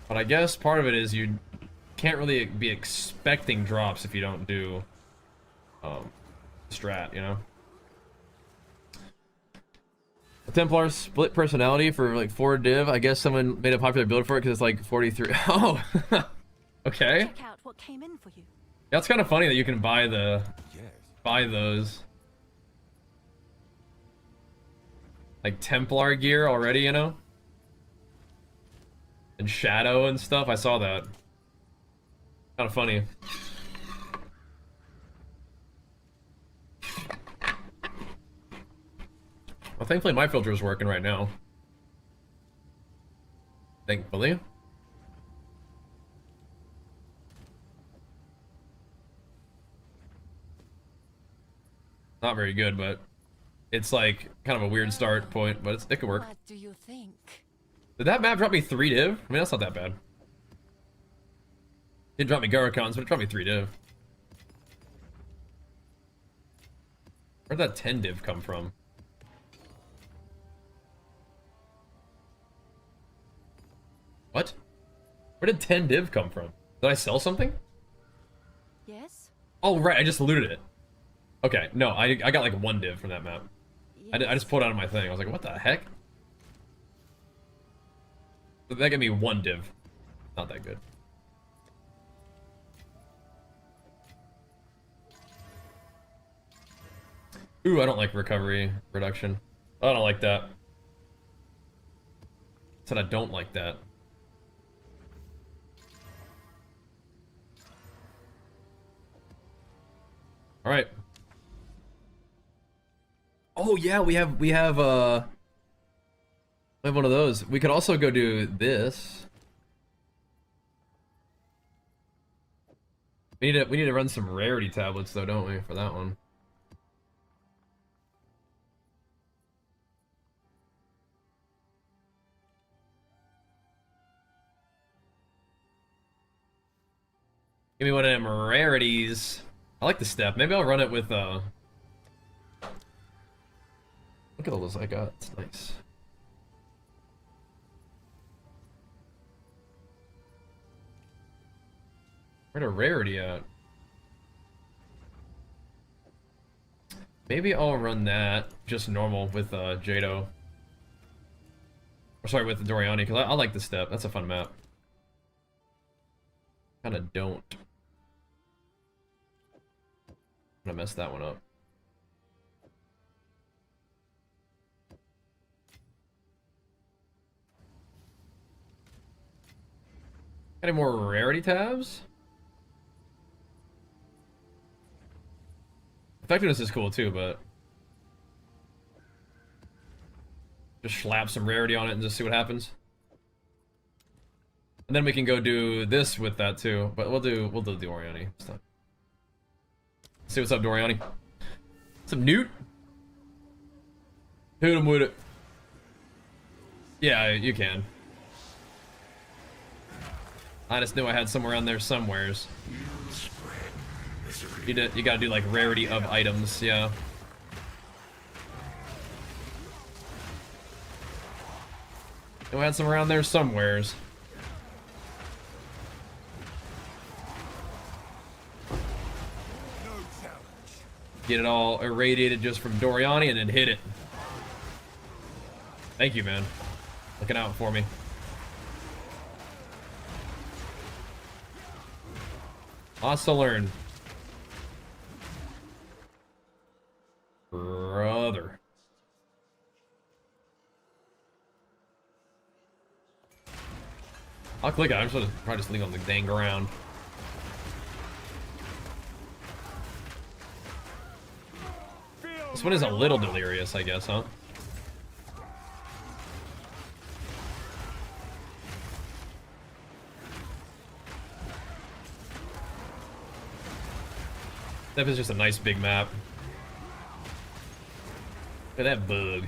But I guess part of it is you can't really be expecting drops if you don't do strat, you know? A Templar split personality for like 4 div. I guess someone made a popular build for it because it's like 43. Oh, okay. Check out what came in for you. That's kind of funny that you can buy those like Templar gear already, you know, and Shadow and stuff. I saw that. Kind of funny. Well, thankfully my filter is working right now. Thankfully. Not very good, but it's like kind of a weird start point, but it could work. What do you think? Did that map drop me 3 div? I mean, that's not that bad. It didn't drop me Garacons, but it dropped me 3 div. Where'd that 10 div come from? What? Where did 10 div come from? Did I sell something? Yes? Oh, right, I just looted it. Okay, no, I got like 1 div from that map. I Yes. just pulled it out of my thing. I was like, what the heck? That gave me 1 div. Not that good. Ooh, I don't like recovery reduction. I don't like that. Said I don't like that. All right. Oh yeah, we have one of those. We could also go do this. We need to run some rarity tablets though, don't we, for that one? Give me one of them rarities. I like the step. Maybe I'll run it with look at all those I got. It's nice. Where'd a rarity at? Maybe I'll run that just normal with Jado. Or sorry, with the Doriani, because I like the step. That's a fun map. Kinda don't. I'm gonna mess that one up. Any more rarity tabs? Effectiveness is cool too, but just slap some rarity on it and just see what happens. And then we can go do this with that too. But we'll do Doriani this time. See what's up, Doriani. Some Newt. Hit him with it. Yeah, you can. I just knew I had somewhere on there somewheres. You gotta do like rarity of items, yeah. I had some around there somewheres. Get it all irradiated just from Doriani and then hit it. Thank you, man. Looking out for me. Lots to learn. Brother. I'll click it. I'm supposed to probably just leave on the dang ground. This one is a little delirious, I guess, huh? That is just a nice big map. Look at that bug.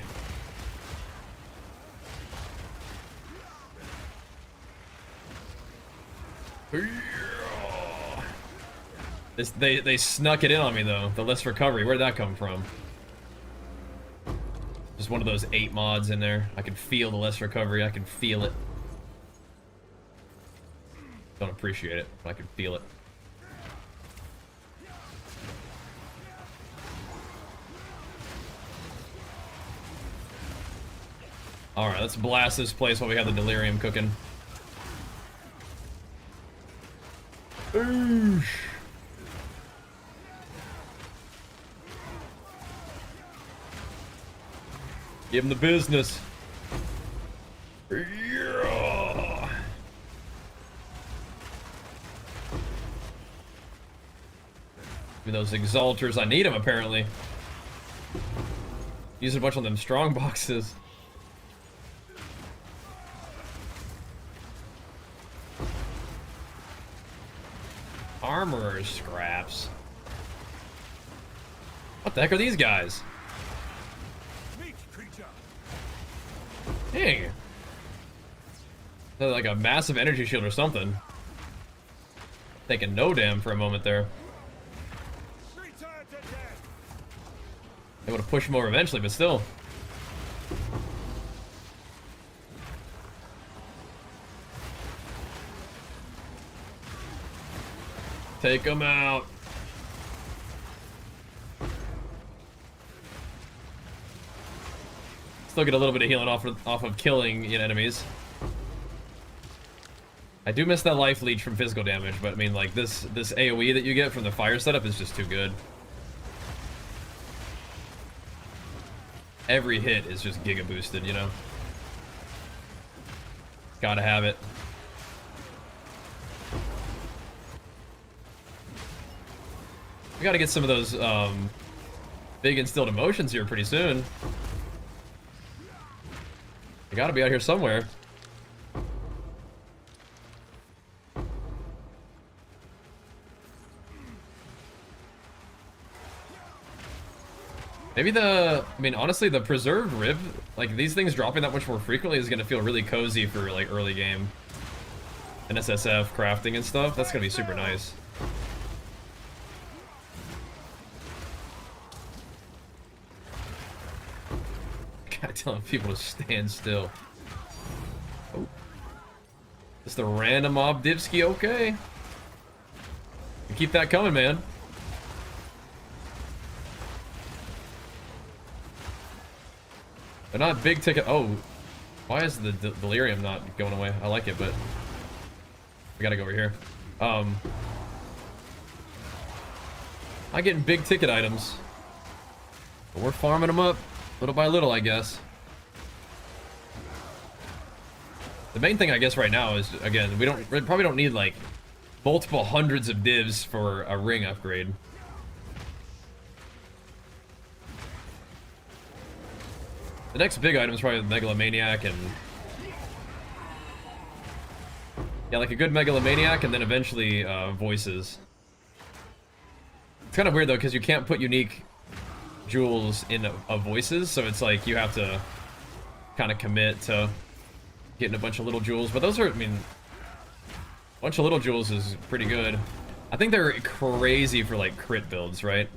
They snuck it in on me though. The less recovery. Where'd that come from? Just one of those 8 mods in there. I can feel the less recovery. I can feel it. Don't appreciate it, but I can feel it. Alright, let's blast this place while we have the delirium cooking. Oosh. Give him the business. Yeah. Give me those exalters. I need them apparently. Using a bunch of them strong boxes. Armorer's scraps. What the heck are these guys? Dang. They're like a massive energy shield or something. Thinking no damn for a moment there. They would have pushed him over eventually, but still. Take him out. Still get a little bit of healing off of killing enemies. I do miss that life leech from physical damage, but I mean, like this AoE that you get from the fire setup is just too good. Every hit is just giga boosted, you know. Gotta have it. We gotta get some of those big instilled emotions here pretty soon. They gotta be out here somewhere. Maybe I mean, honestly, the preserved rib, like these things dropping that much more frequently is gonna feel really cozy for like early game. And SSF crafting and stuff, that's gonna be super nice. God, telling people to stand still. Oh. Just a random mob dipski, okay. You keep that coming, man. They're not big ticket. Oh, why is the delirium not going away? I like it, but we gotta go over here. I'm getting big ticket items, but we're farming them up little by little, I guess. The main thing, I guess, right now is, again, we probably don't need like multiple hundreds of divs for a ring upgrade. The next big item is probably the Megalomaniac, and yeah, like a good Megalomaniac, and then eventually voices. It's kind of weird though, because you can't put unique jewels in voices, so it's like you have to kind of commit to getting a bunch of little jewels. But those are, I mean, a bunch of little jewels is pretty good. I think they're crazy for like crit builds, right?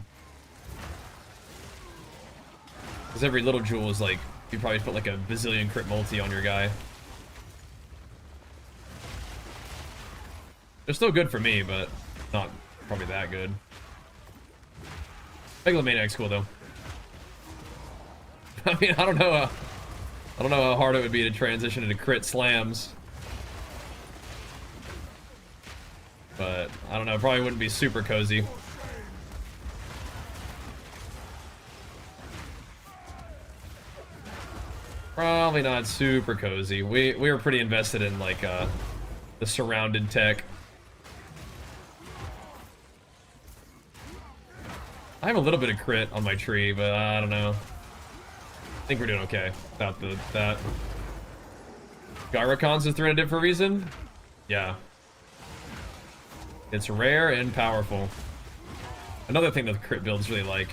Because every little jewel is like, you probably put like a bazillion crit multi on your guy. They're still good for me, but not probably that good. Megalomaniac's cool though. I mean, I don't know how hard it would be to transition into crit slams. But I don't know, probably wouldn't be super cozy. Probably not super cozy. We were pretty invested in like the surrounded tech. I have a little bit of crit on my tree, but I don't know. I think we're doing okay without that. Gyrocon's is 300 for a reason? Yeah. It's rare and powerful. Another thing that the crit builds really like.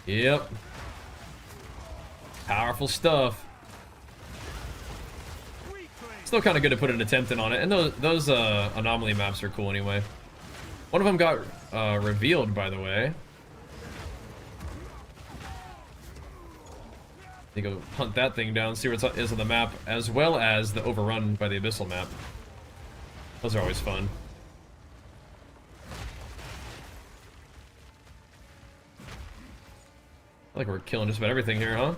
Yep. Powerful stuff. Still kind of good to put an attempt in on it. And those anomaly maps are cool anyway. One of them got revealed, by the way. You go hunt that thing down, see what is on the map, as well as the overrun by the Abyssal map. Those are always fun. I think we're killing just about everything here, huh?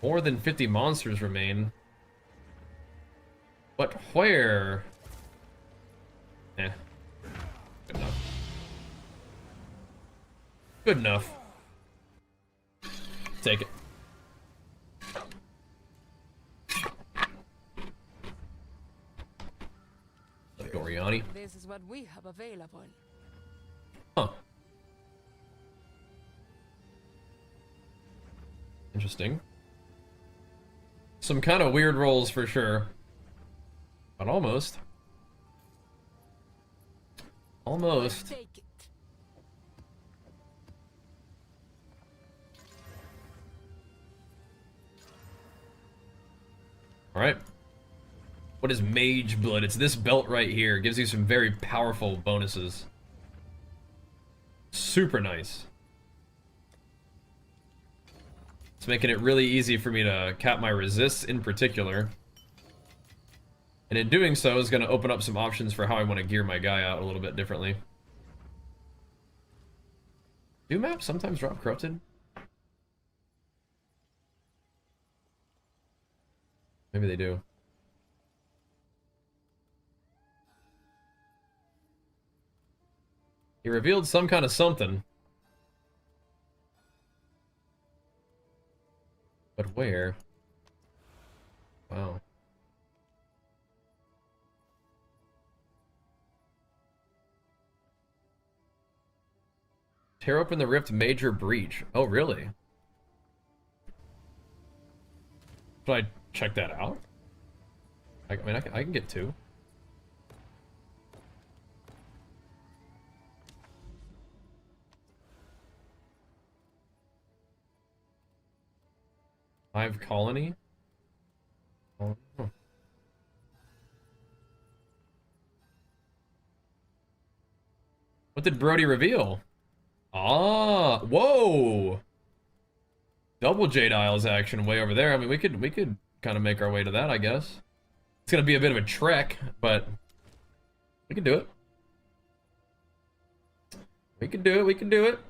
More than 50 monsters remain. But where? Eh. Good enough. Good enough. Take it. Let's go, Riani. This is what we have available. Huh. Interesting. Some kind of weird rolls for sure. But almost. Almost. Take it. Alright. What is Mageblood? It's this belt right here. It gives you some very powerful bonuses. Super nice. It's making it really easy for me to cap my resists in particular. And in doing so, is going to open up some options for how I want to gear my guy out a little bit differently. Do maps sometimes drop corrupted? Maybe they do. He revealed some kind of something. But where? Wow. Tear open the rift, major breach. Oh, really? Should I check that out? I mean, I can get two. Hive colony? Oh. What did Brody reveal? Ah, whoa! Double Jade Isles action way over there. I mean, we could kind of make our way to that, I guess. It's gonna be a bit of a trek, but we can do it. We can do it. We can do it.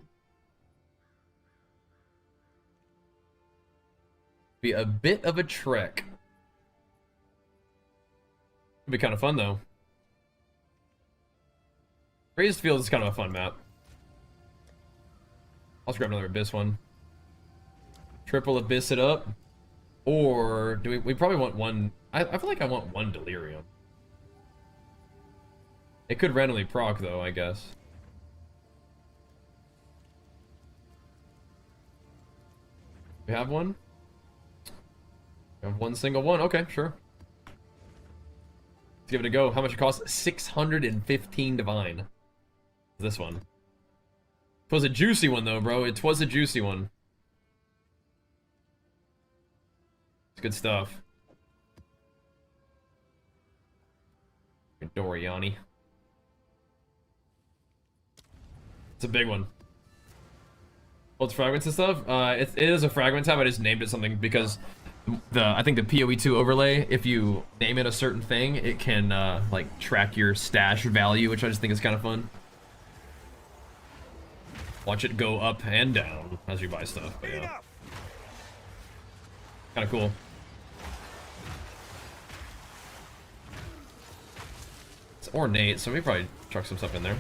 Be a bit of a trek. It'd be kind of fun though. Raised Fields is kind of a fun map. I'll just grab another Abyss one. Triple Abyss it up. Or do we probably want one. I feel like I want one Delirium. It could randomly proc though, I guess. We have one? We have one single one. Okay, sure. Let's give it a go. How much it costs? 615 divine. This one. It was a juicy one though, bro. It was a juicy one. It's good stuff. Doriani. It's a big one. Well, it's fragments and stuff. It is a fragment tab. I just named it something because I think the PoE2 overlay, if you name it a certain thing, it can like track your stash value, which I just think is kind of fun. Watch it go up and down as you buy stuff, but yeah. Kind of cool. It's ornate, so we probably chuck some stuff in there.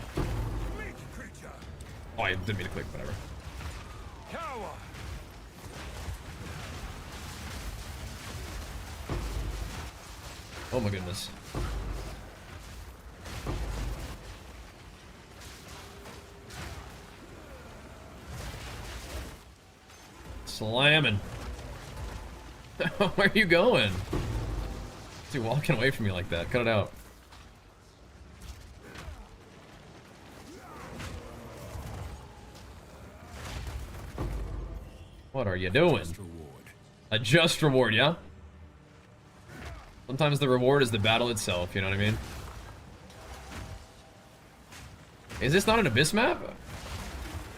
Oh, I didn't mean to click, whatever. Oh my goodness. Slamming. Where are you going? What's he walking away from you like that? Cut it out. What are you doing? A just reward, yeah? Sometimes the reward is the battle itself, you know what I mean? Is this not an Abyss map?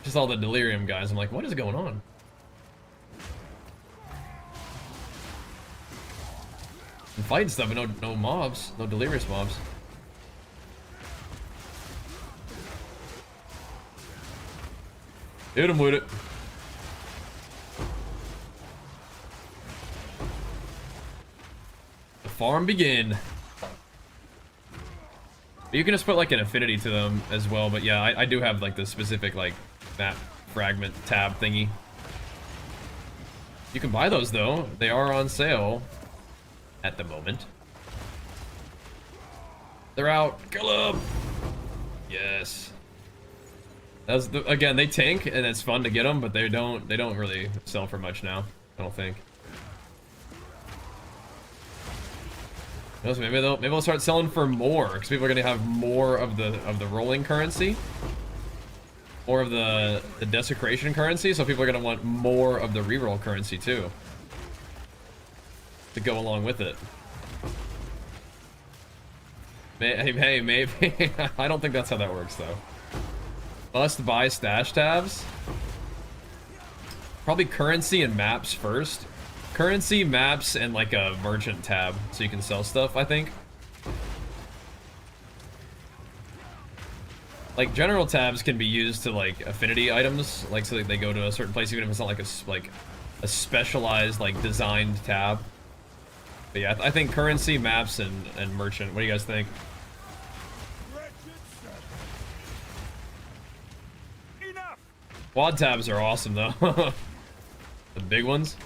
Just all the Delirium guys. I'm like, what is going on? I'm fighting stuff, but no mobs. No Delirious mobs. Hit him with it. Farm begin. You can just put like an affinity to them as well, but yeah, I do have like the specific like map fragment tab thingy. You can buy those though. They are on sale at the moment. They're out. Kill them. Yes. That's again, they tank and it's fun to get them, but they don't really sell for much now. I don't think. Maybe they'll start selling for more because people are gonna have more of the rolling currency, more of the desecration currency. So people are gonna want more of the reroll currency too to go along with it. Hey, maybe. I don't think that's how that works though. Must buy stash tabs. Probably currency and maps first. Currency, maps, and like a merchant tab, so you can sell stuff, I think. Like general tabs can be used to like affinity items, like so that they go to a certain place, even if it's not like a specialized like designed tab. But yeah, I think currency, maps, and merchant. What do you guys think? Quad tabs are awesome though. The big ones.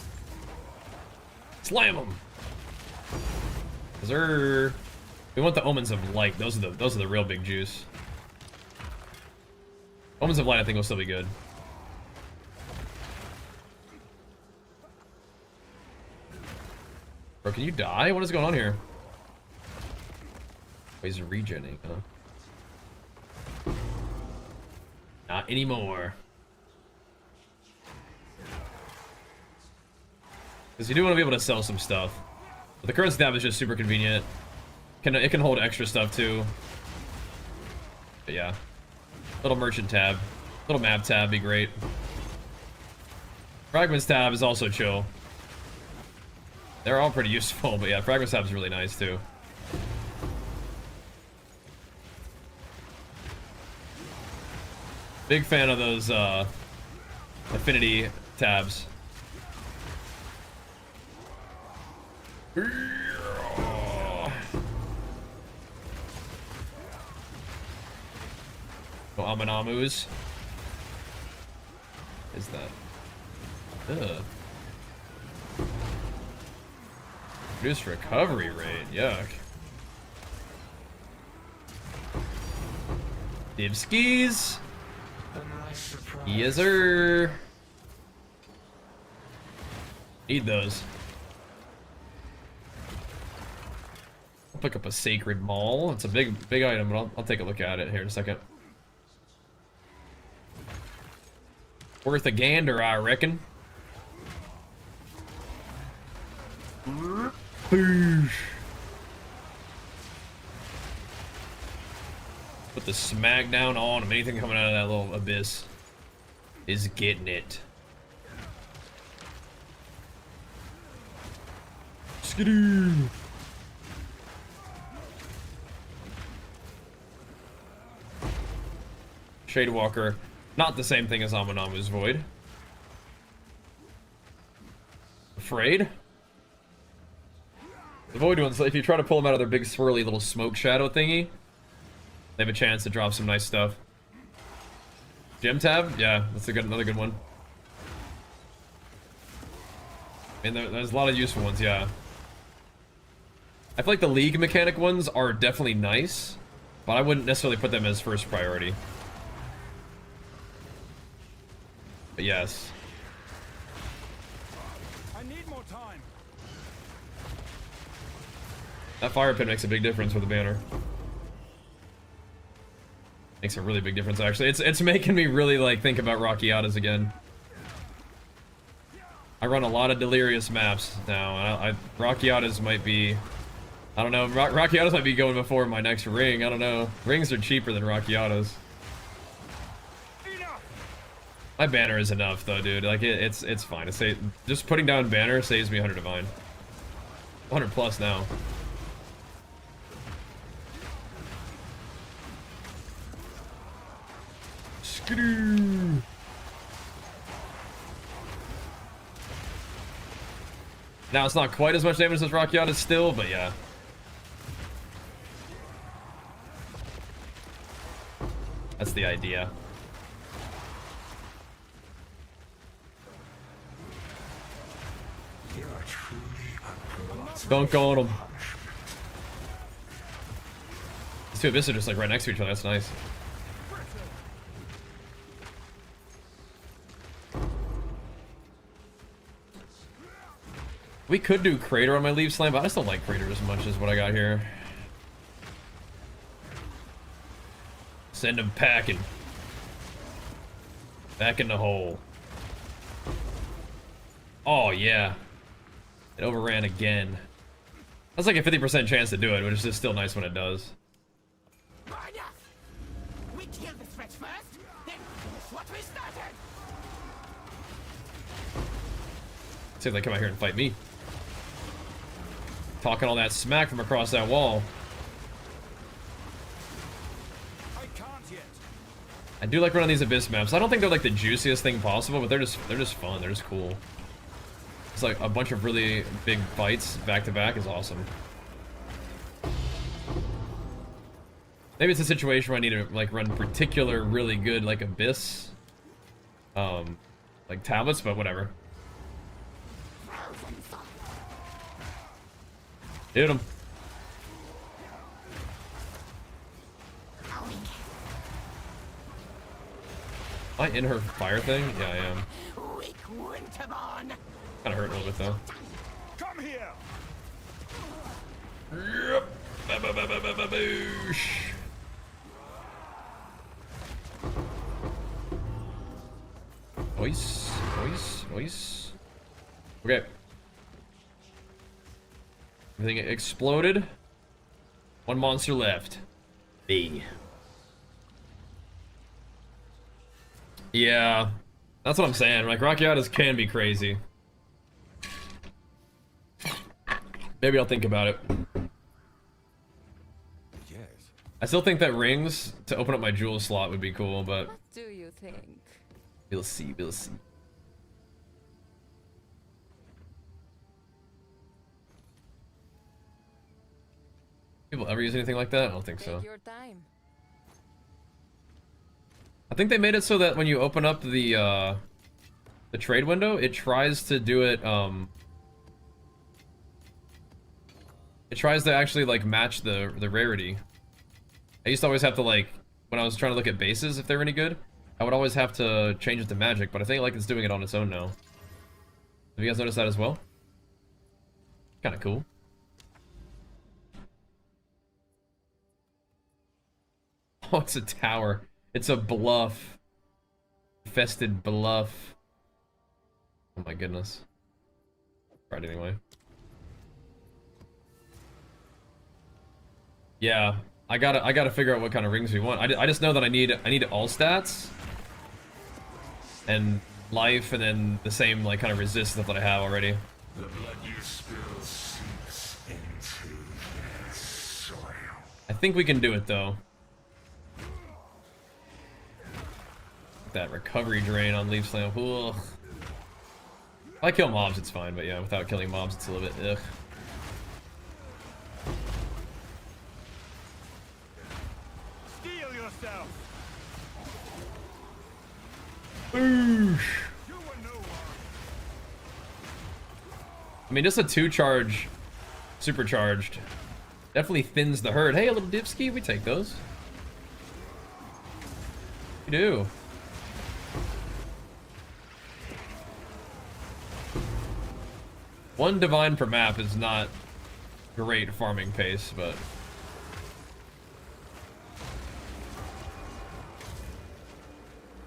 Slam them. We want the Omens of Light. Those are the real big juice. Omens of Light, I think, will still be good. Bro, can you die? What is going on here? Oh, he's regenerating, huh? Not anymore. Because you do want to be able to sell some stuff. But the current tab is just super convenient. It can hold extra stuff too. But yeah. Little merchant tab. Little map tab be great. Fragments tab is also chill. They're all pretty useful, but yeah, Fragments tab is really nice too. Big fan of those affinity tabs. Oh, Aminamus. Is that? Ugh. Reduced recovery rate. Yuck. Dibskis. Yes, sir. Need those. I'll pick up a sacred maul. It's a big item, but I'll take a look at it here in a second. Worth a gander, I reckon. Boosh. Put the smack down on him. Anything coming out of that little abyss is getting it. Skidoo. Shadewalker, not the same thing as Aminamu's Void. Afraid? The Void ones, if you try to pull them out of their big swirly little smoke shadow thingy, they have a chance to drop some nice stuff. Gem tab? Yeah, that's another good one. And there's a lot of useful ones, yeah. I feel like the League mechanic ones are definitely nice, but I wouldn't necessarily put them as first priority. But yes. I need more time. That fire pit makes a big difference with the banner. Makes a really big difference, actually. It's making me really like think about Rockiatas again. I run a lot of delirious maps now. And Rockiatas might be, I don't know. Rockiatas might be going before my next ring. I don't know. Rings are cheaper than Rockiatas. My banner is enough though, dude. Like it's fine. Just putting down banner saves me 100 divine. 100 plus now. Skidoo. Now it's not quite as much damage as Rockiata still, but yeah. That's the idea. Dunk on him. These two abysses are just like right next to each other. That's nice. We could do Crater on my Leaf Slam, but I just don't like Crater as much as what I got here. Send him packing. Back in the hole. Oh, yeah. It overran again. That's like a 50% chance to do it, but it's just still nice when it does. We kill the threats first, then finish what we started. See if they come out here and fight me. Talking all that smack from across that wall. I can't yet. I do like running these Abyss maps. I don't think they're like the juiciest thing possible, but they're just fun. They're just cool. It's like a bunch of really big fights back to back is awesome. Maybe it's a situation where I need to like run particular really good like Abyss like tablets, but whatever. Hit him. Am I in her fire thing? Yeah, I am. Kinda hurt a little bit though. Come here. Yep. Boosh. Ois, ois, ois. Okay. Everything exploded. One monster left. B. Yeah. That's what I'm saying. Like, Rockiatas can be crazy. Maybe I'll think about it. Yes. I still think that rings to open up my jewel slot would be cool, but do you think? We'll see, we'll see. People ever use anything like that? I don't think so. Take your time. I think they made it so that when you open up the trade window, it tries to do it, it tries to actually, like, match the rarity. I used to always have to, like, when I was trying to look at bases, if they were any good, I would always have to change it to magic, but I think, like, it's doing it on its own now. Have you guys noticed that as well? Kinda cool. Oh, it's a tower. It's a bluff. Infested bluff. Oh my goodness. Right, anyway. Yeah, I gotta figure out what kind of rings we want. I just know that I need all stats and life, and then the same like kind of resist stuff that I have already. The blood you spill seeps into the soil. I think we can do it though. That recovery drain on Leaf Slam. Ugh. If I kill mobs, it's fine, but yeah, without killing mobs, it's a little bit ugh. Steel yourself. Boosh. You were nowhere. I mean, just a 2-charge, supercharged, definitely thins the herd. Hey, a little dipski, we take those. We do. One divine per map is not great farming pace, but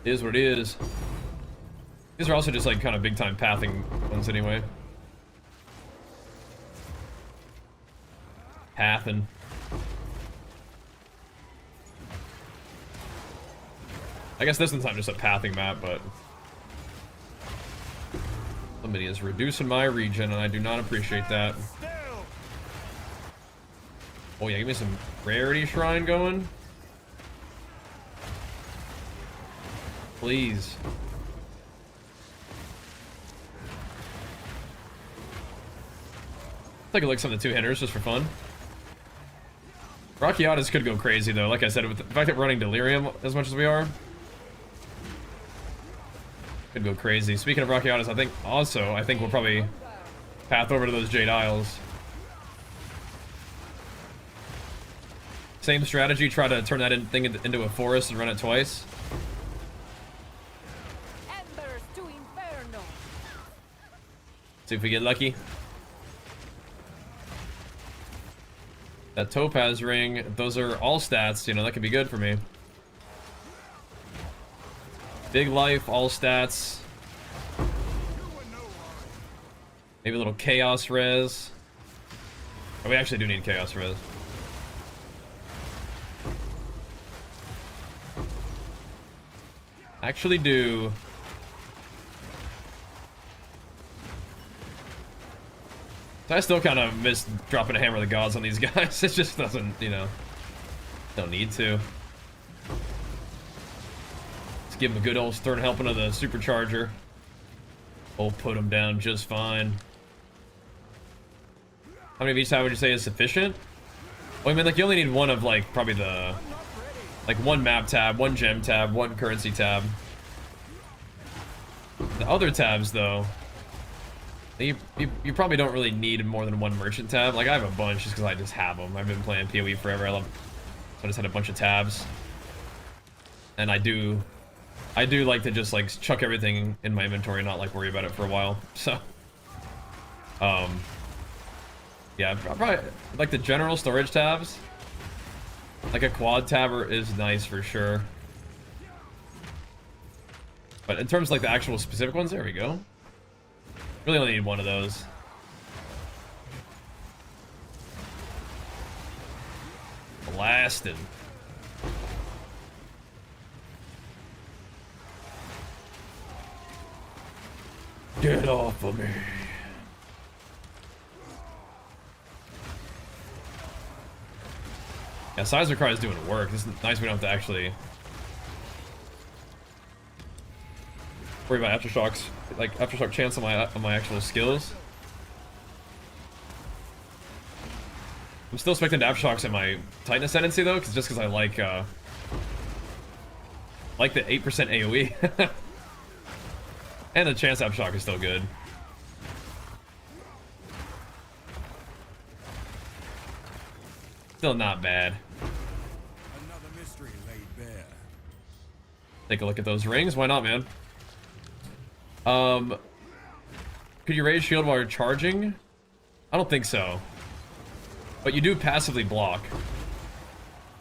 it is what it is. These are also just like kind of big time pathing ones anyway. Pathing. I guess this one's not just a pathing map, but somebody is reducing my regen, and I do not appreciate that. Oh yeah, give me some rarity shrine going. Please. Take a look at some of the 2-hitters just for fun. Rockiatas could go crazy though, like I said, with the fact that we're running Delirium as much as we are. Could go crazy. Speaking of Rockiatas, I think we'll probably path over to those Jade Isles. Same strategy, try to turn that thing into a forest and run it twice. Embers to Inferno. See if we get lucky. That Topaz ring, those are all stats, you know, that could be good for me. Big life, all stats. Maybe a little chaos res. Oh, we actually do need chaos res. Actually do. So I still kind of miss dropping a Hammer of the Gods on these guys. It just doesn't, you know, don't need to. Let's give him a good old stern helping of the supercharger. We'll put him down just fine. How many of each time would you say is sufficient? Well, I mean, like, you only need one of, like, probably the... like, one map tab, one gem tab, one currency tab. The other tabs, though... You probably don't really need more than one merchant tab. Like, I have a bunch just because I just have them. I've been playing PoE forever. So I just had a bunch of tabs. And I do like to just, like, chuck everything in my inventory and not, like, worry about it for a while. So... yeah, probably like the general storage tabs. Like a quad tab is nice for sure. But in terms of like the actual specific ones, there we go. Really only need one of those. Blasted. Get off of me. Yeah, Sizer Cry is doing work. It's nice we don't have to actually worry about aftershocks, like aftershock chance on my actual skills. I'm still expecting aftershocks in my Titan Ascendancy though, just because I like the 8% AoE. And the chance aftershock is still good. Still not bad. Another mystery laid bare. Take a look at those rings. Why not, man? Could you raise shield while you're charging? I don't think so. But you do passively block.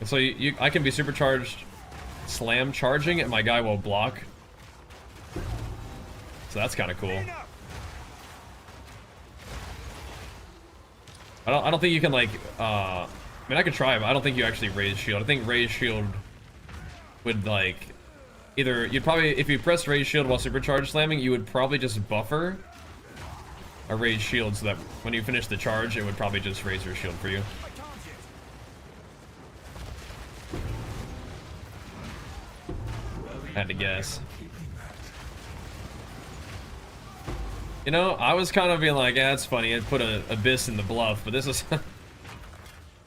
And so I can be supercharged slam charging and my guy will block. So that's kind of cool. I don't think you can like I mean I could try, but I don't think you actually raise shield. I think raise shield would like either you'd probably, if you press raise shield while supercharge slamming, you would probably just buffer a raise shield so that when you finish the charge, it would probably just raise your shield for you. Had to guess. You know, I was kind of being like, yeah, it's funny. I'd put a abyss in the bluff, but this is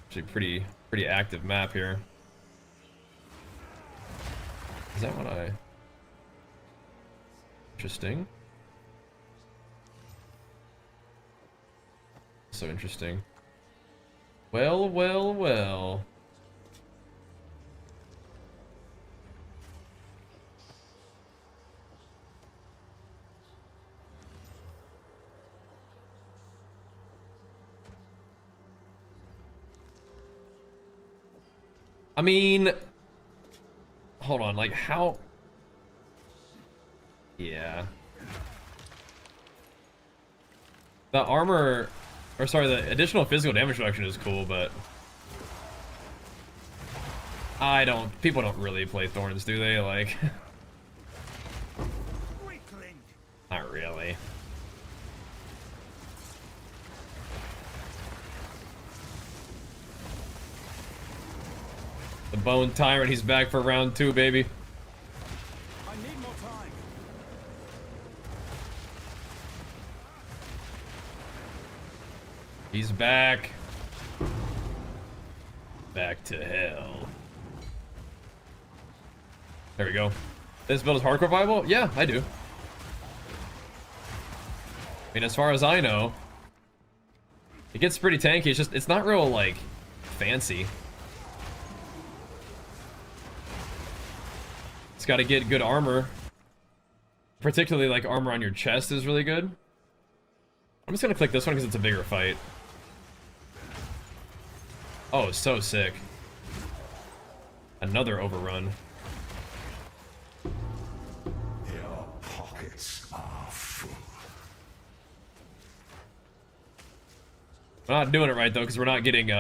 actually pretty active map here. Is that what I? Interesting. So interesting. Well, well, well. I mean, hold on, like how? Yeah. The armor, or sorry, the additional physical damage reduction is cool, but people don't really play Thorns, do they? Like, not really. The Bone Tyrant, he's back for round 2, baby. I need more time. He's back. Back to hell. There we go. This build is hardcore viable? Yeah, I do. I mean, as far as I know, it gets pretty tanky. It's not real, like, fancy. It's got to get good armor. Particularly, like, armor on your chest is really good. I'm just gonna click this one because it's a bigger fight. Oh, so sick. Another overrun. Your pockets are full. We're not doing it right though, because we're not getting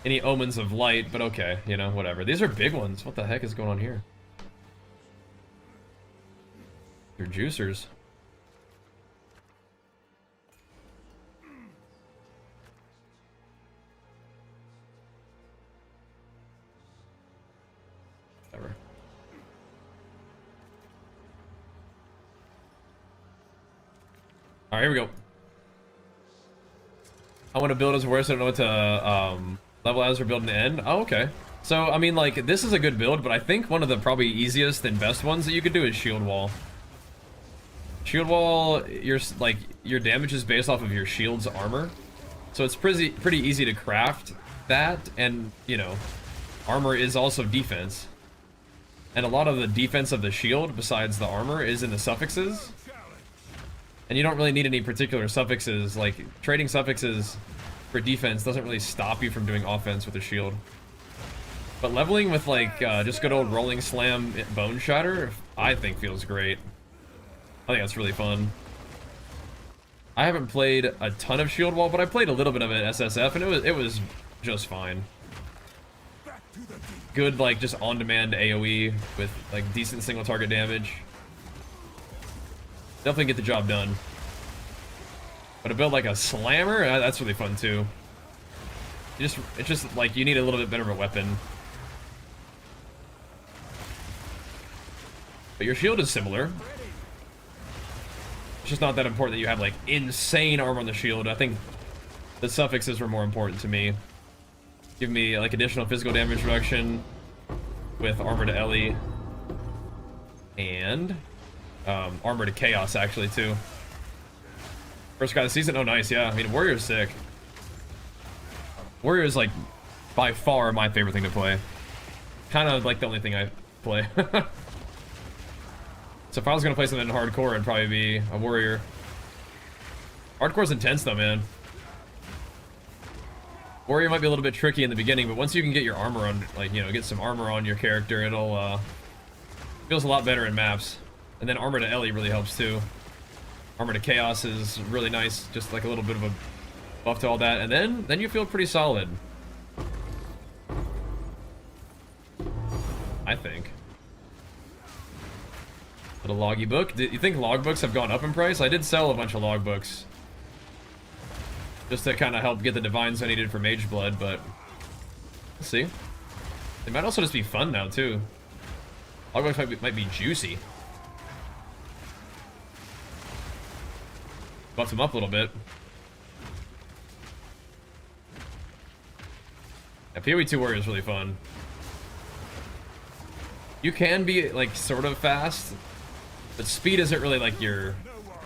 any omens of light, but okay, you know, whatever. These are big ones. What the heck is going on here? They're juicers. Whatever. Alright, here we go. I want to build as worse. I don't know what to level as or build an end. Oh, okay. So, I mean, like, this is a good build, but I think one of the probably easiest and best ones that you could do is Shield Wall. Shield Wall, your damage is based off of your shield's armor. So it's pretty easy to craft that, and, you know, armor is also defense. And a lot of the defense of the shield, besides the armor, is in the suffixes. And you don't really need any particular suffixes. Like, trading suffixes for defense doesn't really stop you from doing offense with a shield. But leveling with, like, just good old rolling slam bone shatter, I think feels great. I think that's really fun. I haven't played a ton of Shield Wall, but I played a little bit of it at SSF, and it was just fine. Good, like, just on-demand AoE with, like, decent single target damage. Definitely get the job done. But a build like a slammer, that's really fun too. It's just like you need a little bit better of a weapon. But your shield is similar. It's just not that important that you have like insane armor on the shield. I think the suffixes were more important to me. Give me like additional physical damage reduction with armor to Ellie and armor to chaos actually too. First guy of the season. Oh nice, yeah. I mean Warrior's sick. Warrior is like by far my favorite thing to play. Kind of like the only thing I play. So if I was gonna play something in hardcore, it'd probably be a Warrior. Hardcore's intense though, man. Warrior might be a little bit tricky in the beginning, but once you can get your armor on, like, you know, get some armor on your character, it'll, feels a lot better in maps. And then armor to Ellie really helps too. Armor to Chaos is really nice, just like a little bit of a buff to all that, and then you feel pretty solid. I think. But a loggy book. Do you think logbooks have gone up in price? I did sell a bunch of logbooks. Just to kind of help get the divines I needed for Mageblood, but let's see. They might also just be fun now too. Logbooks might be juicy. Buff them up a little bit. Yeah, PoE 2 Warrior is really fun. You can be like sort of fast, but speed isn't really like your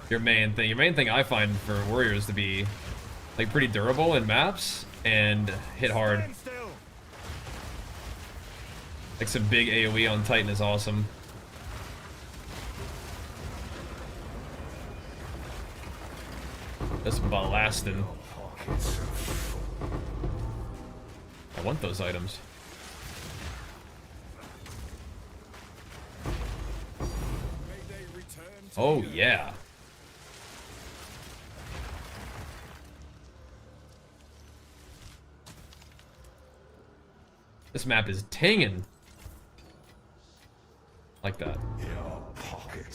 main thing. Your main thing I find for Warriors to be like pretty durable in maps and hit hard. Like some big AoE on Titan is awesome. This blasting. I want those items. Oh yeah. This map is tinging. Like that.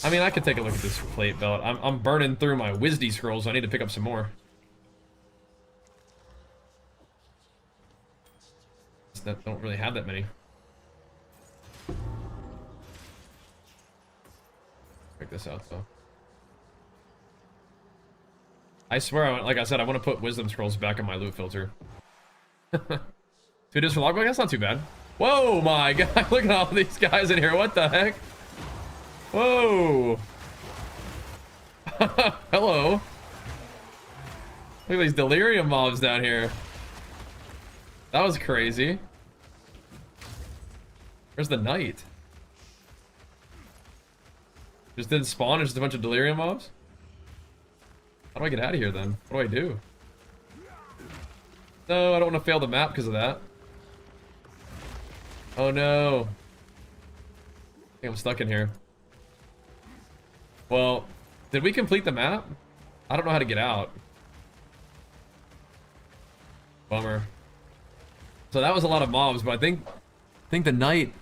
I mean, I could take a look at this plate belt. I'm burning through my Wisdy scrolls. I need to pick up some more. I don't really have that many. Check this out though. I swear, like I said, I want to put wisdom scrolls back in my loot filter. 2 discs for logbook? That's not too bad. Whoa, my god! Look at all these guys in here. What the heck? Whoa! Hello. Look at these delirium mobs down here. That was crazy. Where's the knight? Just didn't spawn, it's just a bunch of delirium mobs? How do I get out of here then? What do I do? No, I don't want to fail the map because of that. Oh no. I think I'm stuck in here. Well, did we complete the map? I don't know how to get out. Bummer. So that was a lot of mobs, but I think the knight...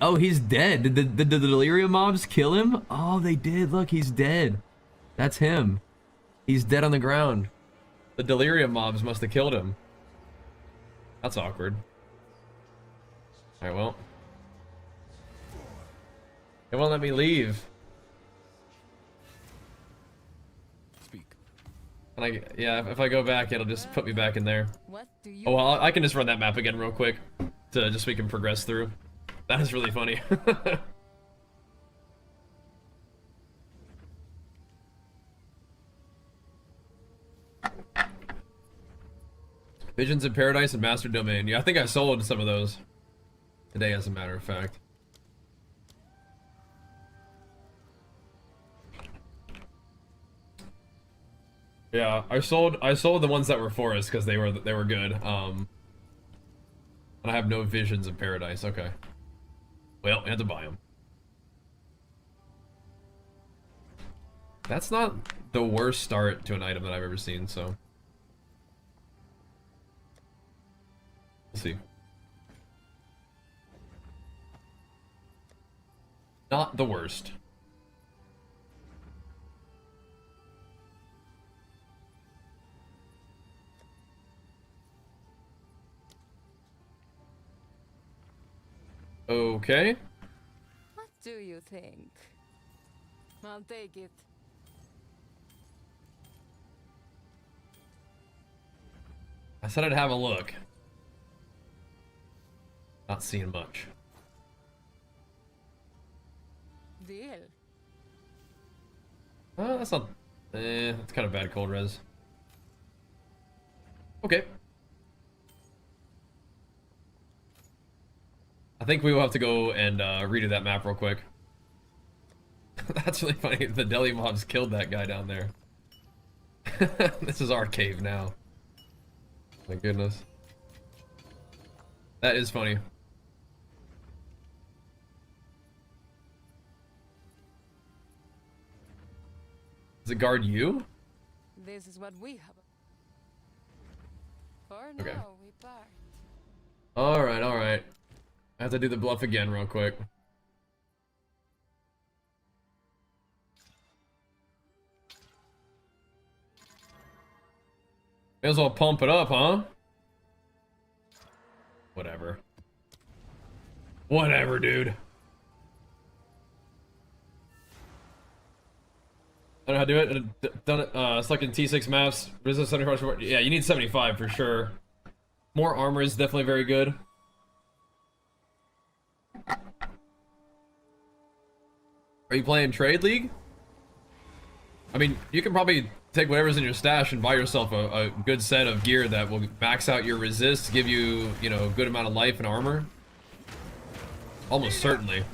Oh, he's dead. Did the delirium mobs kill him? Oh, they did. Look, he's dead. That's him. He's dead on the ground. The delirium mobs must have killed him. That's awkward. Alright, well. It won't let me leave. Speak. And yeah, if I go back, it'll just put me back in there. What do you Oh, well, I can just run that map again real quick. Just so we can progress through. That is really funny. Visions in Paradise and Master Domain. Yeah, I think I sold some of those today, as a matter of fact. Yeah, I sold the ones that were Forest because they were good. And I have no Visions of Paradise. Okay. Well, we had to buy them. That's not the worst start to an item that I've ever seen, so. We'll see. Not the worst. Okay. What do you think? I'll take it. said I'd have a look. Not seeing much. Deal. That's not... that's kind of bad cold res. Okay. I think we will have to go and redo that map real quick. That's really funny. The deli mobs killed that guy down there. This is our cave now. My goodness. That is funny. Does it guard you? This is what we have. For Okay. now, we part. Alright, alright. I have to do the bluff again real quick. May as well pump it up, huh? Whatever. Whatever, dude. I don't know how to do it. Done it. Stuck in T6 maps. Resist 75. Yeah, you need 75 for sure. More armor is definitely very good. Are you playing Trade League? I mean, you can probably take whatever's in your stash and buy yourself a good set of gear that will max out your resist, give you, you know, a good amount of life and armor. Almost certainly.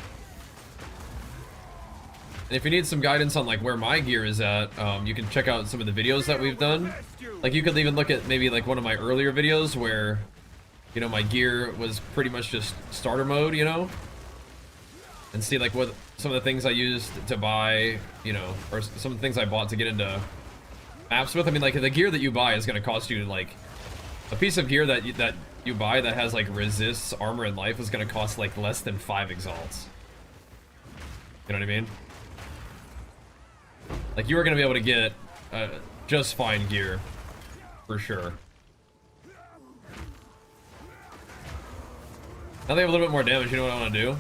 And if you need some guidance on like where my gear is at, you can check out some of the videos that we've done. Like you could even look at maybe like one of my earlier videos where, you know, my gear was pretty much just starter mode, you know? And see like what some of the things I used to buy, you know, or some of the things I bought to get into maps with. I mean, like the gear that you buy is going to cost you like a piece of gear that you buy that has like resists, armor, and life is going to cost like less than 5 exalts. You know what I mean? Like you are going to be able to get just fine gear for sure. Now they have a little bit more damage. You know what I want to do?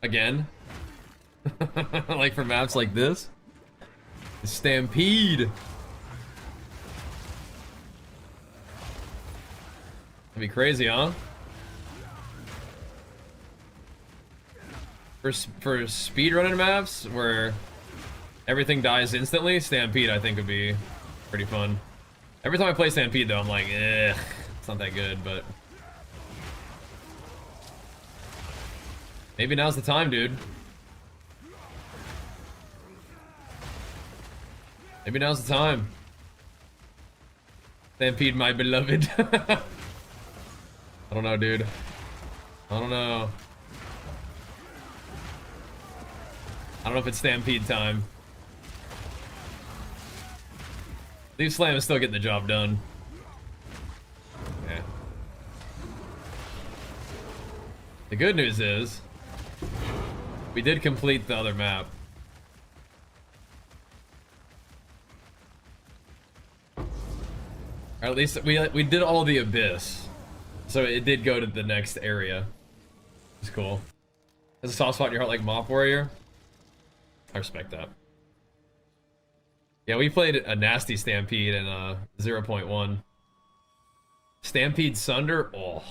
Again, like for maps like this, Stampede. That'd be crazy, huh? For speedrunning maps where everything dies instantly, Stampede I think would be pretty fun. Every time I play Stampede though, I'm like, eh, it's not that good, but maybe now's the time, dude. Maybe now's the time. Stampede, my beloved. I don't know, dude. I don't know. I don't know if it's Stampede time. Leaf Slam is still getting the job done. Yeah. The good news is, we did complete the other map. Or at least we did all the Abyss. So it did go to the next area. It's cool. There's a soft spot in your heart like Mop Warrior. I respect that. Yeah, we played a nasty Stampede in 0.1. Stampede Sunder? Oh.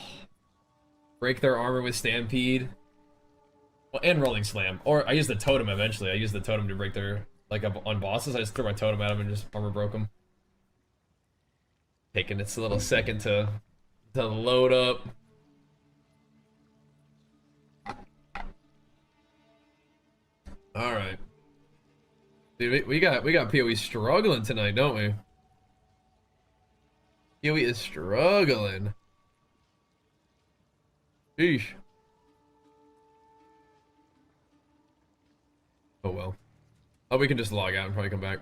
Break their armor with Stampede. Well, and Rolling Slam. Or I used the totem eventually. I used the totem to break their, like on bosses. I just threw my totem at them and just armor broke them. Taking its a little second to load up. All right. Dude, we got PoE struggling tonight, don't we? PoE is struggling. Sheesh. Oh well. Oh, we can just log out and probably come back.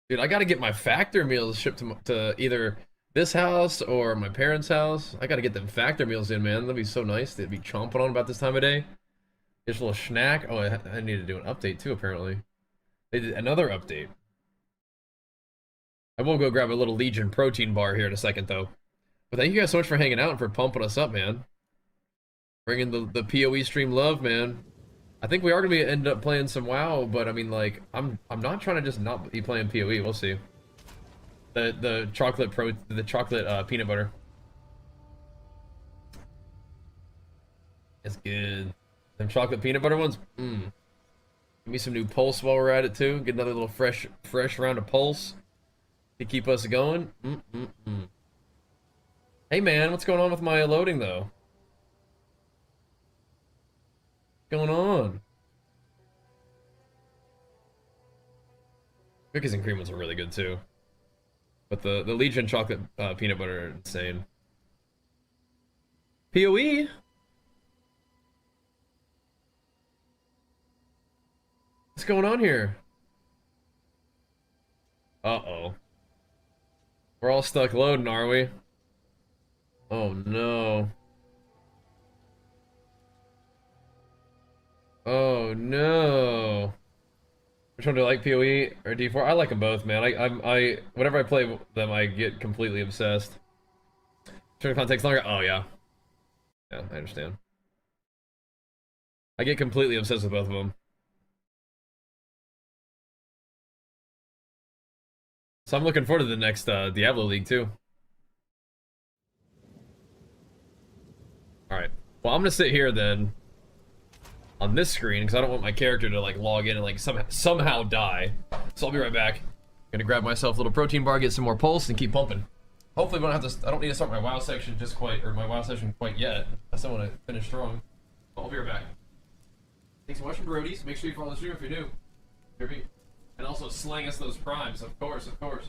Dude, I gotta get my factor meals shipped to either this house or my parents' house. I gotta get them factor meals in, man. That'd be so nice. They'd be chomping on about this time of day. Just a little snack. Oh, I need to do an update too, apparently. They did another update. I will go grab a little Legion protein bar here in a second, though. But thank you guys so much for hanging out and for pumping us up, man. Bringing the PoE stream love, man. I think we are gonna end up playing some WoW, but I mean, like, I'm not trying to just not be playing PoE. We'll see. The chocolate peanut butter. It's good. Them chocolate peanut butter ones. Mmm. Give me some new pulse while we're at it too. Get another little fresh round of pulse to keep us going. Hey man, what's going on with my loading though? What's going on? Cookies and cream ones are really good too. But the Legion chocolate peanut butter are insane. PoE? What's going on here? Uh-oh. We're all stuck loading, are we? Oh no. Oh no. Which one do I like, PoE or D4? I like them both, man. Whenever I play them, I get completely obsessed. Turn con takes longer. Oh yeah. Yeah, I understand. I get completely obsessed with both of them. So I'm looking forward to the next Diablo League too. Alright. Well, I'm gonna sit here then on this screen because I don't want my character to like log in and like somehow die. So I'll be right back. Gonna grab myself a little protein bar, get some more pulse, and keep pumping. Hopefully, we don't have to. I don't need to start my WoW section my WoW session quite yet. I still want to finish strong. But I'll be right back. Thanks so much for Brodies. Make sure you follow the stream if you're new. And also slang us those primes, of course, of course.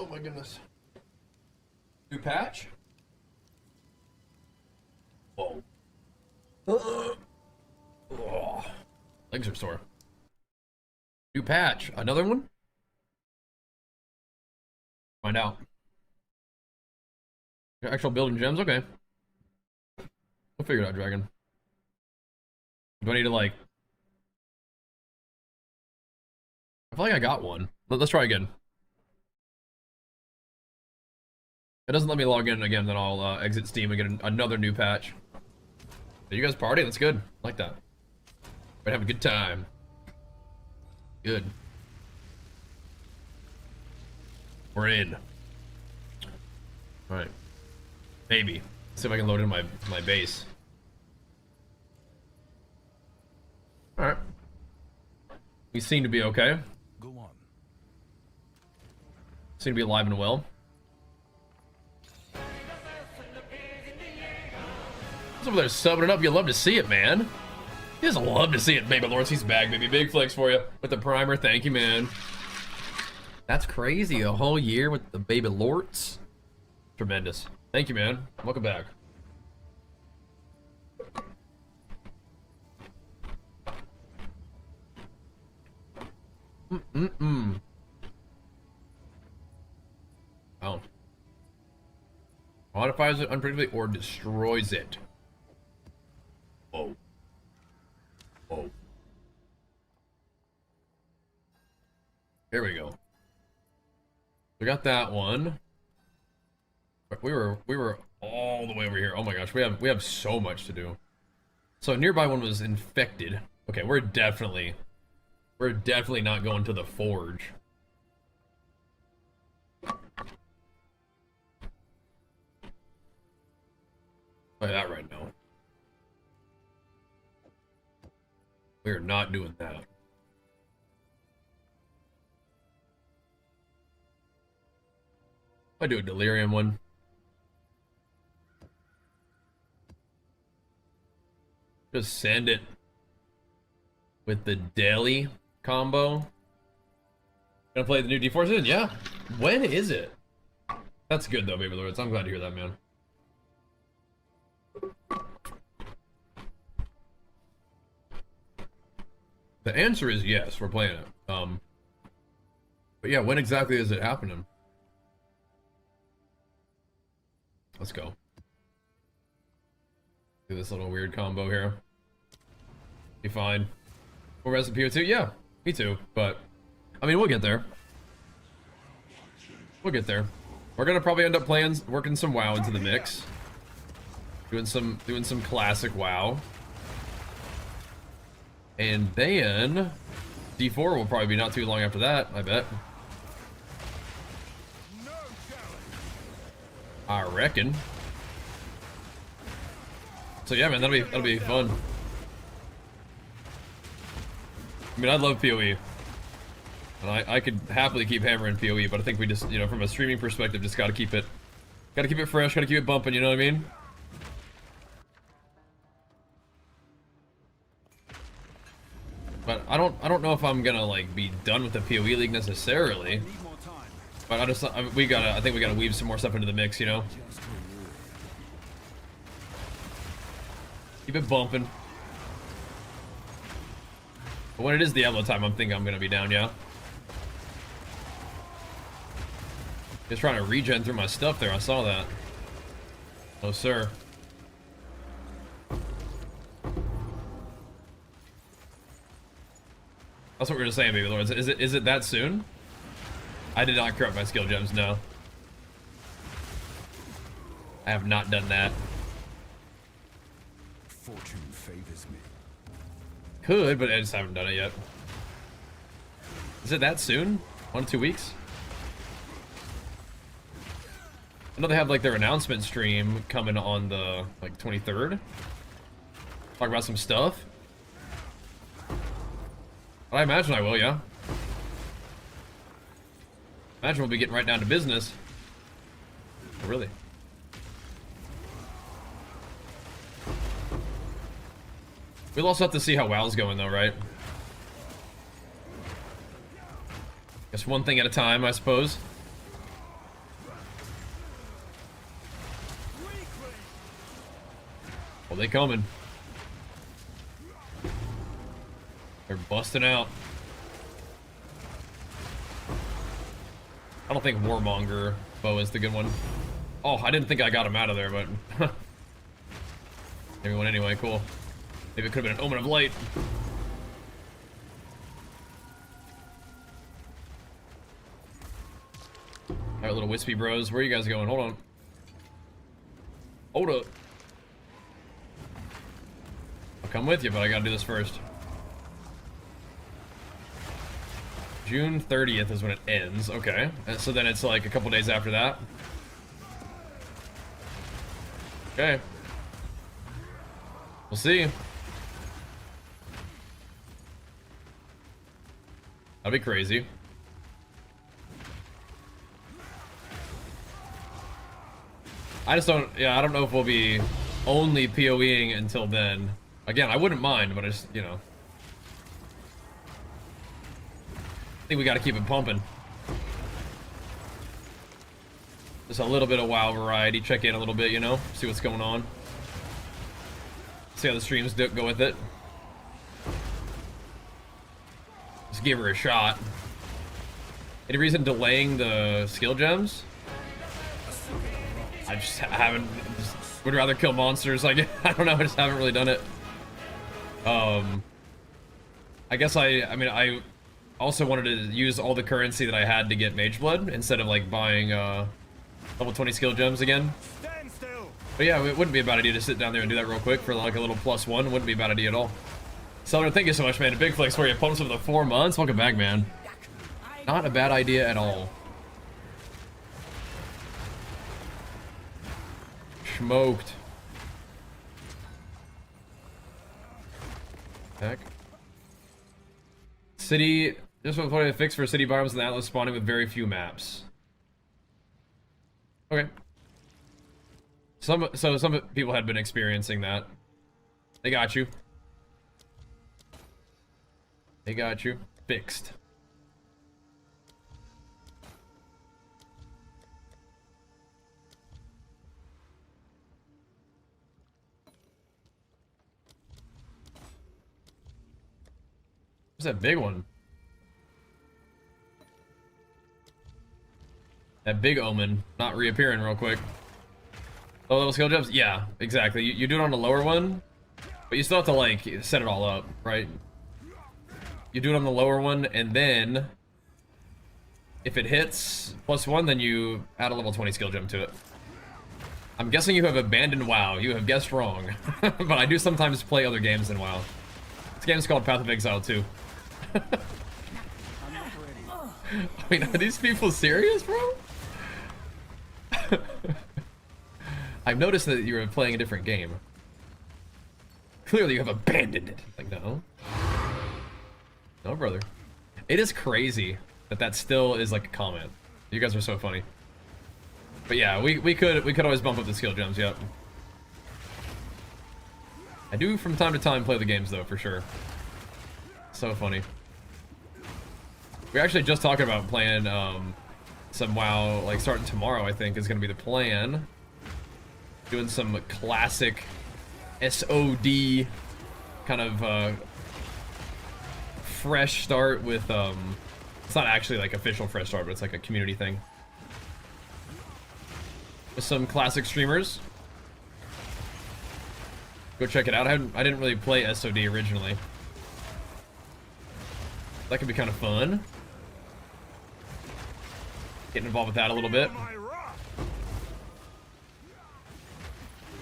Oh my goodness. New patch? Whoa. Oh. Legs are sore. New patch. Another one? Find out. Actual building gems? Okay. We'll figure it out, Dragon. Do I need to, like... I feel like I got one. Let's try again. It doesn't let me log in again, then I'll exit Steam and get another new patch. Are you guys party? That's good. I like that. We're having a good time. Good. We're in. Alright. Maybe. See if I can load in my base. Alright. We seem to be okay. Go on. Seem to be alive and well. What's over there subbing it up? You love to see it, man. You just love to see it, baby lords. He's back, baby. Big flex for you with the primer. Thank you, man. That's crazy. A whole year with the baby lords. Tremendous. Thank you, man. Welcome back. Oh. Modifies it unpredictably or destroys it. Oh. Oh. Here we go. We got that one. We were all the way over here. Oh my gosh, we have so much to do. So nearby one was infected. Okay, we're definitely not going to the forge. Like that right now. We are not doing that. I do a delirium one. Just send it with the deli combo. Gonna play the new D4 season? Yeah. When is it? That's good though, baby lords. I'm glad to hear that, man. The answer is yes, we're playing it. But yeah, when exactly is it happening? Let's go. Do this little weird combo here. Be fine. More res PO2? Yeah, me too. But I mean, we'll get there. We'll get there. We're gonna probably end up working some WoW into the mix. Doing some classic WoW. And then D4 will probably be not too long after that, I bet. I reckon. So yeah, man, that'll be fun. I mean, I love PoE, and I could happily keep hammering PoE, but I think we just, you know, from a streaming perspective, just gotta keep it fresh, gotta keep it bumping. You know what I mean? But I don't know if I'm gonna like be done with the PoE league necessarily. But I think we gotta weave some more stuff into the mix, you know. Keep it bumping. But when it is Diablo time, I'm thinking I'm gonna be down, yeah. Just trying to regen through my stuff there. I saw that. Oh, sir. That's what we were just saying, baby lords. Is it that soon? I did not corrupt my skill gems, no. I have not done that. Fortune favors me. Could, but I just haven't done it yet. Is it that soon? 1 to 2 weeks? I know they have like their announcement stream coming on the like 23rd. Talk about some stuff. But I imagine I will, yeah. Imagine we'll be getting right down to business. Oh, really? We'll also have to see how WoW's going though, right? Guess one thing at a time, I suppose. they coming. They're busting out. I don't think Warmonger bow is the good one. Oh, I didn't think I got him out of there, but maybe one anyway. Cool. Maybe it could have been an Omen of Light. All right, little wispy bros. Where are you guys going? Hold on. Hold up. I'll come with you, but I gotta do this first. June 30th is when it ends. Okay. And so then it's like a couple days after that. Okay. We'll see. That'd be crazy. I just don't, yeah, I don't know if we'll be only PoEing until then. Again, I wouldn't mind, but I just, you know. I think we gotta keep it pumping. Just a little bit of WoW variety, check in a little bit, you know, see what's going on. See how the streams go with it. Just give her a shot. Any reason delaying the skill gems? I just haven't, would rather kill monsters. Like, I don't know, I just haven't really done it. I guess I mean, I also wanted to use all the currency that I had to get Mageblood instead of like buying level 20 skill gems again. But yeah, it wouldn't be a bad idea to sit down there and do that real quick for like a little +1. Wouldn't be a bad idea at all. Seller, thank you so much, man. A big flex for you. Pumps over the 4 months. Welcome back, man. Not a bad idea at all. Smoked. Heck. City, just what a fix for city biomes in the Atlas spawning with very few maps. Okay. Some people had been experiencing that. They got you. They got you. Fixed. What's that big one? That big omen not reappearing real quick. Low level skill gems? Yeah, exactly. You do it on the lower one, but you still have to like set it all up, right? You do it on the lower one, and then if it hits +1, then you add a level 20 skill gem to it. I'm guessing you have abandoned WoW. You have guessed wrong. But I do sometimes play other games than WoW. This game's called Path of Exile 2. I mean, are these people serious, bro? I've noticed that you're playing a different game. Clearly you have abandoned it. Like, no. No, brother. It is crazy that that still is like a comment. You guys are so funny. But yeah, we could always bump up the skill gems, yep. I do from time to time play the games though, for sure. So funny. We're actually just talking about playing some WoW, like starting tomorrow, I think, is gonna be the plan. Doing some classic SOD kind of fresh start with it's not actually like official fresh start, but it's like a community thing. With some classic streamers. Go check it out. I didn't really play SOD originally. That could be kind of fun. Getting involved with that a little bit.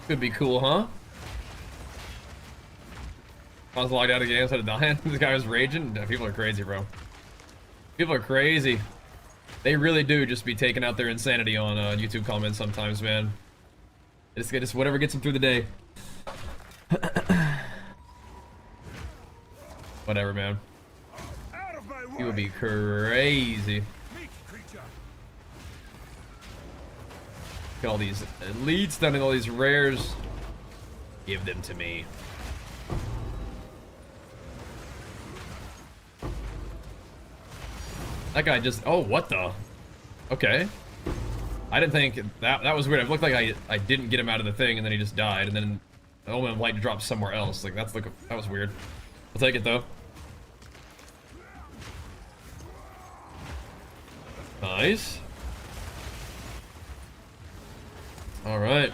Could be cool, huh? I was logged out of the game, started dying. This guy was raging. People are crazy, bro. People are crazy. They really do just be taking out their insanity on YouTube comments sometimes, man. It's just whatever gets them through the day. Whatever, man. He would be crazy. Look at all these elites done in all these rares. Give them to me. That guy just, oh, what the? Okay. I didn't think that was weird. It looked like I didn't get him out of the thing and then he just died, and then Element of light drops somewhere else. Like that was weird. I'll take it though. Nice. All right.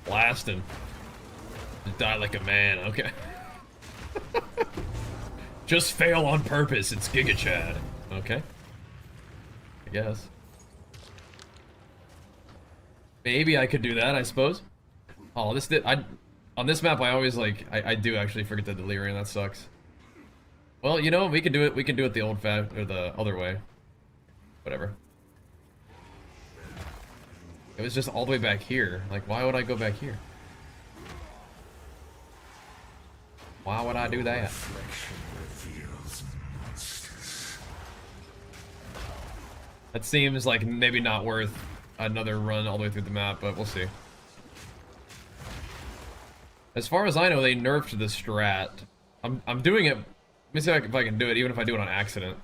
Blasting. Just die like a man. Okay. Just fail on purpose. It's Giga Chad. Okay. I guess. Maybe I could do that, I suppose. Oh, on this map I always like I do actually forget the delirium. That sucks. Well, you know, we can do it the old or the other way. Whatever. It was just all the way back here. Like, why would I go back here? Why would I do that? That seems like maybe not worth another run all the way through the map, but we'll see. As far as I know, they nerfed the strat. I'm doing it. Let me see if I can do it, even if I do it on accident.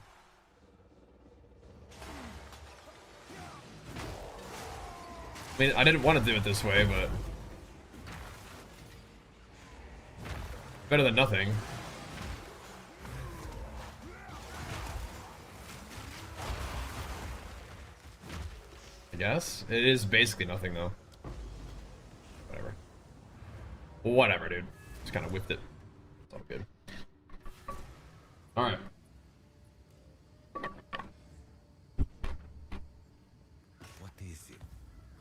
I mean, I didn't want to do it this way, but better than nothing. I guess it is basically nothing though. Whatever. Whatever, dude. Just kind of whipped it. It's all good. All right. What is it?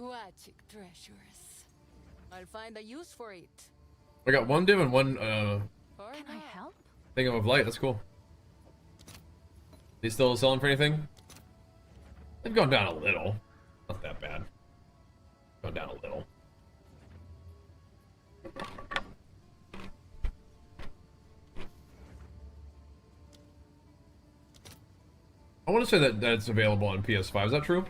Guachic treasures. I'll find a use for it. I got one div and one For Can I now. help? thing of light. That's cool. They still selling for anything? They've gone down a little. Not that bad. Gone down a little. I want to say that it's available on PS5. Is that true?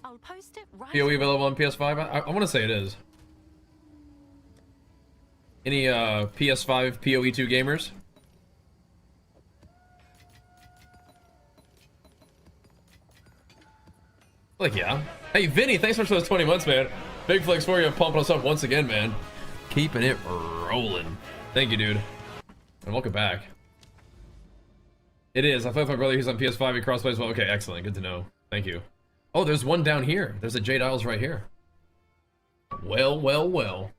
I'll post it right. PoE available on PS5? I want to say it is. Any PS5 PoE2 gamers? Like, yeah. Hey, Vinny, thanks so much for those 20 months, man. Big flex for you, pumping us up once again, man. Keeping it rolling. Thank you, dude. And welcome back. It is. I thought my brother, he's on PS5, he crossplays well. Okay, excellent. Good to know. Thank you. Oh, there's one down here. There's a Jade Isles right here. Well, well, well.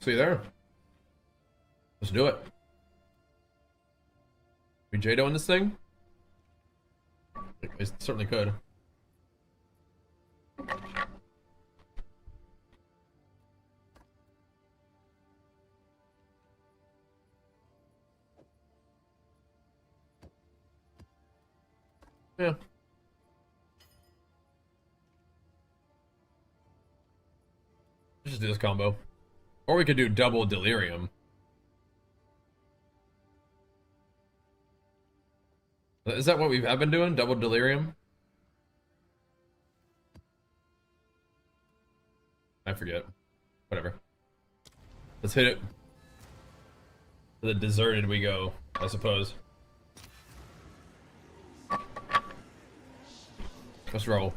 See you there. Let's do it. We Jado in this thing? I certainly could. Yeah. Let's just do this combo. Or we could do double delirium. Is that what we have been doing? Double delirium? I forget. Whatever. Let's hit it. To the deserted we go, I suppose. Let's roll.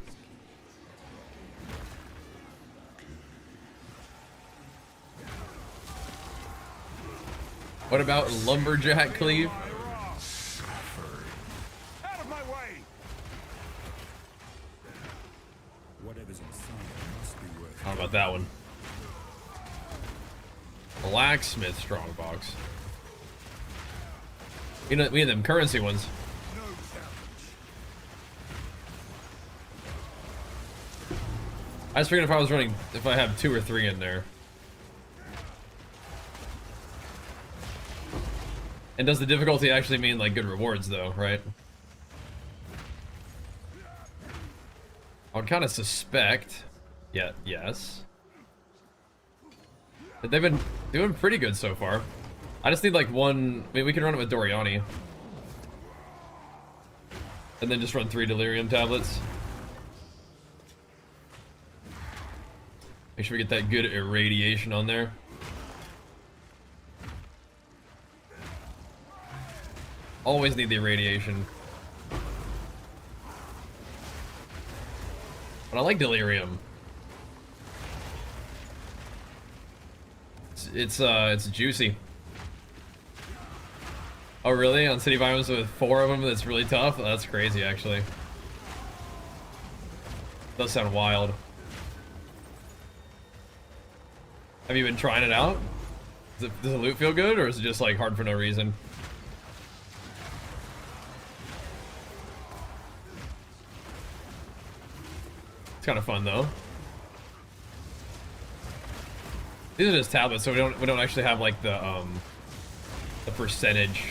What about Lumberjack Cleave? Out of my way! Whatever's inside must be worth How about that one? Blacksmith Strongbox. You know, we had them currency ones. I was figuring if I have 2 or 3 in there. And does the difficulty actually mean like good rewards though, right? I would kind of suspect. Yeah, yes. But they've been doing pretty good so far. I just need like one. I mean, we can run it with Doriani. And then just run 3 delirium tablets. Make sure we get that good irradiation on there. Always need the irradiation. But I like delirium. It's juicy. Oh really? On city biomes with 4 of them, that's really tough? That's crazy, actually. Does sound wild. Have you been trying it out? Does the loot feel good, or is it just like hard for no reason? It's kind of fun though. These are just tablets, so we don't actually have like the percentage.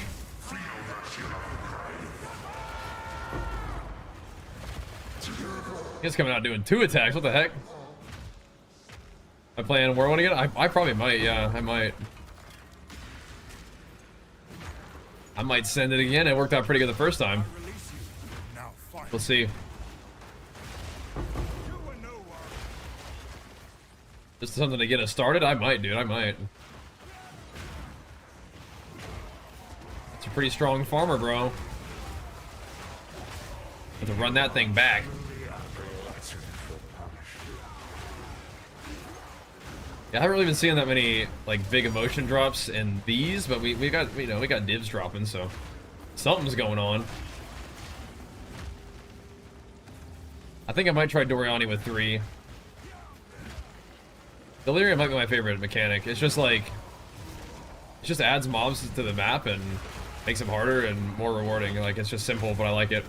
He's coming out doing 2 attacks. What the heck? Am I playing War 1 again? I probably might. Yeah, I might. I might send it again. It worked out pretty good the first time. We'll see. Just something to get us started? I might, dude. I might. It's a pretty strong farmer, bro. Have to run that thing back. Yeah, I haven't really been seeing that many like big emotion drops in these, but we got, you know, we got divs dropping, so something's going on. I think I might try Doriani with 3. Delirium might be my favorite mechanic. It's just like, it just adds mobs to the map and makes them harder and more rewarding. Like, it's just simple, but I like it.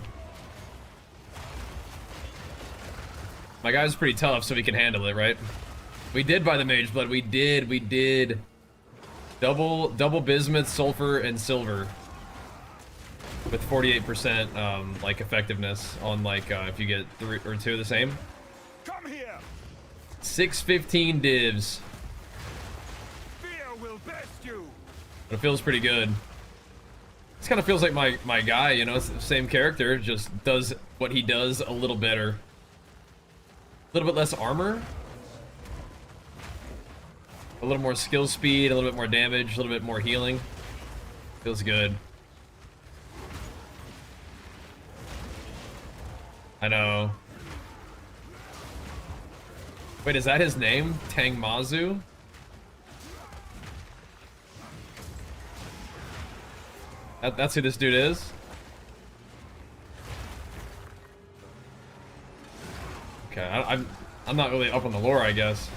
My guy's pretty tough, so he can handle it, right? We did buy the Mageblood. We did. Double bismuth, sulfur, and silver. With 48% like effectiveness on like if you get 3 or 2 of the same. Come here. 615 divs. Fear will best you. But it feels pretty good. This kind of feels like my guy, you know, it's the same character, just does what he does a little better. A little bit less armor. A little more skill speed, a little bit more damage, a little bit more healing. Feels good. I know. Wait, is that his name? Tangmazu? That's who this dude is? Okay, I'm not really up on the lore, I guess.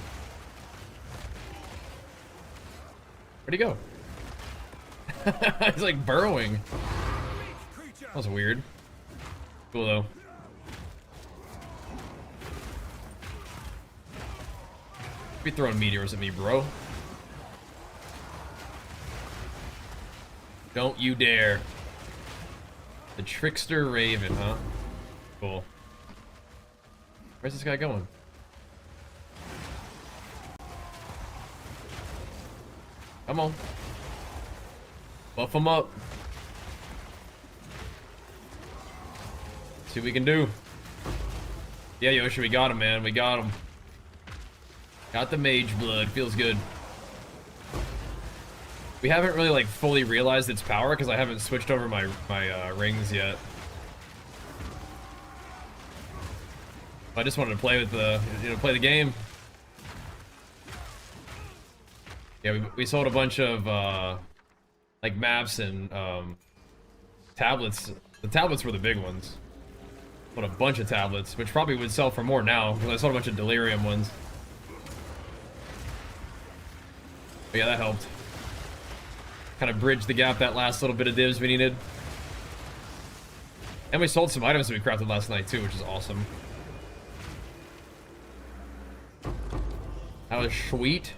Where'd he go? He's like burrowing. That was weird. Cool though. Be throwing meteors at me, bro. Don't you dare. The Trickster Raven, huh? Cool. Where's this guy going? Come on. Buff him up. See what we can do. Yeah, Yoshi, we got him, man. We got him. Got the Mageblood. Feels good. We haven't really like fully realized its power because I haven't switched over my rings yet. I just wanted to play with the, you know, play the game. Yeah, we sold a bunch of like maps and tablets. The tablets were the big ones. Sold a bunch of tablets, which probably would sell for more now because I sold a bunch of Delirium ones. But yeah, that helped. Kind of bridged the gap, that last little bit of divs we needed. And we sold some items that we crafted last night too, which is awesome. That was sweet.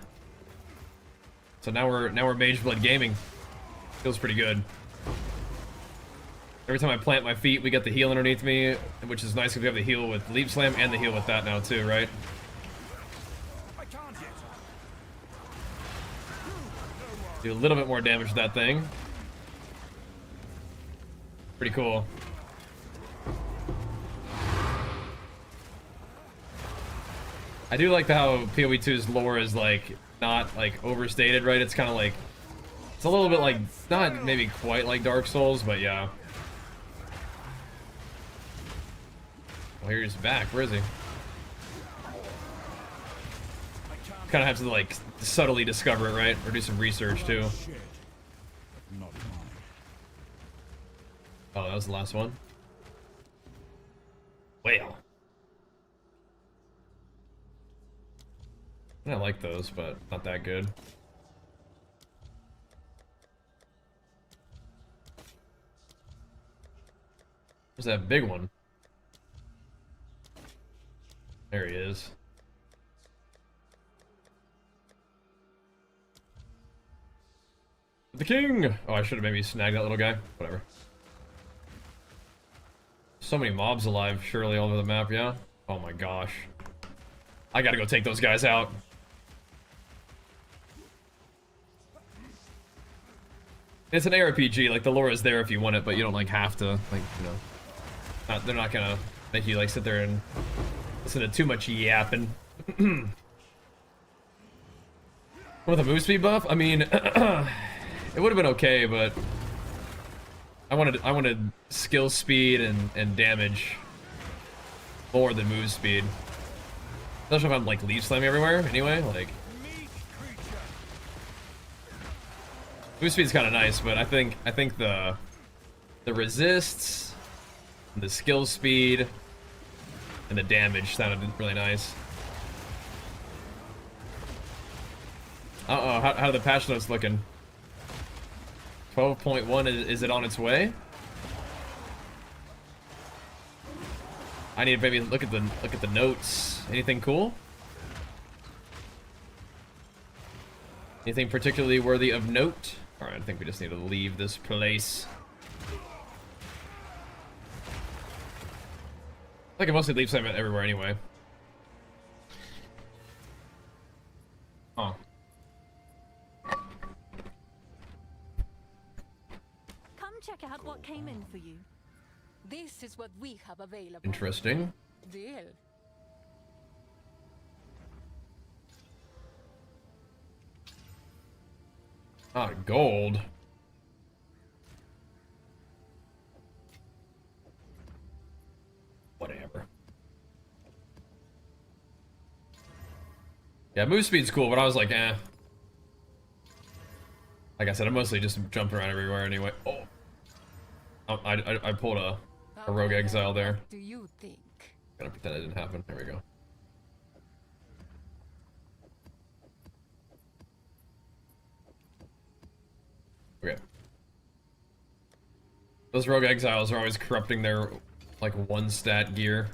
So now we're Mageblood gaming. Feels pretty good. Every time I plant my feet, we get the heal underneath me, which is nice because we have the heal with Leap Slam and the heal with that now too, right? Do a little bit more damage to that thing. Pretty cool. I do like how PoE 2's lore is like not like overstated, right? It's kind of like It's a little bit like, not maybe quite like Dark Souls, but yeah. Well, here's back. Where is he? Kind of have to like subtly discover it, right? Or do some research too. Not mine. Oh, that was the last one. Well, I like those, but not that good. Where's that big one? There he is. The king! Oh, I should have maybe snagged that little guy. Whatever. So many mobs alive, surely, all over the map, yeah? Oh my gosh. I gotta go take those guys out. It's an ARPG, like, the lore is there if you want it, but you don't, like, have to, like, you know. They're not gonna make you, like, sit there and listen to too much yapping. With a move speed buff? I mean, it would have been okay, but I wanted skill speed and damage more than move speed. Especially if I'm like leaf slamming everywhere anyway, like move speed's kinda nice, but I think the resists, the skill speed, and the damage sounded really nice. Uh-oh, how are the patch notes looking? 12.1, is it on its way? I need to maybe look at the notes. Anything cool? Anything particularly worthy of note? Alright, I think we just need to leave this place. I can mostly leave segment everywhere anyway. Oh. Come check out what came in for you. This is what we have available. Interesting. Deal. Ah, gold. Whatever. Yeah, move speed's cool, but I was like, eh. Like I said, I'm mostly just jumping around everywhere anyway. Oh. I pulled a rogue exile there. Do you think? Gonna pretend it didn't happen. There we go. Okay. Those rogue exiles are always corrupting their like one stat gear.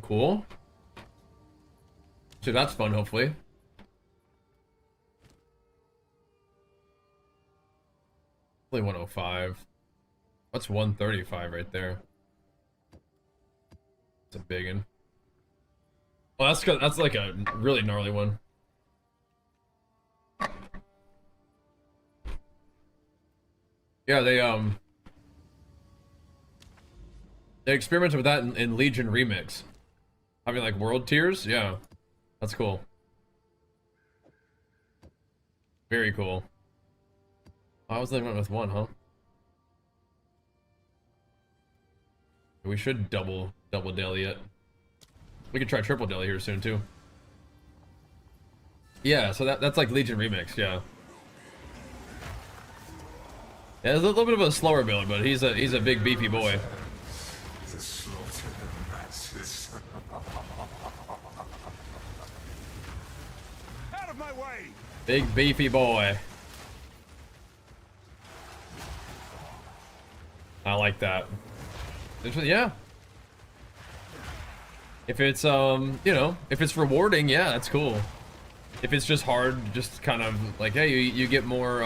Cool. So that's fun, hopefully. Only 105. What's 135 right there? It's a big one. Oh, that's like a really gnarly one. Yeah, they experimented with that in Legion Remix. Having like world tiers, yeah, that's cool. Very cool. I was thinking went with one, huh? We should double daily it. We could try triple daily here soon too. Yeah, so that's like Legion Remix, yeah. Yeah, it's a little bit of a slower build, but he's a big beefy boy. The slaughter of masses. Out of my way! Big beefy boy. I like that. Yeah. If it's you know, if it's rewarding, yeah, that's cool. If it's just hard, just kind of like, hey, you get more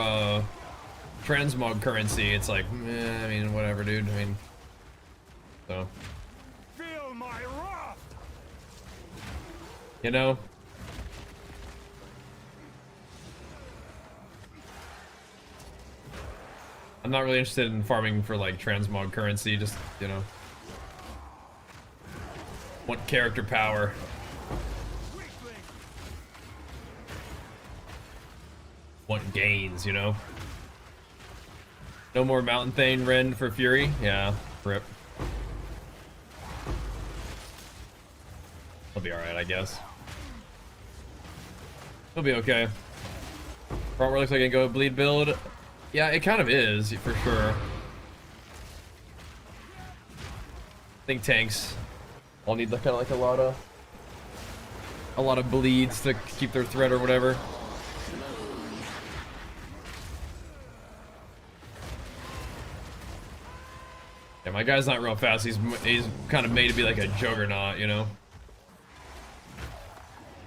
transmog currency, it's like, I mean, whatever, dude. I mean, so. Feel my wrath! You know? I'm not really interested in farming for like transmog currency, just, you know. Want character power. Want gains, you know? No more Mountain Thane Rend for Fury? Yeah, rip. He'll be alright, I guess. He'll be okay. Front row looks like I can go bleed build. Yeah, it kind of is, for sure. I think tanks all need kind of like a lot of bleeds to keep their threat or whatever. Yeah, my guy's not real fast. He's kind of made to be like a juggernaut, you know?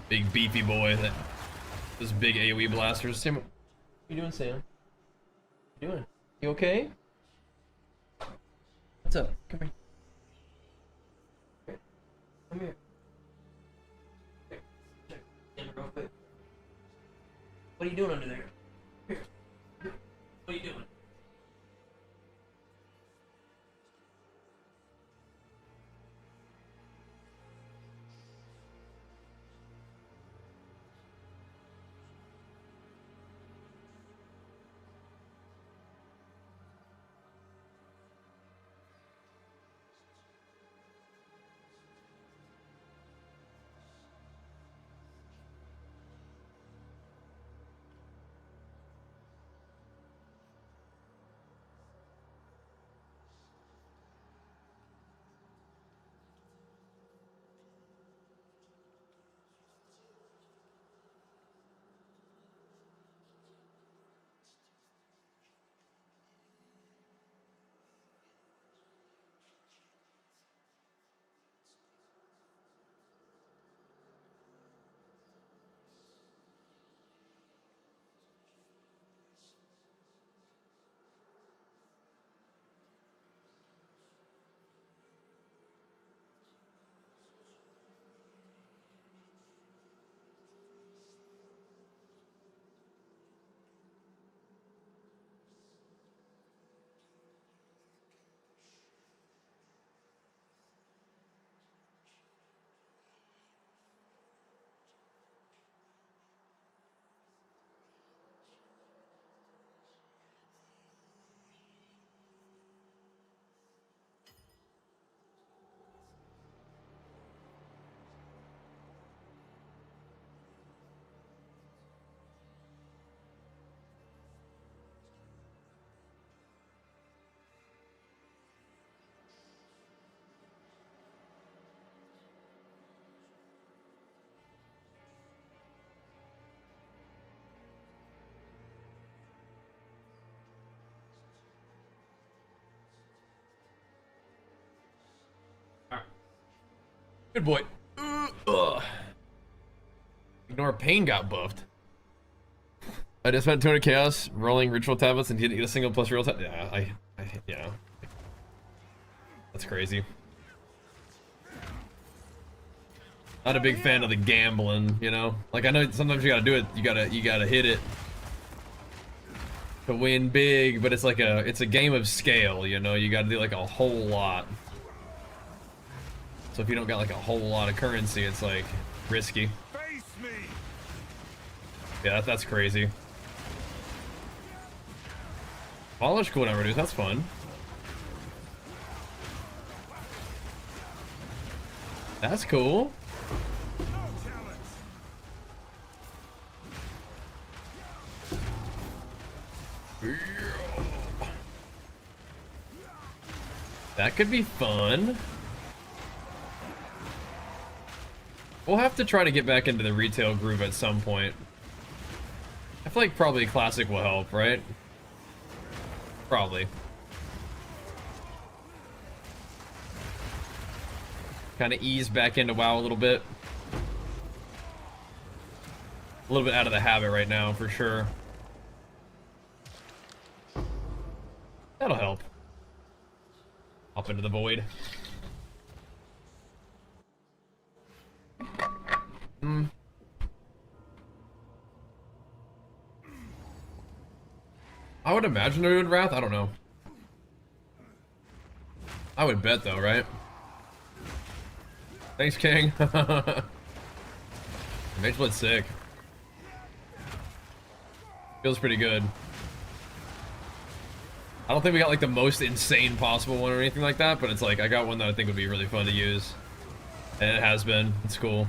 Big beefy boy that does big AoE blasters. Sam, what you doing, Sam? What you doing? You okay? What's up? Come here. Come here. Real quick. What are you doing under there? Here. What are you doing? Good boy. Ugh. Ignore pain got buffed. I just spent 200 chaos rolling ritual tablets and didn't get a single plus real tab. Yeah, yeah. That's crazy. Not a big fan of the gambling, you know. Like I know sometimes you gotta do it. You gotta hit it to win big, but it's like it's a game of scale, you know. You gotta do like a whole lot. So if you don't got like a whole lot of currency, it's like risky. Face me. Yeah, that's crazy. Polish cool number, dude. That's fun. That's cool. That could be fun. We'll have to try to get back into the retail groove at some point. I feel like probably classic will help, right? Probably. Kind of ease back into WoW a little bit. A little bit out of the habit right now, for sure. That'll help. Up into the void. I would imagine they're doing Wrath. I don't know. I would bet though, right? Thanks, King. Mageblood's sick. Feels pretty good. I don't think we got like the most insane possible one or anything like that, but it's like I got one that I think would be really fun to use. And it has been. It's cool.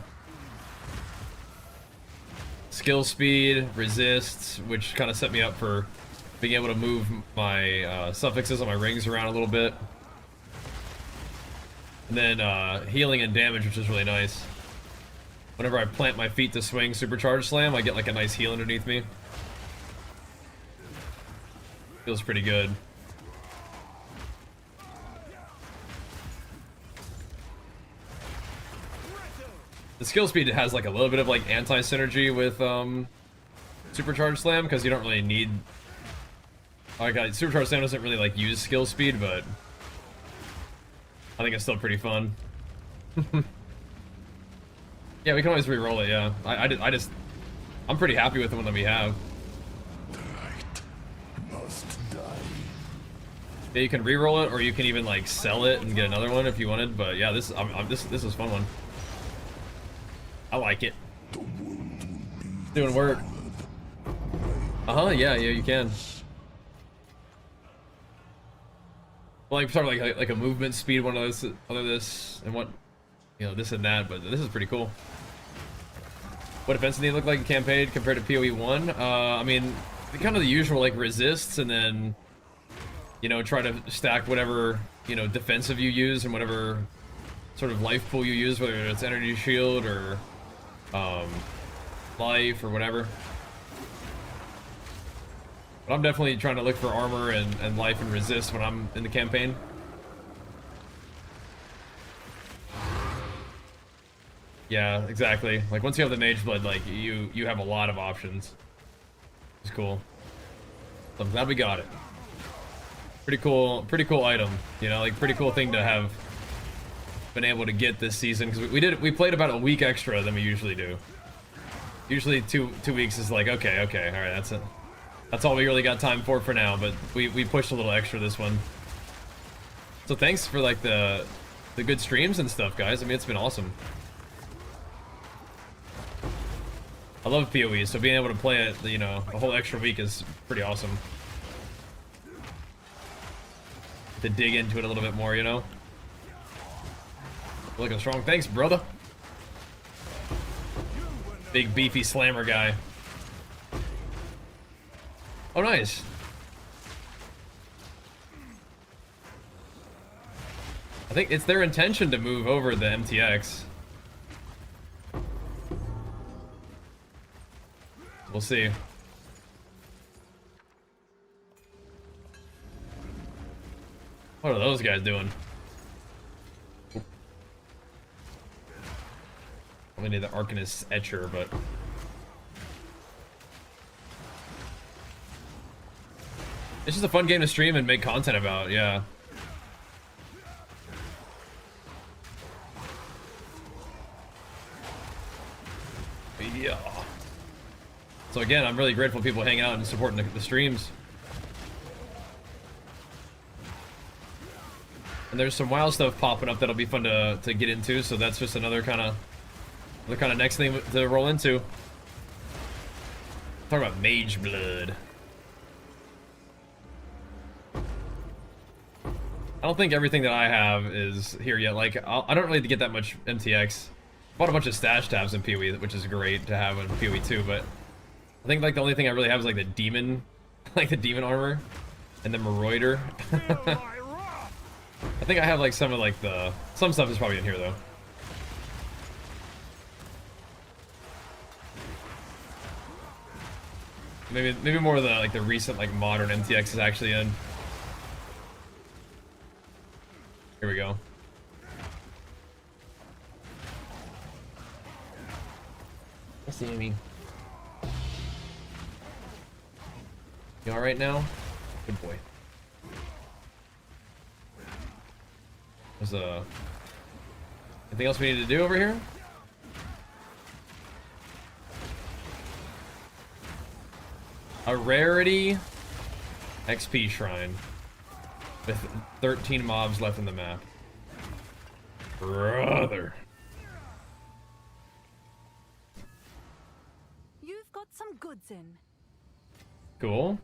Skill speed, resists, which kind of set me up for being able to move my suffixes on my rings around a little bit. And then healing and damage, which is really nice. Whenever I plant my feet to swing Supercharged Slam, I get like a nice heal underneath me. Feels pretty good. The skill speed has like a little bit of like anti-synergy with Supercharged Slam, because you don't really need... Like, Supercharged Slam doesn't really like use skill speed, but I think it's still pretty fun. Yeah, we can always re-roll it, yeah. I'm pretty happy with the one that we have. Yeah, you can re-roll it, or you can even like sell it and get another one if you wanted. But yeah, this is a fun one. I like it. Doing work. Yeah, you can. Well, like sort of like a movement speed one of those, other this, and what, you know, this and that. But this is pretty cool. What defense do they look like in campaign compared to PoE 1? I mean, kind of the usual like resists, and then, you know, try to stack whatever, you know, defensive you use and whatever sort of life pool you use, whether it's energy shield or life or whatever. But I'm definitely trying to look for armor and life and resist when I'm in the campaign. Yeah, exactly. Like once you have the Mageblood, like you have a lot of options. It's cool. So I'm glad we got it. Pretty cool item, you know, like pretty cool thing to have been able to get this season, because we played about a week extra than we usually do. Usually two weeks is like okay, all right, that's it. That's all we really got time for now, but we pushed a little extra this one. So thanks for like the good streams and stuff, guys. I mean, it's been awesome. I love PoE, so being able to play it, you know, a whole extra week is pretty awesome. To dig into it a little bit more, you know? Looking strong. Thanks, brother. Big beefy slammer guy. Oh, nice. I think it's their intention to move over the MTX. We'll see. What are those guys doing? We need the Arcanist Etcher, but it's just a fun game to stream and make content about, yeah. Yeah. So again, I'm really grateful people hang out and supporting the streams. And there's some wild stuff popping up that'll be fun to get into, so that's just another kind of next thing to roll into. Talk about Mageblood. I don't think everything that I have is here yet. Like, I don't really get that much MTX. Bought a bunch of stash tabs in PoE, which is great to have in PoE 2, but I think like the only thing I really have is like the demon, like the demon armor, and the Marauder. I think I have like some of like some stuff is probably in here though. Maybe more of the recent like modern MTX is actually in. Here we go. Let's see, Amy. You alright now? Good boy. There's anything else we need to do over here? A rarity XP shrine with 13 mobs left in the map. Brother. Got some goods in. Cool.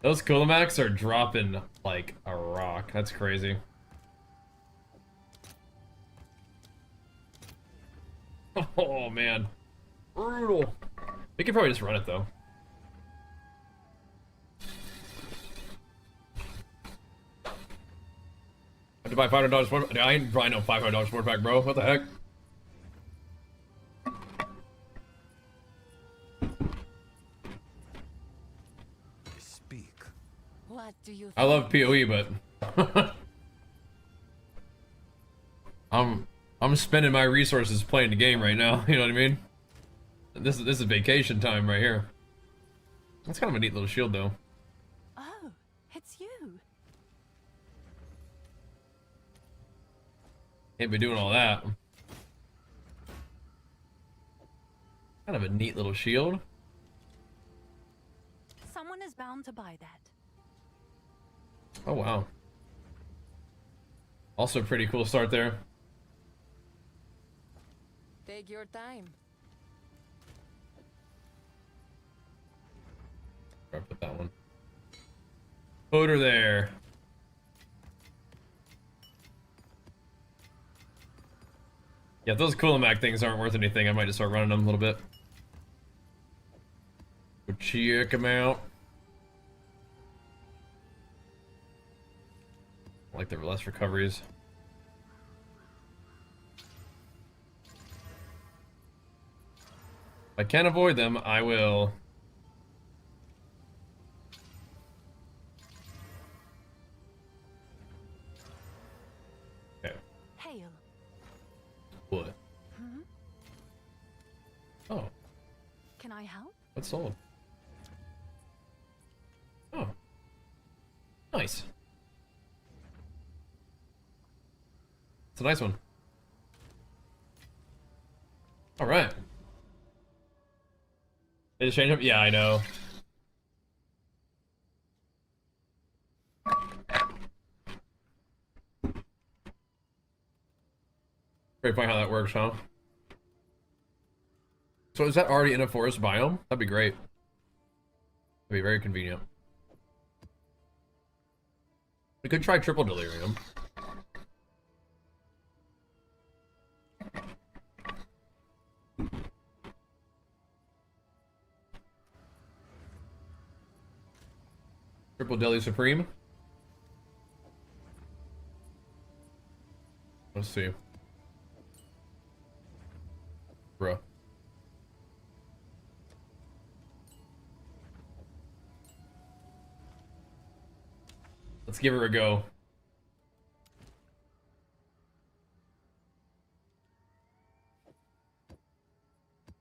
Those Coolamax are dropping like a rock. That's crazy. Oh man. Brutal. We could probably just run it though. I have to buy $500 for I ain't buying no $500 sport pack, bro. What the heck? Speak. What do you think? I love PoE, but I'm spending my resources playing the game right now. You know what I mean? This is vacation time right here. That's kind of a neat little shield, though. Oh, it's you. Can't be doing all that. Kind of a neat little shield. Someone is bound to buy that. Oh wow. Also pretty cool start there. Take your time. Where I put that one. Put her there. Yeah, if those Coolamac things aren't worth anything, I might just start running them a little bit. Go check them out. I like the less recoveries. If I can avoid them, I will. Okay. Hail. What? Hmm? Oh, Can I help? that's sold. Oh. Nice. It's a nice one. Alright. They just changed them? Yeah, I know. Very funny how that works, huh? So is that already in a forest biome? That'd be great. That'd be very convenient. We could try triple delirium. Triple Deli Supreme. Let's see. Bruh. Let's give her a go.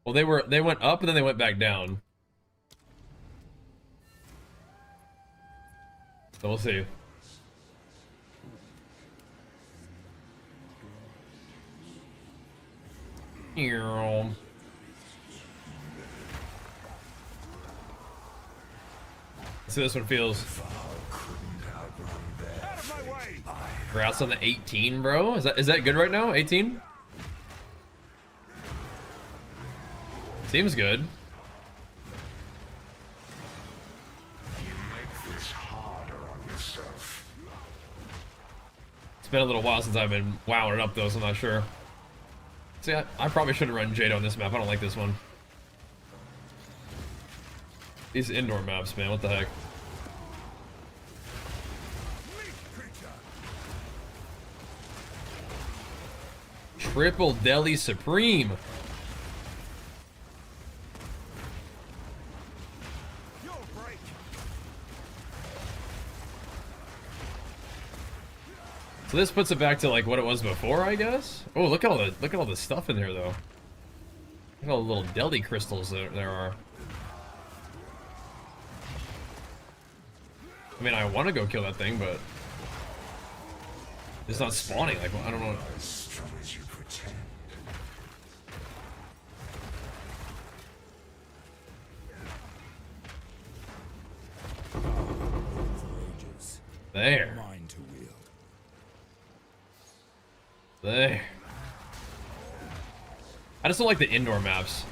Well, they went up and then they went back down. So we'll see. Let's see how this one feels. We're out on the 18, bro. Is that good right now? 18? Seems good. It's been a little while since I've been wowing it up though, so I'm not sure. See, I probably shouldn't run Jade on this map. I don't like this one. These indoor maps, man, what the heck? Triple Deli Supreme. So this puts it back to like what it was before, I guess. Oh, look at all the stuff in there though. Look at all the little deli crystals there are. I mean, I want to go kill that thing, but it's not spawning. Like, I don't know. There. Mine to wield. There. I just don't like the indoor maps.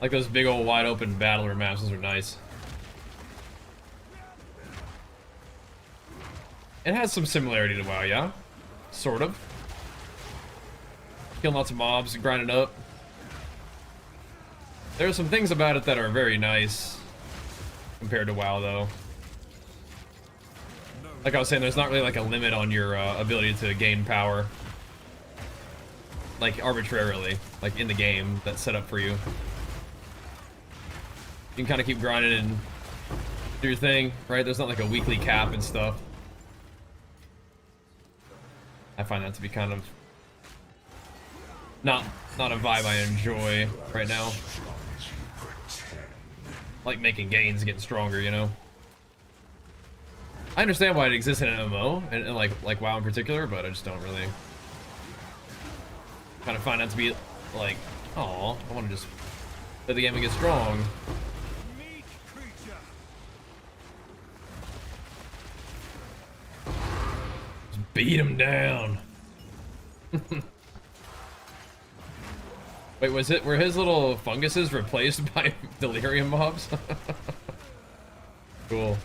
Like those big old wide open battler maps, those are nice. It has some similarity to WoW, yeah? Sort of. Killing lots of mobs and grinding up. There are some things about it that are very nice compared to WoW, though. Like I was saying, there's not really like a limit on your ability to gain power. Like arbitrarily, like in the game that's set up for you. You can kind of keep grinding and do your thing, right? There's not like a weekly cap and stuff. I find that to be kind of not a vibe I enjoy right now. Like making gains, getting stronger, you know. I understand why it exists in an MMO and like WoW in particular, but I just don't really kind of find that to be like, oh, I want to just play the game and get strong. Just beat him down. Wait, were his little funguses replaced by delirium mobs? Cool.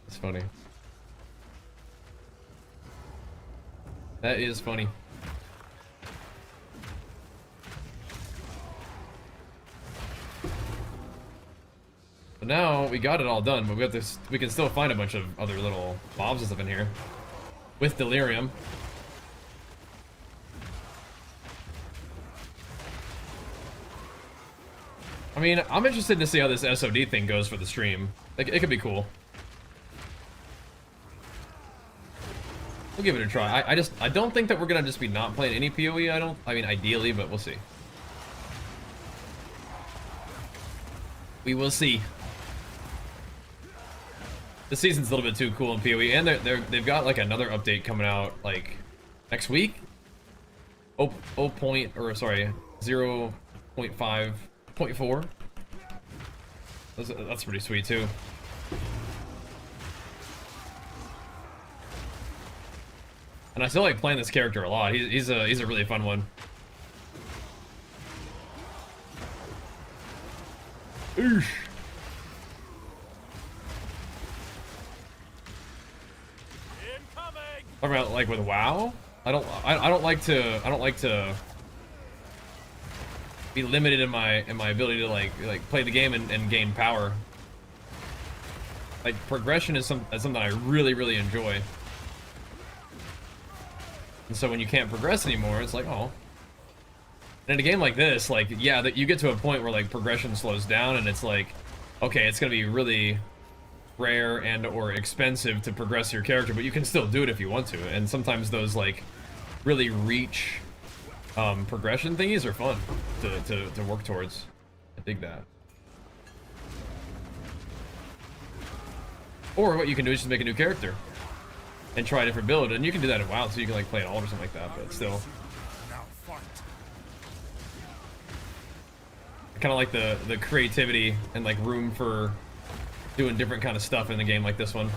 That's funny. That is funny. But now we got it all done, but we have this. We can still find a bunch of other little mobs and stuff in here with delirium. I mean, I'm interested to see how this SOD thing goes for the stream. Like, it could be cool. We'll give it a try. I don't think that we're gonna just be not playing any PoE. I mean, ideally, but we'll see. We will see. The season's a little bit too cool in PoE, and they've got like another update coming out like next week. 0.5.4. That's pretty sweet too. And I still like playing this character a lot. He's a really fun one. Oosh. Talking about like with WoW, I don't like to be limited in my ability to like play the game and gain power. Like progression is something I really enjoy. And so when you can't progress anymore, it's like, oh. And in a game like this, like, yeah, that you get to a point where like progression slows down, and it's like, okay, it's gonna be really rare and or expensive to progress your character, but you can still do it if you want to. And sometimes those like really reach progression thingies are fun to work towards. I dig that. Or what you can do is just make a new character and try a different build, and you can do that in WoW, so you can like play an alt or something like that. But still, I kind of like the creativity and like room for doing different kind of stuff in a game like this one.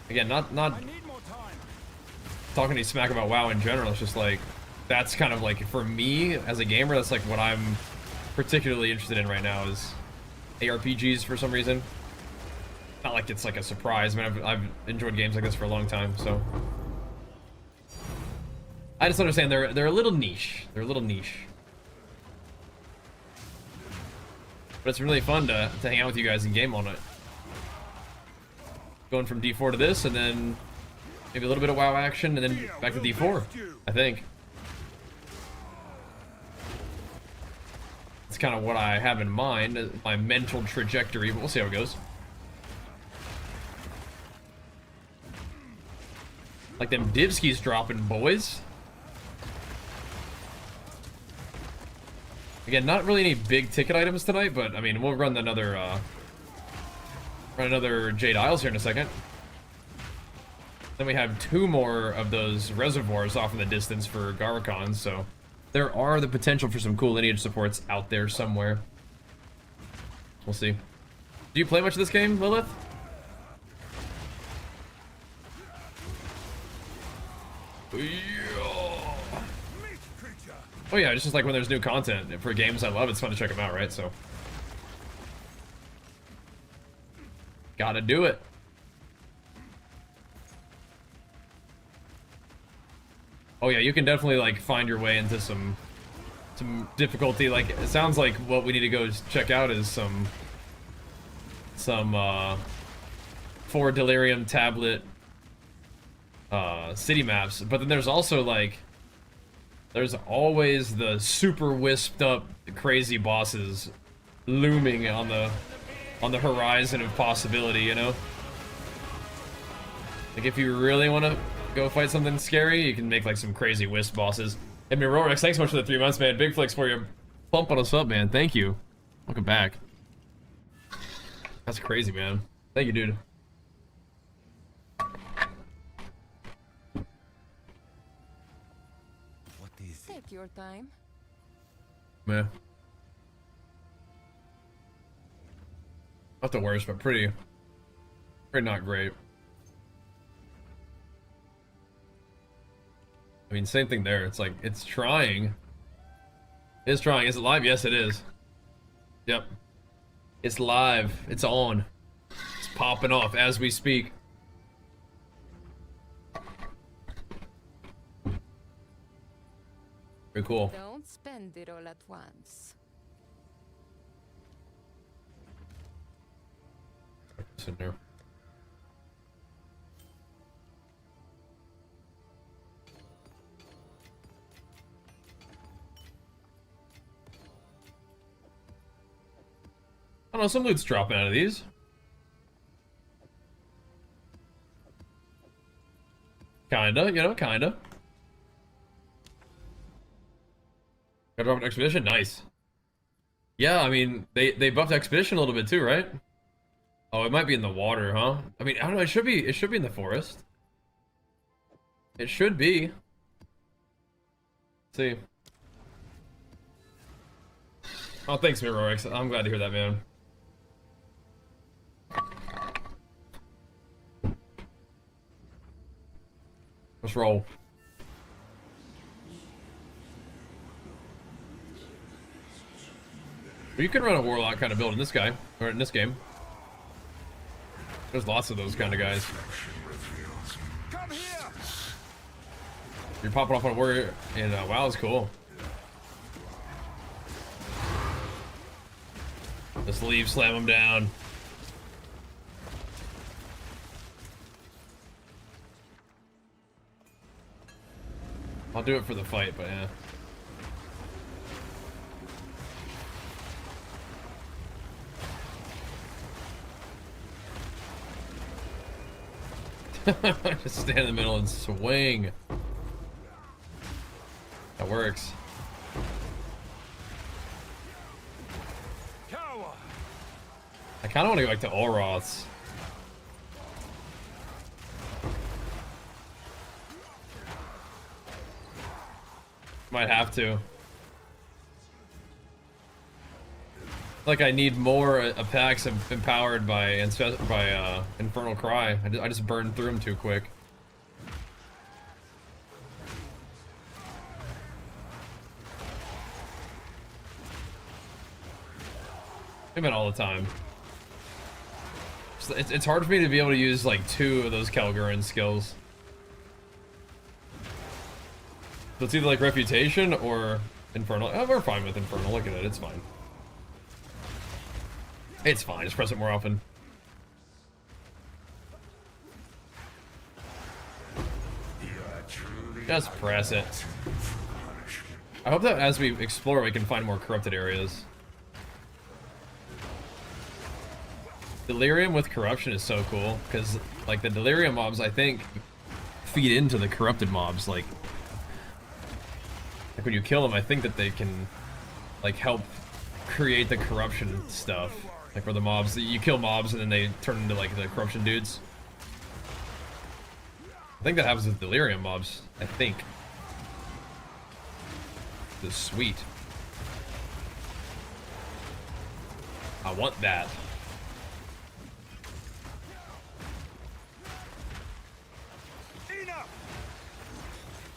Again, not talking any smack about WoW in general. It's just like that's kind of like, for me as a gamer, that's like what I'm particularly interested in right now is ARPGs for some reason. Not like it's like a surprise. I mean, I've enjoyed games like this for a long time, so I just understand they're a little niche. They're a little niche. But it's really fun to hang out with you guys and game on it. Going from D4 to this, and then maybe a little bit of WoW action, and then back to D4, I think. It's kind of what I have in mind, my mental trajectory, but we'll see how it goes. Like them divskis dropping, boys. Again, not really any big ticket items tonight, but I mean, we'll run another Jade Isles here in a second. Then we have 2 more of those reservoirs off in the distance for Garacons, so there are the potential for some cool lineage supports out there somewhere. We'll see. Do you play much of this game, Lilith? Yeah. Oh yeah, it's just like when there's new content for games I love, it's fun to check them out, right? So gotta do it. Oh yeah, you can definitely like find your way into some difficulty. Like it sounds like what we need to go check out is some 4 Delirium tablet city maps, but then there's also like there's always the super wisped up crazy bosses looming on the horizon of possibility, you know? Like if you really want to go fight something scary, you can make like some crazy wisp bosses. Hey, Rorex, thanks so much for the 3 months, man. Big flex for you. Bumping us up, man. Thank you. Welcome back. That's crazy, man. Thank you, dude. What is it? Take your time. Man. Not the worst, but pretty not great. I mean, same thing there. It's like, it's trying. It's trying. Is it live? Yes, it is. Yep. It's live. It's on. It's popping off as we speak. Very cool. Don't spend it all at once. It's in there. I don't know, some loot's dropping out of these. Kinda, you know, kinda. Got dropped an expedition? Nice. Yeah, I mean, they buffed expedition a little bit too, right? Oh, it might be in the water, huh? I mean, I don't know, it should be in the forest. It should be. Let's see. Oh, thanks, Mirorix. I'm glad to hear that, man. Let's roll. You can run a warlock kind of build in this guy, or in this game. There's lots of those kind of guys. Come here! You're popping off on a warrior, and WoW is cool. Just leave, slam him down. I'll do it for the fight, but yeah. Just stand in the middle and swing. That works. I kind of want to go back to Olroth's. Might have to. Like I need more attacks empowered by Infernal Cry. I just burned through them too quick. I mean all the time. It's hard for me to be able to use like 2 of those Kelgurran skills. So it's either like Reputation or Infernal. Oh, we're fine with Infernal. Look at it. It's fine. It's fine. Just press it more often. Just press it. I hope that as we explore, we can find more corrupted areas. Delirium with corruption is so cool because, like, the Delirium mobs, I think, feed into the corrupted mobs. Like when you kill them, I think that they can, like, help create the corruption stuff. Like where the mobs, you kill mobs and then they turn into like the corruption dudes. I think that happens with Delirium mobs. I think. This is sweet. I want that.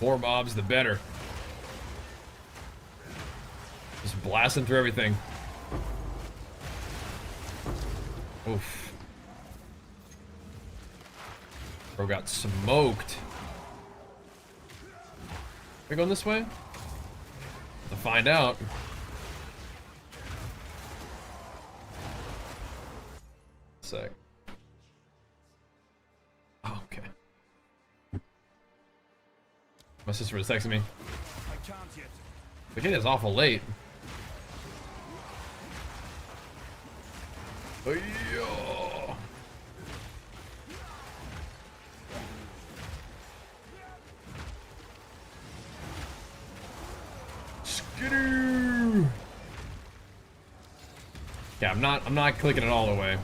More mobs, the better. blasting through everything. Oof. Bro got smoked. Are we going this way? To find out. Sec. Oh, okay. My sister was texting me. I can't yet. The kid is awful late. Hey-yo. Skidoo. Yeah, I'm not clicking it all the way.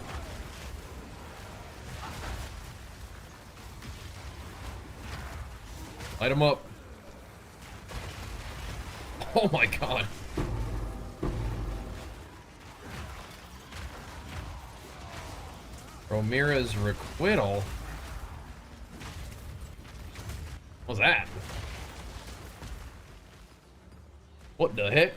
Light him up. Oh my god. Romira's requital. What's that? What the heck?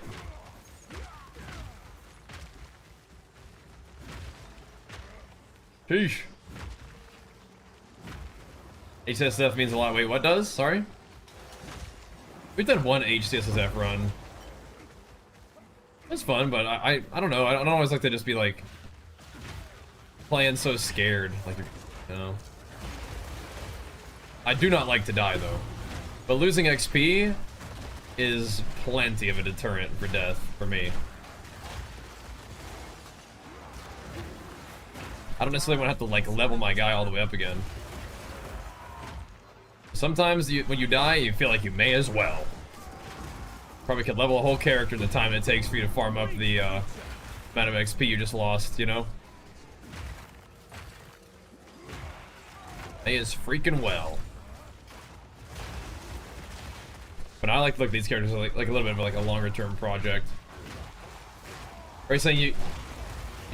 Sheesh. HCSF means a lot. Wait, what does? Sorry? We've done one HCSF run. It's fun, but I don't know. I don't always like to just be like playing so scared. Like, you know. I do not like to die though. But losing XP is plenty of a deterrent for death for me. I don't necessarily want to have to like level my guy all the way up again. Sometimes when you die, you feel like you may as well. Probably could level a whole character in the time it takes for you to farm up the amount of XP you just lost, you know? May as freaking well. But I like to look at these characters like a little bit of like a longer term project. Are you saying you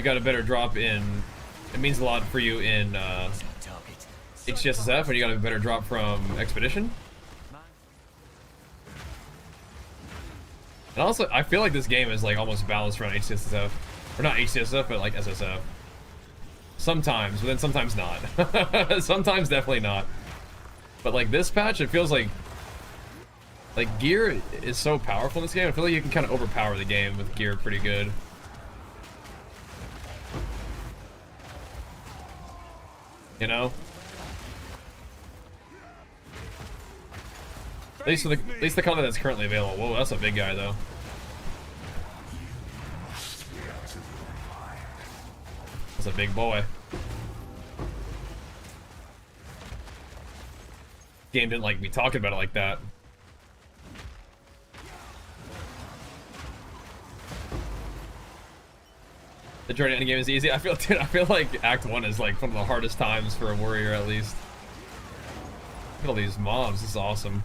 got a better drop in? It means a lot for you in HCSF, and you got a better drop from Expedition. And also, I feel like this game is like almost balanced around HCSF, or not HCSF, but like SSF. Sometimes, but then sometimes not. Sometimes definitely not. But like this patch, it feels like gear is so powerful in this game. I feel like you can kind of overpower the game with gear pretty good. You know? At least the content that's currently available. Whoa, that's a big guy though. That's a big boy. Game didn't like me talking about it like that. The journey endgame is easy. I feel like Act 1 is like one of the hardest times for a warrior at least. Look at all these mobs. This is awesome.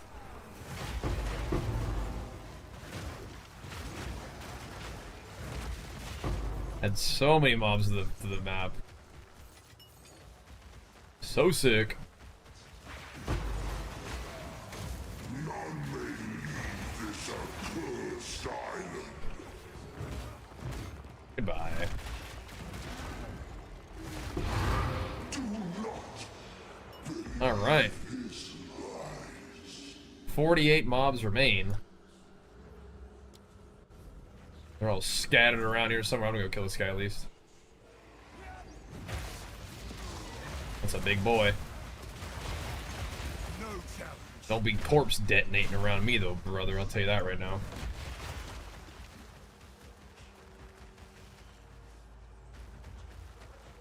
Had so many mobs to the map. So sick. None may leave this accursed island. Goodbye. All right. 48 mobs remain. They're all scattered around here somewhere. I'm gonna go kill this guy at least. That's a big boy. Don't be corpse detonating around me though, brother. I'll tell you that right now.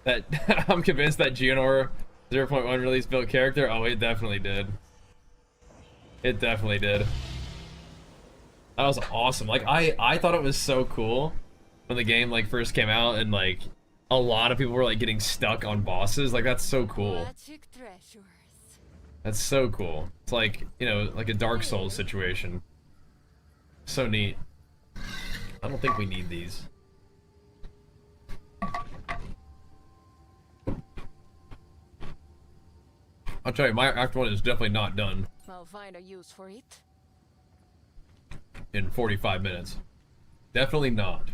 That I'm convinced that Geonor 0.1 release built character. Oh, it definitely did. It definitely did. That was awesome. Like I thought it was so cool when the game like first came out, and like a lot of people were like getting stuck on bosses. Like that's so cool. Magic treasures. That's so cool. It's like, you know, like a Dark Souls situation. So neat. I don't think we need these. I'll tell you, my Act 1 is definitely not done I'll find a use for it. in 45 minutes. Definitely not.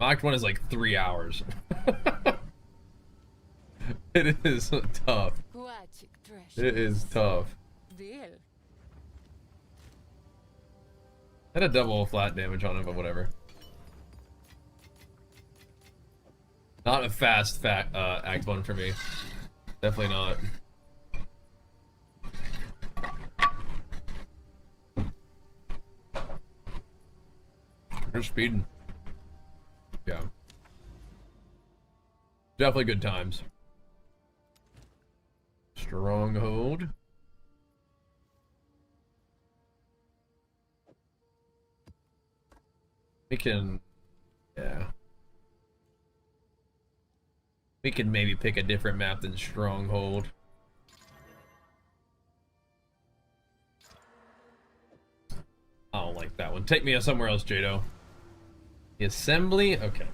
Act 1 is like 3 hours. It is tough. Guachic treasures. It is tough. Deal. Had a double flat damage on it, but whatever. Not a fast Act 1 for me. Definitely not. You're speeding. Yeah. Definitely good times. Stronghold. We can... yeah. We could maybe pick a different map than Stronghold. I don't like that one. Take me somewhere else, Jado. The assembly? Okay.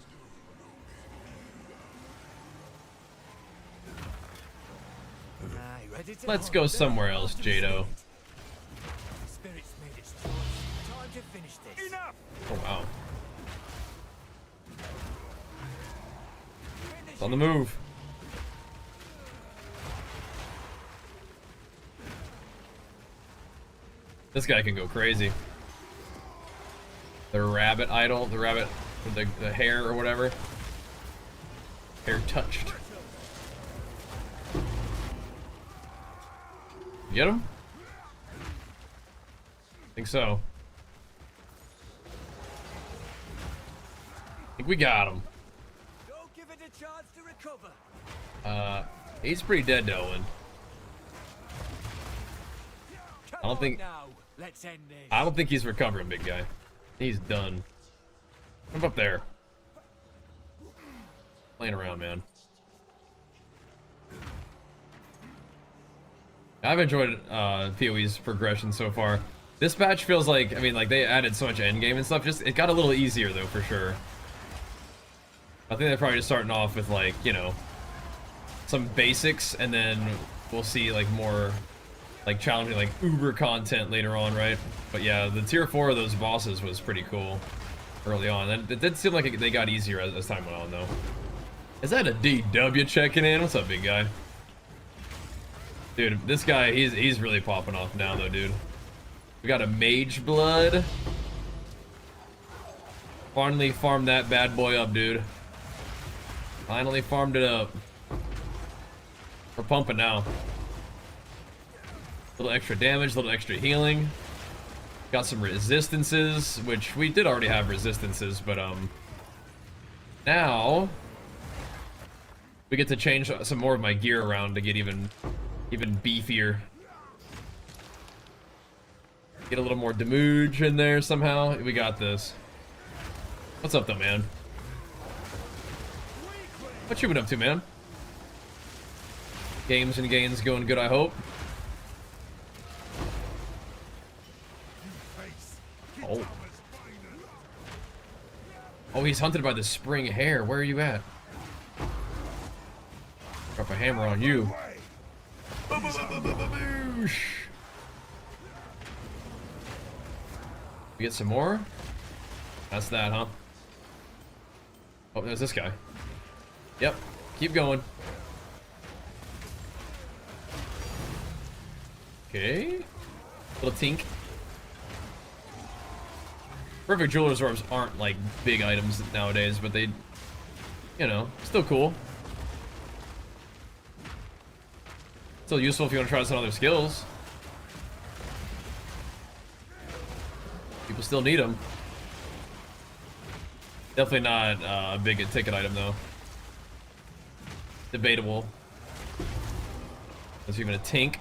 Let's go somewhere else, Jado. Oh, wow. It's on the move. This guy can go crazy. The rabbit idol, the rabbit with the hair or whatever. Hair touched. Get him? Think so. Think we got him. Don't give it a chance to recover. He's pretty dead, Dylan. I don't think. Let's end this. I don't think he's recovering, big guy. He's done. Jump up there. Playing around, man. I've enjoyed PoE's progression so far. This patch feels like, I mean, like they added so much endgame and stuff. Just it got a little easier though, for sure. I think they're probably just starting off with like, you know, some basics, and then we'll see like more like challenging, like uber content later on, right? But yeah, the tier 4 of those bosses was pretty cool early on. And it did seem like they got easier as time went on though. Is that a DW checking in? What's up, big guy? Dude, this guy, he's really popping off now though, dude. We got a Mageblood. Finally farmed that bad boy up, dude. Finally farmed it up. We're pumping now. A little extra damage, a little extra healing. Got some resistances, which we did already have resistances, but now we get to change some more of my gear around to get even beefier. Get a little more damage in there somehow. We got this. What's up though, man? What you been up to, man? Games and gains going good, I hope. Oh. Oh, he's hunted by the spring hare. Where are you at? Drop a hammer on you. We get some more? That's that, huh? Oh, there's this guy. Yep. Keep going. Okay. Little tink. Perfect jeweler's orbs aren't like big items nowadays, but they, you know, still cool. Still useful if you want to try some other skills. People still need them. Definitely not a big ticket item though. Debatable. There's even a tink.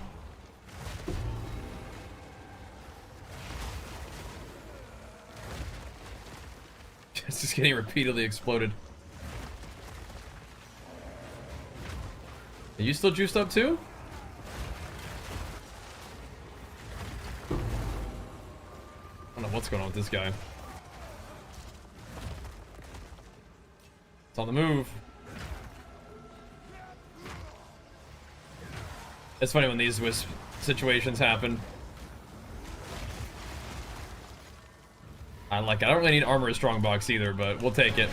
It's just getting repeatedly exploded. Are you still juiced up too? I don't know what's going on with this guy. It's on the move. It's funny when these wisp situations happen. I like it. I don't really need armor or strongbox either, but we'll take it.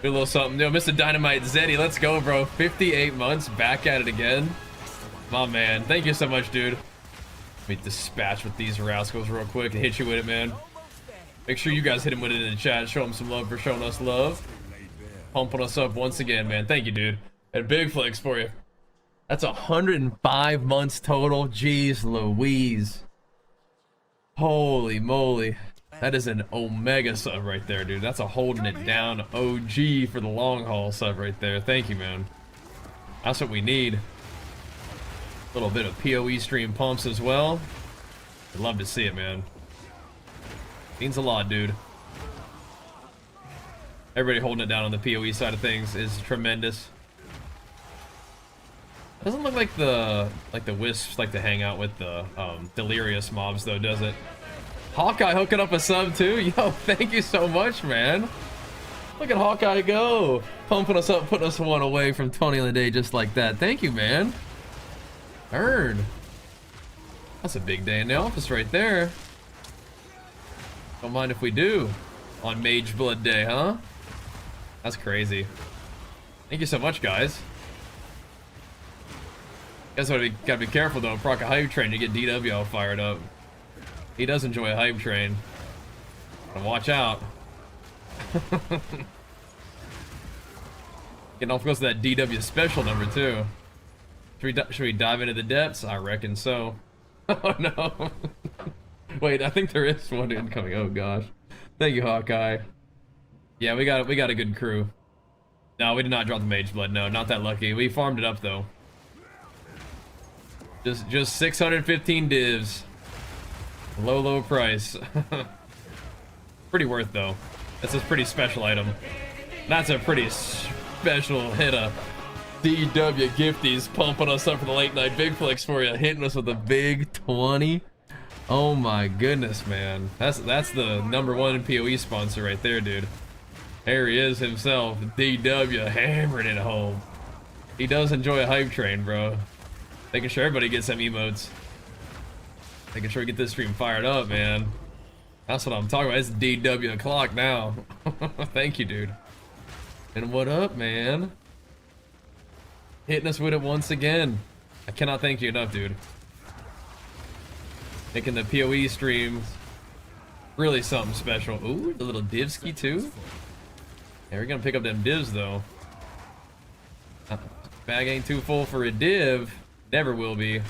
Do a little something. Yo, Mr. Dynamite Zeddy, let's go, bro. 58 months, back at it again. My man, thank you so much, dude. Let me dispatch with these rascals real quick and hit you with it, man. Make sure you guys hit him with it in the chat. Show him some love for showing us love. Pumping us up once again, man. Thank you, dude. And big flex for you. That's 105 months total. Jeez Louise. Holy moly. That is an Omega sub right there, dude. That's a holding it down OG for the long haul sub right there. Thank you, man. That's what we need. A little bit of PoE stream pumps as well. I'd love to see it, man. Means a lot, dude. Everybody holding it down on the PoE side of things is tremendous. Doesn't look like the wisps like to hang out with the delirious mobs though, does it? Hawkeye hooking up a sub too. Yo, thank you so much, man. Look at Hawkeye go, pumping us up, putting us one away from Tony on the day just like that. Thank you, man. Earn. That's a big day in the office right there. Don't mind if we do on Mageblood Day, huh? That's crazy. Thank you so much, guys. Guess what? Gotta be careful though. Proc a hype train to get DW all fired up. He does enjoy a hype train. Gotta watch out. Getting off close to that DW special number too. Should we dive into the depths? I reckon so. Oh no. Wait, I think there is one incoming. Oh gosh. Thank you, Hawkeye. Yeah, we got a good crew. No, we did not drop the Mageblood. No, not that lucky. We farmed it up though. Just 615 divs. Low price. Pretty worth though. That's a pretty special item. That's a pretty special hit of DW Gifties pumping us up for the late night big flex for you, hitting us with a big 20. Oh my goodness, man. That's the #1 PoE sponsor right there, dude. There he is himself, DW, hammering it home. He does enjoy a hype train, bro. Making sure everybody gets some emotes. Making sure we get this stream fired up, man. That's what I'm talking about. It's DW o'clock now. Thank you, dude. And what up, man? Hitting us with it once again. I cannot thank you enough, dude. Making the PoE streams really something special. Ooh, the little divski too. Yeah, we're gonna pick up them divs though. Bag ain't too full for a div. Never will be.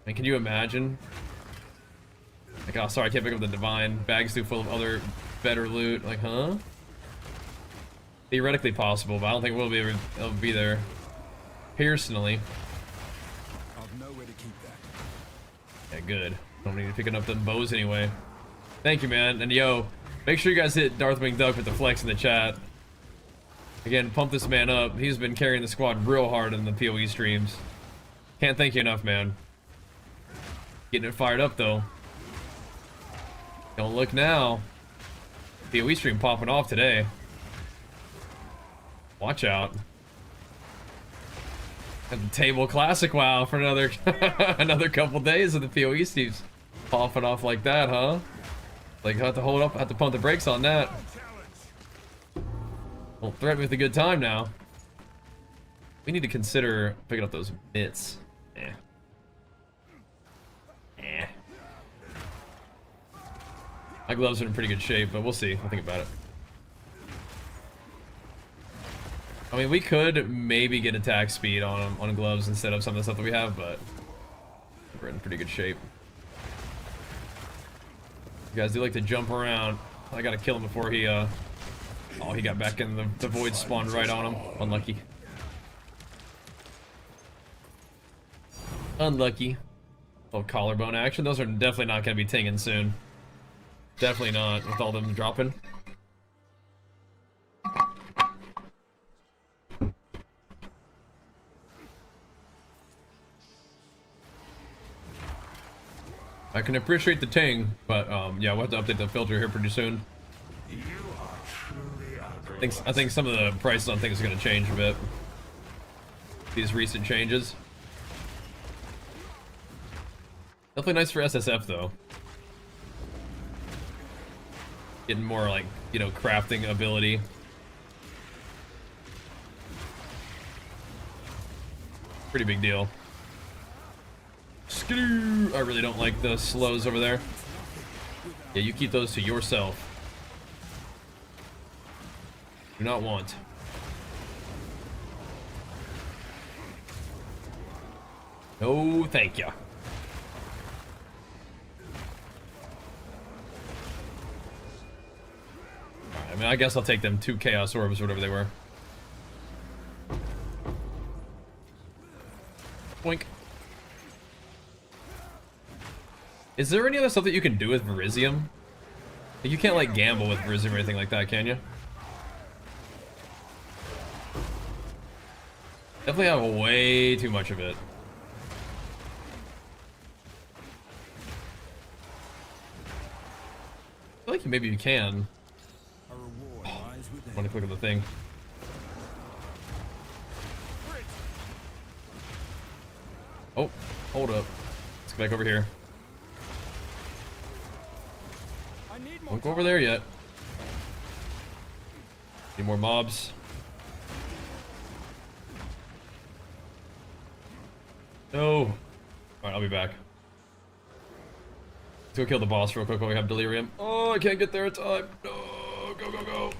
And can you imagine? Like, oh, sorry, I can't pick up the divine. Bag's too full of other better loot. Like, huh? Theoretically possible, but I don't think we'll be able to be there. Personally. I've nowhere to keep that. Yeah, good. Don't need to pick up them bows anyway. Thank you, man. And yo, make sure you guys hit Darthwing Duck with the flex in the chat. Again, pump this man up. He's been carrying the squad real hard in the PoE streams. Can't thank you enough, man. Getting it fired up though. Don't look now. PoE stream popping off today. Watch out. At the table classic WoW for another another couple days of the PoE streams popping off like that, huh? Like, have to hold up, have to pump the brakes on that. Well, threaten me with a good time now. We need to consider picking up those bits. My gloves are in pretty good shape, but we'll see. I'll think about it. I mean, we could maybe get attack speed on them, on gloves instead of some of the stuff that we have, but we're in pretty good shape. You guys do like to jump around. I gotta kill him before he, oh, he got back in the void spawned right on him. Unlucky. Unlucky. Little collarbone action. Those are definitely not gonna be tinging soon. Definitely not, with all them dropping. I can appreciate the ting, but yeah, we'll have to update the filter here pretty soon. I think some of the prices on things are going to change a bit. These recent changes. Definitely nice for SSF though. Getting more like, you know, crafting ability. Pretty big deal. Skidoo! I really don't like the slows over there. Yeah, you keep those to yourself. Do not want. No, thank ya. Alright, I mean, I guess I'll take them 2 Chaos Orbs or whatever they were. Boink. Is there any other stuff that you can do with Verizium? Like, you can't, like, gamble with Verizium or anything like that, can you? Definitely have way too much of it. I feel like maybe you can. A reward lies within. I want to click on the thing. Oh, hold up. Let's get back over here. Don't go over there yet. Need more mobs. No. Alright, I'll be back. Let's go kill the boss real quick while we have delirium. Oh, I can't get there in time. No, go, go, go.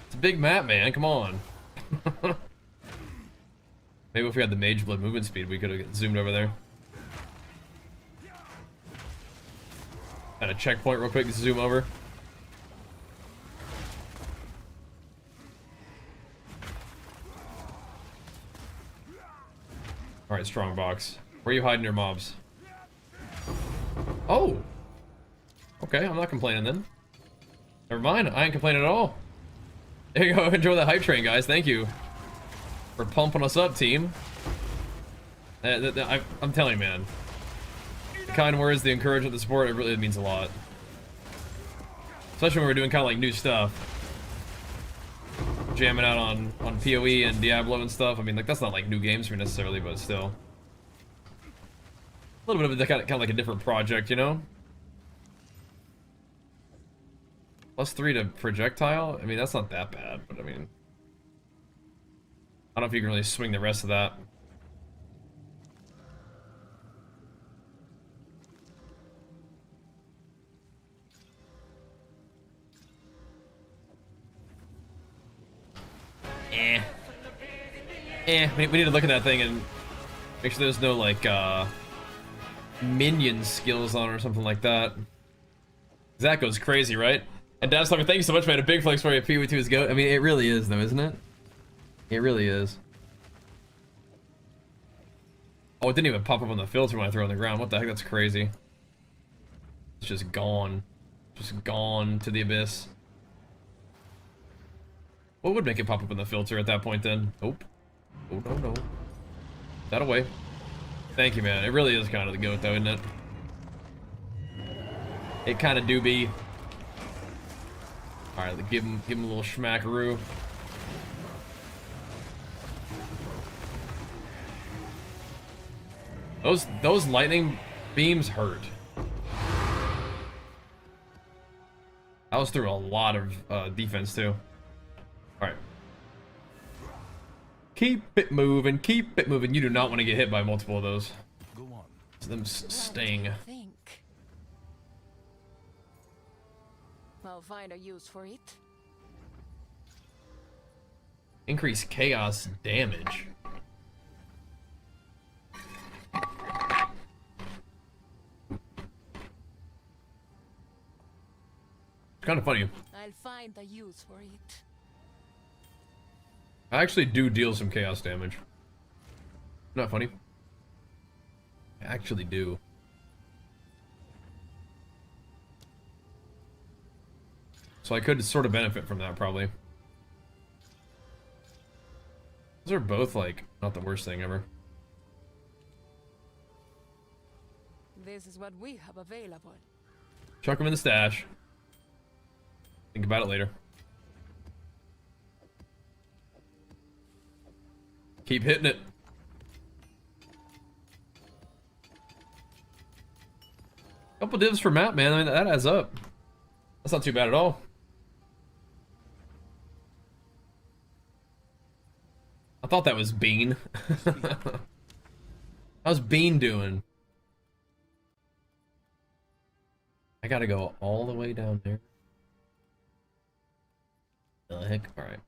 It's a big map, man. Come on. Maybe if we had the Mageblood movement speed, we could have zoomed over there. At a checkpoint real quick, zoom over. Alright, strong box. Where are you hiding your mobs? Oh! Okay, I'm not complaining then. Never mind, I ain't complaining at all. There you go, enjoy the hype train, guys. Thank you for pumping us up, team. I'm telling you, man. The kind words, the encouragement, the support, it really means a lot. Especially when we're doing kind of like new stuff. Jamming out on PoE and Diablo and stuff. I mean, like, that's not like new games for me necessarily, but still. A little bit of a kind of like a different project, you know? +3 to projectile? I mean, that's not that bad, but I mean... I don't know if you can really swing the rest of that. We need to look at that thing and make sure there's no, like, minion skills on it or something like that. That goes crazy, right? And Dad's talking, thank you so much, man. A big flex for you. PoE 2 is go. I mean, it really is, though, isn't it? It really is. Oh, it didn't even pop up on the filter when I throw it on the ground. What the heck? That's crazy. It's just gone. Just gone to the abyss. What would make it pop up on the filter at that point, then? Nope. Oh, no, no. That away. Thank you, man. It really is kind of the goat, though, isn't it? It kind of do be. All right, give him a little schmackaroo. Those lightning beams hurt. I was through a lot of defense too. All right. Keep it moving, keep it moving. You do not want to get hit by multiple of those. Go on. Them sting. I think I'll find a use for it. Increase chaos damage. It's kind of funny. I'll find a use for it. I actually do deal some chaos damage. Not funny. I actually do. So I could sort of benefit from that, probably. Those are both, like, not the worst thing ever. This is what we have available. Chuck them in the stash. Think about it later. Keep hitting it. Couple divs for map, man. I mean, that adds up. That's not too bad at all. I thought that was Bean. How's Bean doing? I gotta go all the way down there. The heck? Alright.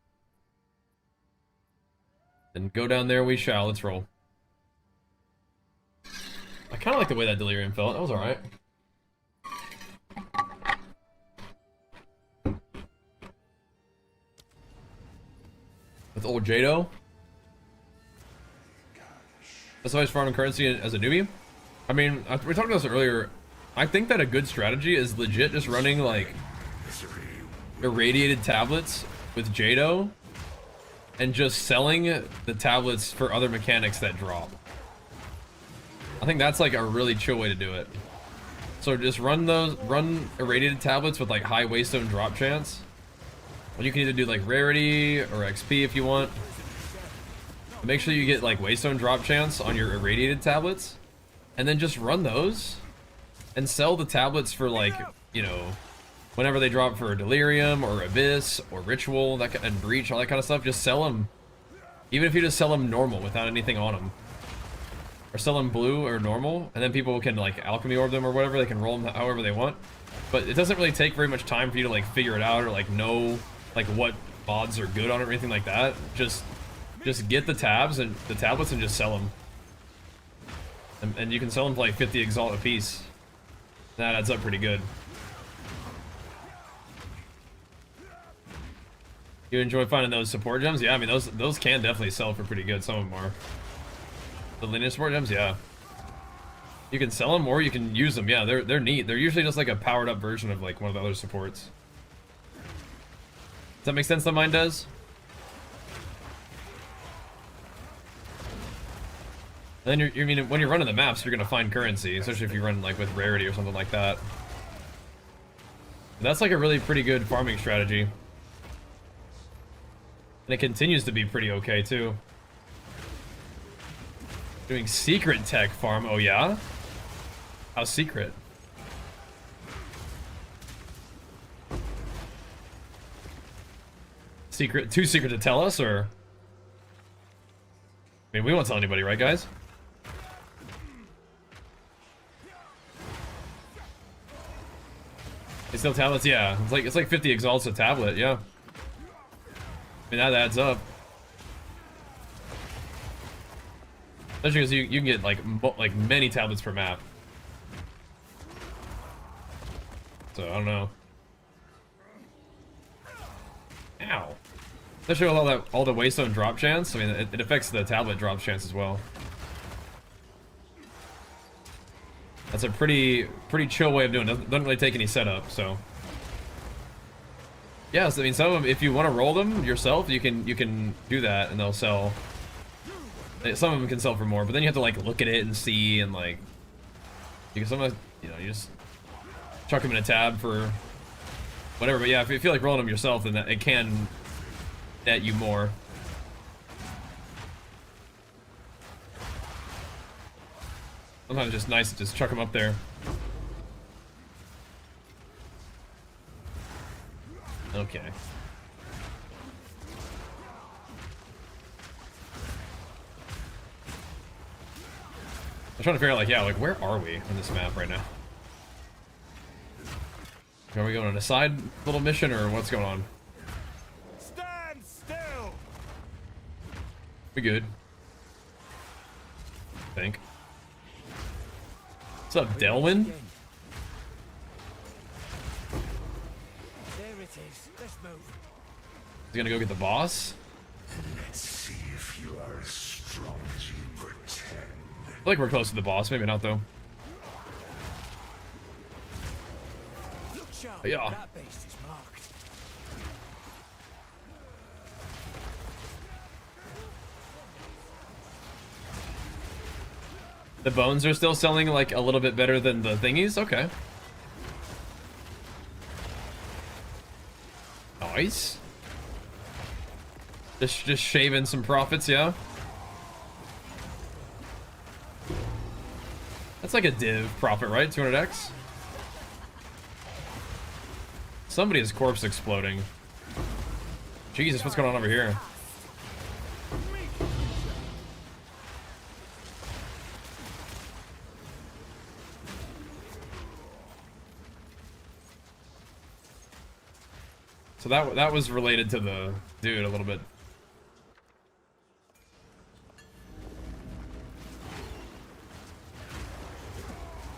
Then go down there we shall. Let's roll. I kinda like the way that Delirium felt. That was alright. With old Jado. That's always farming currency as a newbie. I mean, we talked about this earlier. I think that a good strategy is legit just running like irradiated tablets with Jado and just selling the tablets for other mechanics that drop. I think that's like a really chill way to do it. So just run irradiated tablets with like high waystone drop chance. Well, you can either do like rarity or XP if you want. But make sure you get like waystone drop chance on your irradiated tablets, and then just run those and sell the tablets for like, you know, whenever they drop for Delirium or Abyss or Ritual and Breach, all that kind of stuff. Just sell them, even if you just sell them normal without anything on them, or sell them blue or normal, and then people can like alchemy orb them or whatever. They can roll them however they want, but it doesn't really take very much time for you to like figure it out or like know like what mods are good on it or anything like that. Just get the tabs and the tablets and just sell them, and you can sell them for like 50 Exalt a piece. That adds up pretty good. You enjoy finding those support gems? Yeah, I mean those can definitely sell for pretty good. Some of them are. The lineage support gems, yeah. You can sell them or you can use them. Yeah, they're neat. They're usually just like a powered up version of like one of the other supports. Does that make sense? That mine does. And then I mean, when you're running the maps, you're gonna find currency, especially if you run like with rarity or something like that. That's like a really pretty good farming strategy, and it continues to be pretty okay too. Doing secret tech farm. Oh yeah? How secret? Secret? Too secret to tell us, or? I mean, we won't tell anybody, right, guys? They still tablets, yeah. It's like 50 exalts a tablet, yeah. I mean that adds up. Especially because you can get like many tablets per map. So I don't know. Ow. Especially with all the waystone drop chance. I mean it affects the tablet drop chance as well. That's a pretty chill way of doing it. Doesn't really take any setup, so. Yeah, so, I mean, some of them, if you want to roll them yourself, you can do that, and they'll sell. Some of them can sell for more, but then you have to like look at it and see, and like, you can you just chuck them in a tab for whatever. But yeah, if you feel like rolling them yourself, then it can net you more. Sometimes it's just nice to just chuck them up there. Okay. I'm trying to figure out, like, yeah, like, where are we on this map right now? Are we going on a side little mission, or what's going on? Stand still. We good. I think. What's up, Delwyn? There it is. Let's move. He's gonna go get the boss? Let's see if you are as strong as you pretend. I feel like we're close to the boss, maybe not though. Look sharp. Yeah. That beast is marked. The bones are still selling like a little bit better than the thingies? Okay. Nice. Just shaving some profits, yeah? That's like a div profit, right? 200x? Somebody's corpse exploding. Jesus, what's going on over here? So that was related to the dude a little bit.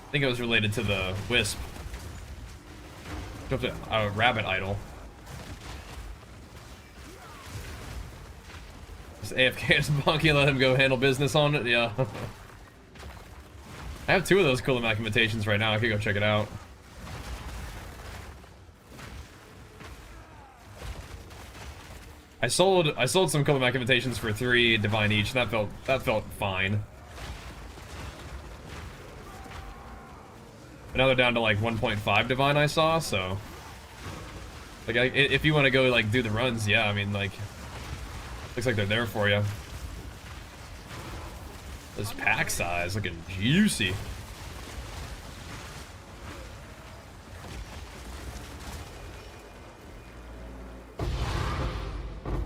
I think it was related to the wisp. Jumped a rabbit idol. Just AFK is bunky, let him go handle business on it. Yeah. I have 2 of those cool imitations right now. I could go check it out. I sold some Kulimak invitations for 3 divine each, and that felt fine. But now they're down to like 1.5 divine I saw, so like if you want to go like do the runs, yeah, I mean like looks like they're there for you. This pack size looking juicy.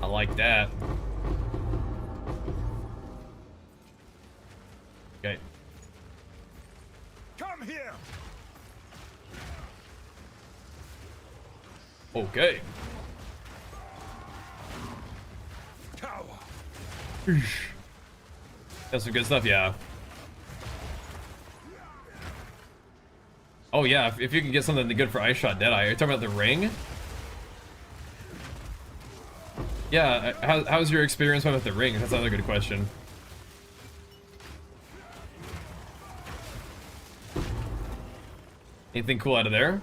I like that. Okay. Come here. Okay. Tower. That's some good stuff, yeah. Oh yeah, if you can get something good for Ice Shot Deadeye. Are you talking about the ring? Yeah, how's your experience with the ring? That's another good question. Anything cool out of there?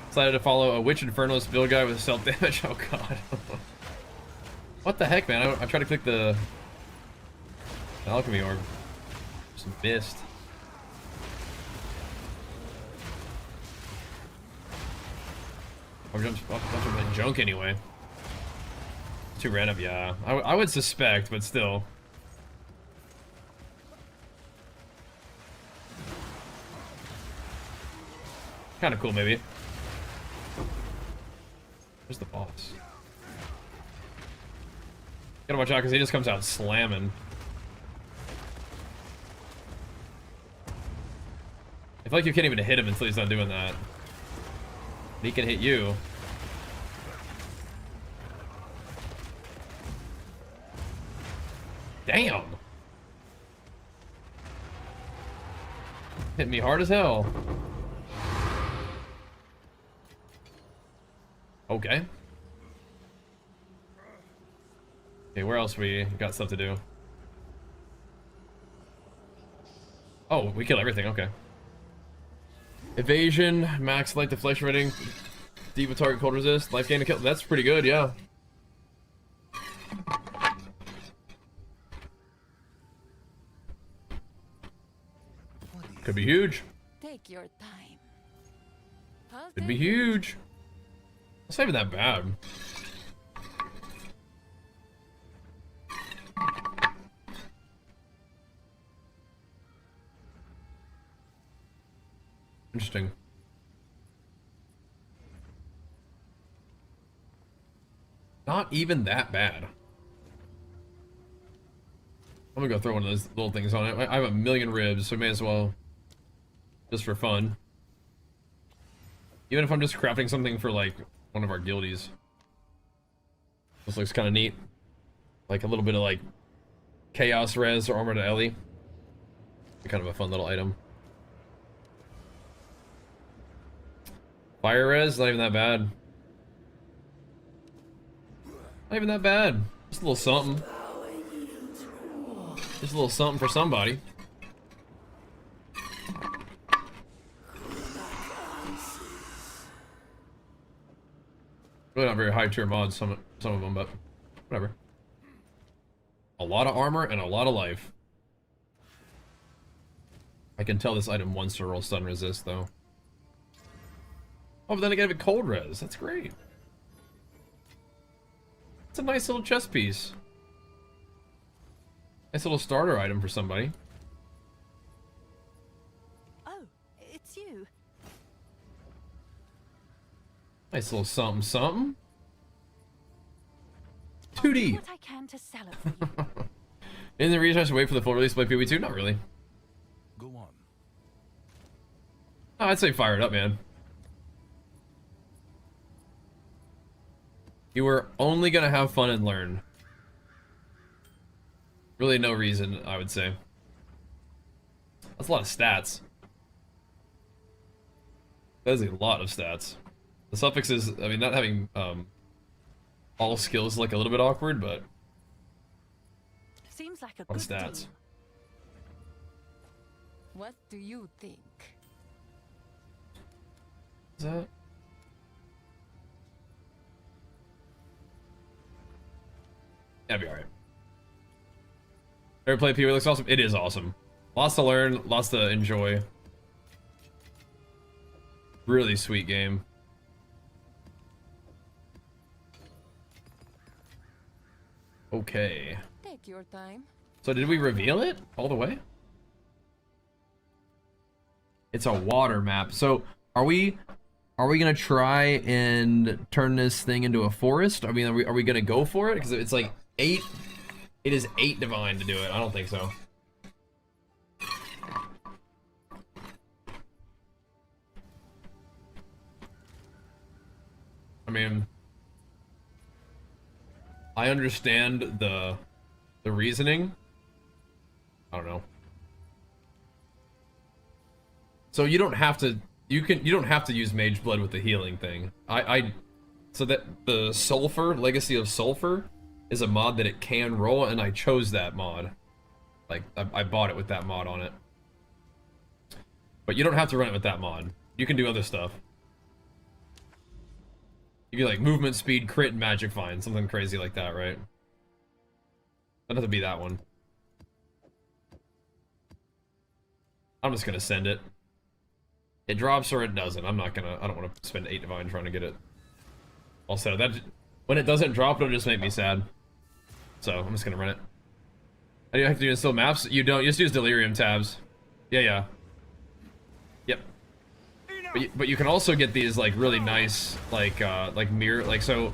Decided to follow a Witch Infernalist build guy with self damage. Oh god. What the heck, man? I tried to click the alchemy orb. Some mist. Or bunch of junk anyway. Too random, yeah. I would suspect, but still. Kind of cool, maybe. Where's the boss? Gotta watch out because he just comes out slamming. I feel like you can't even hit him until he's not doing that. He can hit you. Damn! Hit me hard as hell. Okay. Okay, where else we got stuff to do? Oh, we kill everything, okay. Evasion, max light deflection rating, diva target cold resist, life gain to kill. That's pretty good, yeah. Could be huge. Take your time. Could be huge. It's not even that bad. Interesting. Not even that bad. I'm gonna go throw one of those little things on it. I have a million ribs, so may as well. Just for fun. Even if I'm just crafting something for like one of our guildies. This looks kind of neat. Like a little bit of like chaos res or armor to Ellie. Kind of a fun little item. Fire res, not even that bad. Not even that bad. Just a little something. Just a little something for somebody. Really not very high tier mods, some of them, but whatever. A lot of armor and a lot of life. I can tell this item wants to roll stun resist though. Oh, but then I get a cold res. That's great. It's a nice little chest piece. Nice little starter item for somebody. Oh, it's you. Nice little something, something. I'll do 2D. what I can to sell it for you. Isn't the reason I should wait for the full release by PoE 2? Not really. Go on. No, I'd say fire it up, man. You were only gonna have fun and learn. Really no reason, I would say. That's a lot of stats. That is a lot of stats. The suffixes, I mean, not having all skills is like a little bit awkward, but Seems like a on good stats. deal. What do you think? Is that? That'd be alright. Ever play PoE? Looks awesome. It is awesome. Lots to learn, lots to enjoy. Really sweet game. Okay. Take your time. So did we reveal it all the way? It's a water map. So are we gonna try and turn this thing into a forest? I mean, are we gonna go for it? Because it's like 8. It is 8 divine to do it. I don't think so. I mean, I understand the reasoning. I don't know. So you don't have to you don't have to use Mageblood with the healing thing. So that the Sulfur, Legacy of Sulfur, is a mod that it can roll, and I chose that mod. Like I bought it with that mod on it. But you don't have to run it with that mod. You can do other stuff. You can like movement speed, crit, and magic find, something crazy like that, right? Doesn't have to be that one. I'm just gonna send it. It drops or it doesn't. I don't want to spend 8 divine trying to get it. Also, that when it doesn't drop, it'll just make me sad. So I'm just gonna run it. How do you have to install maps? You don't. You just use delirium tabs. Yeah. Yep. But you can also get these like really nice like mirror, like, so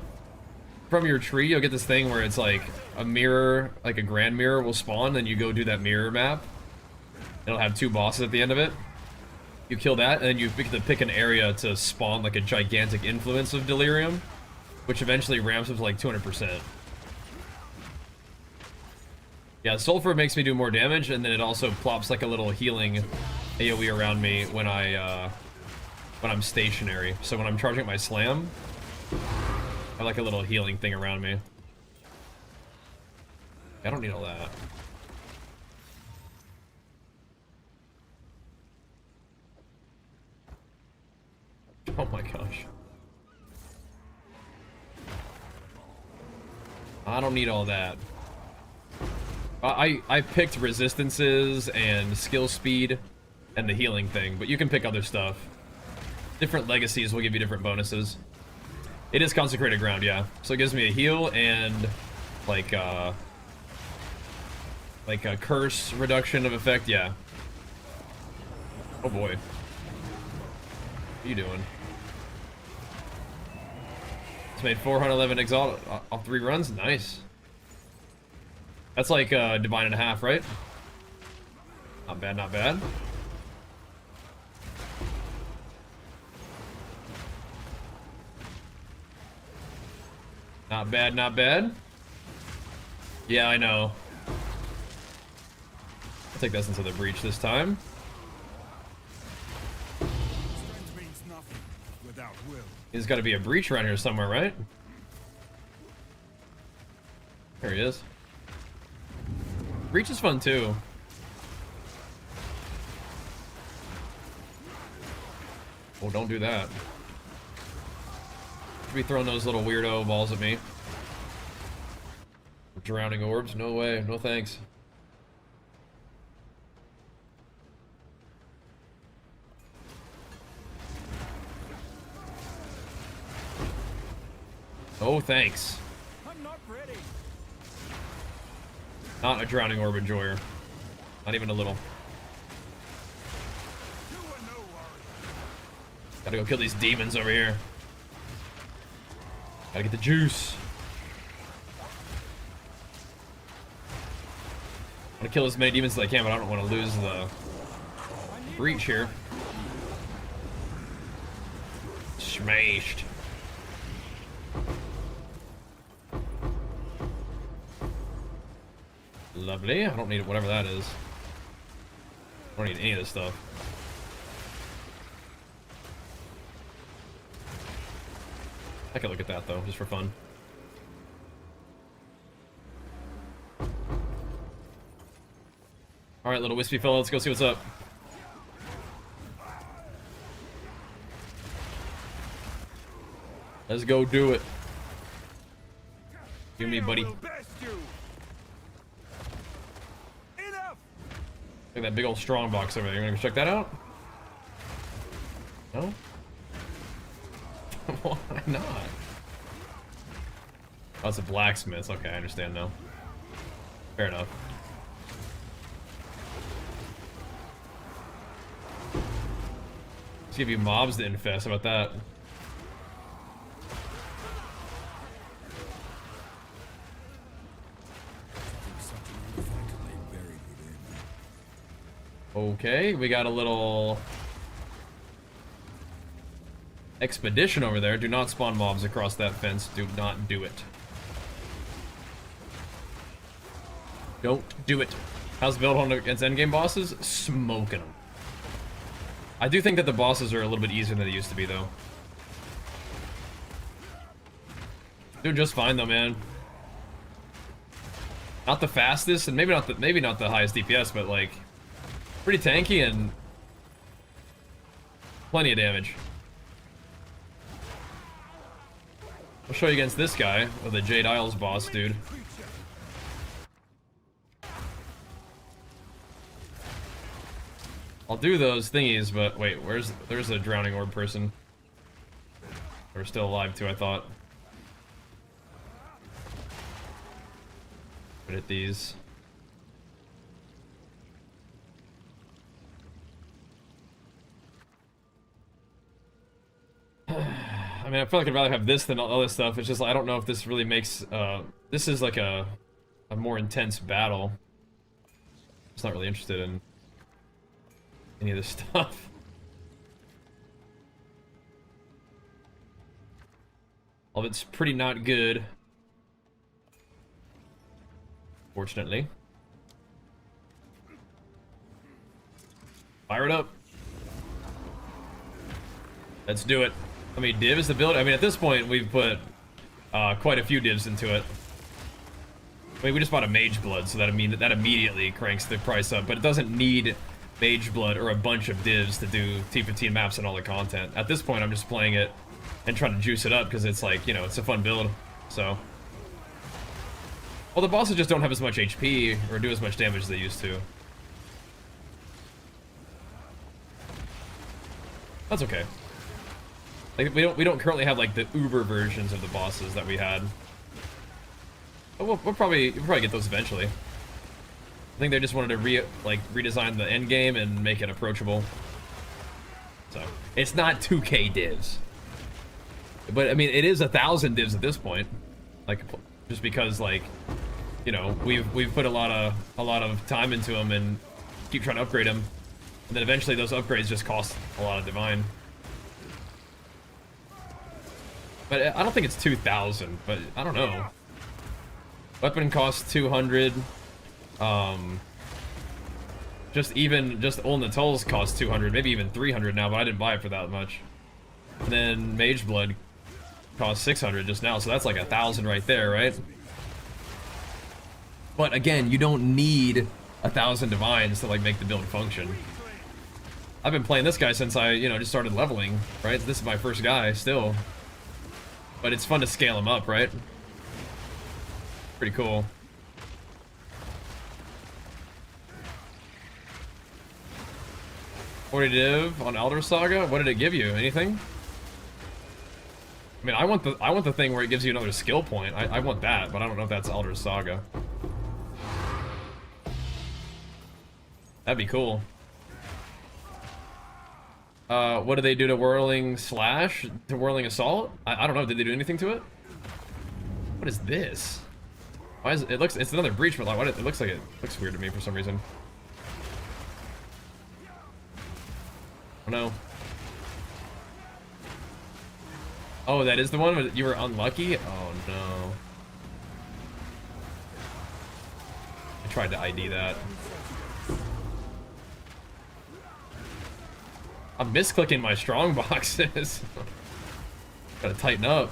from your tree you'll get this thing where it's like a mirror, like a grand mirror will spawn, then you go do that mirror map. It'll have 2 bosses at the end of it. You kill that, and then you get to pick an area to spawn like a gigantic influence of delirium, which eventually ramps up to like 200%. Yeah, Sulfur makes me do more damage, and then it also plops like a little healing AoE around me when I'm stationary. So when I'm charging my slam, I have like a little healing thing around me. I don't need all that. Oh my gosh. I don't need all that. I picked resistances and skill speed and the healing thing, but you can pick other stuff. Different legacies will give you different bonuses. It is consecrated ground, yeah. So it gives me a heal and like a curse reduction of effect, yeah. Oh boy. What are you doing? It's made 411 Exile off 3 runs. Nice. That's like divine and a half, right? Not bad, not bad. Not bad, not bad. Yeah, I know. I'll take this into the breach this time. Strength means nothing without will. There's got to be a breach around here somewhere, right? There he is. Breach is fun too. Oh, don't do that. Should be throwing those little weirdo balls at me. Drowning orbs? No way. No thanks. Oh, thanks. I'm not ready. Not a drowning orb enjoyer. Not even a little. You were no worry. Gotta go kill these demons over here. Gotta get the juice. I want to kill as many demons as I can, but I don't want to lose the breach here. Smashed. Lovely. I don't need whatever that is. I don't need any of this stuff. I could look at that though, just for fun. Alright, little wispy fella, let's go see what's up. Let's go do it. Give me, buddy. Look at that big old strong box over there. You wanna go check that out? No? Why not? Oh, it's a blacksmith. Okay, I understand now. Fair enough. Let's give you mobs to infest. How about that? Okay, we got a little expedition over there. Do not spawn mobs across that fence. Do not do it. Don't do it. How's the build on against endgame bosses? Smoking them. I do think that the bosses are a little bit easier than they used to be, though. Doing just fine, though, man. Not the fastest, and maybe not the highest DPS, but like pretty tanky and plenty of damage. I'll show you against this guy, or the Jade Isles boss, dude. I'll do those thingies, but wait, there's a drowning orb person. They're still alive too, I thought. Put at these. I mean, I feel like I'd rather have this than all other stuff. It's just I don't know if this really makes this is like a more intense battle. I'm just not really interested in any of this stuff. All of it's pretty not good, fortunately. Fire it up. Let's do it. I mean, div is the build. I mean, at this point, we've put quite a few divs into it. I mean, we just bought a Mageblood, so that immediately cranks the price up. But it doesn't need Mageblood or a bunch of divs to do T15 maps and all the content. At this point, I'm just playing it and trying to juice it up because it's like, you know, it's a fun build. So, well, the bosses just don't have as much HP or do as much damage as they used to. That's okay. Like, we don't currently have like the uber versions of the bosses that we had. But we'll probably get those eventually. I think they just wanted to redesign the end game and make it approachable. So it's not 2K divs, but I mean it is 1,000 divs at this point. Like just because like, you know, we've put a lot of time into them and keep trying to upgrade them, and then eventually those upgrades just cost a lot of divine. But I don't think it's 2,000, but I don't know. Weapon costs 200. Just Ol Natal's costs 200, maybe even 300 now, but I didn't buy it for that much. And then Mageblood costs 600 just now, so that's like 1,000 right there, right? But again, you don't need 1,000 divines to like make the build function. I've been playing this guy since I, you know, just started leveling, right? This is my first guy still. But it's fun to scale him up, right? Pretty cool. What did it div on Elder Saga? What did it give you? Anything? I mean, I want the thing where it gives you another skill point. I want that, but I don't know if that's Elder Saga. That'd be cool. What do they do to Whirling Slash? To Whirling Assault? I don't know. Did they do anything to it? What is this? Why is it? It's another breach, but like, what? It looks like it looks weird to me for some reason. Oh no. Oh, that is the one where you were unlucky? Oh no. I tried to ID that. I'm misclicking my strong boxes. Gotta tighten up.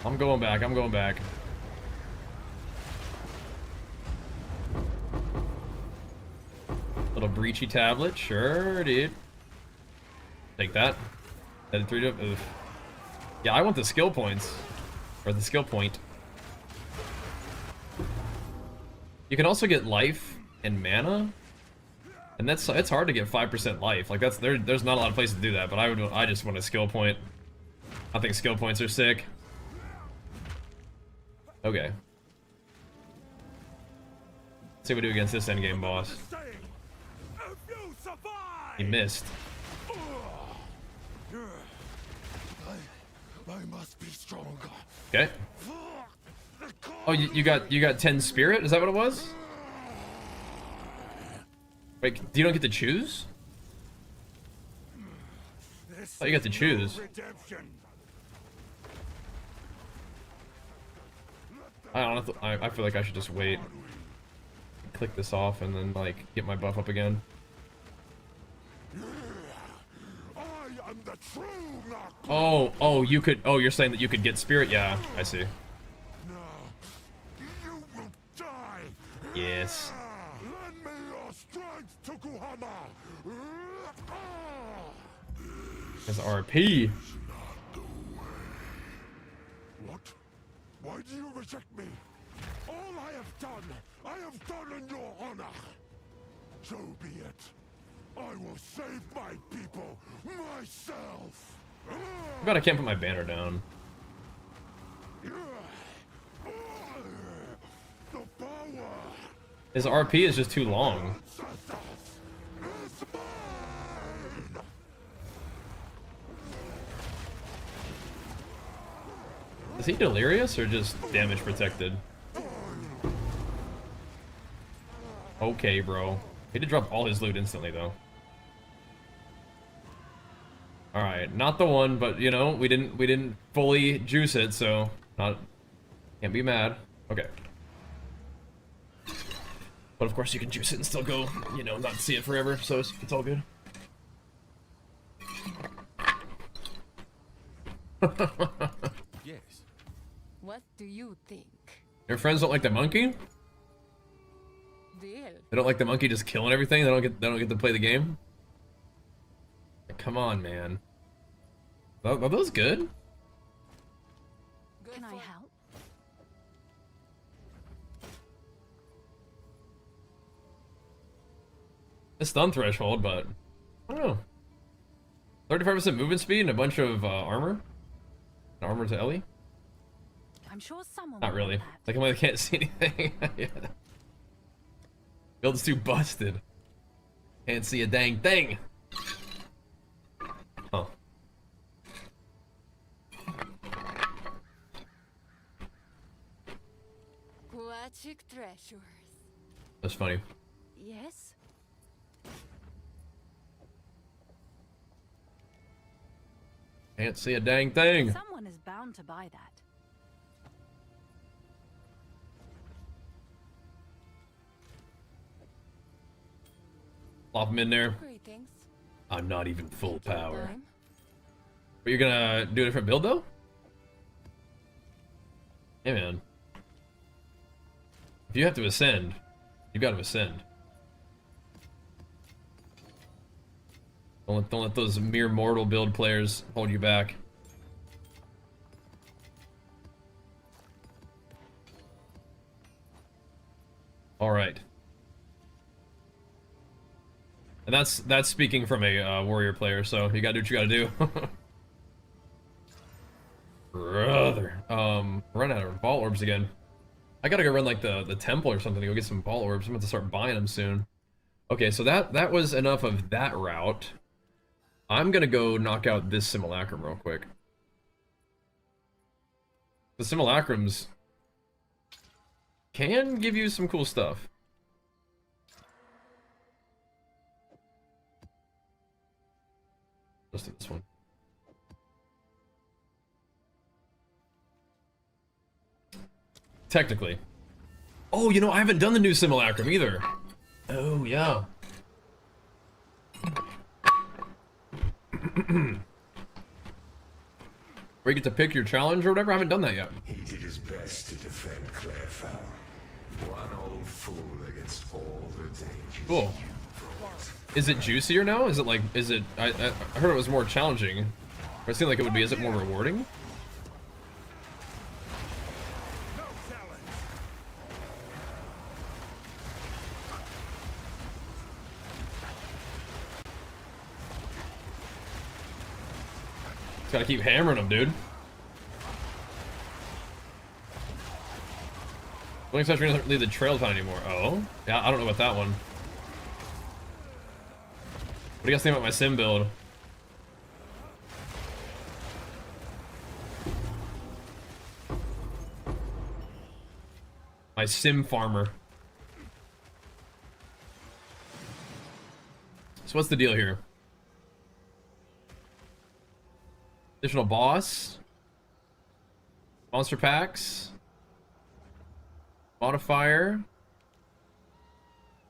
I'm going back, I'm going back. Little breachy tablet, sure, dude. Take that. Added 3 to it. Yeah, I want the skill points. Or the skill point. You can also get life and mana. And it's hard to get 5% life. Like there's not a lot of places to do that, but I just want a skill point. I think skill points are sick. Okay. Let's see what we do against this endgame boss. He missed. I must be stronger. Okay. Oh, you got 10 spirit? Is that what it was? Wait, you don't get to choose? Oh, you got to choose. I don't know. I feel like I should just wait. Click this off and then like get my buff up again. Oh, you could. Oh, you're saying that you could get spirit? Yeah, I see. Yes. There's RP. What? Why do you reject me? All I have done in your honor. So be it. I will save my people myself. I bet I can't put my banner down. His RP is just too long. Is he delirious or just damage protected? Okay, bro. He did drop all his loot instantly though. All right, not the one, but you know, we didn't fully juice it, so can't be mad. Okay. But of course you can juice it and still go, you know, not see it forever, so it's all good. Yes. What do you think? Your friends don't like the monkey? Deal. They don't like the monkey just killing everything? They don't get to play the game? Come on, man. Are those good? Can I help? A stun threshold, but I don't know. 35% movement speed and a bunch of armor. Armor to Ellie? I'm sure someone Not will really. want Like I can't see anything. Yeah. Build's too busted. Can't see a dang thing. Huh. Aquatic treasures. That's funny. that. Yes? Can't see a dang thing. Someone is bound to buy that. Plop him in there. Greetings. I'm not even full power. Time. But you're gonna do a different build though? Hey man. If you have to ascend, you gotta ascend. Don't let those mere mortal build players hold you back. Alright. And that's speaking from a warrior player, so you gotta do what you gotta do. orbs again. I gotta go run like the temple or something to go get some ball orbs. I'm about to start buying them soon. Okay, so that was enough of that route. I'm gonna go knock out this simulacrum real quick. The simulacrums can give you some cool stuff. Let's do this one. Technically. Oh, you know, I haven't done the new simulacrum either. Oh, yeah. Where you get to pick your challenge or whatever? I haven't done that yet. He did his best to defend Clairfowl. One old fool against all the dangers. Cool. Is it juicier now? Is it like, I heard it was more challenging. Or it seemed like it would be. Is it more rewarding? Just gotta keep hammering them, dude. Only such doesn't leave the trail time anymore. Oh? Yeah, I don't know about that one. What do you guys think about my sim build? My sim farmer. So what's the deal here? Additional boss. Monster packs. Modifier.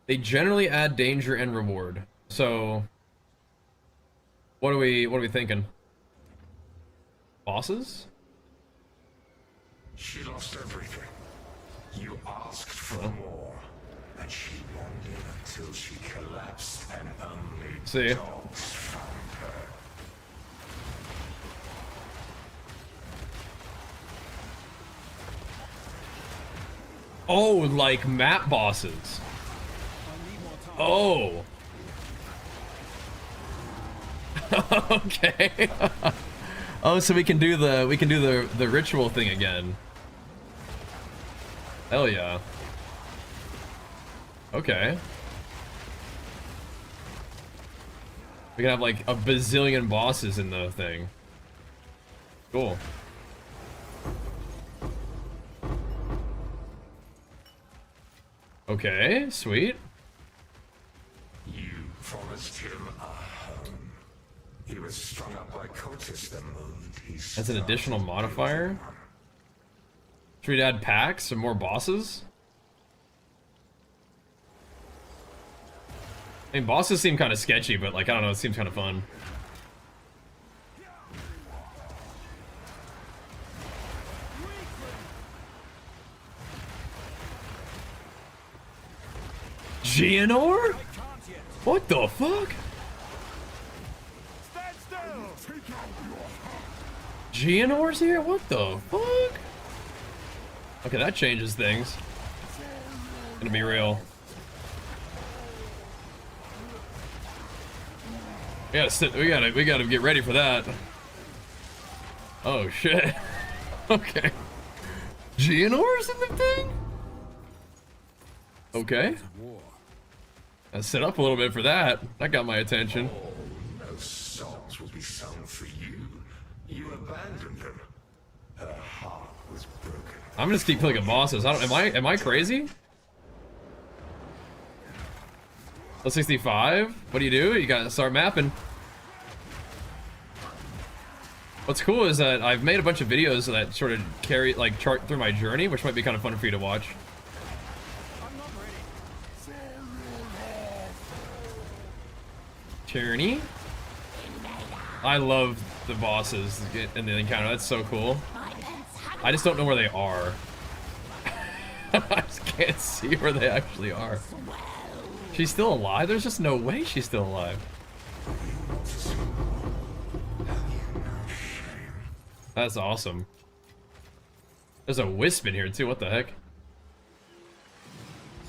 They generally add danger and reward. So what are we thinking? Bosses? She lost everything. You asked for more, and she wandered until she collapsed and only See. dogs found her. Oh, like map bosses. Oh. Okay. Oh, so we can do the ritual thing again. Hell yeah. Okay. We can have like a bazillion bosses in the thing. Cool. Okay, sweet. You promised him a home. He was strung up by cultists the moment he That's an additional modifier. Should we add packs and more bosses? I mean, bosses seem kind of sketchy, but like, I don't know, it seems kind of fun. Geonor? What the fuck? Geonor's here? What the fuck? Okay, that changes things. Gonna be real. We gotta get ready for that. Oh shit. Okay. Geonor's in the thing? Okay. I set up a little bit for that. That got my attention. Oh, no songs will be sung for you. You abandoned them. Her heart was broken. I'm gonna just keep clicking bosses. I don't. Am I crazy? 65. What do? You gotta start mapping. What's cool is that I've made a bunch of videos that sort of chart through my journey, which might be kind of fun for you to watch. Journey. I love the bosses in the encounter. That's so cool. I just don't know where they are. I just can't see where they actually are. She's still alive? There's just no way she's still alive. That's awesome. There's a wisp in here too. What the heck?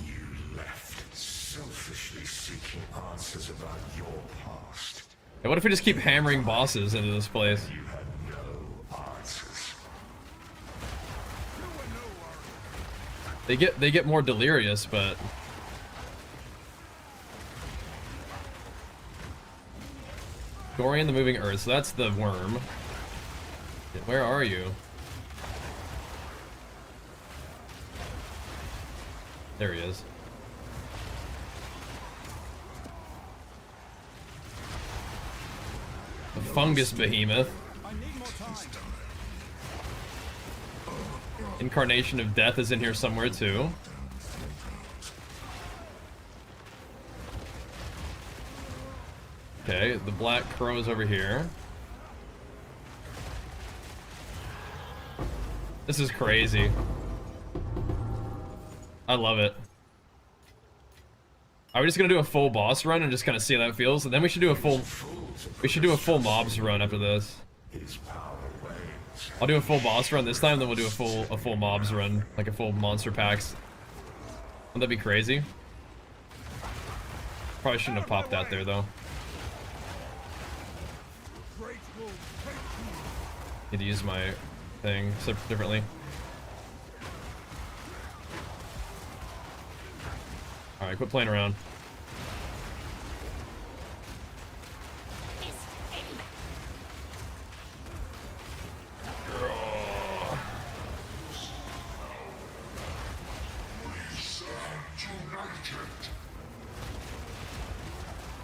You left, selfishly seeking answers about your past. Hey, what if we just keep hammering bosses into this place? You had no answers. They get more delirious, but Gorian the Moving Earth, so that's the worm. Where are you? There he is. The fungus behemoth. I need more time. Incarnation of Death is in here somewhere too. Okay, the Black Crow's over here. This is crazy. I love it. Are we just gonna do a full boss run and just kind of see how that feels? And then we should do a full mobs run after this. I'll do a full boss run this time, then we'll do a full mobs run, like a full monster packs. Wouldn't that be crazy? Probably shouldn't have popped that there though. Need to use my thing differently. Alright, quit playing around.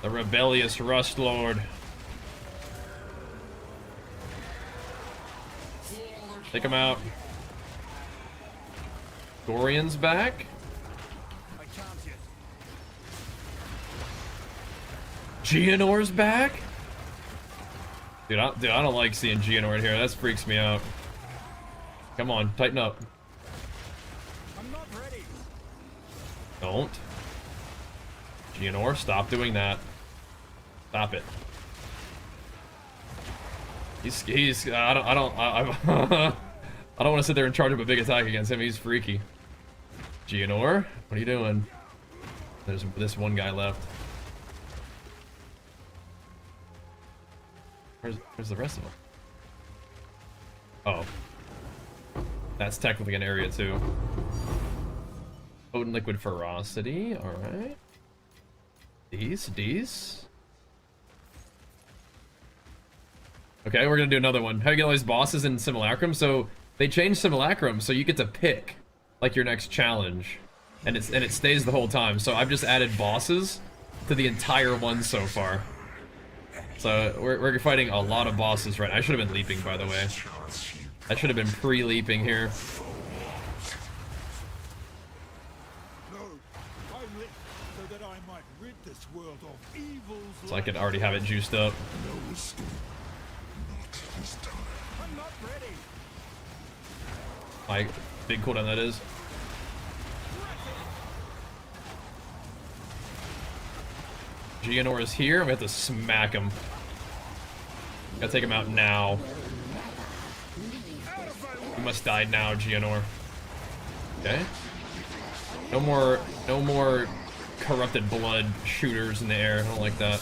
The rebellious Rust Lord. Take him out. Gorian's back. Geonor's back? Dude, I don't like seeing Geonor in here. That freaks me out. Come on, tighten up. I'm not ready. Don't. Geonor, stop doing that. Stop it. I don't want to sit there and charge up a big attack against him. He's freaky. Geonor, what are you doing? There's this one guy left. Where's the rest of them? Oh. That's technically an area too. Potent Liquid Ferocity, alright. These. Okay, we're gonna do another one. How do you get all these bosses in Simulacrum? So they changed Simulacrum, so you get to pick like your next challenge, and it stays the whole time. So I've just added bosses to the entire one so far. So we're fighting a lot of bosses right now. I should have been leaping, by the way. I should have been pre-leaping here. No, I lit so that I might rid this world of evils. So I could already have it juiced up. I'm not ready. My big cooldown that is. Geonor is here. We have to smack him. Gotta take him out now. You must die now, Geonor. Okay. No more corrupted blood shooters in the air. I don't like that.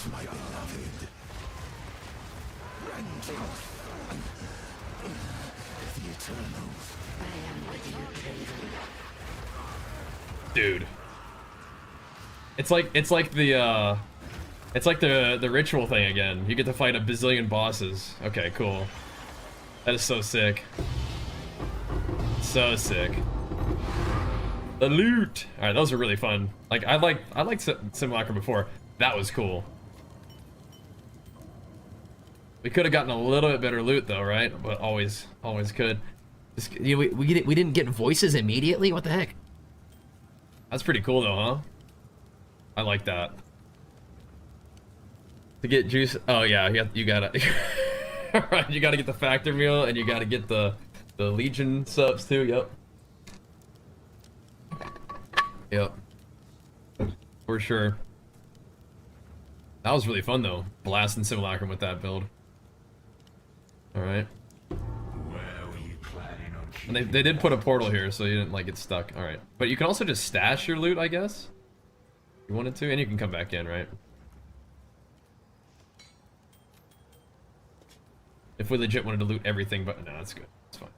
Dude. It's like the ritual thing again. You get to fight a bazillion bosses. Okay, cool. That is so sick. So sick. The loot. All right, those are really fun. Like I liked Simulacrum before. That was cool. We could have gotten a little bit better loot though, right? But always could. We didn't get voices immediately. What the heck? That's pretty cool though, huh? I like that. To get juice, oh yeah, you gotta. Alright, you gotta get the factor meal and you gotta get the Legion subs too. Yep. For sure. That was really fun though, blasting Simulacrum with that build. All right. And they did put a portal here, so you didn't like get stuck. All right, but you can also just stash your loot, I guess. You wanted to, and you can come back in, right? If we legit wanted to loot everything, but no, that's good. That's fine.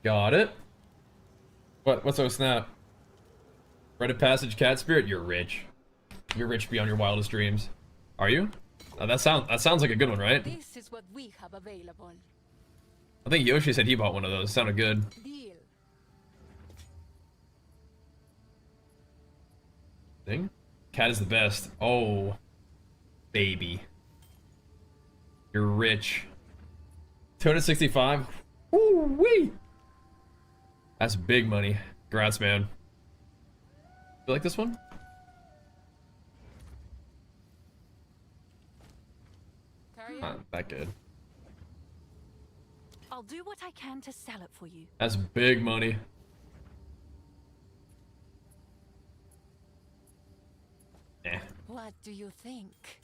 Got it. What's our snap? Rite of passage, cat spirit. You're rich. You're rich beyond your wildest dreams. Are you? That sounds like a good one, right? This is what we have available. I think Yoshi said he bought one of those. Sounded good. Deal. Thing? Cat is the best. Oh, baby. You're rich. 265. Ooh wee. That's big money. Congrats, man. You like this one? Carry Not on. that good. I'll do what I can to sell it for you. That's big money. Eh. What do you think?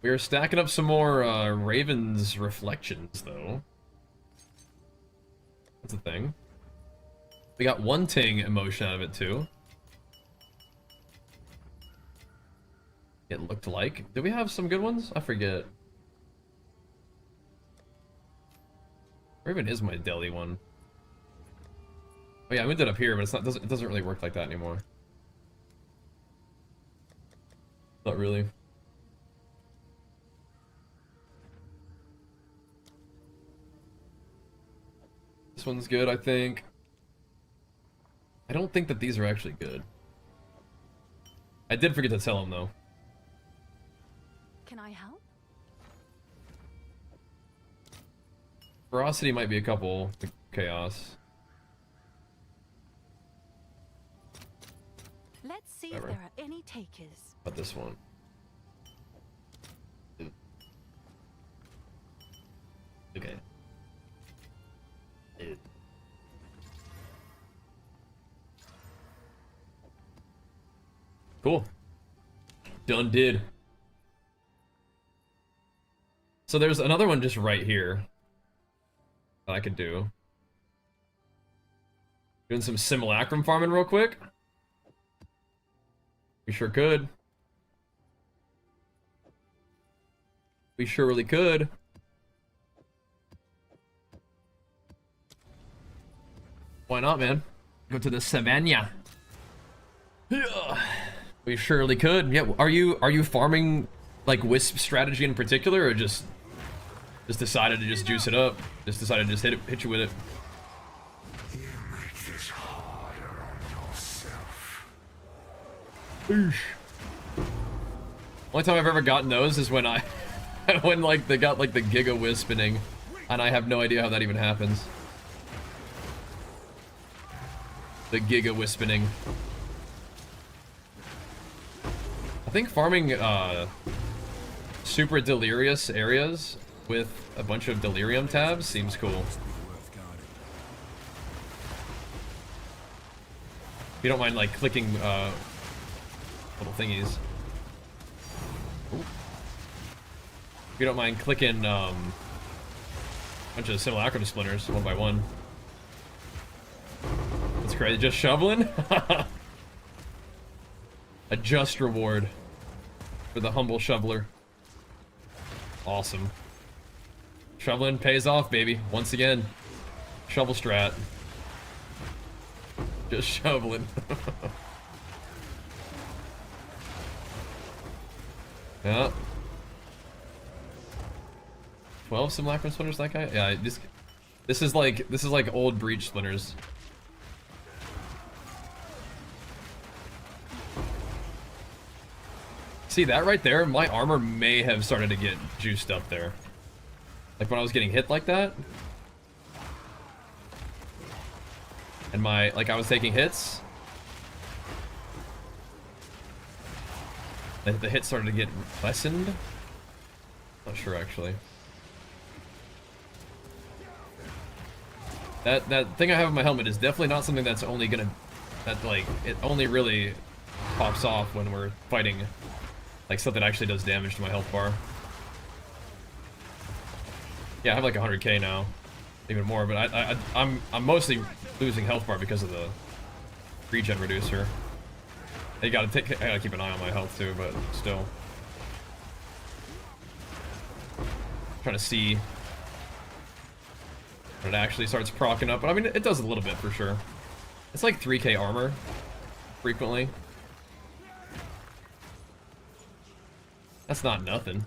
We are stacking up some more Raven's reflections, though. That's a thing. We got one ting emotion out of it, too. It looked like. Did we have some good ones? I forget. Raven is my deli one. Oh yeah, I moved it up here, but it doesn't really work like that anymore. Not really. This one's good, I think. I don't think that these are actually good. I did forget to tell him, though. Can I help? Ferocity might be a couple. Chaos. Let's see Whatever. if there are any takers. But this one. Okay. Cool. Done did. So there's another one just right here that I could do. Doing some simulacrum farming real quick. We sure could. We surely could. Why not, man? Go to the savannah. Yeah. We surely could. Yeah. Are you farming like Wisp strategy in particular, or just decided to just juice it up? Just decided to just hit you with it. You make this harder on yourself. Only time I've ever gotten those is when when like they got like the Giga Wisping, and I have no idea how that even happens. The Giga Wisping. I think farming super delirious areas with a bunch of delirium tabs seems cool. If you don't mind like clicking little thingies. Ooh. If you don't mind clicking a bunch of simulacrum splinters one by one. That's crazy. Just shoveling? A just reward for the humble shoveler. Awesome. Shoveling pays off, baby. Once again. Shovel strat. Just shoveling. Yeah. 12 simulacrum splinters, that guy? Yeah, this is like old breach splinters. See that right there? My armor may have started to get juiced up there. Like when I was getting hit like that. And I was taking hits. The hit started to get lessened. Not sure actually. That thing I have in my helmet is definitely not something that's only gonna it only really pops off when we're fighting like stuff that actually does damage to my health bar. Yeah, I have like 100k now, even more. But I'm mostly losing health bar because of the regen reducer. I gotta keep an eye on my health too, but still. Trying to see. When it actually starts procking up. But I mean, it does a little bit for sure. It's like 3k armor, frequently. That's not nothing.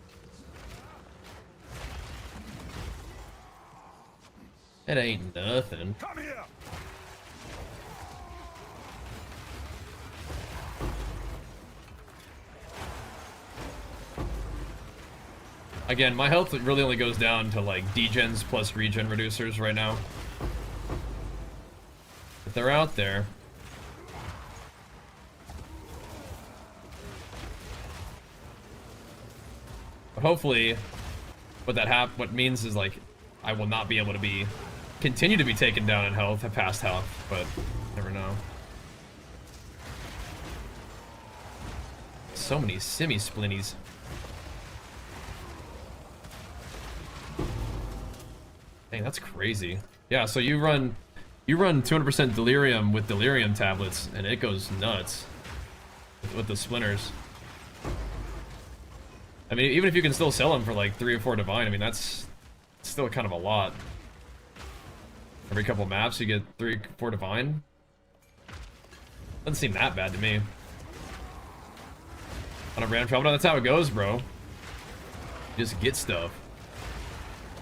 It ain't nothing. Come here. Again, my health really only goes down to like degens plus regen reducers right now. But they're out there. But hopefully, what means is like I will not be able to continue to be taken down in health at past health, but never know. So many semi-splinties. Dang, that's crazy. Yeah, so you run 200% delirium with delirium tablets, and it goes nuts with the splinters. I mean, even if you can still sell them for like 3 or 4 divine, I mean, that's still kind of a lot. Every couple maps you get 3 or 4 divine. Doesn't seem that bad to me. On a random travel, that's how it goes, bro. You just get stuff.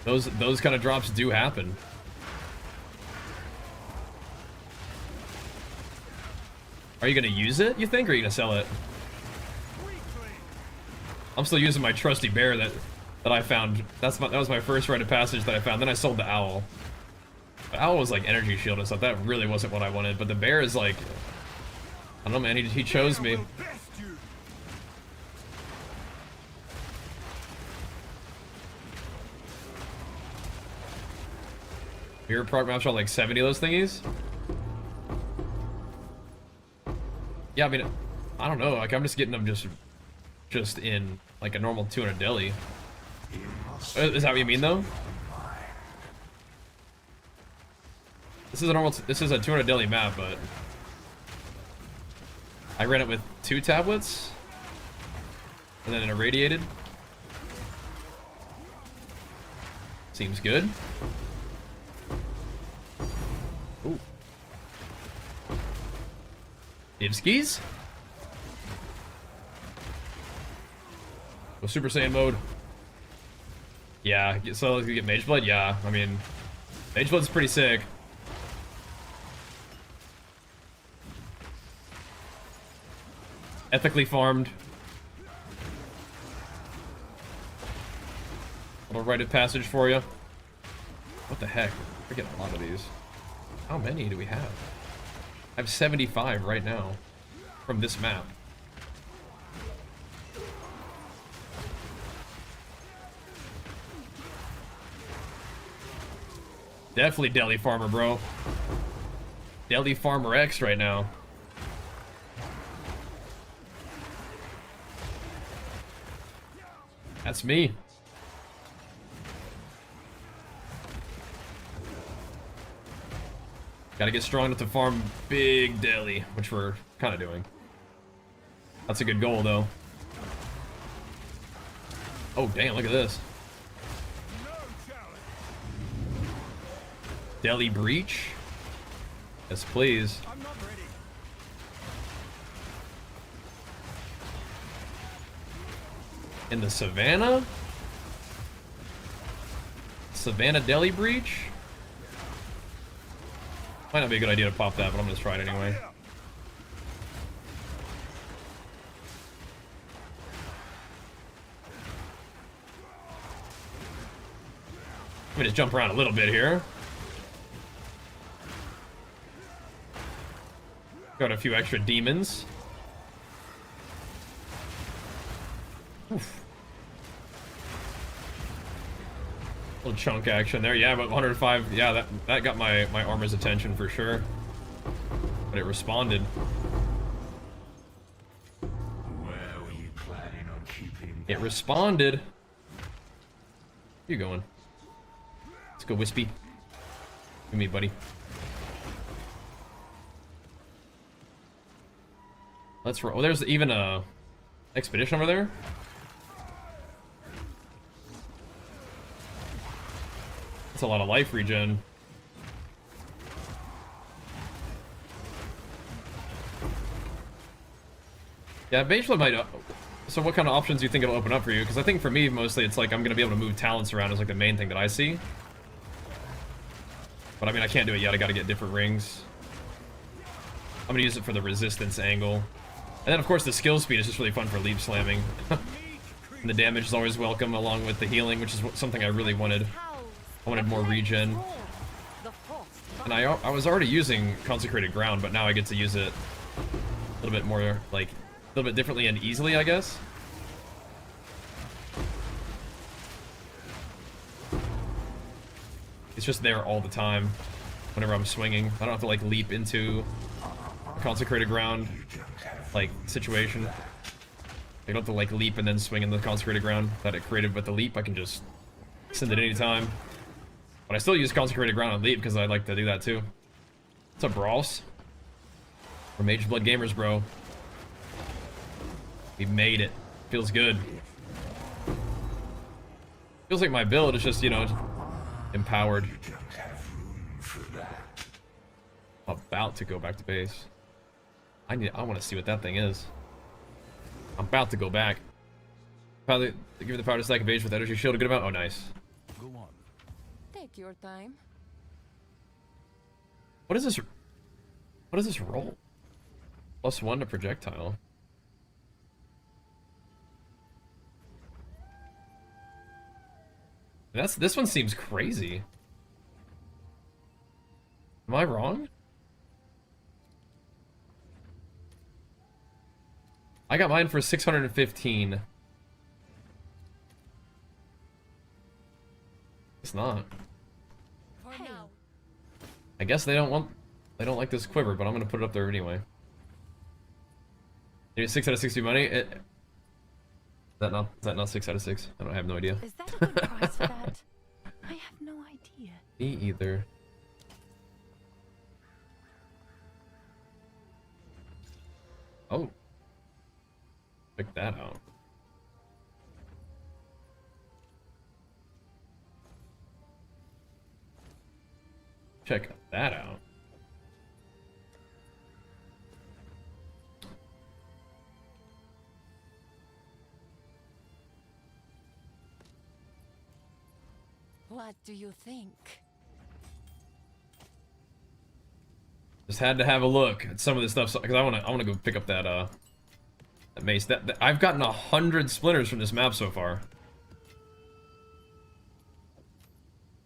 Those kind of drops do happen. Are you gonna use it, you think, or are you gonna sell it? I'm still using my trusty bear that I found. That was my first rite of passage that I found. Then I sold the owl. The owl was like energy shield and stuff. That really wasn't what I wanted. But the bear is like, I don't know, man. He chose me. Your prog maps are like 70 of those thingies. Yeah, I mean, I don't know. Like I'm just getting them just in like a normal 200 deli. Is that what you mean though? This is a 200 deli map, but I ran it with 2 tablets and then it irradiated. Seems good. Ooh. Divskis? Go Super Saiyan mode. Yeah, so you get Mageblood? Yeah, I mean, Mageblood's pretty sick. Ethically farmed. Little rite of passage for you. What the heck? We're getting a lot of these. How many do we have? I have 75 right now from this map. Definitely Deli Farmer, bro. Deli Farmer X right now. That's me. Gotta get strong enough to farm big deli, which we're kind of doing. That's a good goal, though. Oh, damn, look at this. Deli Breach? Yes, please. I'm not ready. In the Savannah? Savannah Deli Breach? Might not be a good idea to pop that, but I'm gonna try it anyway. Let me just jump around a little bit here. Got a few extra demons. Oof. Little chunk action there. Yeah, but 105. Yeah, that got my armor's attention for sure. But it responded. Where were you planning on keeping? It responded. Where you going? Let's go, Wispy. Give me, buddy. Let's roll. Oh, there's even a expedition over there. That's a lot of life regen. Yeah, Mageblood might. So what kind of options do you think it'll open up for you? Because I think for me, mostly it's like I'm gonna be able to move talents around as like the main thing that I see. But I mean, I can't do it yet. I gotta get different rings. I'm gonna use it for the resistance angle. And then of course the skill speed is just really fun for leap slamming. And the damage is always welcome along with the healing, which is something I really wanted. I wanted more regen. And I was already using Consecrated Ground, but now I get to use it a little bit more, like, a little bit differently and easily, I guess. It's just there all the time whenever I'm swinging. I don't have to, like, leap into a Consecrated Ground, like, situation. I don't have to, like, leap and then swing in the Consecrated Ground that it created with the leap. I can just send it anytime. But I still use Consecrated Ground and leap because I like to do that too. What's up, Brawls? We're Mageblood gamers, bro. We made it. Feels good. Feels like my build is just, you know, empowered. I'm about to go back to base. I want to see what that thing is. I'm about to go back. Probably give me the power to stack a base with energy shield a good amount. Oh, nice. Go on. Take your time. What is this? What is this roll? +1 to projectile. This one seems crazy. Am I wrong? I got mine for 615. It's not. For now. I guess they don't like this quiver, but I'm gonna put it up there anyway. Maybe 6 out of 60 money. Is that not 6 out of 6? I have no idea. Is that a good price for that? I have no idea. Me either. Oh. Check that out. Check that out. What do you think? Just had to have a look at some of this stuff because I want to go pick up that that mace. That I've gotten 100 splinters from this map so far.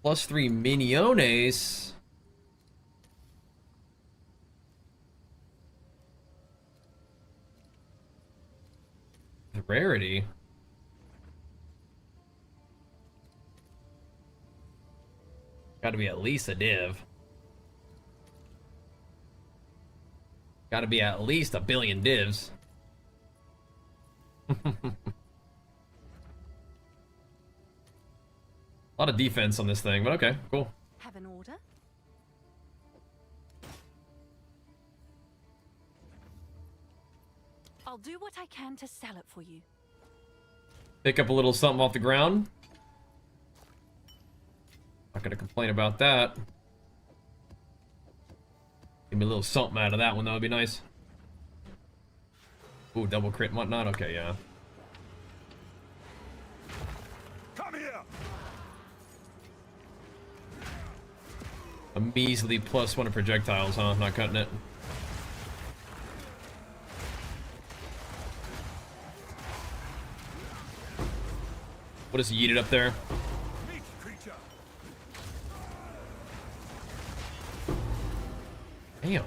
+3 miniones. The rarity. Got to be at least a div. Got to be at least a billion divs. A lot of defense on this thing, but okay, cool. Have an order? I'll do what I can to sell it for you. Pick up a little something off the ground. Not gonna complain about that. Give me a little something out of that one, that would be nice. Ooh, double crit and whatnot. Okay, yeah. Come here. A measly +1 of projectiles, huh? Not cutting it. What is yeeted up there? Meat creature. Damn.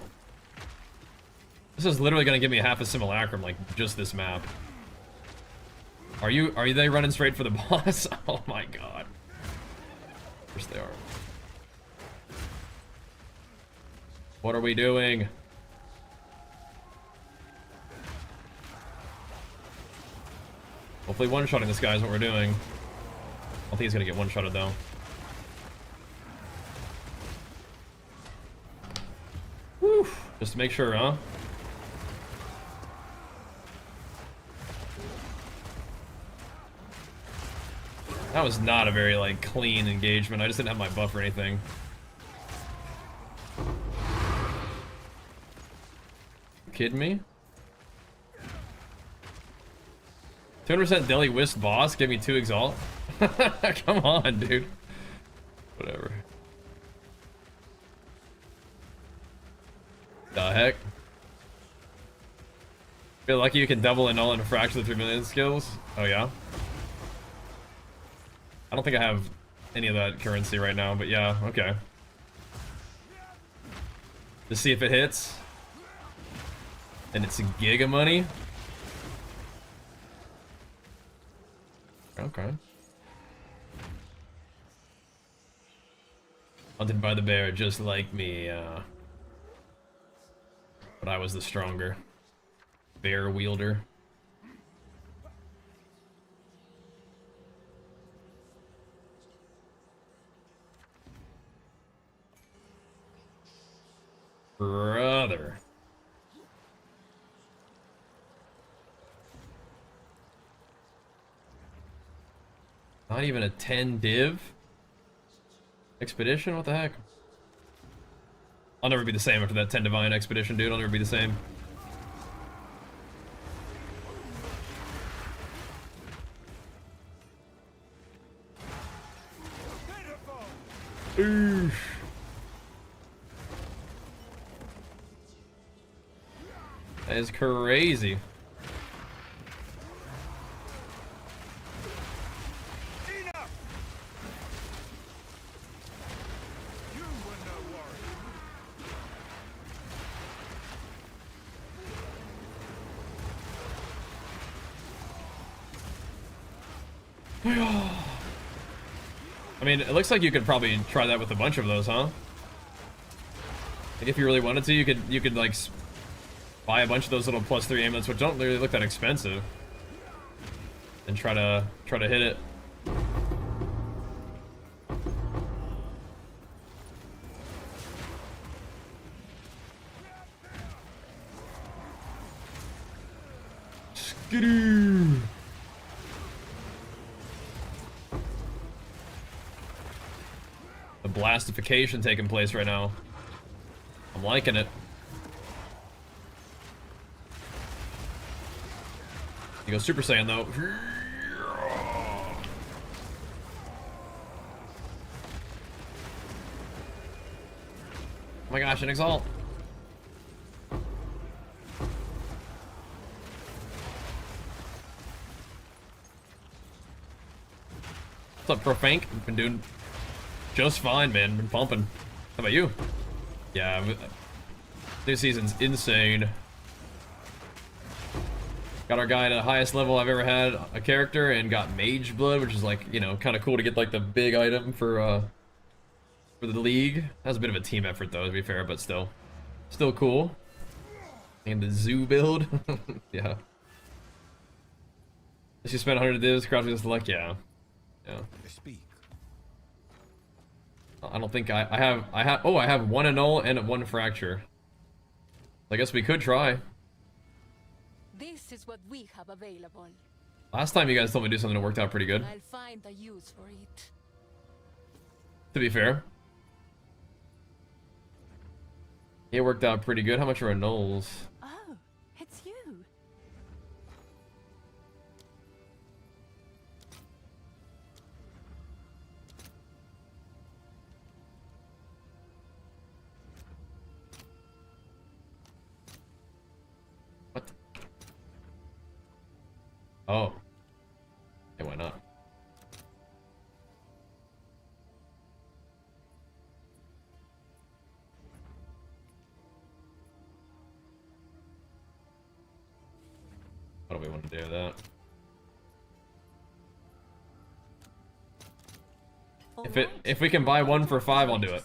This is literally gonna give me half a simulacrum, like just this map. Are they running straight for the boss? Oh my god. Of course they are. What are we doing? Hopefully one-shotting this guy is what we're doing. I don't think he's gonna get one-shotted though. Whew. Just to make sure, huh? That was not a very, like, clean engagement. I just didn't have my buff or anything. You kidding me? 200% Deli Wisp boss, give me 2 Exalt. Come on, dude. Whatever. The heck? Feel lucky you can double annul and fracture the 3 million skills. Oh yeah? I don't think I have any of that currency right now, but yeah, okay. To see if it hits. And it's a gig of money. Okay. Hunted by the bear, just like me, but I was the stronger bear wielder. Brother. Not even a 10 div expedition? What the heck? I'll never be the same after that 10 divine expedition, dude. I'll never be the same. Oof. That is crazy. I mean, it looks like you could probably try that with a bunch of those, huh? Like if you really wanted to, you could like buy a bunch of those little +3 amulets, which don't really look that expensive, and try to hit it. Skidoo. The blastification taking place right now. I'm liking it. You go Super Saiyan though. Oh my gosh, an Exalt. What's up, Profank? Been doing just fine, man. Been pumping. How about you? Yeah, this season's insane. Got our guy at the highest level I've ever had a character, and got Mageblood, which is like, you know, kind of cool to get like the big item for the league. That was a bit of a team effort though, to be fair, but still cool. And the zoo build, yeah. If you spend 100 divs, crowd just like, yeah. I don't think I have. Oh, I have 1 annul and 1 fracture. I guess we could try. This is what we have available. Last time you guys told me to do something that worked out pretty good. I'll find a use for it. To be fair, it worked out pretty good. How much are annuls? Oh, it's you. What? Oh. Yeah, why not? Why do we want to do that? If we can buy 1 for 5, I'll do it.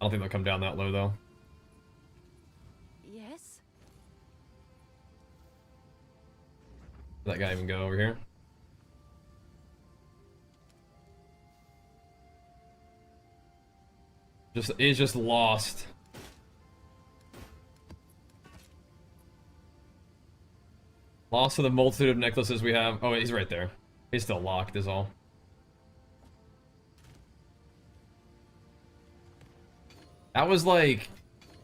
I don't think they'll come down that low though. Yes. Did that guy even go over here? He's just lost. Lost to the multitude of necklaces we have. Oh, he's right there. He's still locked is all. That was like,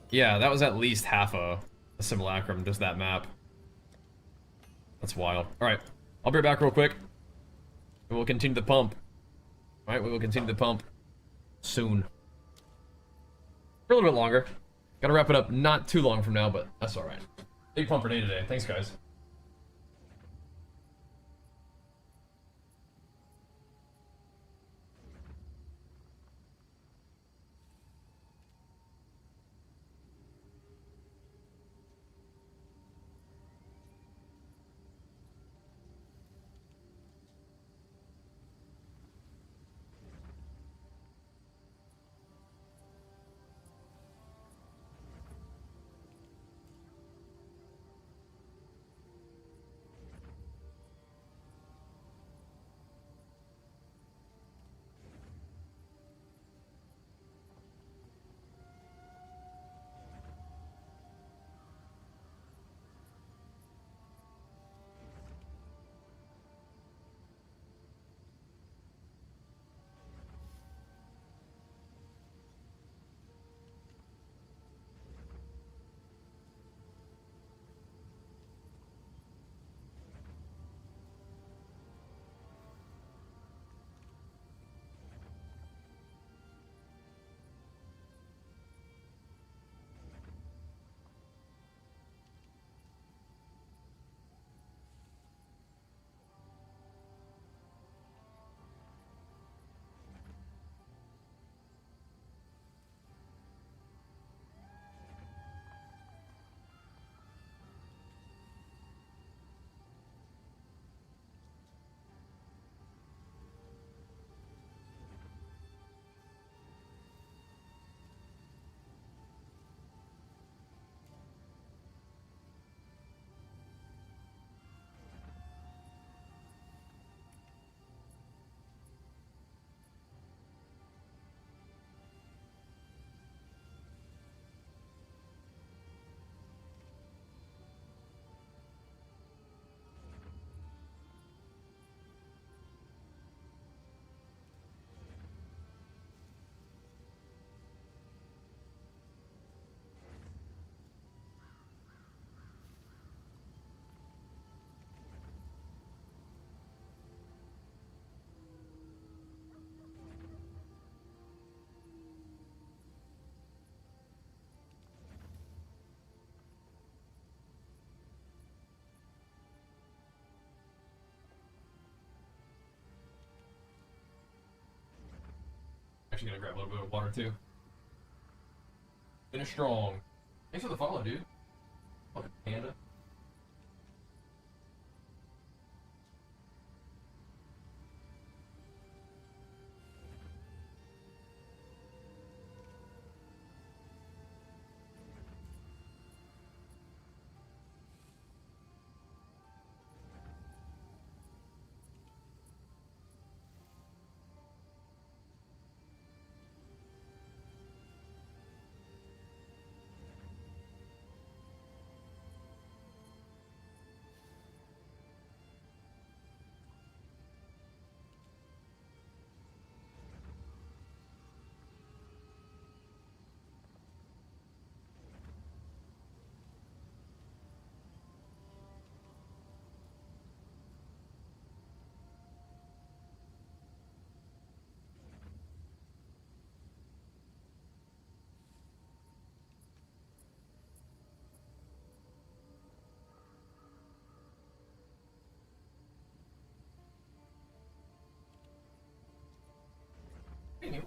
yeah, that was at least half a a simulacrum, just that map. That's wild. Alright, I'll be right back real quick. And we'll continue the pump. Alright, we will continue the pump soon. For a little bit longer. Gotta wrap it up not too long from now, but that's alright. Big pump for day today. Thanks, guys. Actually gonna grab a little bit of water too. Finish strong. Thanks for the follow, dude. Fucking panda.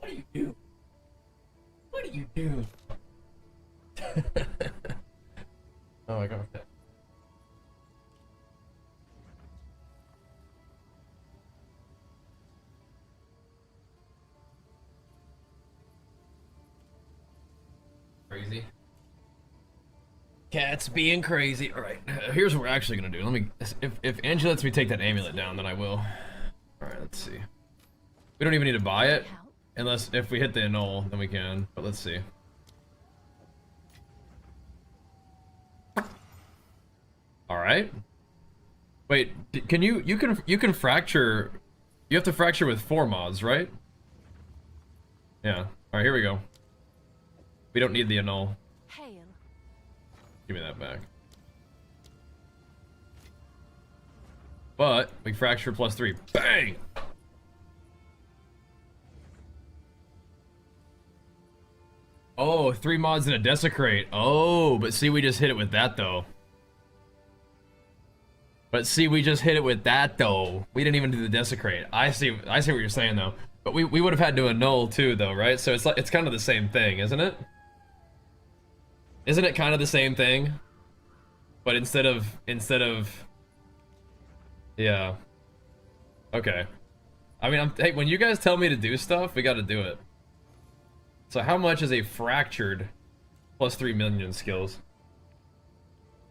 What do you do? What do you do? Oh my god. Crazy. Cat's being crazy. All right, here's what we're actually gonna do. Let me. If Angie lets me take that amulet down, then I will. All right, let's see. We don't even need to buy it, unless if we hit the annul, then we can. But let's see. All right. Wait, can you can fracture? You have to fracture with 4 mods, right? Yeah. All right, here we go. We don't need the annul. Hail. Give me that back. But we fracture +3. Bang! Oh, 3 mods and a desecrate. Oh, but see, we just hit it with that though. But see, we just hit it with that though. We didn't even do the desecrate. I see what you're saying though. But we would have had to annul too though, right? So it's like it's kind of the same thing, isn't it? Isn't it kind of the same thing? But instead of yeah. Okay. I mean, hey, when you guys tell me to do stuff, we got to do it. So how much is a fractured +3 million skills?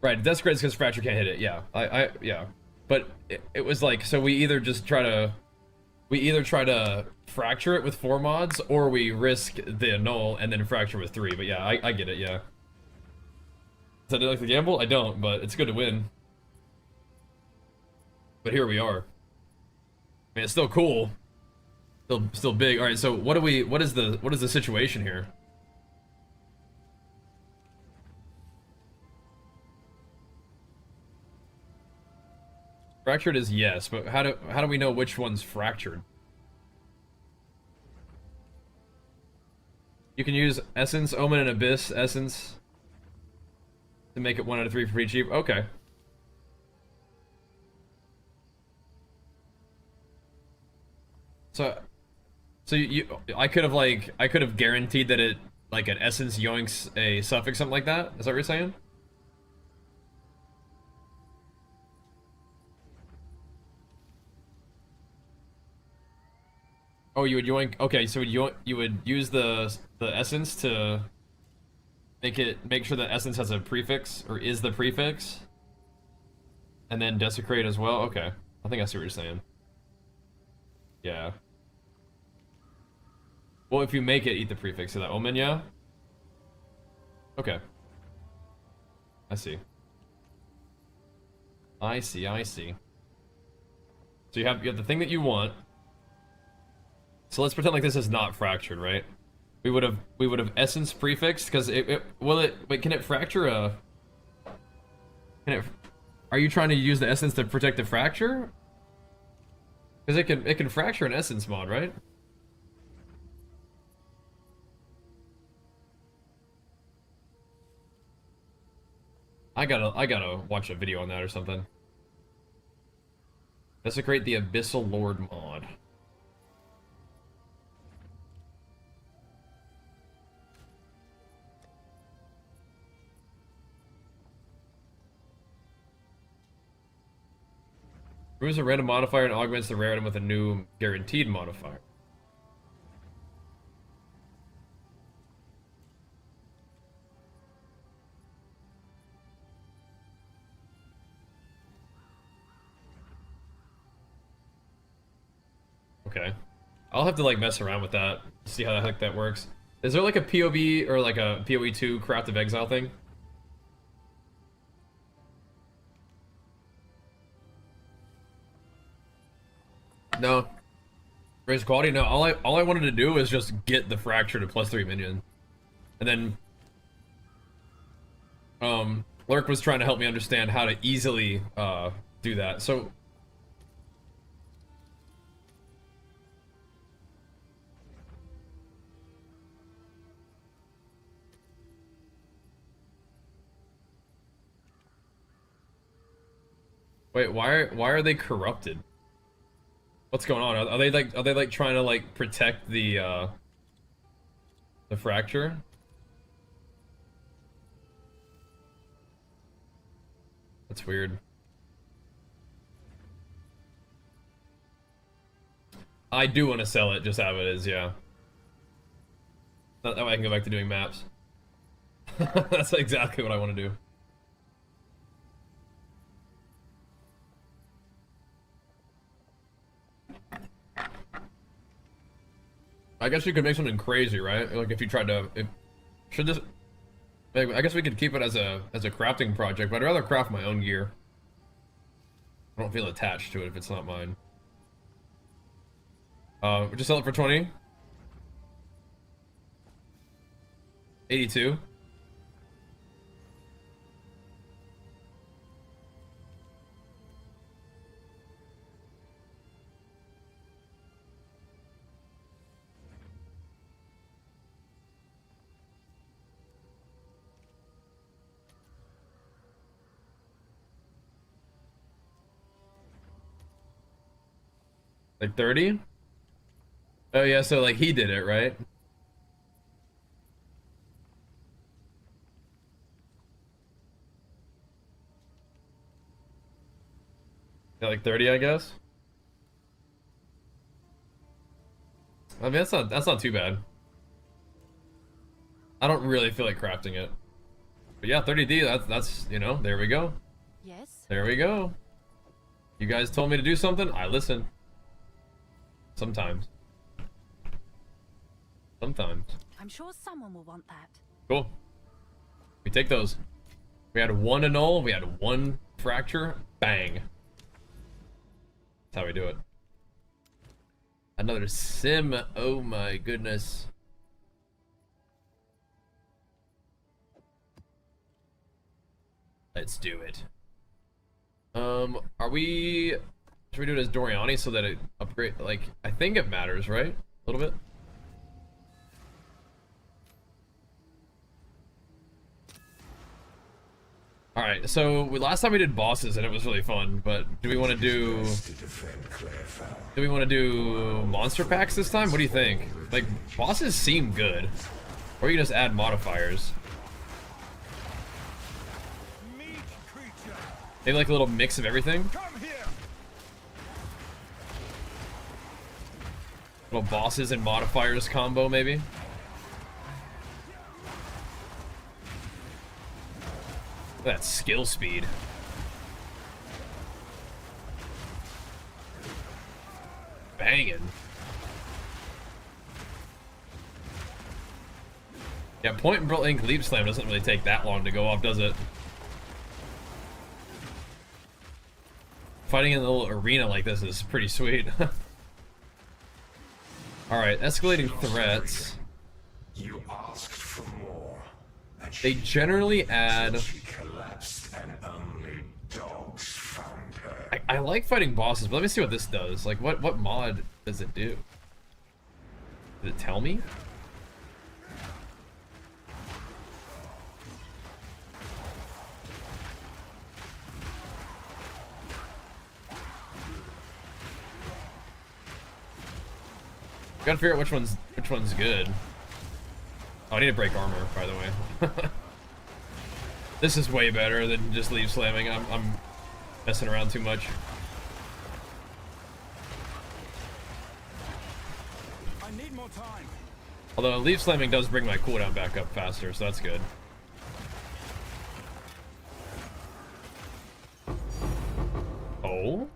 Right, desecrates because fracture can't hit it. Yeah, yeah. But it was like, so we either try to fracture it with 4 mods, or we risk the annul and then fracture with 3. But yeah, I get it. Yeah. Does I like the gamble? I don't, but it's good to win. But here we are. I mean, it's still cool. Still big. All right, so what is the situation here? Fractured is yes, but how do we know which one's fractured? You can use Essence, Omen, and Abyss Essence to make it 1 out of 3 for free cheap. Okay. So I could have guaranteed that it, like, an Essence yoinks a suffix, something like that? Is that what you're saying? Oh, you would yoink. Okay, so you would use the Essence to make sure that Essence has a prefix, or is the prefix, and then desecrate as well. Okay, I think I see what you're saying. Yeah. Well, if you make it eat the prefix of that Omen, yeah? Okay. I see. I see. So you have the thing that you want. So let's pretend like this is not fractured, right? We would have Essence prefixed, because wait, can it fracture a... Are you trying to use the Essence to protect the fracture? Because it can fracture an Essence mod, right? I gotta watch a video on that or something. Desecrate the Abyssal Lord mod. Removes a random modifier and augments the rare item with a new guaranteed modifier. Okay. I'll have to like mess around with that, see how the heck that works. Is there like a POV or like a PoE 2 Craft of Exile thing? No. Raise quality? No, all I wanted to do was just get the fracture to +3 minion. And then Lurk was trying to help me understand how to easily do that. So wait, why are they corrupted? What's going on? Are they like trying to like protect the fracture? That's weird. I do want to sell it just how it is, yeah. That way I can go back to doing maps. That's exactly what I want to do. I guess you could make something crazy, right? Like if you tried to, should this? I guess we could keep it as a crafting project, but I'd rather craft my own gear. I don't feel attached to it if it's not mine. We just sell it for 20. 82. Like 30? Oh yeah, so like he did it, right? Yeah, like 30, I guess. I mean, that's not too bad. I don't really feel like crafting it. But yeah, 30D, that's, you know, there we go. Yes? There we go. You guys told me to do something, I listen. Sometimes. Sometimes. I'm sure someone will want that. Cool. We take those. We had one annul, we had one fracture, bang. That's how we do it. Another sim, oh my goodness. Let's do it. Are we... Should we do it as Doriani so that it upgrade... Like, I think it matters, right? A little bit? Alright, so last time we did bosses and it was really fun, but do we want to do... Do we want to do monster packs this time? What do you think? Like, bosses seem good. Or you can just add modifiers. Maybe like a little mix of everything? Little bosses and modifiers combo, maybe? Look at that skill speed. Banging. Yeah, point and blank leap slam doesn't really take that long to go off, does it? Fighting in a little arena like this is pretty sweet. Alright, escalating threats. You asked for more. They generally add... I like fighting bosses, but let me see what this does. Like, what mod does it do? Did it tell me? Gotta figure out which one's good. Oh, I need to break armor, by the way. This is way better than just leave slamming. I'm messing around too much. I need more time. Although leave slamming does bring my cooldown back up faster, so that's good. Oh.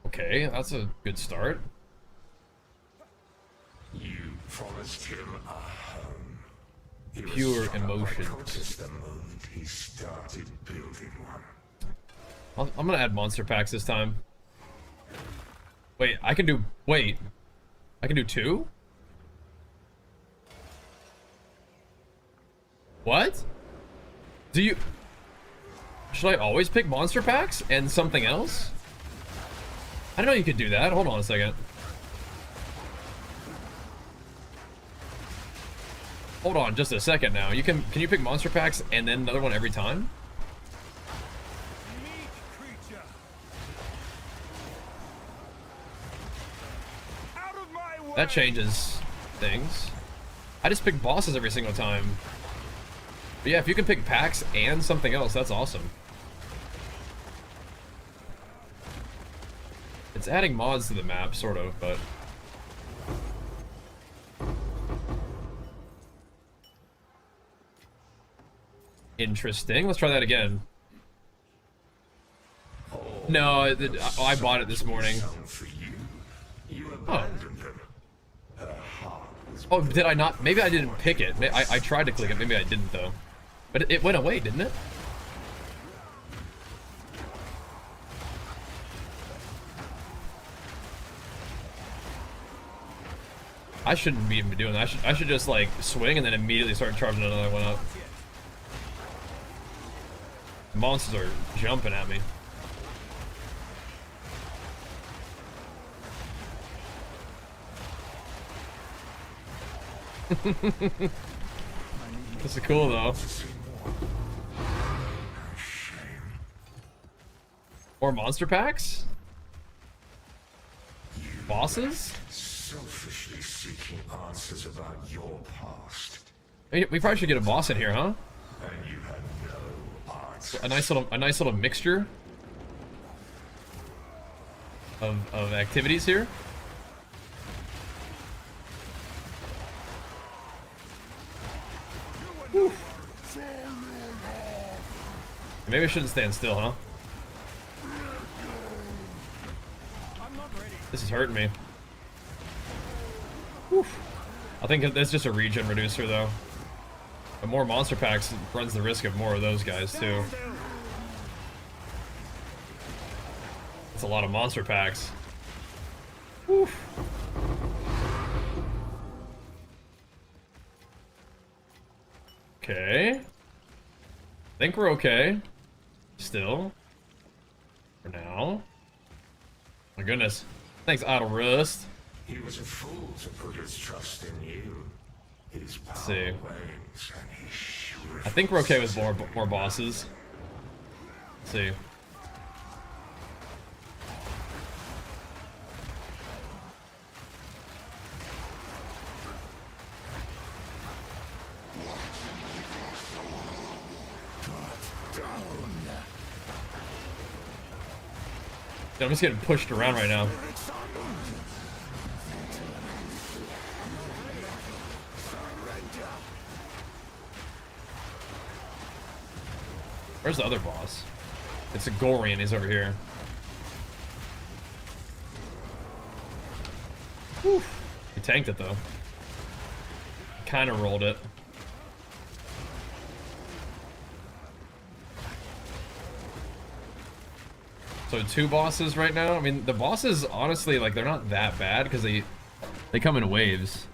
Okay, that's a good start. You promised him a home. He was Pure struck by emotions. Proteus the moment he started building one. I'm gonna add monster packs this time. Wait, I can do... Wait. I can do 2? What? Do you... Should I always pick monster packs and something else? I didn't know you could do that. Hold on a second. Hold on just a second now. Can you pick monster packs and then another one every time? That changes things. I just pick bosses every single time. But yeah, if you can pick packs and something else, that's awesome. It's adding mods to the map, sort of, but... Interesting. Let's try that again. No, I bought it this morning. Oh. Oh, did I not? Maybe I didn't pick it. I tried to click it. Maybe I didn't, though. But it went away, didn't it? I shouldn't be even doing that. I should just, like, swing and then immediately start charging another one up. The monsters are jumping at me. This is cool, though. More monster packs? bosses? Selfishly seeking answers about your past. We probably should get a boss in here, huh? And you have no answers. A nice little mixture of activities here. Whew. Maybe I shouldn't stand still, huh? This is hurting me. Whew. I think that's just a regen reducer, though. But more monster packs runs the risk of more of those guys, too. It's a lot of monster packs. Whew. Okay. I think we're okay. Still. For now. My goodness. Thanks, Idle Rust. He was a fool to put his trust in you. His power Let's see. wanes and he I think we're okay with more bosses. Let's see. Yeah, I'm just getting pushed around right now. Where's the other boss? It's a Gorian, he's over here. Whew. He tanked it though. Kinda rolled it. So 2 bosses right now. I mean, the bosses, honestly, like, they're not that bad because they come in waves.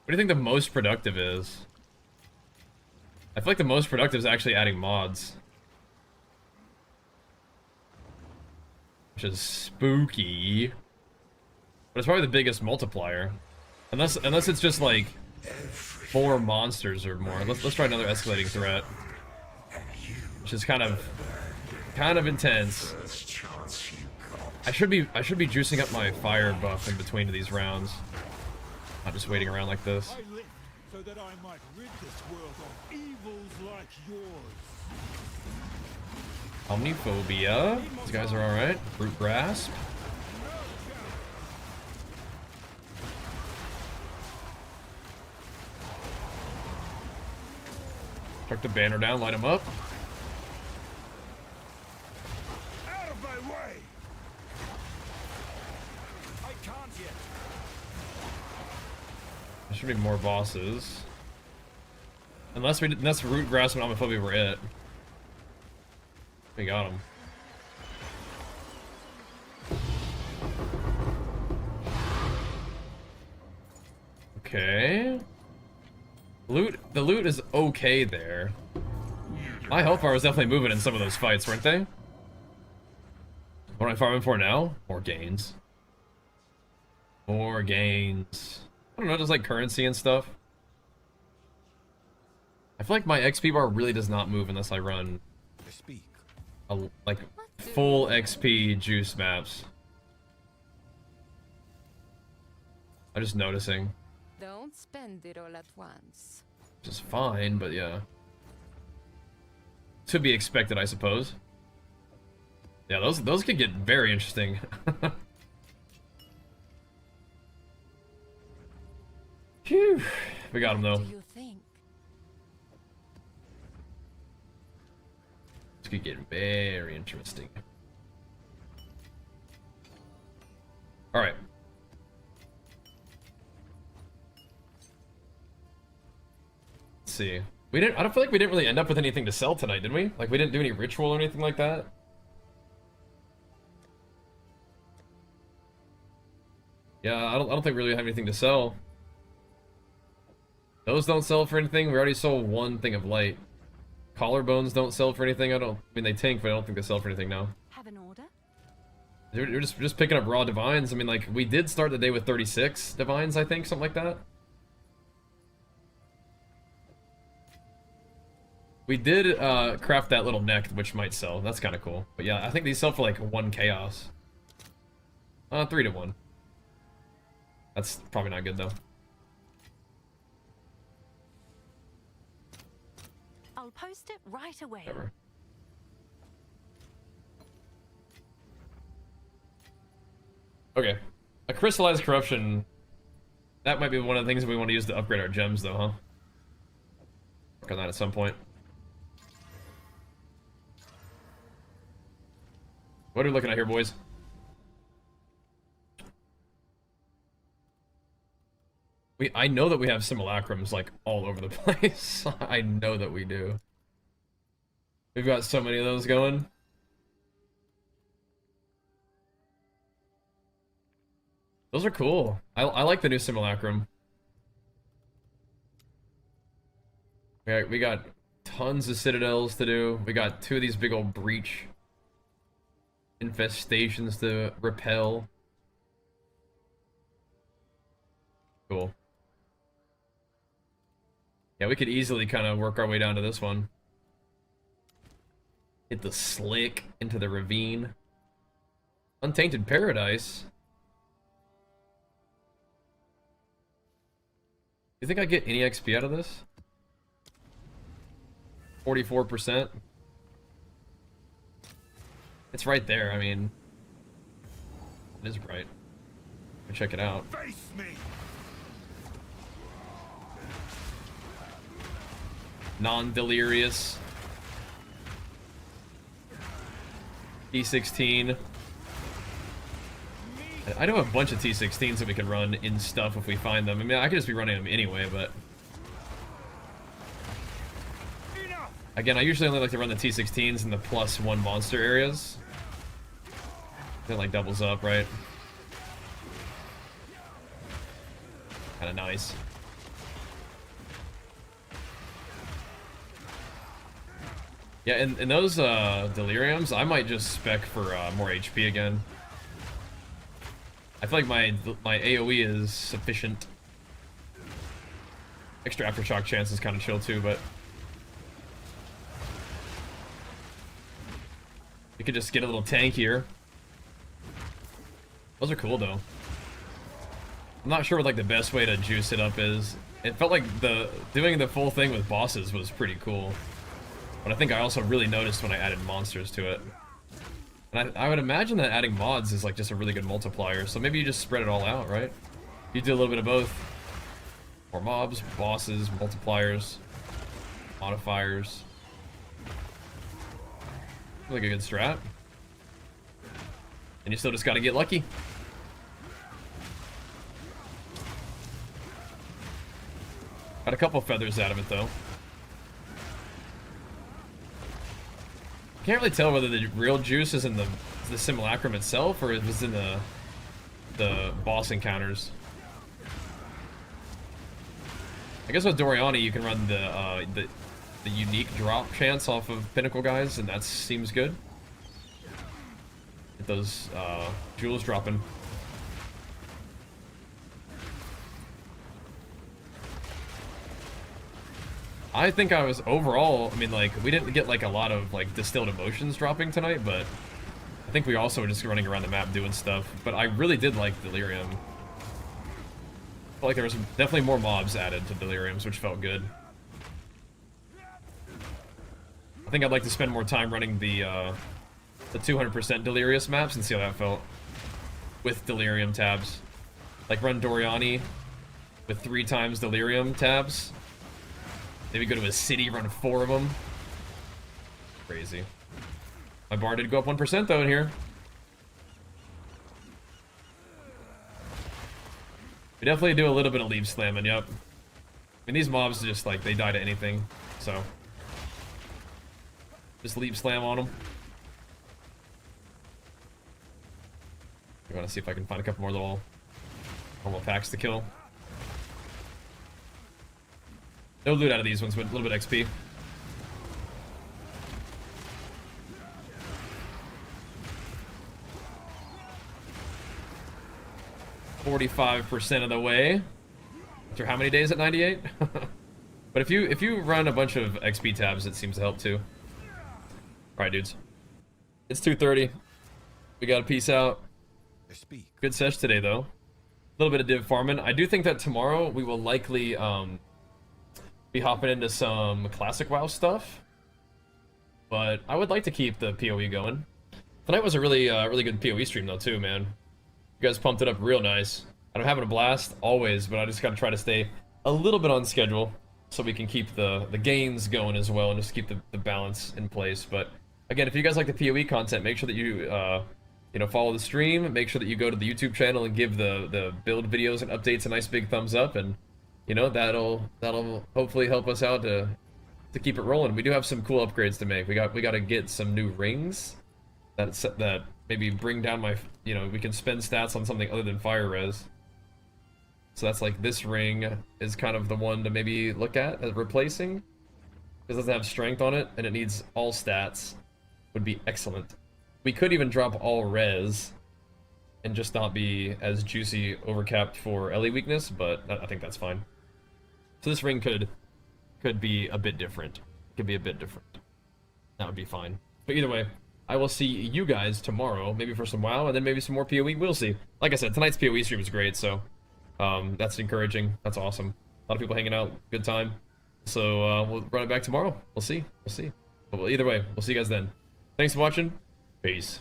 What do you think the most productive is? I feel like the most productive is actually adding mods. Which is spooky. But it's probably the biggest multiplier. Unless it's just like 4 monsters or more. Let's try another escalating threat. Which is kind of intense. I should be juicing up my fire buff in between these rounds. Not just waiting around like this. I live so that I might rid this world of evils like yours. Omniphobia. These guys are alright. Brute Grasp. Tuck the banner down, light him up. Out of my way! I can't yet. There should be more bosses. Unless Root Grasp and Omniphobia were it. We got him. Okay. The loot is okay there. My health bar was definitely moving in some of those fights, weren't they? What am I farming for now? More gains. More gains. I don't know, just like currency and stuff. I feel like my XP bar really does not move unless I run like full XP juice maps. I'm just noticing. Don't spend it all at once. Which is fine, but yeah. To be expected, I suppose. Yeah, those could get very interesting. Phew. We got him though. Do you think? This could get very interesting. Alright. Let's see. I don't feel like we didn't really end up with anything to sell tonight, did we? Like we didn't do any ritual or anything like that? Yeah, I don't think we really have anything to sell. Those don't sell for anything. We already sold 1 thing of light. Collarbones don't sell for anything. I mean, they tank, but I don't think they sell for anything now. Have an order? You're just picking up raw divines. I mean, like, we did start the day with 36 divines, I think, something like that. We did craft that little neck, which might sell. That's kind of cool. But yeah, I think these sell for like 1 chaos. 3 to 1. That's probably not good though. I'll post it right away. Whatever. Okay. A crystallized corruption. That might be one of the things we want to use to upgrade our gems though, huh? Work on that at some point. What are we looking at here, boys? I know that we have simulacrums like all over the place. I know that we do. We've got so many of those going. Those are cool. I like the new simulacrum. We got tons of citadels to do. We got 2 of these big old breach infestations to repel. Cool. Yeah, we could easily kind of work our way down to this one. Hit the slick into the ravine. Untainted Paradise. You think I get any XP out of this? 44%. It's right there, I mean. It is bright. Let me check it out. Face me. Non-delirious. T16. I know a bunch of T16s that we can run in stuff if we find them. I mean, I could just be running them anyway, but... Again, I usually only like to run the T16s in the +1 monster areas. It like doubles up, right? Kinda nice. Yeah, and those deliriums, I might just spec for more HP again. I feel like my AoE is sufficient. Extra aftershock chance is kind of chill too, but you could just get a little tankier. Those are cool though. I'm not sure what like the best way to juice it up is. It felt like doing the full thing with bosses was pretty cool. But I think I also really noticed when I added monsters to it. And I would imagine that adding mods is like just a really good multiplier. So maybe you just spread it all out, right? You do a little bit of both. More mobs, bosses, multipliers, modifiers. Like a good strat. And you still just gotta get lucky. Got a couple feathers out of it though. Can't really tell whether the real juice is in the simulacrum itself or it was in the boss encounters. I guess with Doriani you can run the unique drop chance off of Pinnacle guys, and that seems good. Get those jewels dropping. I think I was overall, I mean, like, we didn't get like a lot of like distilled emotions dropping tonight, but I think we also were just running around the map doing stuff. But I really did like Delirium. I felt like there was definitely more mobs added to Deliriums, which felt good. I think I'd like to spend more time running the 200% Delirious maps and see how that felt with Delirium tabs. Like run Doriani with 3 times Delirium tabs. Maybe go to a city, run 4 of them. Crazy. My bar did go up 1% though in here. We definitely do a little bit of leave slamming, yep. I mean, these mobs just like, they die to anything, so. Just leave slam on them. I want to see if I can find a couple more little normal packs to kill. No loot out of these ones, but a little bit XP. $45% of the way. After how many days at 98? But if you run a bunch of XP tabs, it seems to help too. Alright, dudes. It's 2:30. We gotta peace out. Good sesh today, though. A little bit of div farming. I do think that tomorrow we will likely be hopping into some classic WoW stuff. But I would like to keep the PoE going. Tonight was a really good PoE stream though too, man. You guys pumped it up real nice. I'm having a blast always, but I just gotta try to stay a little bit on schedule so we can keep the gains going as well and just keep the balance in place. But again, if you guys like the PoE content, make sure that you you know, follow the stream. Make sure that you go to the YouTube channel and give the build videos and updates a nice big thumbs up, and you know that'll hopefully help us out to keep it rolling. We do have some cool upgrades to make. We got to get some new rings that maybe bring down my, you know, we can spend stats on something other than fire res. So that's like this ring is kind of the one to maybe look at as replacing. It doesn't have strength on it and it needs all stats. Would be excellent. We could even drop all res and just not be as juicy overcapped for LE weakness, but I think that's fine. So this ring could be a bit different. Could be a bit different. That would be fine. But either way, I will see you guys tomorrow, maybe for some WoW, and then maybe some more PoE. We'll see. Like I said, tonight's PoE stream is great, so that's encouraging. That's awesome. A lot of people hanging out. Good time. So we'll run it back tomorrow. We'll see. We'll see. But either way, we'll see you guys then. Thanks for watching. Peace.